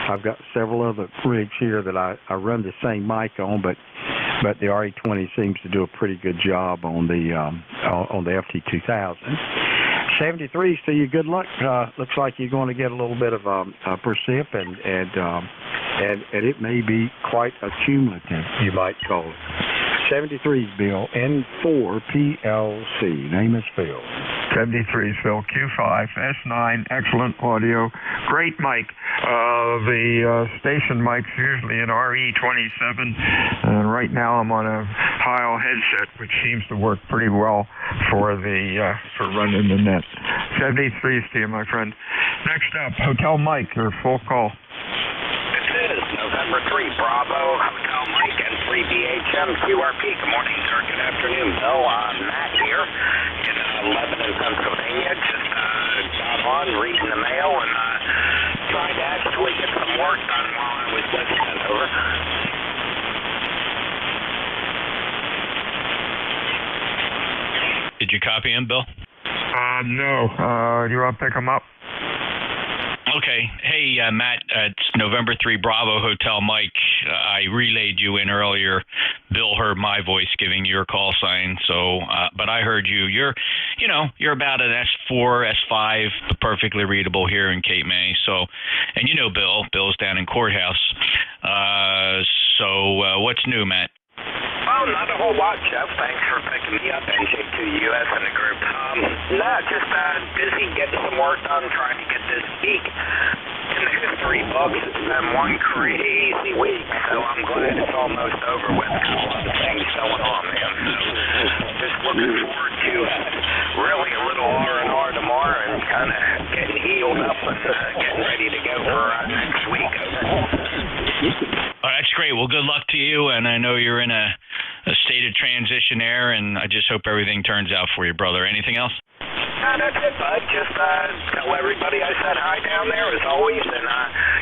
I've got several other rigs here that I run the same mic on, but the RE20 seems to do a pretty good job on the FT2000. 73s to you. Good luck. Looks like you're going to get a little bit of precip, and it may be quite accumulative, you might call it. 73s, Bill. N4PLC. Name is Phil. 73s, Phil. Q5, S9, excellent audio. Great mic. The station mic's usually an RE27, and right now I'm on a Heil headset, which seems to work pretty well for running the net. 73s to you, my friend. Next up, Hotel Mike, your full call. This is November 3, Bravo, Hotel Mike, and 3BHM QRP. Good morning, sir. Good afternoon, Bill. Matt here in Lebanon, Pennsylvania. Just got on, reading the mail, and trying to actually get some work done while I was listening. Over. Did you copy him, Bill? No. Do you want to pick him up? Okay. Hey, Matt, it's November 3 Bravo Hotel Mike. I relayed you in earlier. Bill heard my voice giving your call sign, so but I heard you. You're about an S4, S5, perfectly readable here in Cape May. So, and you know Bill's down in Courthouse. So what's new, Matt? Oh, not a whole lot, Jeff. Thanks for picking me up, NJ2US in the group. Just busy getting some work done, trying to get this week in the history books. It's been one crazy week, so I'm glad it's almost over with. Got a lot of things going on, man. So just looking forward to really a little R&R tomorrow and kind of getting healed up and getting ready to go for next week. Oh, that's great. Well, good luck to you, and I know you're in a state of transition there, and I just hope everything turns out for you, brother. Anything else? That's it, bud. Just tell everybody I said hi down there as always, and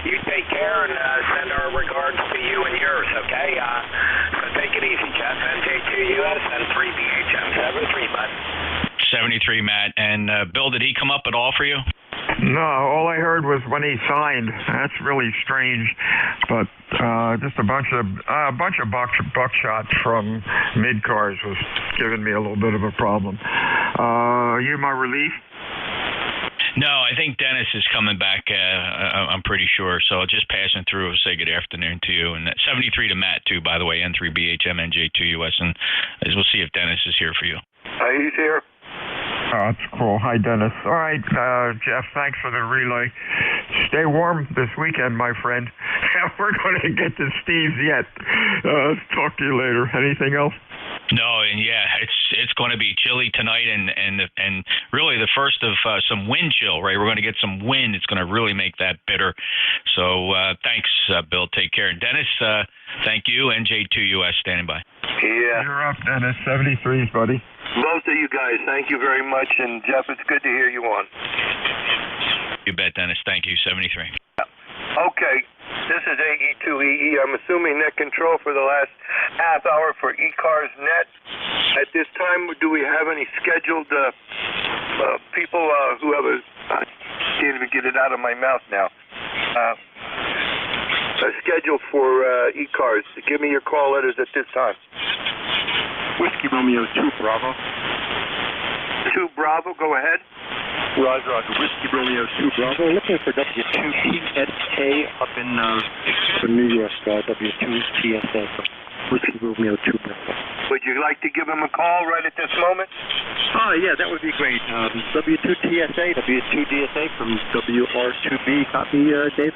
you take care and send our regards to you and yours, okay? So take it easy, Jeff. NJ2US and 3BHM 73, bud. 73, Matt. And Bill, did he come up at all for you? No, all I heard was when he signed. That's really strange, but just a bunch of buckshot from ECARS was giving me a little bit of a problem. Are you my relief? No, I think Dennis is coming back. I'm pretty sure. So just passing through, say good afternoon to you. And 73 to Matt, too, by the way, N3BHM, NJ2US. And we'll see if Dennis is here for you. He's here. Oh, that's cool. Hi, Dennis. All right, Jeff, thanks for the relay. Stay warm this weekend, my friend. We're going to get to Steve's yet. Talk to you later. Anything else? No, and yeah, it's going to be chilly tonight, and really the first of some wind chill, right? We're going to get some wind. It's going to really make that bitter. So thanks, Bill. Take care. And Dennis, thank you. NJ2US standing by. Yeah. You're up, Dennis. 73s, buddy. Both of you guys, thank you very much. And Jeff, it's good to hear you on. You bet, Dennis. Thank you. 73. Okay. This is AE2EE. I'm assuming net control for the last half hour for ECARS net. At this time, do we have any scheduled people who have I can't even get it out of my mouth now. Scheduled for ECARS. Give me your call letters at this time. Whiskey Romeo 2 Bravo. 2 Bravo, go ahead. Roger, Whiskey Romeo 2 Bravo. Looking for W2TSA up in New York, W2TSA. Whiskey Romeo 2 Bravo. Would you like to give him a call right at this moment? Oh, yeah, that would be great. W2TSA, W2DSA from WR2B. Copy, Dave?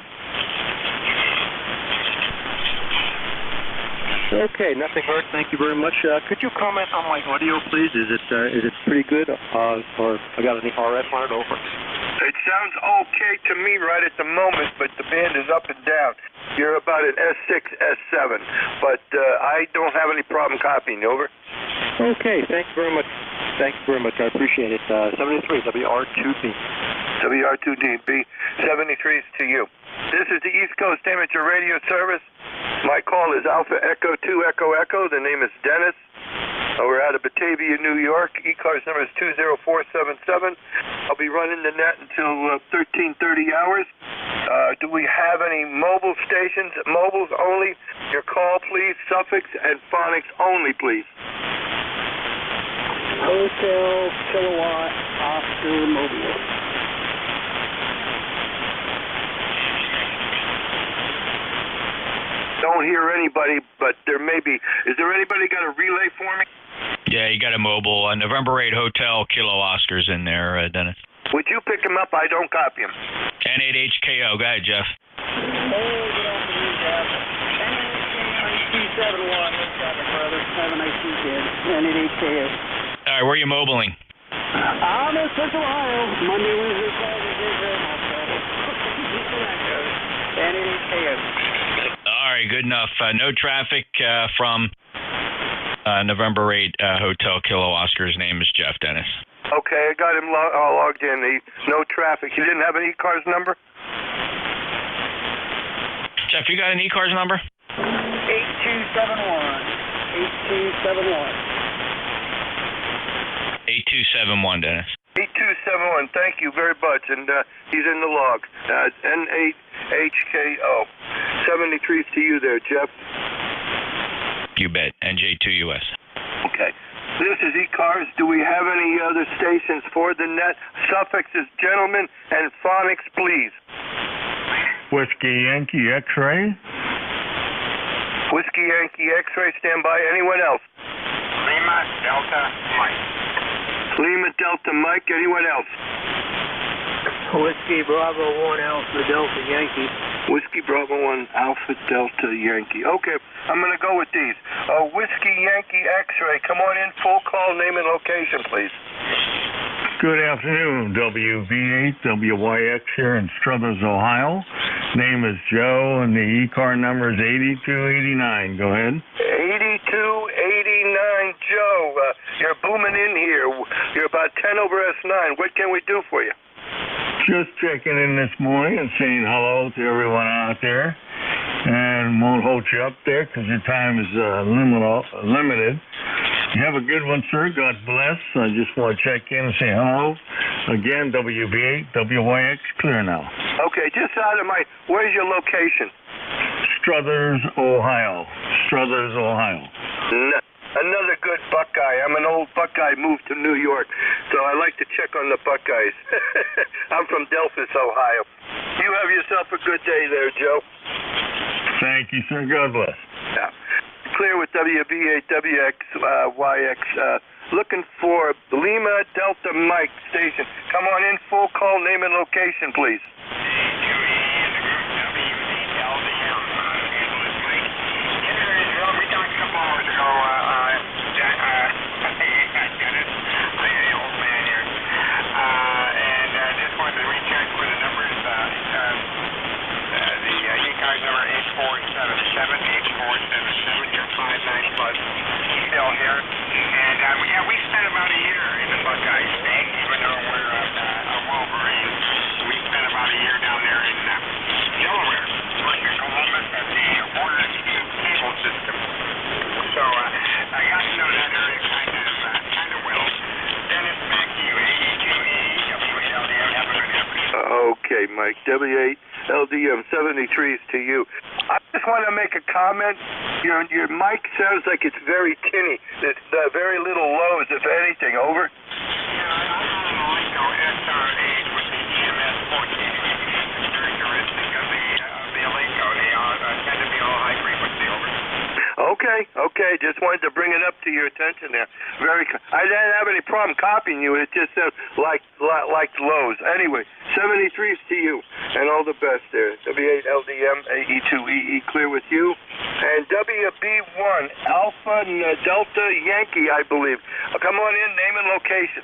Okay, nothing heard. Thank you very much. Could you comment on my audio, please? Is it pretty good? Or I got any RF on it? Over. It sounds okay to me right at the moment, but the band is up and down. You're about an S6, S7, but I don't have any problem copying. Over. Okay, thank you very much. Thank you very much. I appreciate it. 73 WR2B. WR2DB 73 is to you. This is the East Coast Amateur Radio Service. My call is Alpha Echo 2 Echo Echo. The name is Dennis. We're out of Batavia, New York. ECARS number is 20477. I'll be running the net until 13:30 hours. Do we have any mobile stations? Mobiles only. Your call, please. Suffix and phonics only, please. Hotel, Kilowatt, Oscar, Mobile. Don't hear anybody, but there may be. Is there anybody got a relay for me? Yeah, you got a mobile. November 8 Hotel, Kilo Oscar's in there, Dennis. Would you pick him up? I don't copy him. N8HKO. Go ahead, Jeff. Hey, good afternoon, Jeff. N871, what's up, brother? Have a nice weekend. N8HKO. All right, where are you mobiling? I'm in Central Ohio. Monday, Wednesday, Friday, Thursday, N8HKO. All right, good enough. No traffic from November 8 Hotel Kilo Oscar. His name is Jeff, Dennis. Okay, I got him logged in. No traffic. He didn't have an ECARS number? Jeff, you got an ECARS number? 8271. 8271, Dennis. 8271. Thank you very much. And he's in the log. N8HKO. 73 to you there, Jeff. You bet. NJ2US. Okay. This is ECARS. Do we have any other stations for the net? Suffixes, gentlemen, and phonics, please. Whiskey Yankee X-ray. Whiskey Yankee X-ray, stand by. Anyone else? Lima Delta Mike. Lima Delta Mike. Anyone else? Whiskey Bravo 1 Alpha Delta Yankee. Whiskey Bravo 1 Alpha Delta Yankee. Okay, I'm going to go with these. Whiskey Yankee X-ray. Come on in. Full call, name and location, please. Good afternoon, WV8 WYX here in Struthers, Ohio. Name is Joe, and the ECAR number is 8289. Go ahead. 8289, Joe. You're booming in here. You're about 10 over S9. What can we do for you? Just checking in this morning and saying hello to everyone out there. And won't hold you up there because your time is limited. You have a good one, sir. God bless. I just want to check in and say hello. Again, WV8, WYX, clear now. Okay, just out of my... Where's your location? Struthers, Ohio. Struthers, Ohio. Another good Buckeye. I'm an old Buckeye, moved to New York, so I like to check on the Buckeyes. I'm from Delphus, Ohio. You have yourself a good day there, Joe. Thank you, sir. God bless. Yeah. Clear with WB8, WXYX. Looking for Lima Delta Mike station. Come on in, full call, name and location, please. We spent about a year in the Buckeye State, even though we're a Wolverine. We spent about a year down there in Delaware, working Columbus at the border cable system. So I got to know that area kind of well. Dennis, back to you. 82E, W8LDM. Have a good afternoon. Okay, Mike. W8LDM 73 is to you. I just want to make a comment. Your mic sounds like it's very tinny. It's very little lows, if anything. Over. Yeah, I'm on a Lingo SR8. Okay, just wanted to bring it up to your attention there. I didn't have any problem copying you. It just said like Lowe's. Anyway, 73's to you, and all the best there. W8LDM AE2EE, clear with you. And WB1 Alpha Delta Yankee, I believe. Come on in, name and location.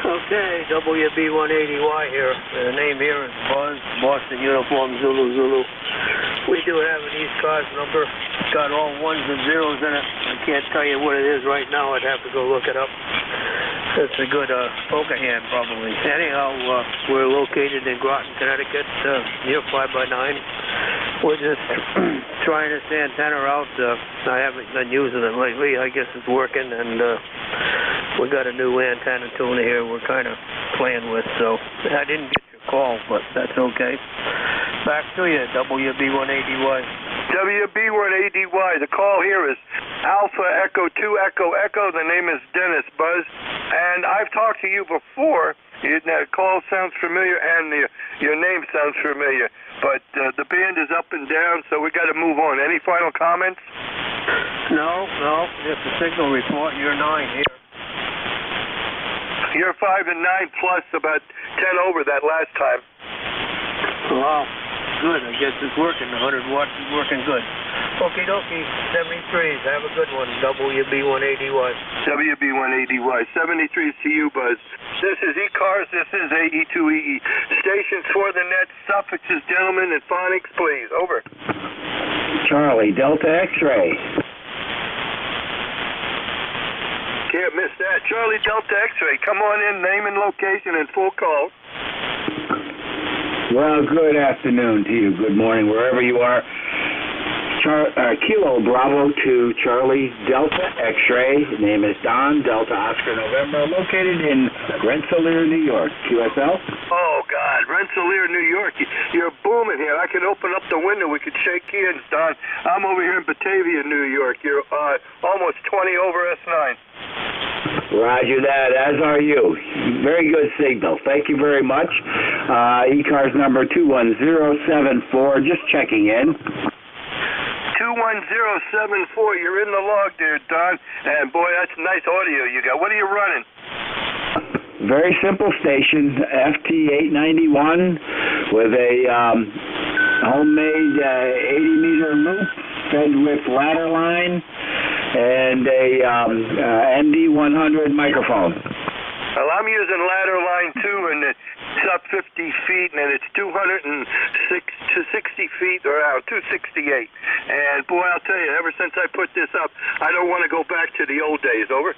Okay, WB180Y here. The name here is Buzz, Boston Uniform Zulu. We do have an ECARS number. It's got all ones and zeros in it. I can't tell you what it is right now. I'd have to go look it up. It's a good poker hand, probably. Anyhow, we're located in Groton, Connecticut, near 5x9. We're just trying this antenna out. I haven't been using it lately. I guess it's working, and we got a new antenna tuner here we're kind of playing with, so I didn't get your call, but that's okay. Back to you, WB180Y. WB180Y, the call here is Alpha Echo 2 Echo Echo. The name is Dennis Buzz, and I've talked to you before. The call sounds familiar, and your name sounds familiar, but the band is up and down, so we got to move on. Any final comments? No, just a signal report. You're 9 here. You're 5 and 9 plus about 10 over that last time. Wow, good. I guess it's working. 100 watts is working good. Okie dokie, 73s. Have a good one. WB180Y. WB180Y. 73s to you, Buzz. This is ECARS. This is AE2EE. Stations for the net. Suffixes, gentlemen, and phonics, please. Over. Charlie, Delta X-ray. Can't miss that. Charlie Delta X-ray. Come on in, name and location and full call. Well, good afternoon to you. Good morning, wherever you are. Kilo Bravo to Charlie Delta X-ray. Name is Don, Delta Oscar November. Located in Rensselaer, New York. QSL? Oh, God. Rensselaer, New York. You're booming here. I could open up the window. We could shake hands, Don. I'm over here in Batavia, New York. You're almost 20 over S9. Roger that, as are you. Very good signal. Thank you very much. ECARS number 21074, just checking in. 21074, you're in the log there, Don. And boy, that's nice audio you got. What are you running? Very simple station, FT891 with a homemade 80-meter loop fed with ladder line and a ND100 microphone. Well, I'm using ladder line too, and it's up 50 feet, and it's 260 feet, or 268. And boy, I'll tell you, ever since I put this up, I don't want to go back to the old days. Over.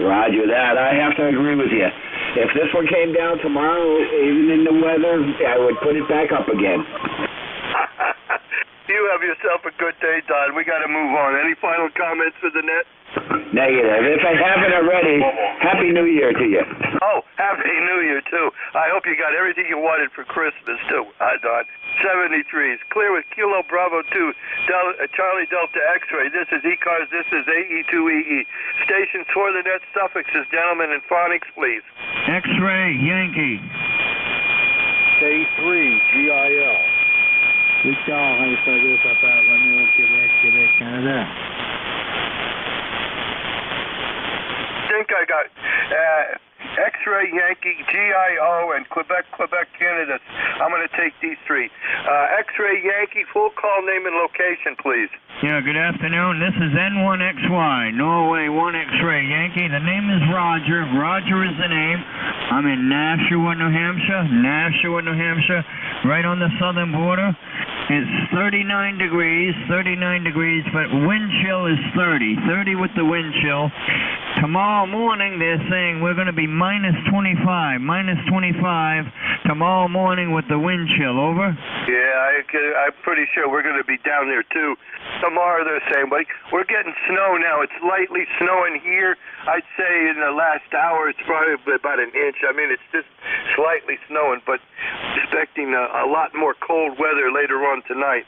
Roger that. I have to agree with you. If this one came down tomorrow, even in the weather, I would put it back up again. You have yourself a good day, Don. We got to move on. Any final comments for the net? Negative. If I haven't already, Happy New Year to you. Oh, Happy New Year, too. I hope you got everything you wanted for Christmas, too, Don. 73s. Clear with Kilo Bravo 2, Charlie Delta X-ray. This is ECARS. This is AE2EE. Stations for the net. Suffixes, gentlemen, and phonics, please. X-ray, Yankee. K3, GIL. Victor, Radio Papa, Romeo, Québec, Canada. I think I got X-ray, Yankee, GIO, and Quebec, Canada. I'm going to take these three. X-ray, Yankee, full call name and location, please. Yeah, good afternoon. This is N1XY, Norway 1 X-ray, Yankee. The name is Roger. Roger is the name. I'm in Nashua, New Hampshire, right on the southern border. It's 39 degrees, but wind chill is 30 with the wind chill. Tomorrow morning, they're saying we're going to be minus 25 tomorrow morning with the wind chill. Over? Yeah, I'm pretty sure we're going to be down there, too. Tomorrow, they're saying, but we're getting snow now. It's lightly snowing here. I'd say in the last hour, it's probably about an inch. I mean, it's just slightly snowing, but expecting a lot more cold weather later on tonight.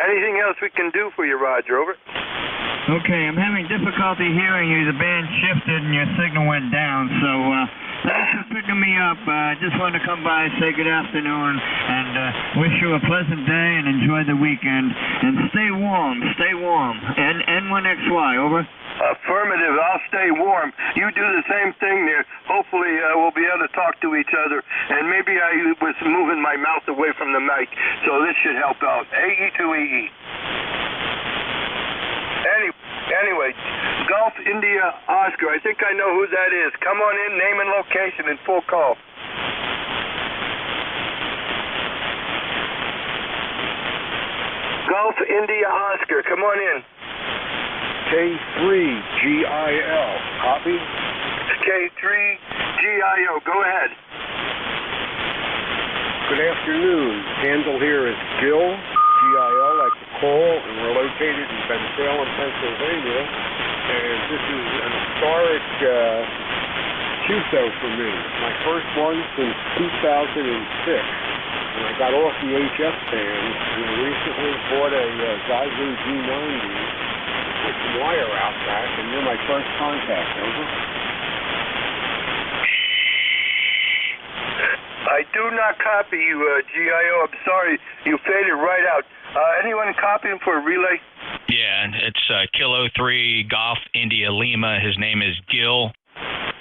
Anything else we can do for you, Roger? Over. Okay, I'm having difficulty hearing you. The band shifted and your signal went down, so Thanks for picking me up. I just wanted to come by, say good afternoon, and wish you a pleasant day and enjoy the weekend. And stay warm, stay warm. N1XY, over. Affirmative. I'll stay warm. You do the same thing there. Hopefully we'll be able to talk to each other. And maybe I was moving my mouth away from the mic, so this should help out. AE2EE. Anyway, Golf India Oscar. I think I know who that is. Come on in, name and location in full call. Golf India Oscar. Come on in. K3GIL. Copy? K3GIO. Go ahead. Good afternoon. Handle here is Gil, GIL, like the call, and we're located in Bensalem, Pennsylvania. And this is an historic QSO for me. My first one since 2006. And I got off the HF band, and I recently bought a Geiger G90 with some wire out back, and you're my first contact. Over. I do not copy you, GIO. I'm sorry. You faded right out. Anyone copying for a relay? Yeah, it's Kilo 3 Golf India Lima. His name is Gil.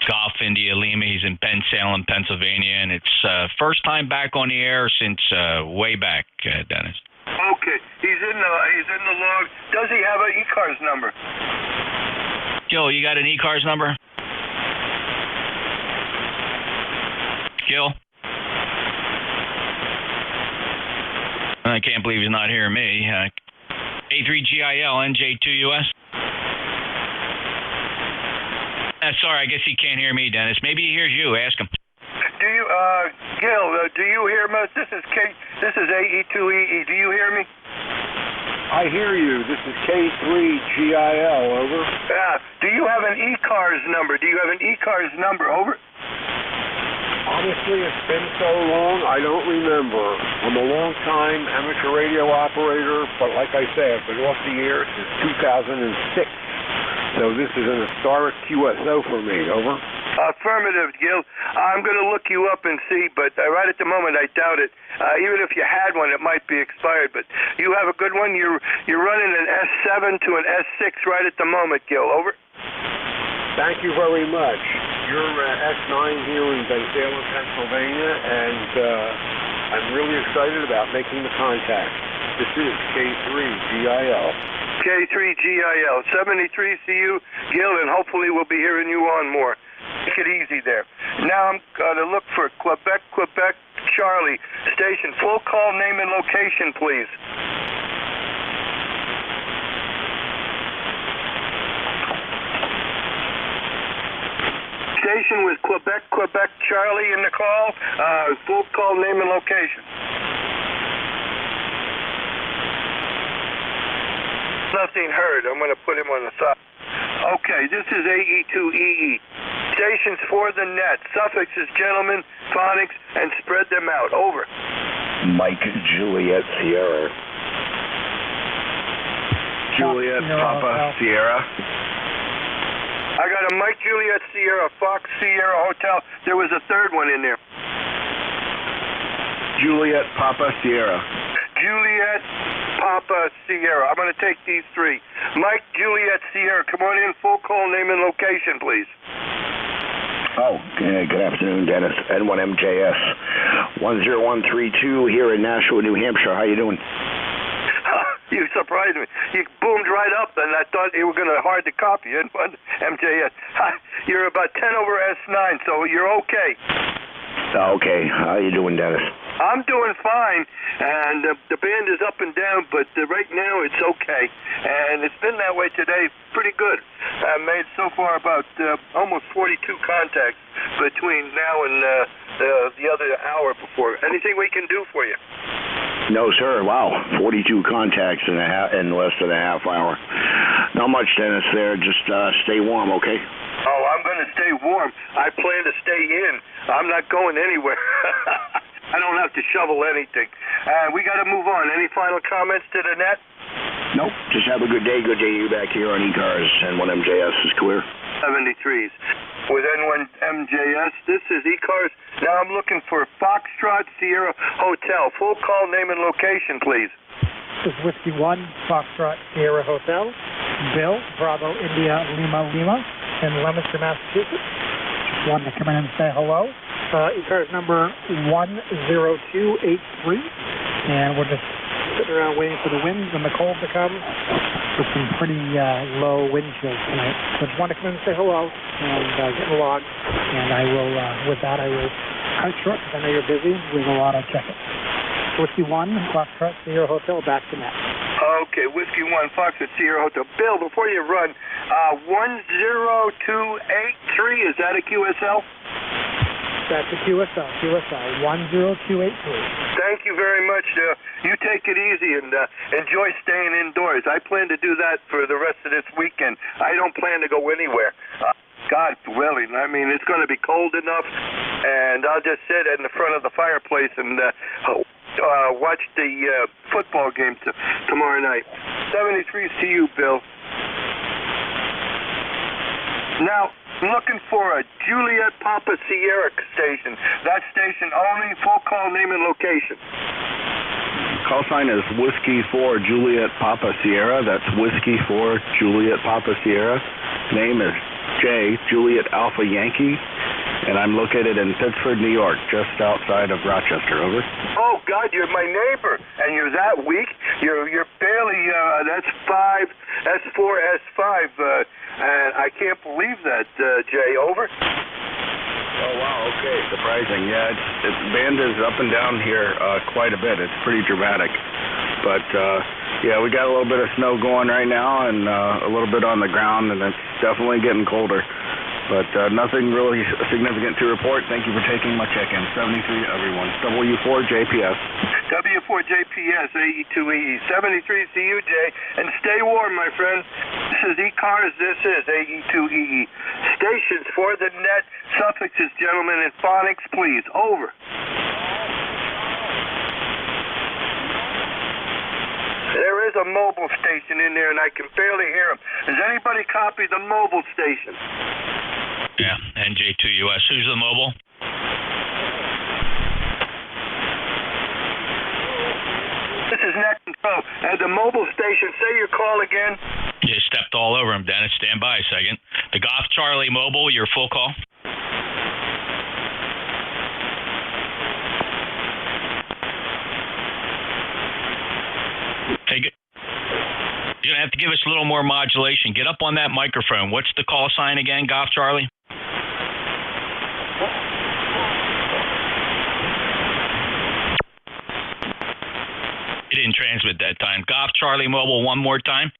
Golf India Lima. He's in Bensalem, Pennsylvania, and it's first time back on the air since way back, Dennis. Okay, he's in the log. Does he have an ECARS number? Gil, you got an ECARS number? Gil? I can't believe he's not hearing me. A3GIL NJ2US. Sorry, I guess he can't hear me, Dennis. Maybe he hears you. Ask him. Do you, Gil? Do you hear me? This is AE2EE. Do you hear me? I hear you. This is K3GIL. Over. Do you have an ECARS number? Do you have an ECARS number? Over. Honestly, it's been so long, I don't remember. I'm a long-time amateur radio operator, but like I say, I've been off the air since 2006. So this is an historic QSO for me. Over. Affirmative, Gil. I'm going to look you up and see, but right at the moment, I doubt it. Even if you had one, it might be expired. But you have a good one. You're running an S7 to an S6 right at the moment, Gil. Over. Thank you very much. You're S9 here in Bensalem, Pennsylvania, and I'm really excited about making the contact. This is K3GIL. K3GIL. 73CU, Gil, and hopefully we'll be hearing you on more. Take it easy there. Now I'm going to look for Quebec, Charlie. Station, full call, name and location, please. Station with Quebec, Charlie in the call. Full call, name and location. Nothing heard. I'm going to put him on the side. Okay, this is AE2EE. Stations for the net. Suffixes, gentlemen, phonics, and spread them out. Over. Mike Juliet Sierra. Juliet Papa Sierra. I got a Mike Juliet Sierra, Fox Sierra Hotel. There was a third one in there. Juliet Papa Sierra. Juliet Papa Sierra. I'm going to take these three. Mike Juliet Sierra, come on in. Full call, name and location, please. Oh, good afternoon, Dennis. N1MJS 10132 here in Nashua, New Hampshire. How you doing? You surprised me. You boomed right up, and I thought you were going to hard to copy it. But MJS, you're about 10 over S9, so you're okay. Okay. How you doing, Dennis? I'm doing fine, and the band is up and down, but right now it's okay. And it's been that way today pretty good. I made so far about almost 42 contacts between now and the other hour before. Anything we can do for you? No, sir. Wow, 42 contacts in less than a half hour. Not much, Dennis, there. Just stay warm, okay? Oh, I'm going to stay warm. I plan to stay in. I'm not going anywhere. I don't have to shovel anything. We got to move on. Any final comments to the net? Nope. Just have a good day. Good day you back here on ECARS, and 1MJS is clear. 73s. with N1MJS. This is ECARS. Now I'm looking for Foxtrot Sierra Hotel. Full call, name, and location, please. This is Whiskey 1, Foxtrot Sierra Hotel. Bill, Bravo, India, Lima, Lima, in Leominster, Massachusetts. Just wanted to come in and say hello. ECARS number 10283. And we're just sitting around waiting for the winds and the cold to come with some pretty low wind chills tonight. So just wanted to come in and say hello and get in the log. And I will, with that, I will cut short because I know you're busy with a lot of check-ins. Whiskey 1, Foxtrot Sierra Hotel, back to Matt. Okay, Whiskey 1, Foxtrot Sierra Hotel. Bill, before you run, 10283, is that a QSL? That's a QSL, 10283. Thank you very much. You take it easy and enjoy staying indoors. I plan to do that for the rest of this weekend. I don't plan to go anywhere. God willing. I mean, it's going to be cold enough, and I'll just sit in the front of the fireplace and watch the football game tomorrow night. 73 to you, Bill. Now, looking for a Juliet Papa Sierra station. That station only, full call, name, and location. Call sign is Whiskey 4 Juliet Papa Sierra. That's Whiskey 4 Juliet Papa Sierra. Name is J, Juliet Alpha Yankee, and I'm located in Pittsford, New York, just outside of Rochester. Over. Oh God, you're my neighbor, and you're that weak. You're barely. That's 4 S5, and I can't believe that, Jay. Over. Oh wow. Okay. Surprising. Yeah, it's band is up and down here quite a bit. It's pretty dramatic, but yeah, we got a little bit of snow going right now, and a little bit on the ground, and it's definitely getting colder. But nothing really significant to report. Thank you for taking my check-in. 73 everyone. W4JPS. W4JPS, AE2EE. 73 CUJ. And stay warm, my friend. This is ECARS. This is AE2EE. Stations for the net. Suffixes, gentlemen, and phonics, please. Over. There is a mobile station in there, and I can barely hear them. Does anybody copy the mobile station? Yeah, NJ2US. Who's the mobile? This is net control. At the mobile station, say your call again. You stepped all over him, Dennis. Stand by a second. The Golf Charlie mobile, your full call. Hey, you're going to have to give us a little more modulation. Get up on that microphone. What's the call sign again, Golf Charlie? It didn't transmit that time. Golf Charlie mobile one more time.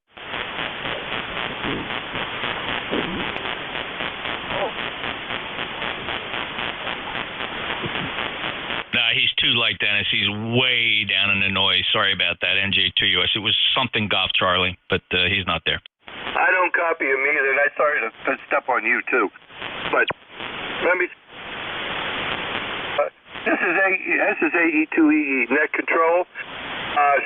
Nah, he's too light, Dennis. He's way down in the noise. Sorry about that, NJ2US. It was something Golf Charlie, but he's not there. I don't copy him either, and I'm sorry to step on you, too. But let me... This is AE2EE, net control.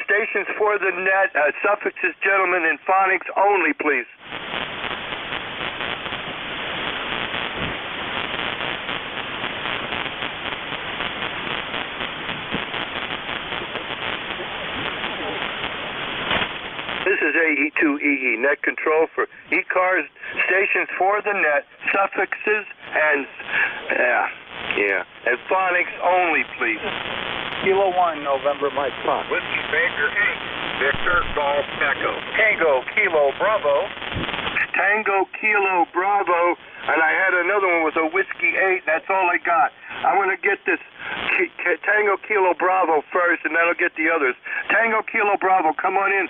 Stations for the net, suffixes, gentlemen, and phonics only, please. This is AE2EE, net control for ECARS, stations for the net, suffixes, and, and phonics only, please. Kilo 1, November, Mike Fox. Whiskey Baker 8, Victor Golf Echo. Tango, Kilo, Bravo. Tango, Kilo, Bravo, and I had another one with a Whiskey 8, that's all I got. I'm going to get this Tango, Kilo, Bravo first, and then I'll get the others. Tango, Kilo, Bravo, come on in.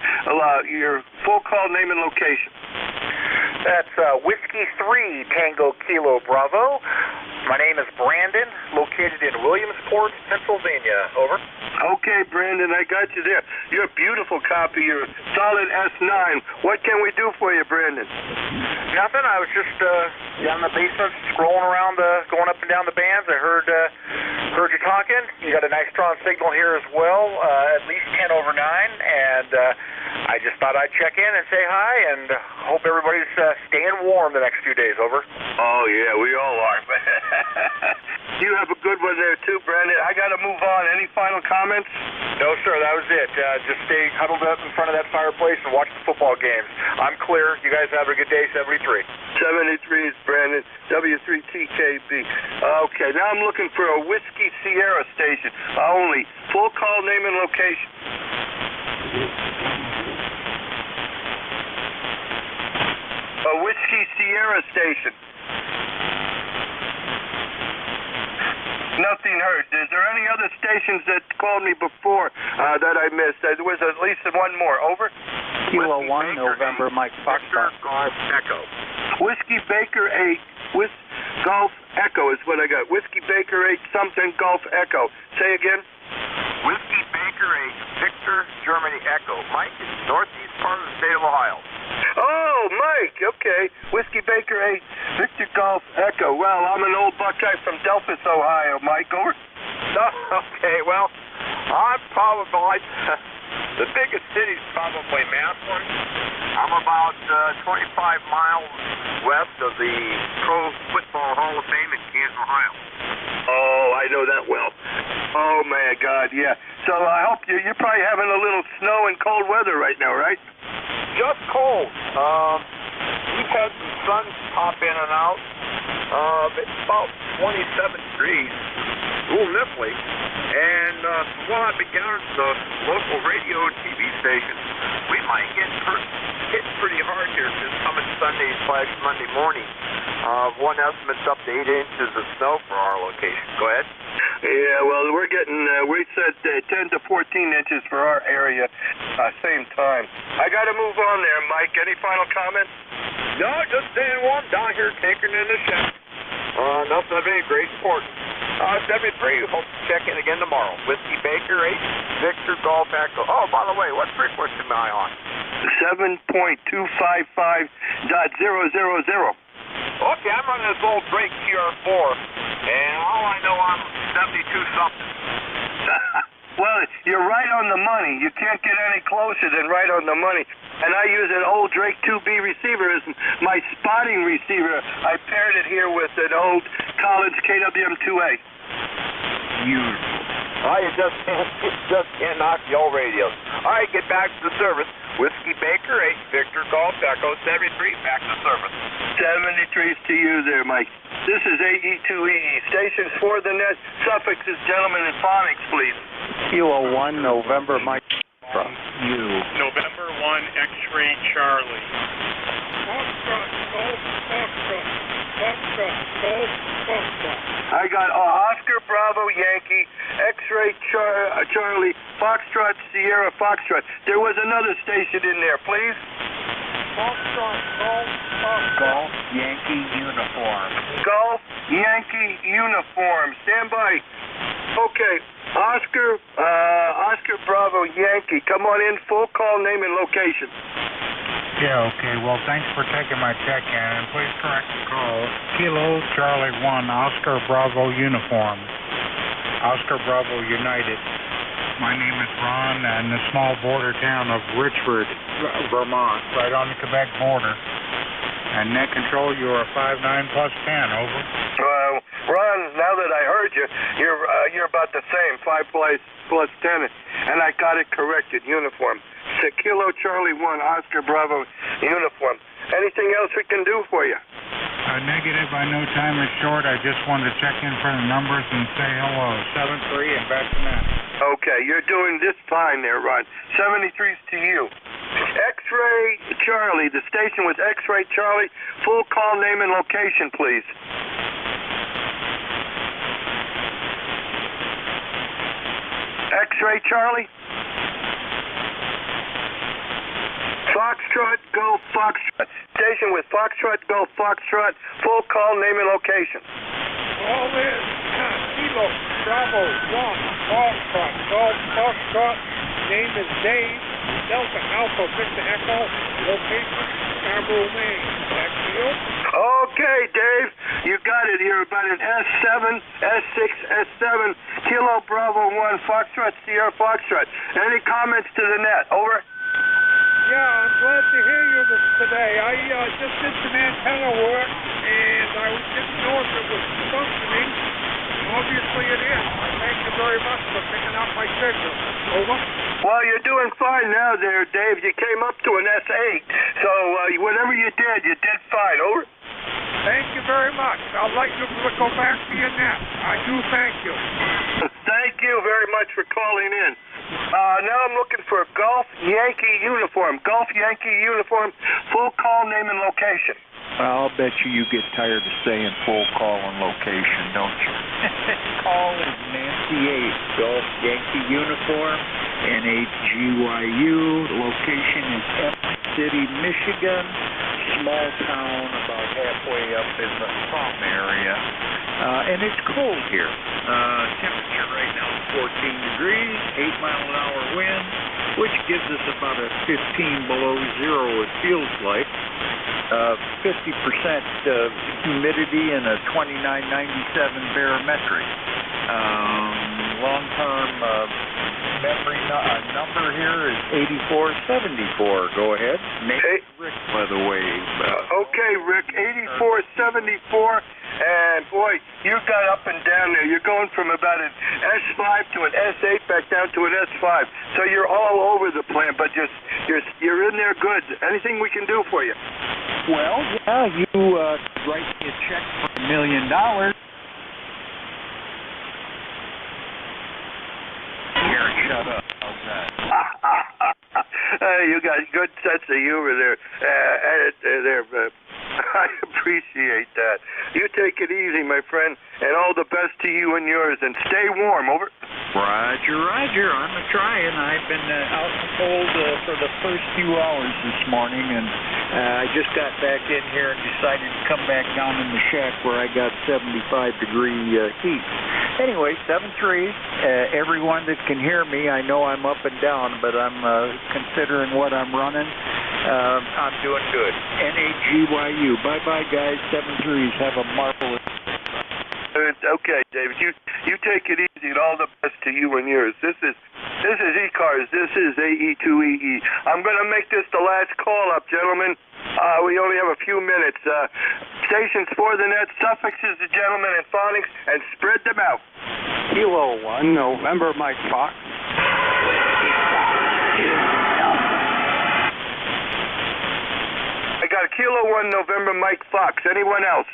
Your full call, name, and location. That's Whiskey 3, Tango, Kilo, Bravo. My name is Brandon, located located in Williamsport, Pennsylvania. Over. Okay, Brandon, I got you there. You're a beautiful copy. You're a solid S9. What can we do for you, Brandon? Nothing. I was just down in the basement, scrolling around, going up and down the bands. I heard you talking. You got a nice strong signal here as well, at least 10 over 9, and I just thought I'd check in and say hi, and hope everybody's staying warm the next few days. Over. Oh, yeah, we all are. You have a good one there, too, Brandon. I got to move on. Any final comments? No, sir, that was it. Just stay huddled up in front of that fireplace and watch the football games. I'm clear. You guys have a good day. 73. 73 is Brandon, W3TKB. Okay, now I'm looking for a Whiskey Sierra station only. Full call name and location. A Whiskey Sierra station. Nothing heard. Is there any other stations that called me before that I missed? There was at least one more. Over. Kilo 1, November, Mike Foxtrot. Golf Echo. Whiskey Baker 8, Golf Echo is what I got. Whiskey Baker 8, something Golf Echo. Say again. Whiskey Baker 8, Victor, Germany Echo. Mike is northeast part of the state of Ohio. Oh, Mike, okay. Whiskey Baker 8, Victor Golf Echo. Well, I'm an old Buckeye from Delphus, Ohio. Mike, over. Okay, well, I'm probably, the biggest city's probably Massillon. I'm about 25 miles west of the Pro Football Hall of Fame in Canton, Ohio. Oh, I know that well. Oh, my God, yeah. So I hope you're probably having a little snow and cold weather right now, right? Just cold. We've had some sun pop in and out. It's about 27 degrees, a little nipply. And while I've been down at the local radio and TV stations, we might get hit pretty hard here this coming Sunday/Monday morning. One estimate's up to 8 inches of snow for our location. Go ahead. Yeah, well, we're getting, we said 10 to 14 inches for our area, same time. I got to move on there, Mike. Any final comments? No, just staying warm down here, tinkering in the shed. Nothing of any great importance. 73, hope to check in again tomorrow. Whiskey Baker 8, Victor Golf Echo. Oh, by the way, what frequency am I on? 7.255.000. Okay, I'm running this old Drake TR4, and all I know I'm 72-something. Well, you're right on the money. You can't get any closer than right on the money. And I use an old Drake 2B receiver as my spotting receiver. I paired it here with an old Collins KWM2A. Beautiful. You just can't knock the old radios. All right, get back to the service. Whiskey Baker 8, Victor Golf Echo 73, back to service. 73's to you there, Mike. This is AE2EE. Stations for the net, suffixes, gentlemen, and phonics, please. Kilo 1, November, Mike from you. November 1, X-Ray Charlie. Foxtrot, Golf, Foxtrot, Foxtrot, Golf, Foxtrot. I got Oscar Bravo Yankee, X-Ray Charlie, Foxtrot Sierra Foxtrot. There was another station in there, please. Foxtrot, Golf, Foxtrot. Golf, Yankee, Uniform. Golf, Yankee, Uniform. Stand by. Okay, Oscar Bravo Yankee. Come on in, full call, name and location. Yeah, okay. Well, thanks for taking my check-in, and please correct the call. Kilo Charlie 1, Oscar Bravo Uniform. Oscar Bravo United. My name is Ron, in the small border town of Richford, Vermont, right on the Quebec border. And net control, you are 5-9 plus 10, over. Ron, now that I heard you, you're about the same, 5 plus 10, and I got it corrected, uniform. Kilo Charlie 1, Oscar Bravo, uniform. Anything else we can do for you? Negative. I know time is short. I just wanted to check in for the numbers and say hello. 7-3 and back to net. Okay, you're doing this fine there, Ron. 73's to you. X-Ray Charlie. The station was X-Ray Charlie. Full call, name and location, please. X-Ray Charlie. Foxtrot, Golf, Foxtrot. Station with Foxtrot, Golf, Foxtrot. Full call, name and location. All in. Kilo Bravo 1 Foxtrot Golf Foxtrot. Name is Dave. Delta Alpha Victor Echo. Location Scarborough, Maine. Back to you. Okay, Dave, you got it here about an S7, S6, S7, Kilo Bravo 1 Foxtrot, Sierra Foxtrot. Any comments to the net? Over. Yeah, I'm glad to hear you today. I just did some antenna work, and I didn't know if it was functioning. Obviously it is. Thank you very much for picking up my signal. Over. Well, you're doing fine now there, Dave. You came up to an S8, so whatever you did fine. Over. Thank you very much. I'll let you go back to your net. I do thank you. Thank you very much for calling in. Now I'm looking for a Golf Yankee uniform. Golf Yankee uniform, full call, name, and location. I'll bet you get tired of saying full call and location, don't you? Call is Nancy 8, Golf Yankee uniform, NHGYU. Location is Epsom City, Michigan. Small town about halfway up in the Palm area. And it's cold here. Temperature right now is 14 degrees, 8-mile-an-hour wind, which gives us about a 15 below zero, it feels like. 50% humidity and a 2997 barometric. Long-term memory number here is 8474. Go ahead. Hey. Rick, by the way. Okay, Rick, 8474. And boy, you got up and down there. You're going from about an S5 to an S8 back down to an S5. So you're all over the plant, but you're in there good. Anything we can do for you? Well, yeah, you write me a check for $1 million. Here, shut up. How's that? You got good sense of humor there. I appreciate that. You take it easy, my friend, and all the best to you and yours, and stay warm. Over. Roger, roger. I'm trying. I've been out in the cold for the first few hours this morning, and I just got back in here and decided to come back down in the shack where I got 75-degree heat. Anyway, 7-3. Everyone that can hear me, I know I'm up and down, but I'm considering what I'm running. I'm doing good. NAGYU. Bye-bye, guys. 7-3s. Have a marvelous... Okay, David. You take it easy, and all the best to you and yours. This is ECARS. This is AE2EE. I'm going to make this the last call up, gentlemen. We only have a few minutes. Stations for the net, suffixes the gentlemen, and phonics, and spread them out. Kilo 1, November, Mike Fox. I got a Kilo 1, November, Mike Fox. Anyone else?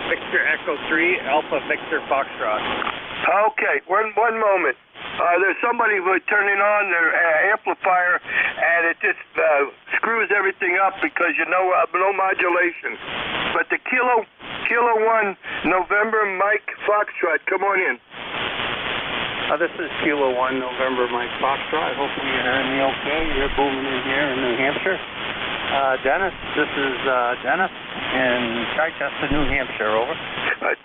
Victor Echo 3, Alpha Victor Foxtrot. Okay, one moment. There's somebody who's turning on their amplifier, and it just screws everything up because no modulation. But the Kilo 1, November, Mike Foxtrot, come on in. This is Kilo 1, November, Mike Foxtrot. Hopefully you're hearing me okay. You're booming in here in New Hampshire. Dennis, this is Dennis in Chichester, New Hampshire, over.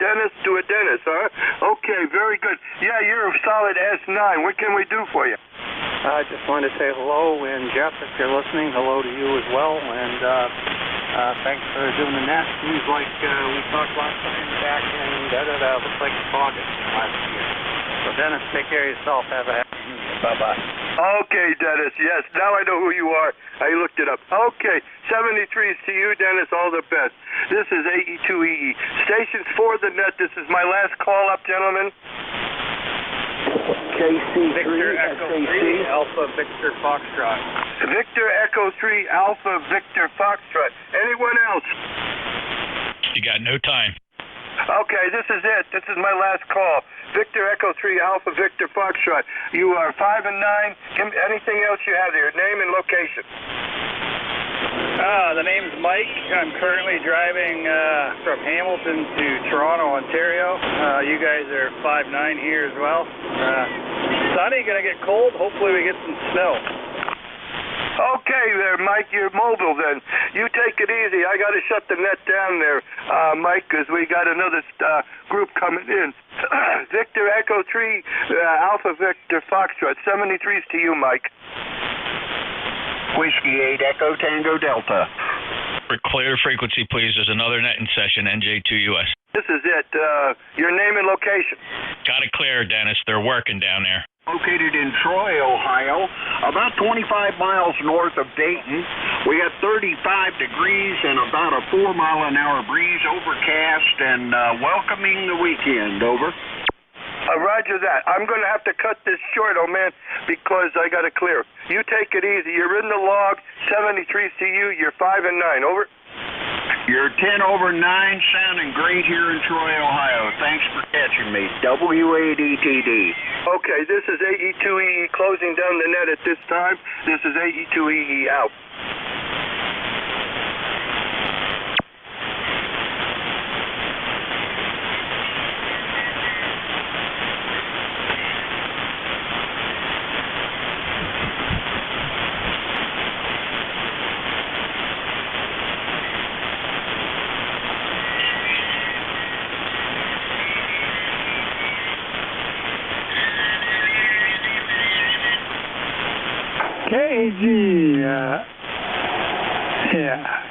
Dennis to a Dennis, huh? Okay, very good. Yeah, you're a solid S9. What can we do for you? I just wanted to say hello, and Jeff, if you're listening, hello to you as well, and thanks for doing the net. Seems like we talked last time back in, looks like August last year. So Dennis, take care of yourself. Have a happy New Year. Bye-bye. Okay, Dennis, yes. Now I know who you are. I looked it up. Okay, 73s to you, Dennis. All the best. This is AE2EE. Stations for the net. This is my last call up, gentlemen. KC3, Victor Echo 3, Alpha Victor Foxtrot. Victor Echo 3, Alpha Victor Foxtrot. Anyone else? You got no time. Okay, this is it. This is my last call. Victor Echo 3, Alpha Victor Foxtrot. You are 5 and 9. Anything else you have here? Name and location. The name's Mike. I'm currently driving from Hamilton to Toronto, Ontario. You guys are 5-9 here as well. Sunny, gonna get cold. Hopefully we get some snow. Okay, Okay there, Mike, you're mobile then. You take it easy. I got to shut the net down there, Mike, because we got another group coming in. Victor Echo 3, Alpha Victor Foxtrot, 73's to you, Mike. Whiskey 8 Echo Tango Delta. Clear the frequency, please. There's another net in session, NJ2US. This is it. Your name and location. Got it clear, Dennis. They're working down there. Located in Troy, Ohio, about 25 miles north of Dayton. We got 35 degrees and about a 4-mile-an-hour breeze, overcast, and welcoming the weekend. Over. Roger that. I'm going to have to cut this short, old man, because I got it clear. You take it easy. You're in the log. 73's to you. You're 5 and 9. Over. You're 10 over 9, sounding great here in Troy, Ohio. Thanks for catching me. WADTD. Okay, this is AE2EE closing down the net at this time. This is AE2EE out.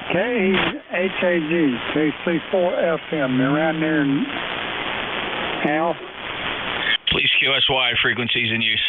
KHAG, KC4 FM, around there in Al. Please QSY frequencies in use.